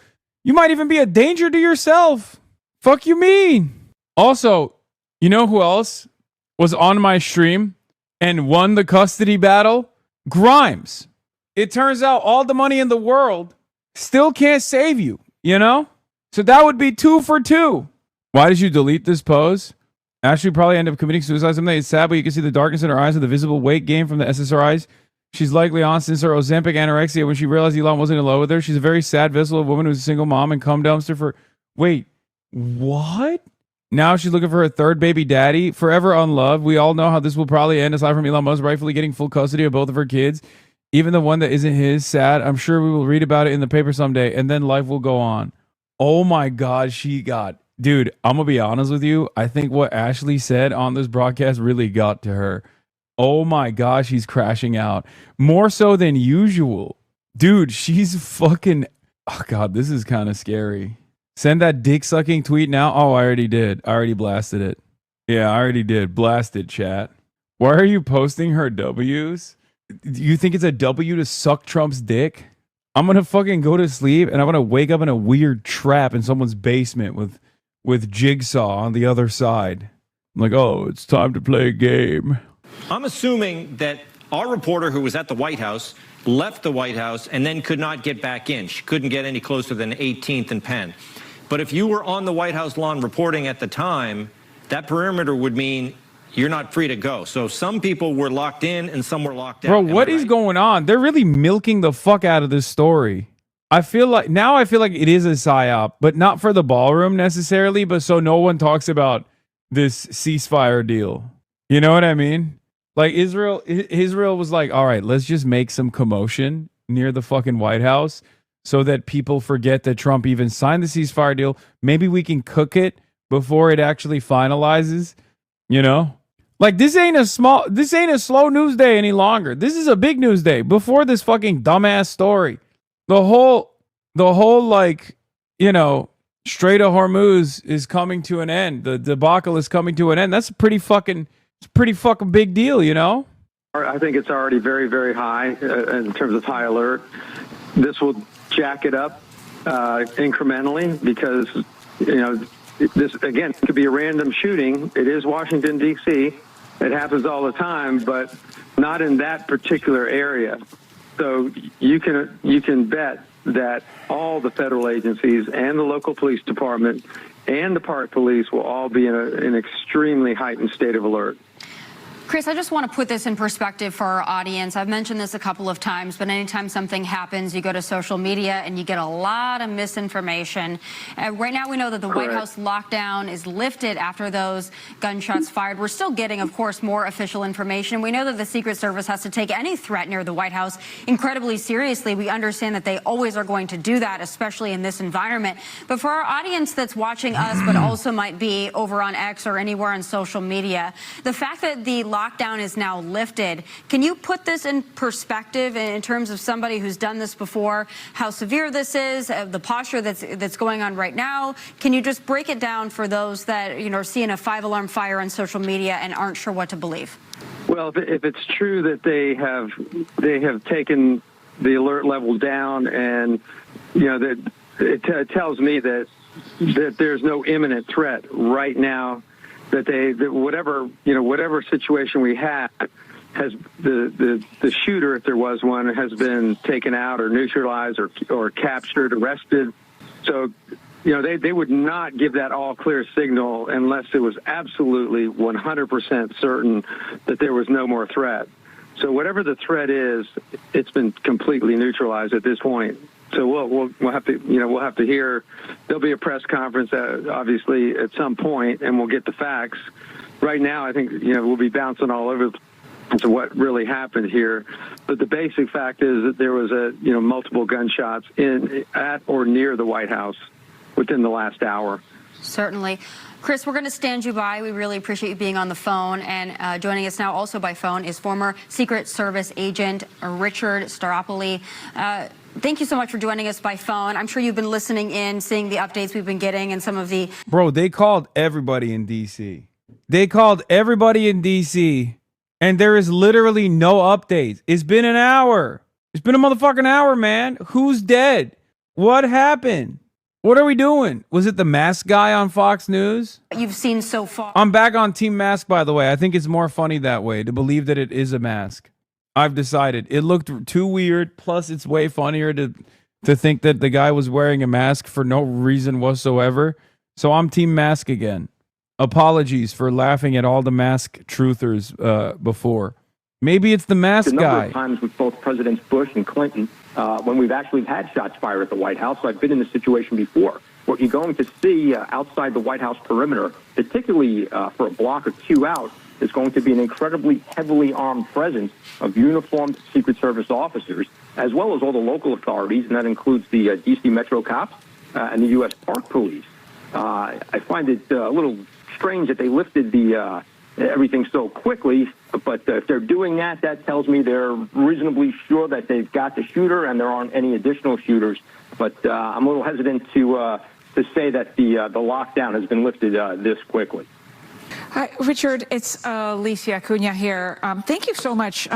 You might even be a danger to yourself. Fuck you mean? Also, you know who else was on my stream and won the custody battle? Grimes. It turns out all the money in the world still can't save you, you know? So that would be 2 for 2. Why did you delete this pose? Ashley probably end up committing suicide someday. It's sad, but you can see the darkness in her eyes with the visible weight gain from the SSRIs. She's likely on since her Ozempic anorexia when she realized Elon wasn't in love with her. She's a very sad vessel of a woman who's a single mom and cum dumpster for... Wait, what? Now she's looking for her third baby daddy. Forever unloved. We all know how this will probably end, aside from Elon Musk rightfully getting full custody of both of her kids. Even the one that isn't his. Sad. I'm sure we will read about it in the paper someday, and then life will go on. Oh my God, she got... Dude, I'm going to be honest with you. I think what Ashley said on this broadcast really got to her. Oh my gosh, she's crashing out. More so than usual. Dude, she's fucking... Oh God, this is kind of scary. Send that dick-sucking tweet now. Oh, I already did. I already blasted it. Yeah, I already did. Blast it, chat. Why are you posting her W's? Do you think it's a W to suck Trump's dick? I'm going to fucking go to sleep and I'm going to wake up in a weird trap in someone's basement with Jigsaw on the other side. I'm like, oh, it's time to play a game. I'm assuming that our reporter who was at the White House left the White House and then could not get back in. She couldn't get any closer than 18th and Penn. But if you were on the White House lawn reporting at the time, that perimeter would mean you're not free to go. So some people were locked in and some were locked out. Bro, what is going on? They're really milking the fuck out of this story. I feel like it is a psyop, but not for the ballroom necessarily, but so no one talks about this ceasefire deal. You know what I mean? Like Israel was like, all right, let's just make some commotion near the fucking White House so that people forget that Trump even signed the ceasefire deal. Maybe we can cook it before it actually finalizes, you know? Like this ain't a slow news day any longer. This is a big news day before this fucking dumbass story. The whole like, you know, Strait of Hormuz is coming to an end. The debacle is coming to an end. That's a pretty fucking big deal, you know? I think it's already very, very high in terms of high alert. This will jack it up incrementally because, you know, this, again, could be a random shooting. It is Washington, D.C. It happens all the time, but not in that particular area. So you can bet that all the federal agencies and the local police department and the park police will all be in an extremely heightened state of alert. Chris, I just want to put this in perspective for our audience. I've mentioned this a couple of times, but anytime something happens, you go to social media and you get a lot of misinformation. Right now, we know that the White House lockdown is lifted after those gunshots fired. We're still getting, of course, more official information. We know that the Secret Service has to take any threat near the White House incredibly seriously. We understand that they always are going to do that, especially in this environment. But for our audience that's watching us, but also might be over on X or anywhere on social media, the fact that the lockdown is now lifted. Can you put this in perspective in terms of somebody who's done this before, how severe this is, the posture that's going on right now? Can you just break it down for those that, you know, are seeing a 5-alarm fire on social media and aren't sure what to believe? Well, if it's true that they have taken the alert level down, and you know that it tells me that there's no imminent threat right now. That whatever situation we had has the shooter, if there was one, has been taken out or neutralized or captured, arrested. So, you know, they would not give that all clear signal unless it was absolutely 100% certain that there was no more threat. So whatever the threat is, it's been completely neutralized at this point. So we'll have to hear. There'll be a press conference, obviously, at some point, and we'll get the facts. Right now, I think we'll be bouncing all over to what really happened here. But the basic fact is that there was multiple gunshots at or near the White House within the last hour. Certainly. Chris, we're going to stand you by. We really appreciate you being on the phone. And joining us now also by phone is former Secret Service agent Richard Staropoli. Thank you so much for joining us by phone. I'm sure you've been listening in, seeing the updates we've been getting and some of the... Bro, they called everybody in D.C. They called everybody in D.C. and there is literally no updates. It's been an hour. It's been a motherfucking hour, man. Who's dead? What happened? What are we doing? Was it the mask guy on Fox News? You've seen so far. I'm back on Team Mask, by the way. I think it's more funny that way, to believe that it is a mask. I've decided. It looked too weird. Plus, it's way funnier to think that the guy was wearing a mask for no reason whatsoever. So I'm Team Mask again. Apologies for laughing at all the mask truthers before. Maybe it's the mask guy. A number of times with both Presidents Bush and Clinton, when we've actually had shots fired at the White House, so I've been in this situation before. What you're going to see outside the White House perimeter, particularly for a block or two out, is going to be an incredibly heavily armed presence of uniformed Secret Service officers, as well as all the local authorities, and that includes the D.C. Metro cops and the U.S. Park Police. I find it a little strange that they lifted the everything so quickly, but if they're doing that, that tells me they're reasonably sure that they've got the shooter and there aren't any additional shooters. But I'm a little hesitant to say that the lockdown has been lifted this quickly. Hi, Richard, it's Alicia Cunha here. Thank you so much.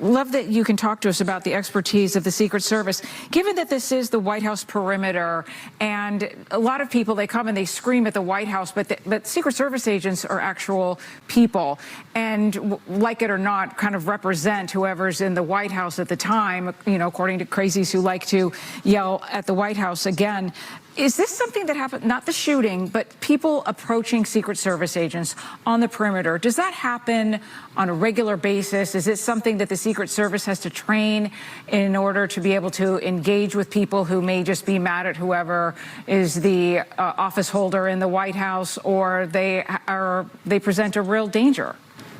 Love that you can talk to us about the expertise of the Secret Service. Given that this is the White House perimeter, and a lot of people, they come and they scream at the White House, but Secret Service agents are actual people, and like it or not, kind of represent whoever's in the White House at the time, you know, according to crazies who like to yell at the White House again. Is this something that happened, not the shooting, but people approaching Secret Service agents on the perimeter? Does that happen on a regular basis? Is it something that the Secret Service has to train in order to be able to engage with people who may just be mad at whoever is the office holder in the White House, or they present a real danger?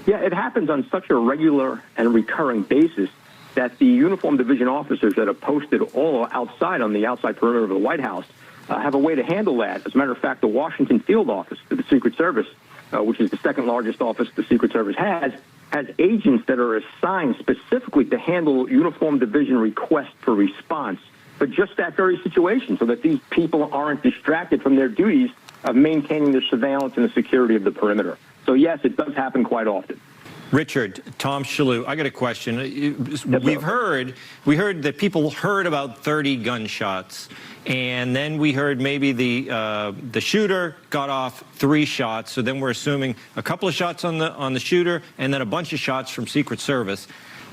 Yeah, it happens on such a regular and recurring basis that the uniformed division officers that are posted all outside on the outside perimeter of the White House have a way to handle that. As a matter of fact, the Washington field office of the Secret Service, which is the second largest office the Secret Service has agents that are assigned specifically to handle uniform division requests for response for just that very situation, so that these people aren't distracted from their duties of maintaining the surveillance and the security of the perimeter. So yes, it does happen quite often. Richard, Tom Shalhoub, I got a question. We heard that people heard about 30 gunshots, and then we heard maybe the shooter got off 3 shots. So then we're assuming a couple of shots on the shooter, and then a bunch of shots from Secret Service.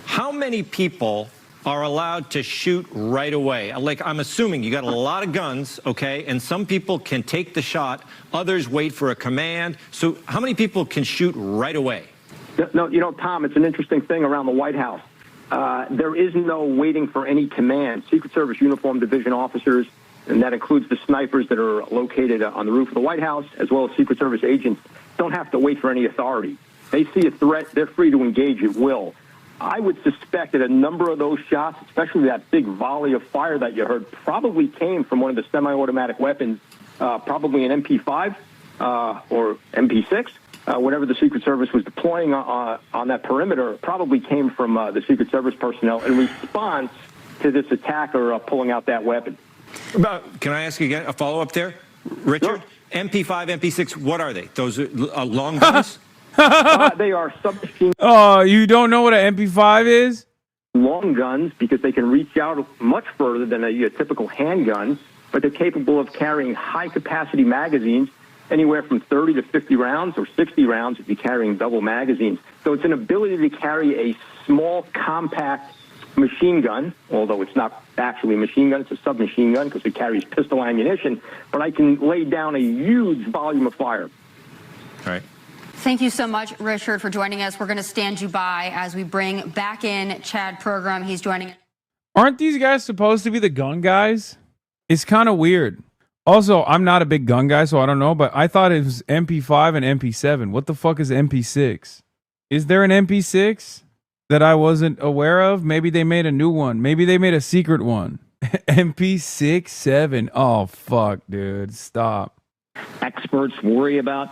How many people are allowed to shoot right away? Like, I'm assuming you got a lot of guns, okay, and some people can take the shot, others wait for a command. So how many people can shoot right away? No, you know, Tom, it's an interesting thing around the White House. There is no waiting for any command. Secret Service uniformed division officers, and that includes the snipers that are located on the roof of the White House, as well as Secret Service agents, don't have to wait for any authority. They see a threat, they're free to engage at will. I would suspect that a number of those shots, especially that big volley of fire that you heard, probably came from one of the semi-automatic weapons, probably an MP5 or MP6. Whatever the Secret Service was deploying on that perimeter probably came from the Secret Service personnel in response to this attack or pulling out that weapon. Can I ask you again a follow-up there? Richard, sure. MP5, MP6, what are they? Those are long guns? They are submachine. Oh, you don't know what an MP5 is? Long guns, because they can reach out much further than a typical handgun, but they're capable of carrying high-capacity magazines, anywhere from 30 to 50 rounds or 60 rounds if you're carrying double magazines. So it's an ability to carry a small, compact machine gun, although it's not actually a machine gun, it's a submachine gun because it carries pistol ammunition, but I can lay down a huge volume of fire. All right. Thank you so much, Richard, for joining us. We're going to stand you by as we bring back in Chad Program. He's joining. Aren't these guys supposed to be the gun guys? It's kind of weird. Also, I'm not a big gun guy, so I don't know, but I thought it was MP5 and MP7. What the fuck is MP6? Is there an MP6 that I wasn't aware of? Maybe they made a new one. Maybe they made a secret one. MP6, 7. Oh, fuck, dude. Stop. experts worry about.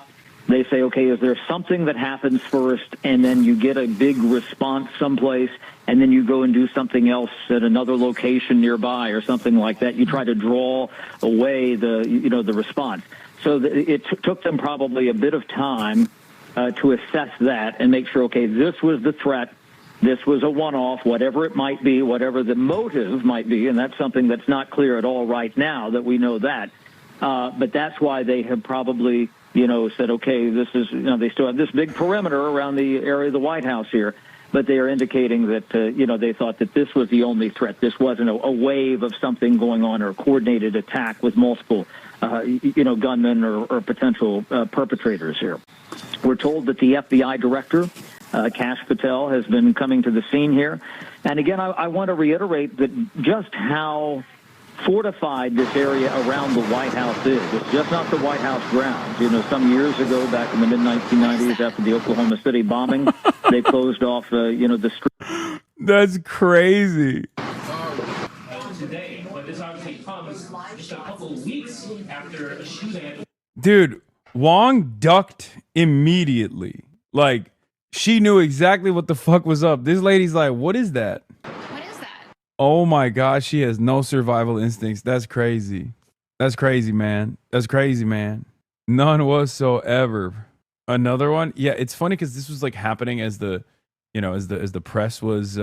They say, okay, is there something that happens first, and then you get a big response someplace, and then you go and do something else at another location nearby or something like that. You try to draw away the response. So it took them probably a bit of time to assess that and make sure, okay, this was the threat. This was a one-off, whatever it might be, whatever the motive might be, and that's something that's not clear at all right now that we know that. But that's why they have probably, said, okay, this is, they still have this big perimeter around the area of the White House here, but they are indicating that, they thought that this was the only threat. This wasn't a wave of something going on or a coordinated attack with multiple, gunmen or potential perpetrators here. We're told that the FBI director, Kash Patel, has been coming to the scene here. And again, I want to reiterate that just how fortified this area around the White House is. It's just not the White House grounds. Some years ago, back in the mid-1990s, after the Oklahoma City bombing, they closed off, the street. That's crazy. Today, but this obviously comes just a couple of weeks after a shooting. Dude, Wong ducked immediately. Like, she knew exactly what the fuck was up. This lady's like, what is that? Oh my gosh, she has no survival instincts. That's crazy. That's crazy, man. That's crazy, man. None whatsoever. Another one? Yeah, it's funny because this was like happening as the press was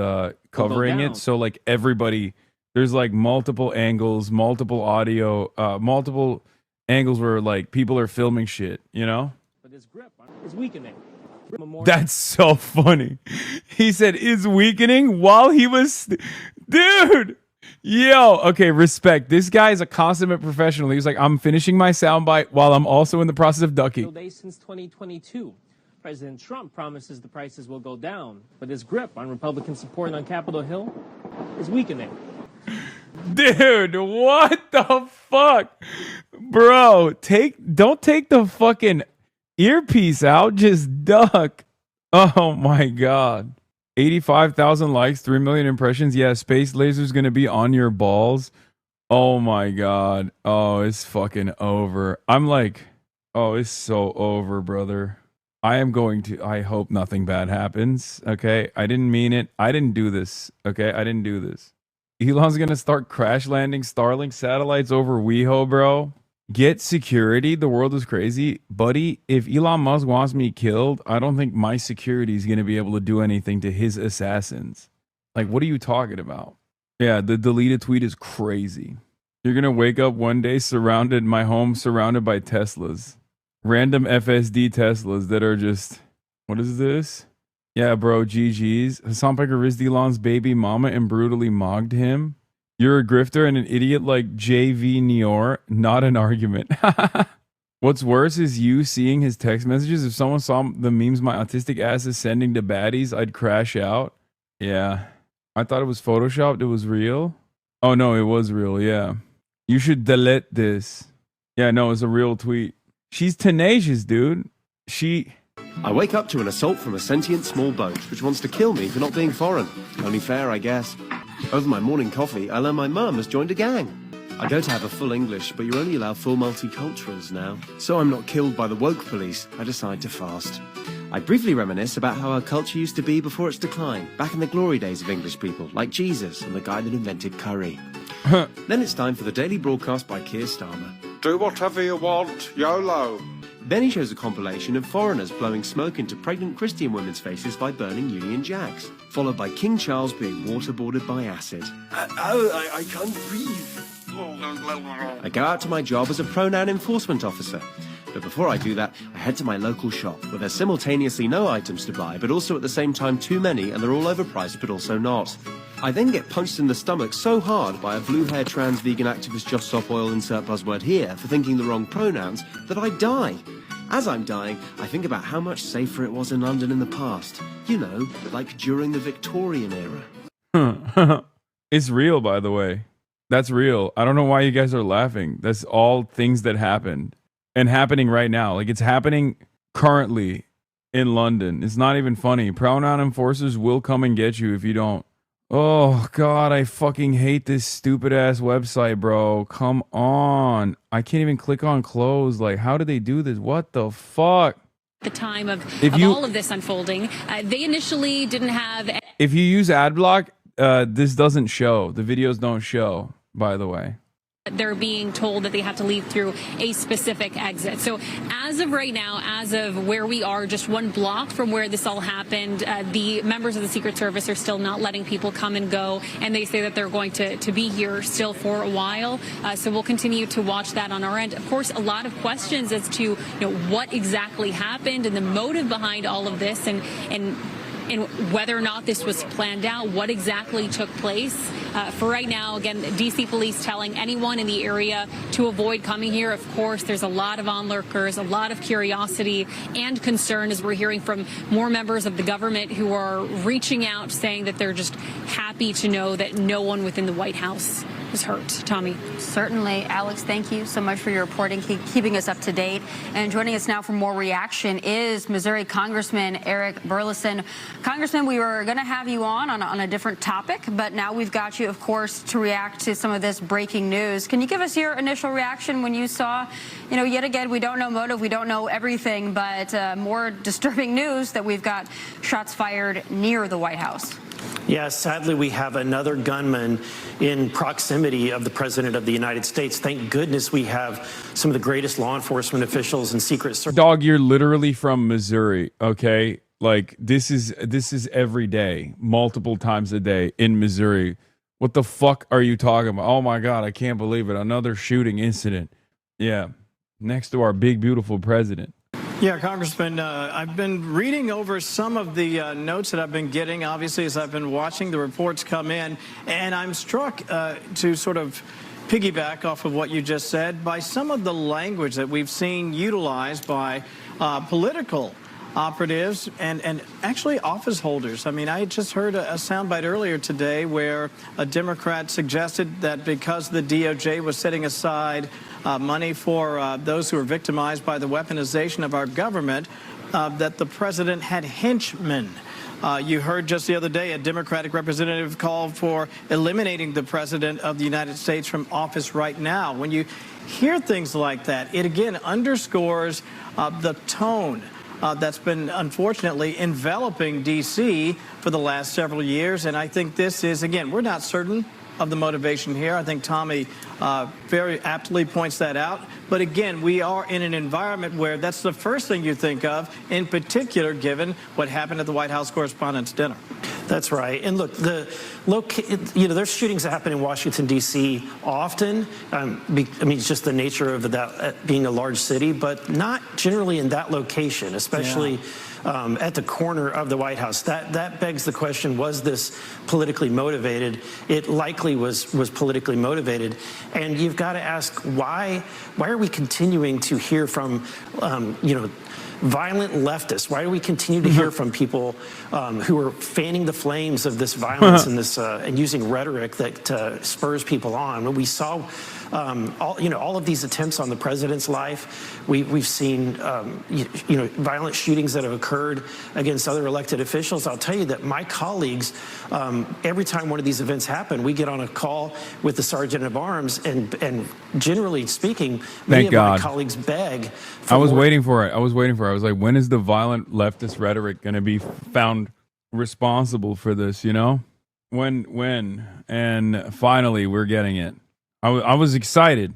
covering it. So like everybody, there's like multiple angles, multiple audio, multiple angles where like people are filming shit, But his grip is weakening. That's so funny. He said is weakening while he was... Dude! Yo, okay, respect. This guy is a consummate professional. He was like, I'm finishing my soundbite while I'm also in the process of ducking. Day since 2022. President Trump promises the prices will go down, but his grip on Republican support on Capitol Hill is weakening. Dude, what the fuck? Bro, don't take the fucking earpiece out, just duck. Oh my god. 85,000 likes, 3 million impressions. Yeah, Space Laser's gonna be on your balls. Oh my god. Oh, it's fucking over. I'm like, oh, it's so over, brother. I hope nothing bad happens. Okay, I didn't mean it. I didn't do this. Okay, I didn't do this. Elon's gonna start crash landing Starlink satellites over WeHo, bro. Get security. The world is crazy. Buddy, if Elon Musk wants me killed, I don't think my security is going to be able to do anything to his assassins. Like, what are you talking about? Yeah, the deleted tweet is crazy. You're going to wake up one day my home surrounded by Teslas. Random FSD Teslas that are just, what is this? Yeah, bro, GG's. Hassan Piker risked Elon's baby mama and brutally mogged him. You're a grifter and an idiot like JV Neor. Not an argument. What's worse is you seeing his text messages. If someone saw the memes my autistic ass is sending to baddies, I'd crash out. Yeah. I thought it was photoshopped. It was real. Oh, no, it was real. Yeah. You should delete this. Yeah, no, it's a real tweet. She's tenacious, dude. I wake up to an assault from a sentient small boat, which wants to kill me for not being foreign. Only fair, I guess. Over my morning coffee, I learn my mum has joined a gang. I go to have a full English, but you only allow full multiculturals now. So I'm not killed by the woke police, I decide to fast. I briefly reminisce about how our culture used to be before its decline, back in the glory days of English people, like Jesus and the guy that invented curry. Then it's time for the daily broadcast by Keir Starmer. Do whatever you want, YOLO. Then he shows a compilation of foreigners blowing smoke into pregnant Christian women's faces by burning Union Jacks, followed by King Charles being waterboarded by acid. I can't breathe. I go out to my job as a pronoun enforcement officer. But before I do that, I head to my local shop, where there's simultaneously no items to buy, but also at the same time too many, and they're all overpriced, but also not. I then get punched in the stomach so hard by a blue-haired trans vegan activist Just Stop Oil insert buzzword here for thinking the wrong pronouns that I die. As I'm dying, I think about how much safer it was in London in the past. You know, like during the Victorian era. It's real, by the way. That's real. I don't know why you guys are laughing. That's all things that happened. And happening right now. Like, it's happening currently in London. It's not even funny. Pronoun enforcers will come and get you if you don't Oh, God, I fucking hate this stupid-ass website, bro. Come on. I can't even click on close. Like, how do they do this? What the fuck? The time of you- all of this unfolding, they initially didn't have... If you use AdBlock, this doesn't show. The videos don't show, by the way. They're being told that they have to leave through a specific exit. So as of right now, as of where we are, just one block from where this all happened, the members of the Secret Service are still not letting people come and go, and they say that they're going to be here still for a while. So we'll continue to watch that on our end. Of course, a lot of questions as to what exactly happened and the motive behind all of this, and whether or not this was planned out, what exactly took place. For right now, again, D.C. police telling anyone in the area to avoid coming here. Of course, there's a lot of onlookers, a lot of curiosity and concern as we're hearing from more members of the government who are reaching out saying that they're just happy to know that no one within the White House was hurt. Tommy. Certainly. Alex, thank you so much for your reporting, keeping us up to date. And joining us now for more reaction is Missouri Congressman Eric Burleson. Congressman, we were going to have you on a different topic, but now we've got you, of course, to react to some of this breaking news. Can you give us your initial reaction when you saw, yet again, we don't know motive, we don't know everything, but more disturbing news that we've got shots fired near the White House? Yes, sadly, we have another gunman in proximity of the President of the United States. Thank goodness we have some of the greatest law enforcement officials and Secret Service. Dog, you're literally from Missouri, okay? Like, this is every day, multiple times a day in Missouri. What the fuck are you talking about? Oh, my God, I can't believe it. Another shooting incident. Yeah, next to our big, beautiful president. Yeah, Congressman, I've been reading over some of the notes that I've been getting, obviously, as I've been watching the reports come in, and I'm struck to sort of piggyback off of what you just said by some of the language that we've seen utilized by political operatives and actually office holders. I mean, I just heard a soundbite earlier today where a Democrat suggested that because the DOJ was setting aside money for those who are victimized by the weaponization of our government, that the president had henchmen. You heard just the other day a Democratic representative call for eliminating the president of the United States from office right now. When you hear things like that, it again underscores the tone that's been unfortunately enveloping D.C. for the last several years. And I think this is, again, we're not certain of the motivation here. I think Tommy very aptly points that out. But again, we are in an environment where that's the first thing you think of, in particular, given what happened at the White House Correspondents' Dinner. That's right. And look, there's shootings that happen in Washington, D.C. often. I mean, it's just the nature of that being a large city, but not generally in that location, especially at the corner of the White House. That begs the question, was this politically motivated? It likely was politically motivated. And you've got to ask, why are we continuing to hear from, violent leftists? Why do we continue to hear from people who are fanning the flames of this violence and this and using rhetoric that spurs people on? When we saw all of these attempts on the president's life, we've seen violent shootings that have occurred against other elected officials. I'll tell you that my colleagues, every time one of these events happen, we get on a call with the sergeant of arms, and generally speaking, many of my colleagues beg. I was waiting for it. I was like, when is the violent leftist rhetoric going to be found responsible for this? When? And finally, we're getting it. I was excited.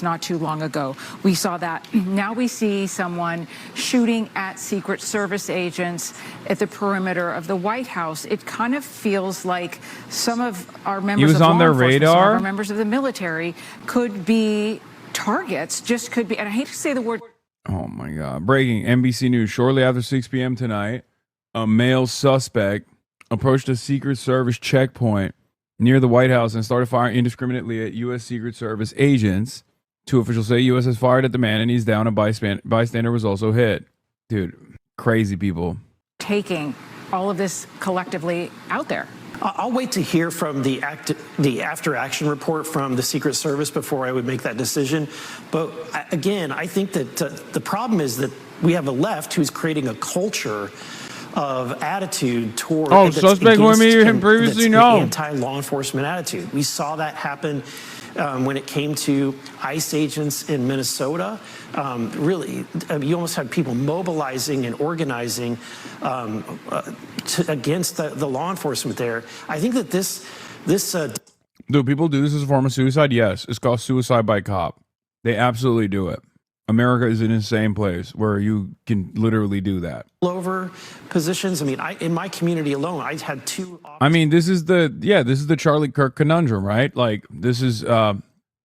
Not too long ago, we saw that. Now we see someone shooting at Secret Service agents at the perimeter of the White House. It kind of feels like some of our members of law enforcement, some of our members of the military could be targets, and I hate to say the word. Oh my God. Breaking NBC News. Shortly after 6 p.m. tonight, a male suspect approached a Secret Service checkpoint near the White House and started firing indiscriminately at U.S. Secret Service agents. Two officials say U.S. has fired at the man and he's down. A bystander was also hit. Dude, crazy people. Taking all of this collectively out there. I'll wait to hear from the after-action report from the Secret Service before I would make that decision. But again, I think that the problem is that we have a left who's creating a culture of attitude toward suspect whom you had previously known. Anti-law enforcement attitude. We saw that happen when it came to ICE agents in Minnesota. Really, you almost had people mobilizing and organizing against the law enforcement there. I think that this do people do this as a form of suicide? Yes, it's called suicide by cop. They absolutely do it. America is an insane place where you can literally do that. Over positions. I mean, in my community alone, I had 2. I mean, this is the Charlie Kirk conundrum, right? Like, this is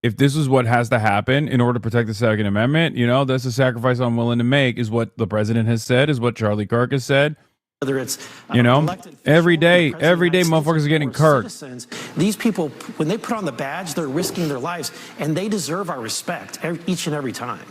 if this is what has to happen in order to protect the Second Amendment, you know, that's a sacrifice I'm willing to make, is what the president has said, is what Charlie Kirk has said. Whether it's you know, every day motherfuckers are getting kirked. These people, when they put on the badge, they're risking their lives, and they deserve our respect each and every time.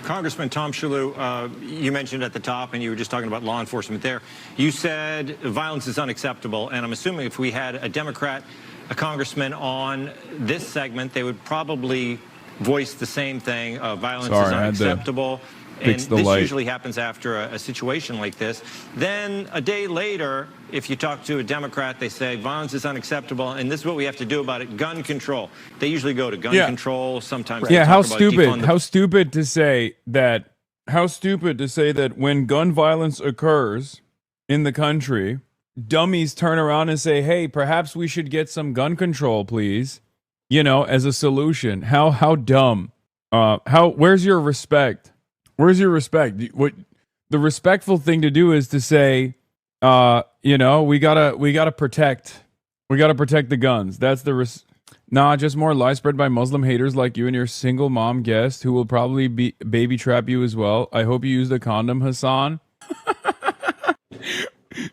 Congressman Tom Shalhoub, you mentioned at the top, and you were just talking about law enforcement there. You said violence is unacceptable, and I'm assuming if we had a Democrat, a congressman on this segment, they would probably voice the same thing. Violence is unacceptable. And this usually happens after a situation like this. Then a day later, if you talk to a Democrat, they say violence is unacceptable, and this is what we have to do about it: gun control. They usually go to gun control. Sometimes, how stupid to say that. How stupid to say that when gun violence occurs in the country, dummies turn around and say, "Hey, perhaps we should get some gun control, please." You know, as a solution. How dumb. Where's your respect? Where's your respect? What the respectful thing to do is to say, you know, we gotta protect the guns. That's the just more lies spread by Muslim haters like you and your single mom guest who will probably baby trap you as well. I hope you used a condom, Hasan.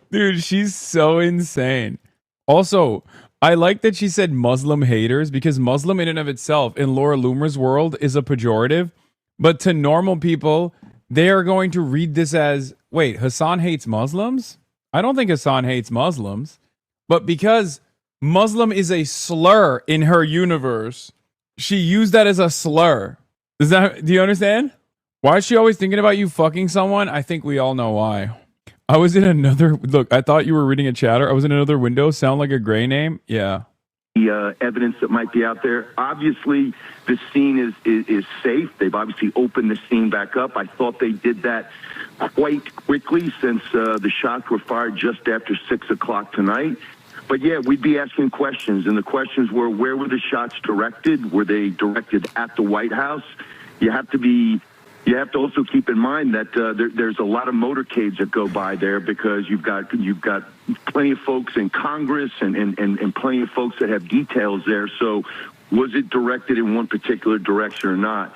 Dude, she's so insane. Also, I like that she said Muslim haters, because Muslim in and of itself in Laura Loomer's world is a pejorative. But to normal people, they are going to read this as, wait, Hasan hates Muslims? I don't think Hasan hates Muslims. But because Muslim is a slur in her universe, she used that as a slur. Do you understand? Why is she always thinking about you fucking someone? I think we all know why. I was in another, look, I thought you were reading a chatter. I was in another window. Sound like a gray name? Yeah. The evidence that might be out there. Obviously, the scene is safe. They've obviously opened the scene back up. I thought they did that quite quickly since the shots were fired just after 6 o'clock tonight. But yeah, we'd be asking questions, and the questions were, where were the shots directed? Were they directed at the White House? You have to also keep in mind that there's a lot of motorcades that go by there, because you've got plenty of folks in Congress and plenty of folks that have details there. So was it directed in one particular direction or not?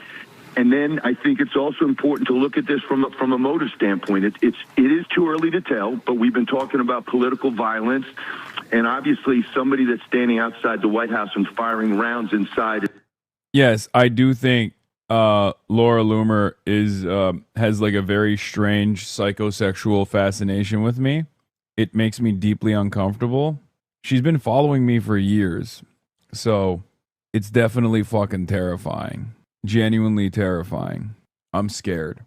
And then I think it's also important to look at this from a motive standpoint. It is too early to tell, but we've been talking about political violence, and obviously somebody that's standing outside the White House and firing rounds inside. Yes, I do think Laura Loomer has like a very strange psychosexual fascination with me. It makes me deeply uncomfortable. She's been following me for years, so it's definitely fucking terrifying. Genuinely terrifying. I'm scared.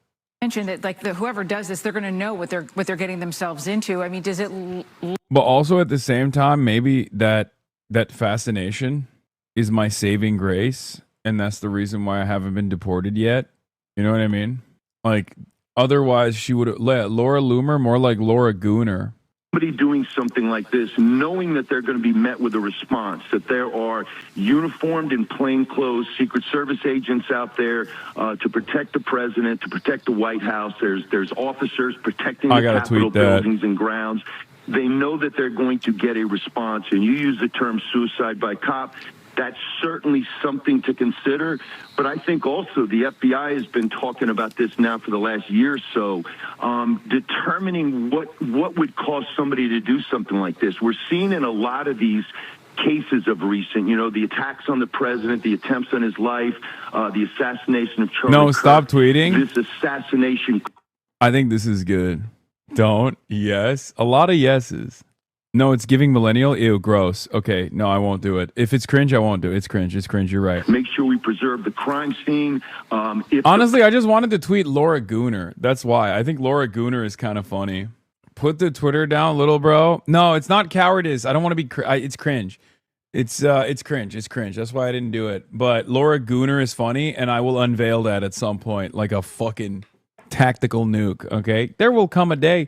Mention that, like, whoever does this, they're going to know what they're getting themselves into. I mean, does it? But also at the same time, maybe that fascination is my saving grace. And that's the reason why I haven't been deported yet. You know what I mean? Like, otherwise she would have let Laura Loomer more like Laura Gooner. Somebody doing something like this, knowing that they're going to be met with a response, that there are uniformed and plainclothes Secret Service agents out there to protect the president, to protect the White House. There's officers protecting the Capitol buildings and grounds. They know that they're going to get a response. And you use the term suicide by cop. That's certainly something to consider. But I think also the FBI has been talking about this now for the last year or so, determining what would cause somebody to do something like this. We're seeing in a lot of these cases of recent, you know, the attacks on the president, the attempts on his life, the assassination of Charlie Kirk. Stop tweeting. This assassination. I think this is good. Don't. Yes. A lot of yeses. No, it's giving millennial. Ew, gross. Okay, no, I won't do it. If it's cringe, I won't do it. It's cringe. It's cringe. You're right. Make sure we preserve the crime scene. Honestly, I just wanted to tweet Laura Gooner. That's why. I think Laura Gooner is kind of funny. put the Twitter down, little bro. No, it's not cowardice. I don't want to be. It's cringe. It's cringe. It's cringe. That's why I didn't do it. But Laura Gooner is funny, and I will unveil that at some point, like a fucking tactical nuke. Okay, there will come a day.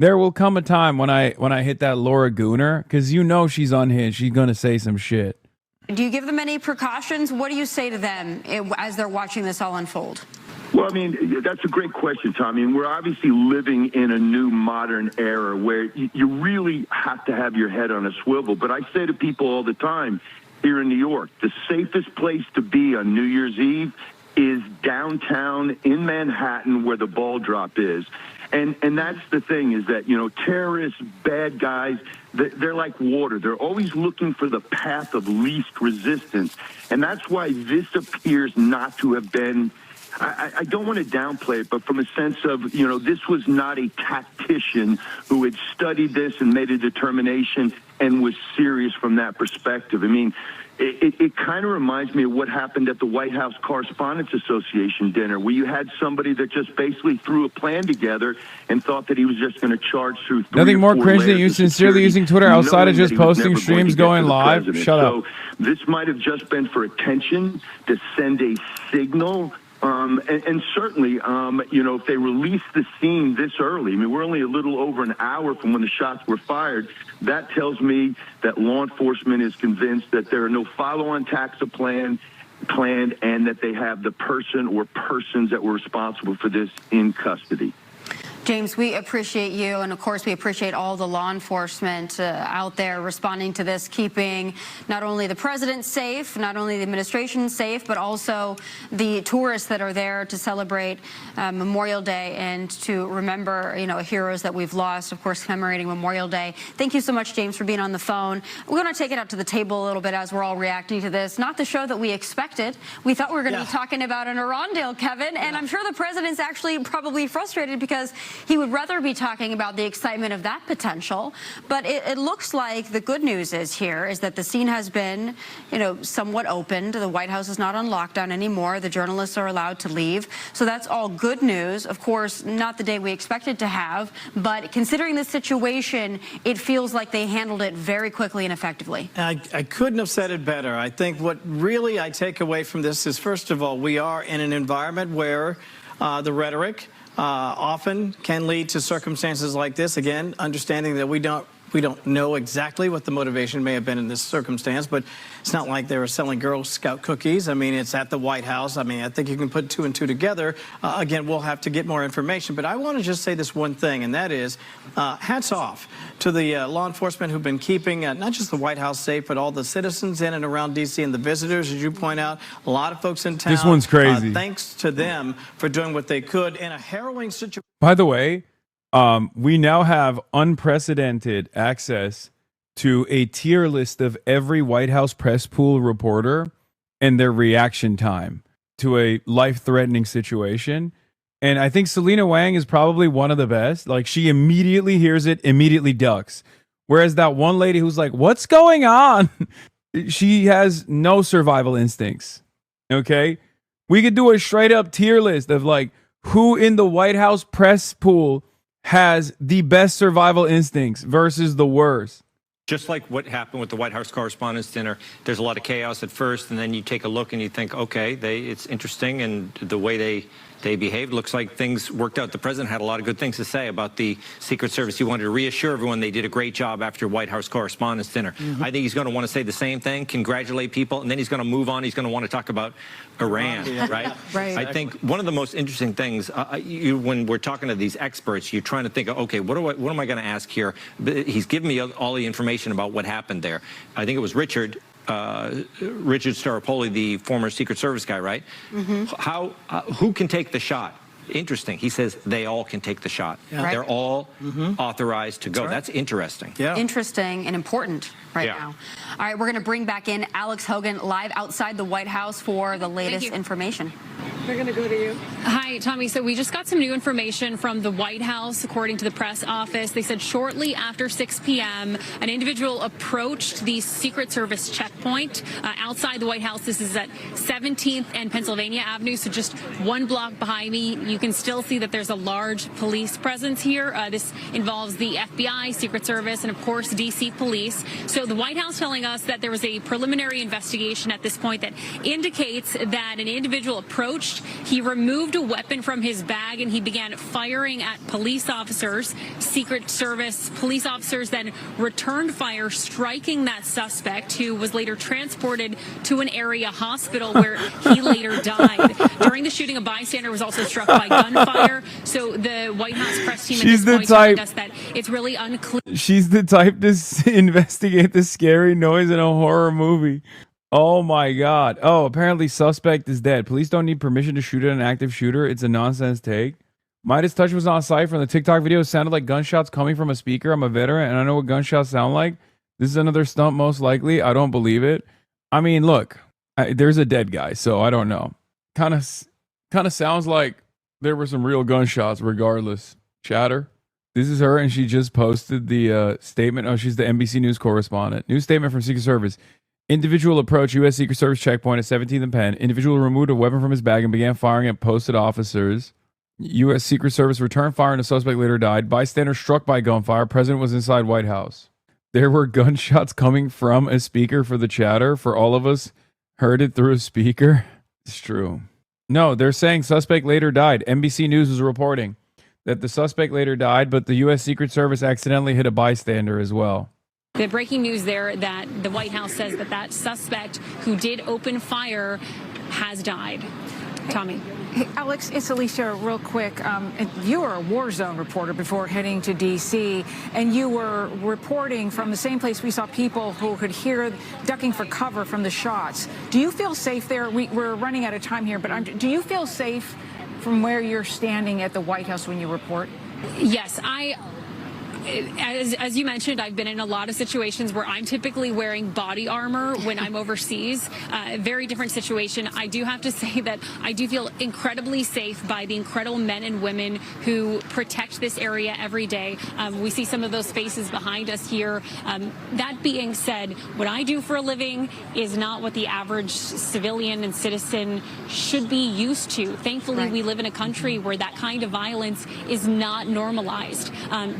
There will come a time when I hit that Laura Gooner, because you know she's unhinged. She's gonna say some shit. Do you give them any precautions? What do you say to them as they're watching this all unfold? Well, I mean, that's a great question, Tommy. And we're obviously living in a new modern era where you really have to have your head on a swivel. But I say to people all the time here in New York, the safest place to be on New Year's Eve is downtown in Manhattan where the ball drop is. And that's the thing is that, you know, terrorists, bad guys, they're like water. They're always looking for the path of least resistance. And that's why this appears not to have been, I don't want to downplay it, but from a sense of, you know, this was not a tactician who had studied this and made a determination and was serious from that perspective. I mean, it kind of reminds me of what happened at the White House Correspondents Association dinner, where you had somebody that just basically threw a plan together and thought that he was just going to charge through Nothing more cringe than you sincerely using Twitter outside of just posting streams going live. Shut up. So this might have just been for attention, to send a signal. And certainly, you know, if they release the scene this early, I mean, we're only a little over an hour from when the shots were fired. That tells me that law enforcement is convinced that there are no follow-on attacks planned, and that they have the person or persons that were responsible for this in custody. James, we appreciate you, and of course we appreciate all the law enforcement out there responding to this, keeping not only the president safe, not only the administration safe, but also the tourists that are there to celebrate Memorial Day and to remember, you know, heroes that we've lost, of course, commemorating Memorial Day. Thank you so much, James, for being on the phone. We're going to take it out to the table a little bit as we're all reacting to this. Not the show that we expected. We thought we were going to be talking about an Iran deal, Kevin, and I'm sure the president's actually probably frustrated because he would rather be talking about the excitement of that potential. But it looks like the good news is that the scene has been, you know, somewhat opened. The White House is not on lockdown anymore. The journalists are allowed to leave. So that's all good news. Of course, not the day we expected to have. But considering the situation, it feels like they handled it very quickly and effectively. I couldn't have said it better. I think what really I take away from this is, first of all, we are in an environment where the rhetoric often can lead to circumstances like this. Again, understanding that we don't know exactly what the motivation may have been in this circumstance, but it's not like they were selling Girl Scout cookies. I mean, it's at the White House. I mean, I think you can put two and two together. Again, we'll have to get more information, but I want to just say this one thing, and that is hats off to the law enforcement who've been keeping not just the White House safe, but all the citizens in and around D.C. and the visitors, as you point out, a lot of folks in town. This one's crazy. Thanks to them for doing what they could in a harrowing situation. By the way, we now have unprecedented access to a tier list of every White House press pool reporter and their reaction time to a life-threatening situation. And I think Selena Wang is probably one of the best. Like, she immediately hears it, immediately ducks. Whereas that one lady who's like, what's going on? She has no survival instincts. Okay? We could do a straight-up tier list of, like, who in the White House press pool has the best survival instincts versus the worst. Just like what happened with the White House Correspondents' Dinner, there's a lot of chaos at first, and then you take a look and you think, okay, it's interesting, and the way they behaved looks like things worked out. The president had a lot of good things to say about the Secret Service. He wanted to reassure everyone they did a great job after White House Correspondents' Dinner. I think he's going to want to say the same thing, congratulate people, and then he's going to move on. He's going to want to talk about Iran, right? Right. I think one of the most interesting things, when we're talking to these experts, you're trying to think, okay, what am I going to ask here? He's given me all the information about what happened there. I think it was Richard Staropoli, the former Secret Service guy, right? Who can take the shot? Interesting. He says they all can take the shot. Yeah. Right. They're all authorized to go. That's interesting. Yeah. Interesting and important now. All right, we're going to bring back in Alex Hogan live outside the White House for the latest information. They're going to go to you. Hi, Tommy. So we just got some new information from the White House, according to the press office. They said shortly after 6 p.m., an individual approached the Secret Service checkpoint outside the White House. This is at 17th and Pennsylvania Avenue, so just one block behind me. You can still see that there's a large police presence here. This involves the FBI, Secret Service, and of course, D.C. police. So the White House telling us that there was a preliminary investigation at this point that indicates that an individual approached. He removed a weapon from his bag and he began firing at police officers. Secret Service police officers then returned fire, striking that suspect, who was later transported to an area hospital where he later died. During the shooting, a bystander was also struck by gunfire. So the White House press team at this point telling us that it's really unclear. She's the type to investigate the scary noise in a horror movie. Oh my God. Oh, apparently suspect is dead. Police don't need permission to shoot at an active shooter. It's a nonsense take. Midas Touch was on site from the TikTok video. It sounded like gunshots coming from a speaker. I'm a veteran and I know what gunshots sound like. This is another stunt, most likely. I don't believe it. I mean, look, there's a dead guy, so I don't know. Kind of sounds like there were some real gunshots regardless. Chatter. This is her and she just posted the statement. Oh, she's the NBC News correspondent. New statement from Secret Service. Individual approached U.S. Secret Service checkpoint at 17th and Penn. Individual removed a weapon from his bag and began firing at posted officers. U.S. Secret Service returned fire and the suspect later died. Bystander struck by gunfire. President was inside White House. There were gunshots coming from a speaker for the chatter. For all of us heard it through a speaker. It's true. No, they're saying suspect later died. NBC News was reporting that the suspect later died, but the U.S. Secret Service accidentally hit a bystander as well. The breaking news there that the White House says that suspect who did open fire has died. Tommy. Hey, Alex, it's Alicia, real quick. You were a war zone reporter before heading to D.C., and you were reporting from the same place we saw people who could hear ducking for cover from the shots. Do you feel safe there? We're running out of time here, but do you feel safe from where you're standing at the White House when you report? Yes, as you mentioned, I've been in a lot of situations where I'm typically wearing body armor when I'm overseas. Very different situation. I do have to say that I do feel incredibly safe by the incredible men and women who protect this area every day. We see some of those faces behind us here. That being said, what I do for a living is not what the average civilian and citizen should be used to. Thankfully, we live in a country where that kind of violence is not normalized.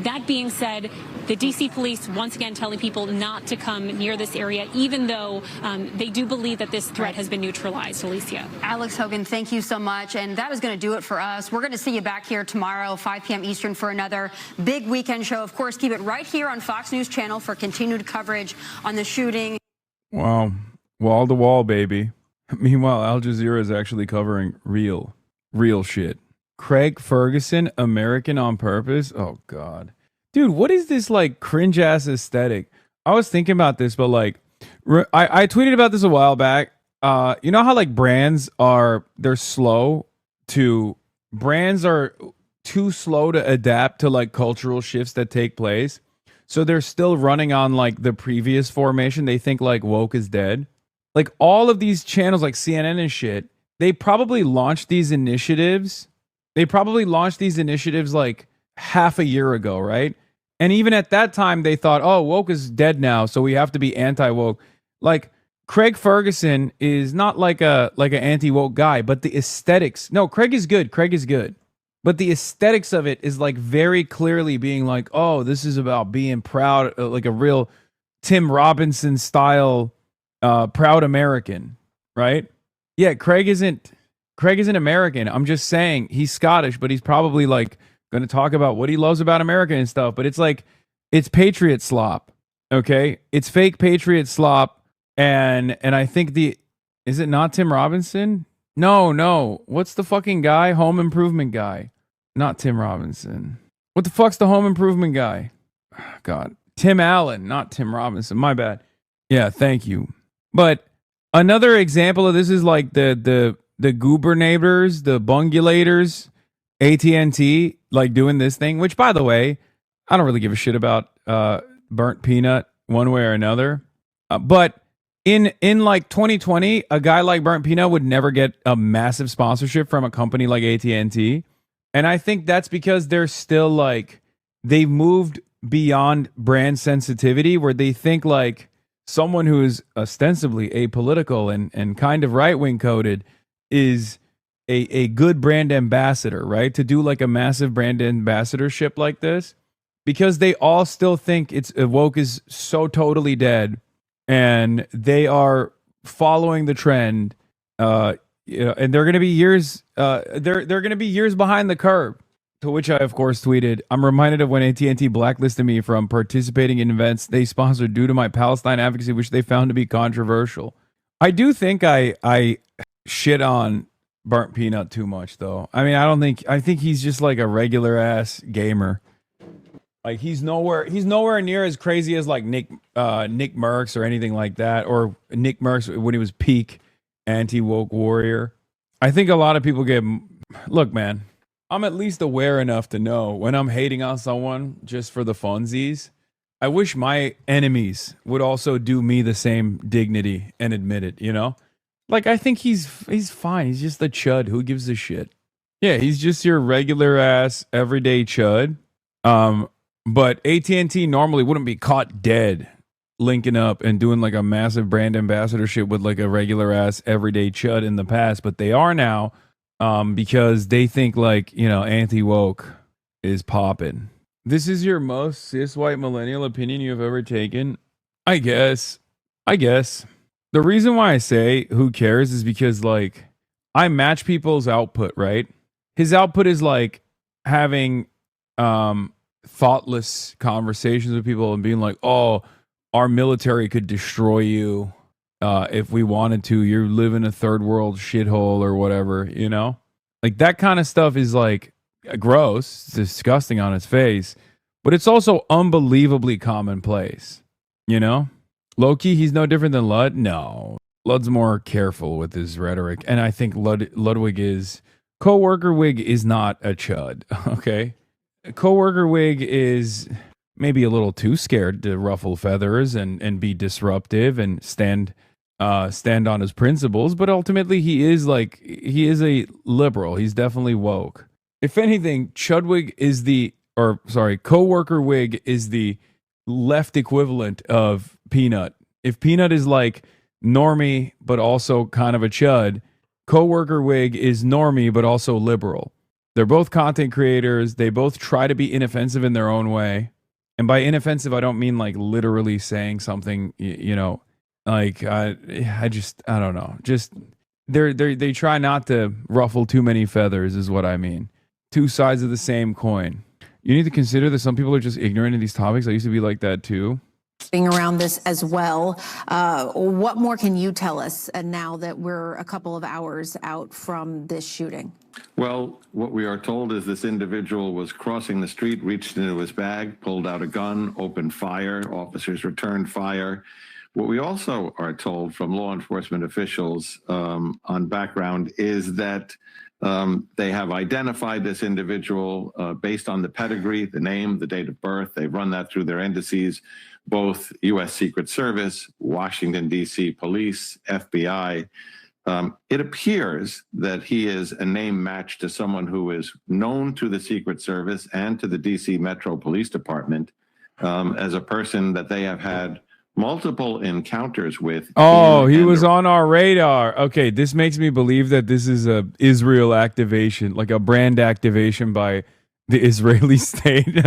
That being said, the D.C. police once again telling people not to come near this area, even though they do believe that this threat has been neutralized. Alicia. Alex Hogan, thank you so much. And that is going to do it for us. We're going to see you back here tomorrow, 5 p.m. Eastern, for another big weekend show. Of course, keep it right here on Fox News Channel for continued coverage on the shooting. Wow. Wall to wall, baby. Meanwhile, Al Jazeera is actually covering real shit. Craig Ferguson, American on Purpose. Oh, God. Dude, what is this like cringe ass aesthetic? I was thinking about this, but like, I tweeted about this a while back. You know how like brands are too slow to adapt to like cultural shifts that take place. So they're still running on like the previous formation. They think like woke is dead. Like all of these channels like CNN and shit, they probably launched these initiatives. Like half a year ago, right? And even at that time, they thought, oh, woke is dead now, so we have to be anti-woke. Like, Craig Ferguson is not like an anti-woke guy, but the aesthetics. No, Craig is good. But the aesthetics of it is like very clearly being like, oh, this is about being proud, like a real Tim Robinson style proud American, right? Yeah, Craig isn't American. I'm just saying he's Scottish, but he's probably like going to talk about what he loves about America and stuff, but it's like, it's patriot slop, okay? It's fake patriot slop, and I think is it not Tim Robinson? No. What's the fucking guy? Home Improvement guy. Not Tim Robinson. What the fuck's the Home Improvement guy? God. Tim Allen, not Tim Robinson. My bad. Yeah, thank you. But another example of this is like the Goobernators, the Bungulators, AT&T, like doing this thing, which, by the way, I don't really give a shit about burnt peanut one way or another. But in like 2020, a guy like Burnt Peanut would never get a massive sponsorship from a company like AT&T. And I think that's because they're still like, they've moved beyond brand sensitivity, where they think like someone who is ostensibly apolitical and kind of right-wing coded is a good brand ambassador, right? To do like a massive brand ambassadorship like this, because they all still think it's woke is so totally dead, and they are following the trend. And they're going to be years. They're going to be years behind the curve. To which I, of course, tweeted, "I'm reminded of when AT&T blacklisted me from participating in events they sponsored due to my Palestine advocacy, which they found to be controversial." I do think I shit on Burnt Peanut too much, though. I mean, I think he's just like a regular ass gamer. Like he's nowhere near as crazy as like Nick Merckx or anything like that, or Nick Merckx when he was peak anti-woke warrior. I think a lot of people look, man, I'm at least aware enough to know when I'm hating on someone just for the funsies. I wish my enemies would also do me the same dignity and admit it, you know? Like, I think he's fine. He's just a chud. Who gives a shit? Yeah, he's just your regular ass everyday chud. But AT&T normally wouldn't be caught dead linking up and doing like a massive brand ambassadorship with like a regular ass everyday chud in the past, but they are now. Because they think like, you know, anti-woke is popping. This is your most cis white millennial opinion you have ever taken? I guess. The reason why I say who cares is because like I match people's output, right? His output is like having thoughtless conversations with people and being like, oh, our military could destroy you. If we wanted to, you live in a third world shithole or whatever, you know? Like that kind of stuff is like gross, disgusting on its face, but it's also unbelievably commonplace, you know? Low-key, he's no different than Lud? No. Lud's more careful with his rhetoric, and I think Ludwig is... Coworker Wig is not a chud, okay? Coworker Wig is maybe a little too scared to ruffle feathers and be disruptive and stand on his principles, but ultimately he is a liberal. He's definitely woke. If anything, Chudwig is Coworker Wig is the left equivalent of Peanut. If Peanut is like normie but also kind of a chud, Coworker Wig is normie but also liberal. They're both content creators. They both try to be inoffensive in their own way. And by inoffensive, I don't mean like literally saying something, you know, like I don't know. Just they try not to ruffle too many feathers is what I mean. Two sides of the same coin. You need to consider that some people are just ignorant of these topics. I used to be like that too. Around this as well. What more can you tell us now that we're a couple of hours out from this shooting? Well, what we are told is this individual was crossing the street, reached into his bag, pulled out a gun, opened fire. Officers returned fire. What we also are told from law enforcement officials on background is that they have identified this individual based on the pedigree, the name, the date of birth. They've run that through their indices, both U.S. Secret Service, Washington, D.C. Police, FBI. It appears that he is a name match to someone who is known to the Secret Service and to the D.C. Metro Police Department as a person that they have had multiple encounters with. Oh, he was on our radar. Okay, this makes me believe that this is a Israel activation, like a brand activation by the Israeli state.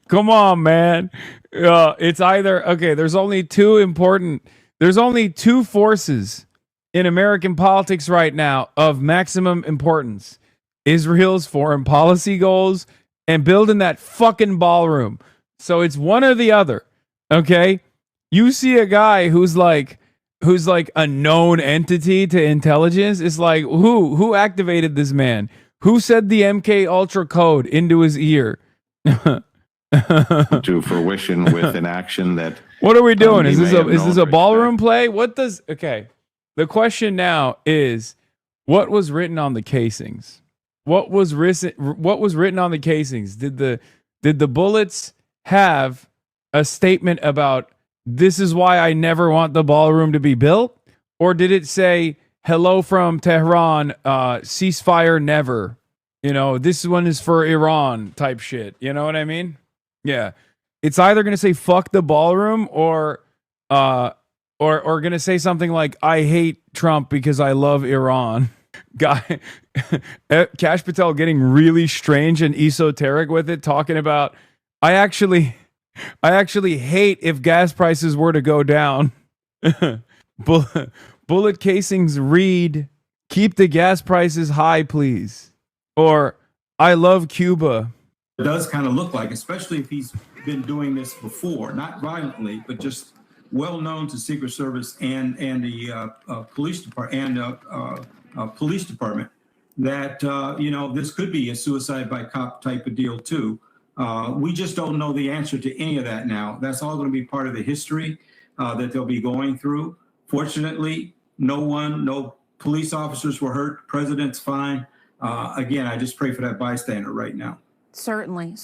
Come on, man. It's either, okay, there's only two forces in American politics right now of maximum importance. Israel's foreign policy goals and building that fucking ballroom. So it's one or the other. Okay, you see a guy who's like a known entity to intelligence. It's like who activated this man? Who said the MK Ultra code into his ear? To fruition with an action that. What are we doing? Is this a ballroom play? Okay? The question now is, what was written on the casings? What was written on the casings? Did the bullets have a statement about this is why I never want the ballroom to be built? Or did it say, hello from Tehran, ceasefire never? You know, this one is for Iran type shit. You know what I mean? Yeah. It's either going to say fuck the ballroom or going to say something like, I hate Trump because I love Iran. Guy, Kash Patel getting really strange and esoteric with it, talking about, I actually hate if gas prices were to go down. Bullet casings read, keep the gas prices high, please. Or, I love Cuba. It does kind of look like, especially if he's been doing this before, not violently, but just well known to Secret Service and the police department, that this could be a suicide by cop type of deal too. We just don't know the answer to any of that now. That's all going to be part of the history that they'll be going through. Fortunately, no police officers were hurt. President's fine. Again, I just pray for that bystander right now. Certainly.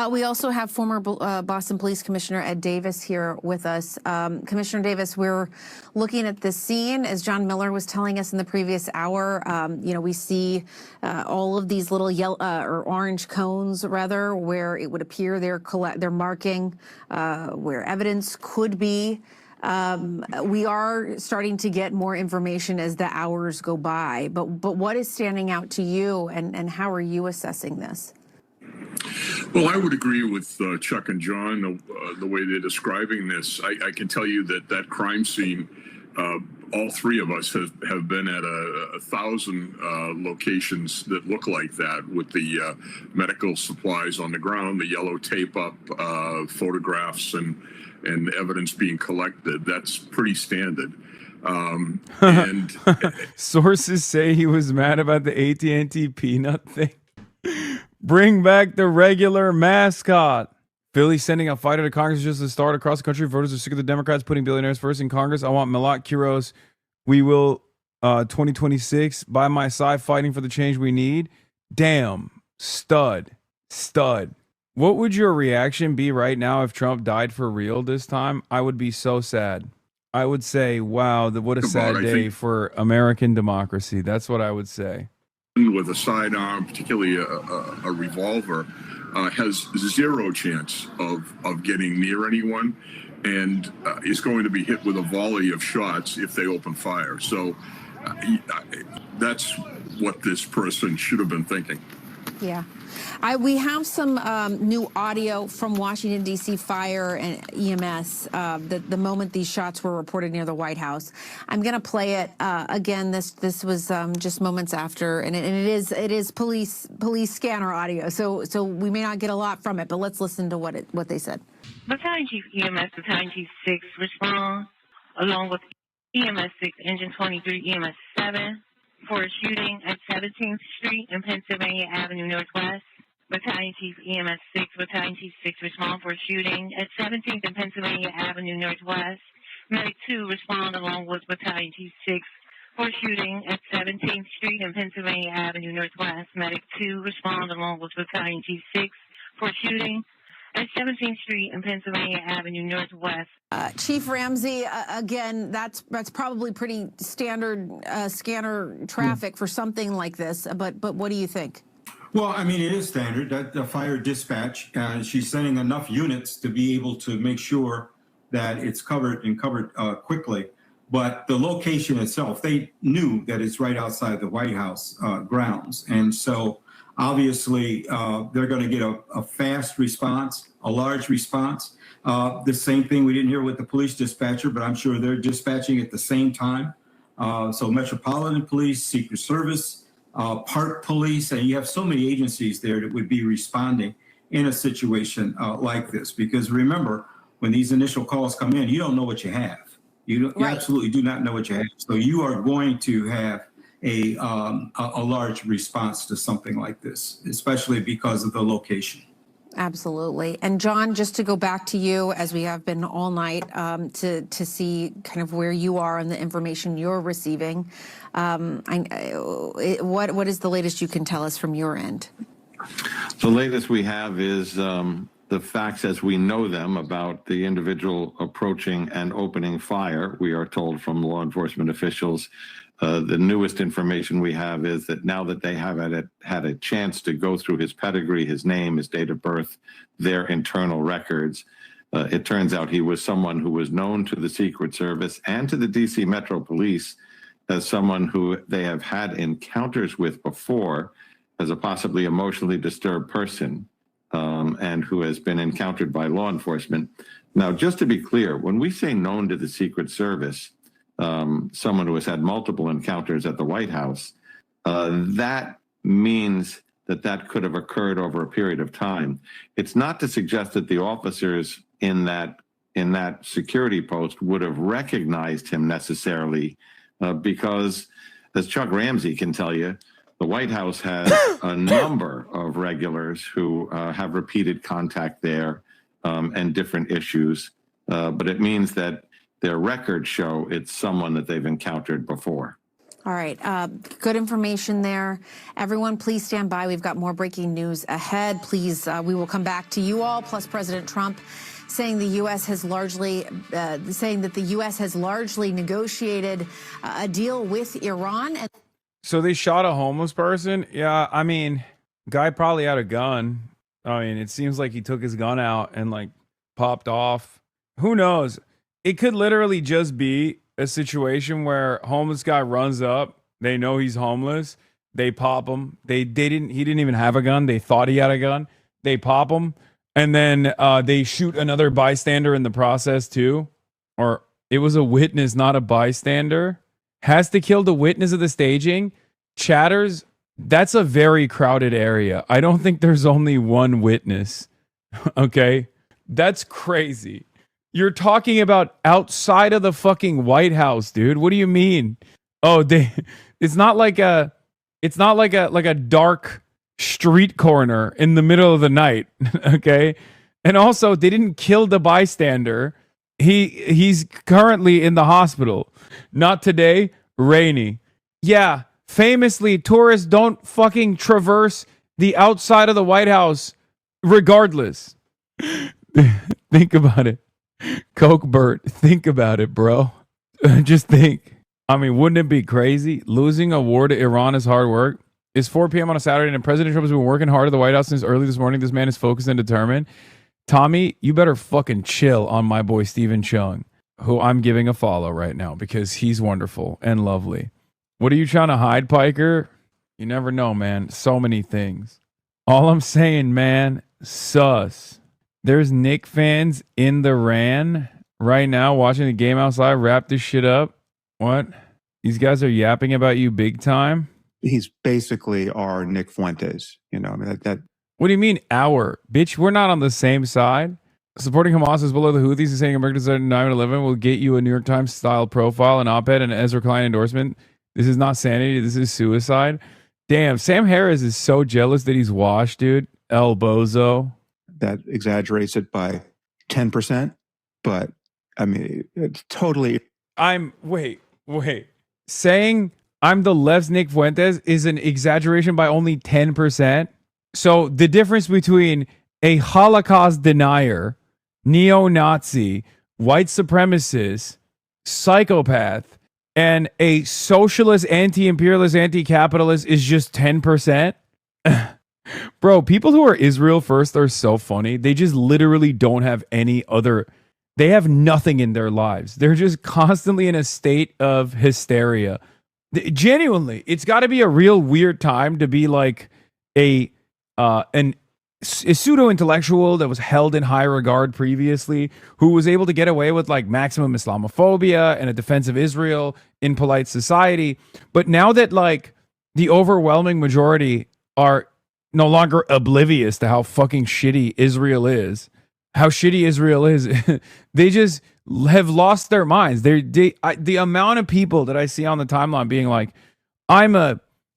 We also have former Boston Police Commissioner Ed Davis here with us. Commissioner Davis, we're looking at this scene, as John Miller was telling us in the previous hour. We see all of these little yellow or orange cones, rather, where it would appear they're marking where evidence could be. We are starting to get more information as the hours go by. But what is standing out to you, and how are you assessing this? Well, I would agree with Chuck and John, the way they're describing this. I can tell you that crime scene, all three of us have been at 1,000 locations that look like that, with the medical supplies on the ground, the yellow tape up, photographs and evidence being collected. That's pretty standard. And sources say he was mad about the AT&T peanut thing. Bring back the regular mascot. Philly sending a fighter to Congress just to start across the country. Voters are sick of the Democrats putting billionaires first in Congress. I want Milot Quiros. We will 2026 by my side fighting for the change we need. Damn. Stud. What would your reaction be right now if Trump died for real this time? I would be so sad. I would say, wow, what a sad day for American democracy. That's what I would say. With a sidearm, particularly a revolver, has zero chance of getting near anyone, and is going to be hit with a volley of shots if they open fire. So that's what this person should have been thinking. Yeah. We have some new audio from Washington, D.C. Fire and EMS the moment these shots were reported near the White House. I'm going to play it again. This was just moments after, and it is police scanner audio, so we may not get a lot from it, but let's listen to what they said. Battalion Chief EMS, Battalion Chief 6 respond, along with EMS 6, Engine 23, EMS 7, for a shooting at 17th Street and Pennsylvania Avenue Northwest. Battalion Chief EMS 6, Battalion Chief 6 respond for a shooting at 17th and Pennsylvania Avenue Northwest. Medic 2 respond along with Battalion Chief 6 for a shooting at 17th Street and Pennsylvania Avenue Northwest. Medic 2 respond along with Battalion Chief 6 for a shooting at 17th Street and Pennsylvania Avenue Northwest. Chief Ramsey, again, that's probably pretty standard scanner traffic for something like this, but what do you think? Well, I mean, it is standard. The fire dispatch, she's sending enough units to be able to make sure that it's covered quickly. But the location itself, they knew that it's right outside the White House grounds. And so obviously they're going to get a fast response, a large response. The same thing we didn't hear with the police dispatcher, but I'm sure they're dispatching at the same time. So Metropolitan Police, Secret Service, Park Police, and you have so many agencies there that would be responding in a situation like this. Because remember, when these initial calls come in, you don't know what you have. You absolutely do not know what you have. So you are going to have a large response to something like this, especially because of the location. Absolutely. And John, just to go back to you, as we have been all night, to see kind of where you are and the information you're receiving. What is the latest you can tell us from your end? The latest we have is the facts as we know them about the individual approaching and opening fire. We are told from law enforcement officials, the newest information we have is that now that they have had a chance to go through his pedigree, his name, his date of birth, their internal records, it turns out he was someone who was known to the Secret Service and to the DC Metro Police as someone who they have had encounters with before as a possibly emotionally disturbed person, and who has been encountered by law enforcement. Now, just to be clear, when we say known to the Secret Service, someone who has had multiple encounters at the White House, that means that could have occurred over a period of time. It's not to suggest that the officers in that security post would have recognized him necessarily, because, as Chuck Ramsey can tell you, the White House has a number of regulars who have repeated contact there and different issues, but it means that their records show it's someone that they've encountered before. All right. Good information there. Everyone, please stand by. We've got more breaking news ahead. Please, we will come back to you all, plus President Trump saying the U.S. has largely negotiated a deal with Iran. So they shot a homeless person? Yeah, I mean, guy probably had a gun. I mean, it seems like he took his gun out and like popped off. Who knows? It could literally just be a situation where homeless guy runs up, they know he's homeless, they pop him. He didn't even have a gun. They thought he had a gun. They pop him, and then they shoot another bystander in the process too. Or it was a witness, not a bystander. Has to kill the witness of the staging. Chatters, that's a very crowded area. I don't think there's only one witness. Okay? That's crazy. You're talking about outside of the fucking White House, dude. What do you mean? Oh, it's not like a dark street corner in the middle of the night, okay? And also, they didn't kill the bystander. He's currently in the hospital. Not today, rainy. Yeah, famously, tourists don't fucking traverse the outside of the White House regardless. Think about it. Coke Bert, think about it, bro. Just think. I mean, wouldn't it be crazy? Losing a war to Iran is hard work. It's 4 p.m. on a Saturday, and President Trump has been working hard at the White House since early this morning. This man is focused and determined. Tommy, you better fucking chill on my boy Stephen Chung, who I'm giving a follow right now because he's wonderful and lovely. What are you trying to hide, Piker? You never know, man. So many things. All I'm saying, man, sus. There's Knick fans in the RAN right now watching the game outside. Wrap this shit up. What? These guys are yapping about you big time? He's basically our Nick Fuentes. You know, I mean, that What do you mean, our? Bitch, we're not on the same side. Supporting Hamas is below the Houthis and saying America decided 9/11 will get you a New York Times style profile, an op-ed, and an Ezra Klein endorsement. This is not sanity. This is suicide. Damn, Sam Harris is so jealous that he's washed, dude. El Bozo. That exaggerates it by 10%. But, I mean, it's totally... Wait. Saying I'm the left's Nick Fuentes is an exaggeration by only 10%. So the difference between a Holocaust denier, neo-Nazi, white supremacist, psychopath, and a socialist, anti-imperialist, anti-capitalist is just 10%. Bro, people who are Israel first are so funny. They just literally don't have any other... They have nothing in their lives. They're just constantly in a state of hysteria. Genuinely, it's got to be a real weird time to be like a pseudo-intellectual that was held in high regard previously, who was able to get away with like maximum Islamophobia and a defense of Israel in polite society. But now that like the overwhelming majority are no longer oblivious to how fucking shitty Israel is, they just have lost their minds. The amount of people that I see on the timeline being like, I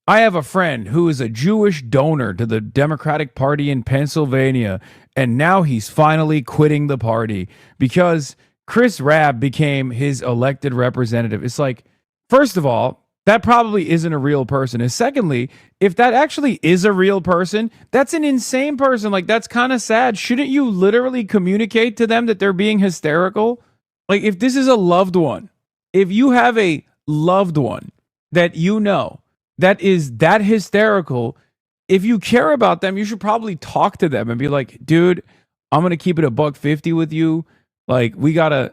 have a friend who is a Jewish donor to the Democratic Party in Pennsylvania, and now he's finally quitting the party because Chris Rabb became his elected representative. It's like, first of all, that probably isn't a real person. And secondly, if that actually is a real person, that's an insane person. Like, that's kind of sad. Shouldn't you literally communicate to them that they're being hysterical? Like, if this is a loved one, if you have a loved one that you know that is that hysterical, if you care about them, you should probably talk to them and be like, dude, I'm going to keep it $150 with you. Like, we gotta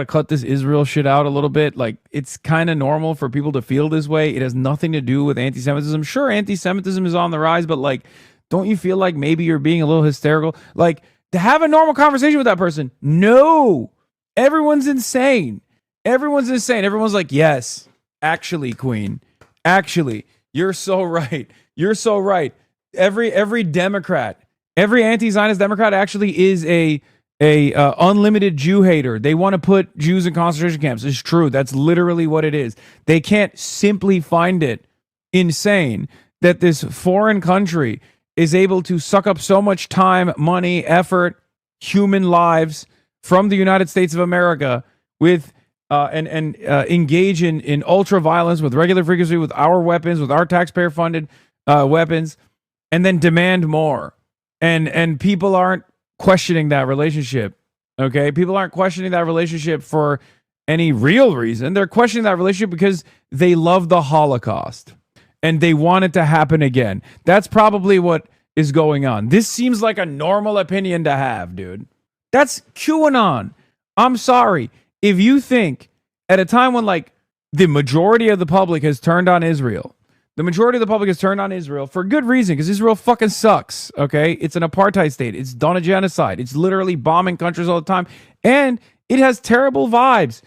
cut this Israel shit out a little bit. Like, it's kind of normal for people to feel this way. It has nothing to do with anti-Semitism. Sure, anti-Semitism is on the rise, but like, don't you feel like maybe you're being a little hysterical? Like, to have a normal conversation with that person. No, everyone's insane. Everyone's insane. Everyone's like, yes, actually, Queen, actually, you're so right. You're so right. Every Democrat, every anti-Zionist Democrat actually is a unlimited Jew hater. They want to put Jews in concentration camps. It's true. That's literally what it is. They can't simply find it insane that this foreign country is able to suck up so much time, money, effort, human lives from the United States of America with and engage in ultra violence with regular frequency, with our weapons, with our taxpayer funded weapons, and then demand more. And people aren't questioning that relationship. Okay, people aren't questioning that relationship for any real reason. They're questioning that relationship because they love the Holocaust and they want it to happen again. That's probably what is going on. This seems like a normal opinion to have, dude. That's QAnon. I'm sorry. If you think at a time when like the majority of the public has turned on Israel, the majority of the public has turned on Israel for good reason, because Israel fucking sucks, okay? It's an apartheid state. It's done a genocide. It's literally bombing countries all the time. And it has terrible vibes.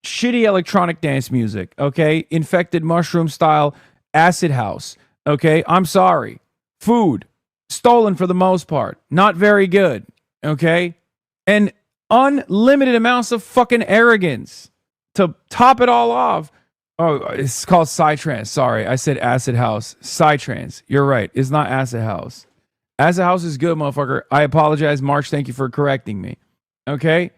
Shitty electronic dance music, okay? Infected mushroom style acid house, okay? I'm sorry. Food, stolen for the most part. Not very good, okay? And unlimited amounts of fucking arrogance. To top it all off, oh, it's called Psytrance. Sorry, I said acid house. Psytrance. You're right. It's not acid house. Acid house is good, motherfucker. I apologize, March. Thank you for correcting me. Okay?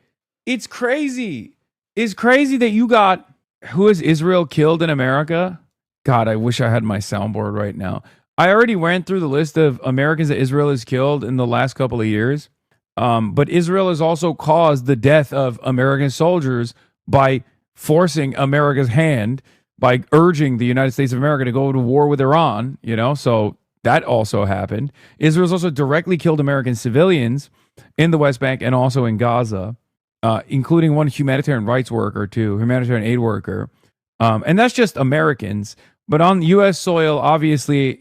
It's crazy. It's crazy that you got, who has Israel killed in America? God, I wish I had my soundboard right now. I already went through the list of Americans that Israel has killed in the last couple of years. But Israel has also caused the death of American soldiers by forcing America's hand, by urging the United States of America to go to war with Iran, so that also happened. Israel's also directly killed American civilians in the West Bank and also in Gaza, including one humanitarian rights worker too, humanitarian aid worker. And that's just Americans. But on U.S. soil, obviously,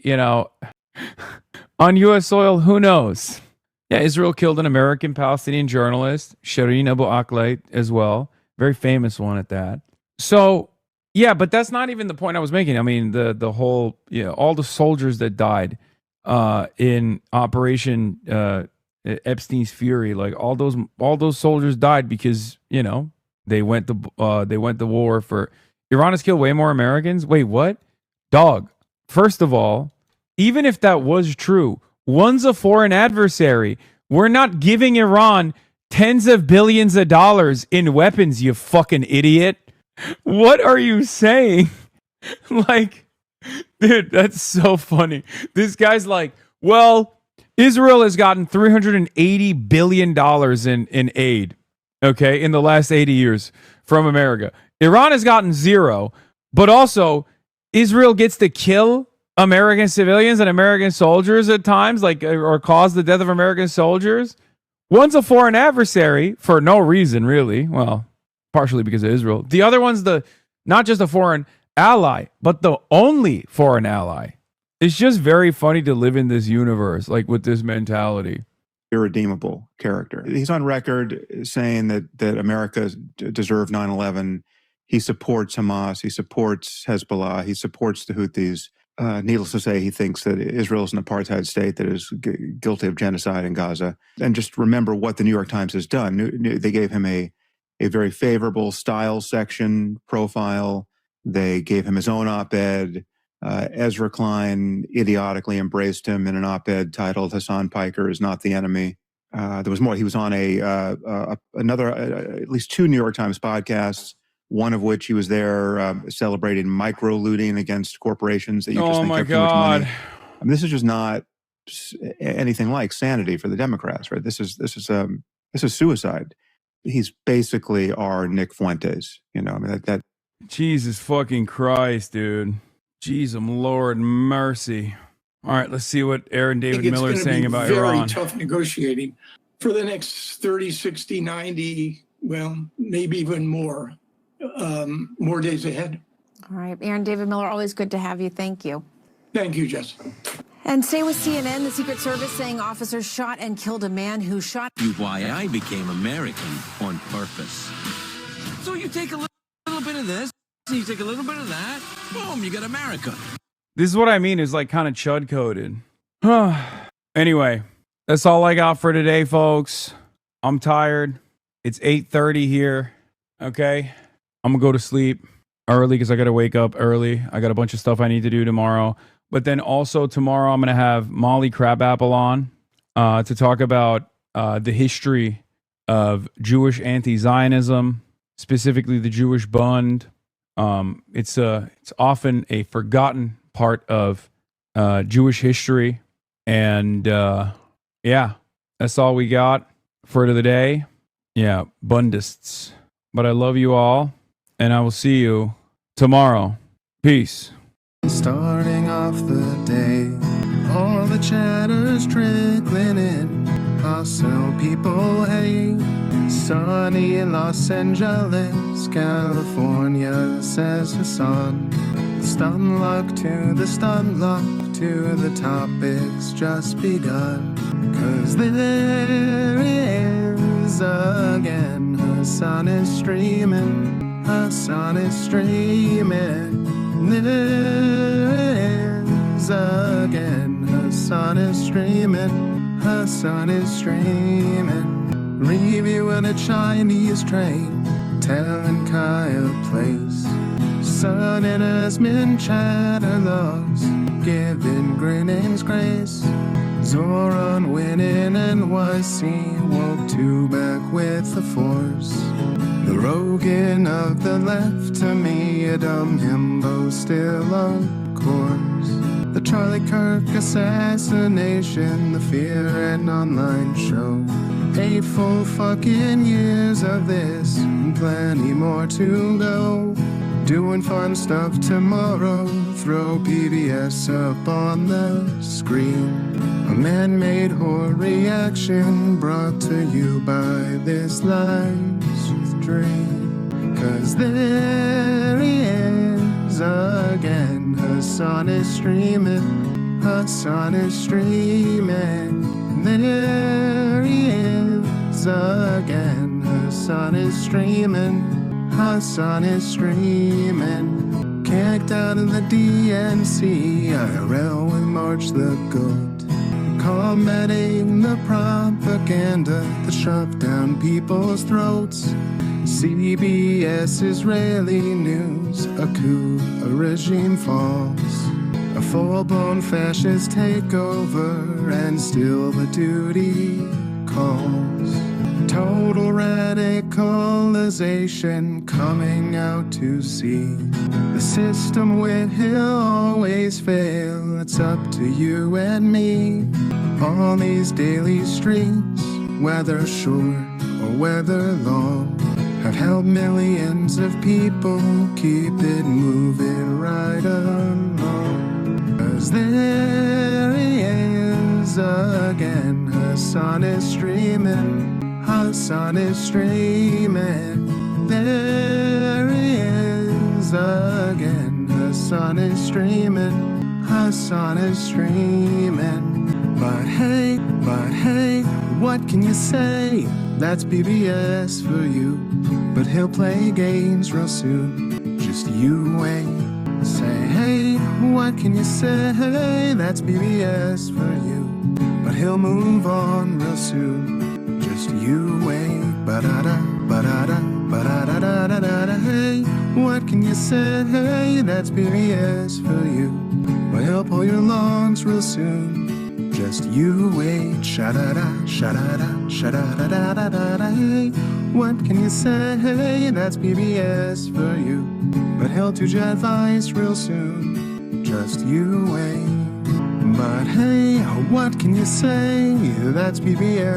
on U.S. soil, who knows? Yeah, Israel killed an American Palestinian journalist, Shireen Abu Akleh, as well. Very famous one at that. So, yeah, but that's not even the point I was making. I mean, the whole, all the soldiers that died in Operation Epstein's Fury, like all those soldiers died because they went to war for. Iran has killed way more Americans. Wait, what? Dog. First of all, even if that was true, one's a foreign adversary. We're not giving Iran tens of billions of dollars in weapons, you fucking idiot. What are you saying? Like, dude, that's so funny. This guy's like, well, Israel has gotten $380 billion in aid, okay, in the last 80 years from America. Iran has gotten zero, but also Israel gets to kill American civilians and American soldiers at times, like, or cause the death of American soldiers. One's a foreign adversary for no reason, really. Well, partially because of Israel. The other one's not just a foreign ally, but the only foreign ally. It's just very funny to live in this universe, like with this mentality. Irredeemable character. He's on record saying that America deserved 9/11. He supports Hamas. He supports Hezbollah. He supports the Houthis. Needless to say, he thinks that Israel is an apartheid state that is guilty of genocide in Gaza. And just remember what the New York Times has done. They gave him a very favorable style section profile. They gave him his own op-ed. Ezra Klein idiotically embraced him in an op-ed titled "Hassan Piker is not the enemy." There was more. He was on another, at least two New York Times podcasts one of which he was there celebrating micro-looting against corporations that you just think have too much money. I mean, this is just not anything like sanity for the Democrats, right? This is suicide. He's basically our Nick Fuentes, I mean, that Jesus fucking Christ, dude. Jesus, Lord mercy. All right, let's see what Aaron David Miller is saying about Iran. Very tough negotiating for the next 30, 60, 90, well, maybe even more days ahead. All right, Aaron David Miller, always good to have you. Thank you. Thank you, Jess. And stay with CNN. The Secret Service saying officers shot and killed a man who shot. Why I became American on purpose. So you take a little bit of this, and you take a little bit of that, boom, you got America. This is what I mean, is like kind of chud coded. Anyway, that's all I got for today, folks. I'm tired. It's 8:30 here. Okay. I'm gonna go to sleep early because I gotta wake up early. I got a bunch of stuff I need to do tomorrow. But then also tomorrow I'm gonna have Molly Crabapple on to talk about the history of Jewish anti-Zionism, specifically the Jewish Bund. It's often a forgotten part of Jewish history. And yeah, that's all we got for the day. Yeah, Bundists. But I love you all, and I will see you tomorrow. Peace. Starting off the day, all the chatter's trickling in. Hostile people hate. Sunny in Los Angeles, California, says Hasan. Stun luck to the stun luck to the topics just begun. 'Cause there he is again. Hasan is streaming. Hasan is streaming. There is again. Hasan is streaming. Hasan is streaming. Reviewing a Chinese train, telling Kyle place. Sun and Asmin chatter logs, giving Greening's grace. Zoran winning NYC, woke two back with the force. The Rogan of the left, to me a dumb himbo still on course. The Charlie Kirk assassination, the Fear and Online show. 8 full fucking years of this, and plenty more to go. Doing fun stuff tomorrow, throw PBS up on the screen. A man-made horror reaction brought to you by this life's dream. 'Cause there he is again. Hasan is streaming. Hasan is streaming. There he is again. Hasan is streaming. Hasan is streaming. Kicked out of the DNC, IRL we march the goat. Combating the propaganda that shoved down people's throats. CBS Israeli news, a coup, a regime falls. A full-blown fascist takeover, and still the duty calls. Total radicalization coming out to see. The system will always fail. It's up to you and me. On these daily streets, whether short or whether long, have helped millions of people keep it moving right along. 'Cause there he is again. Hasan is streaming. Hasan is streaming. There he is again. Hasan is streaming. Hasan is streaming. But hey, what can you say? That's PBS for you. But he'll play games real soon. Just you wait. Say, hey, what can you say? That's PBS for you. But he'll move on real soon. Just you wait. Ba-da-da, ba-da-da, ba-da-da-da-da-da. Hey, what can you say? That's PBS for you. But he'll pull your lungs real soon. Just you wait. Sha-da-da, sha-da-da, sha-da-da-da-da-da. Hey, What can you say? That's PBS for you. But held to jet advice real soon. Just you wait. But hey, what can you say? That's PBS.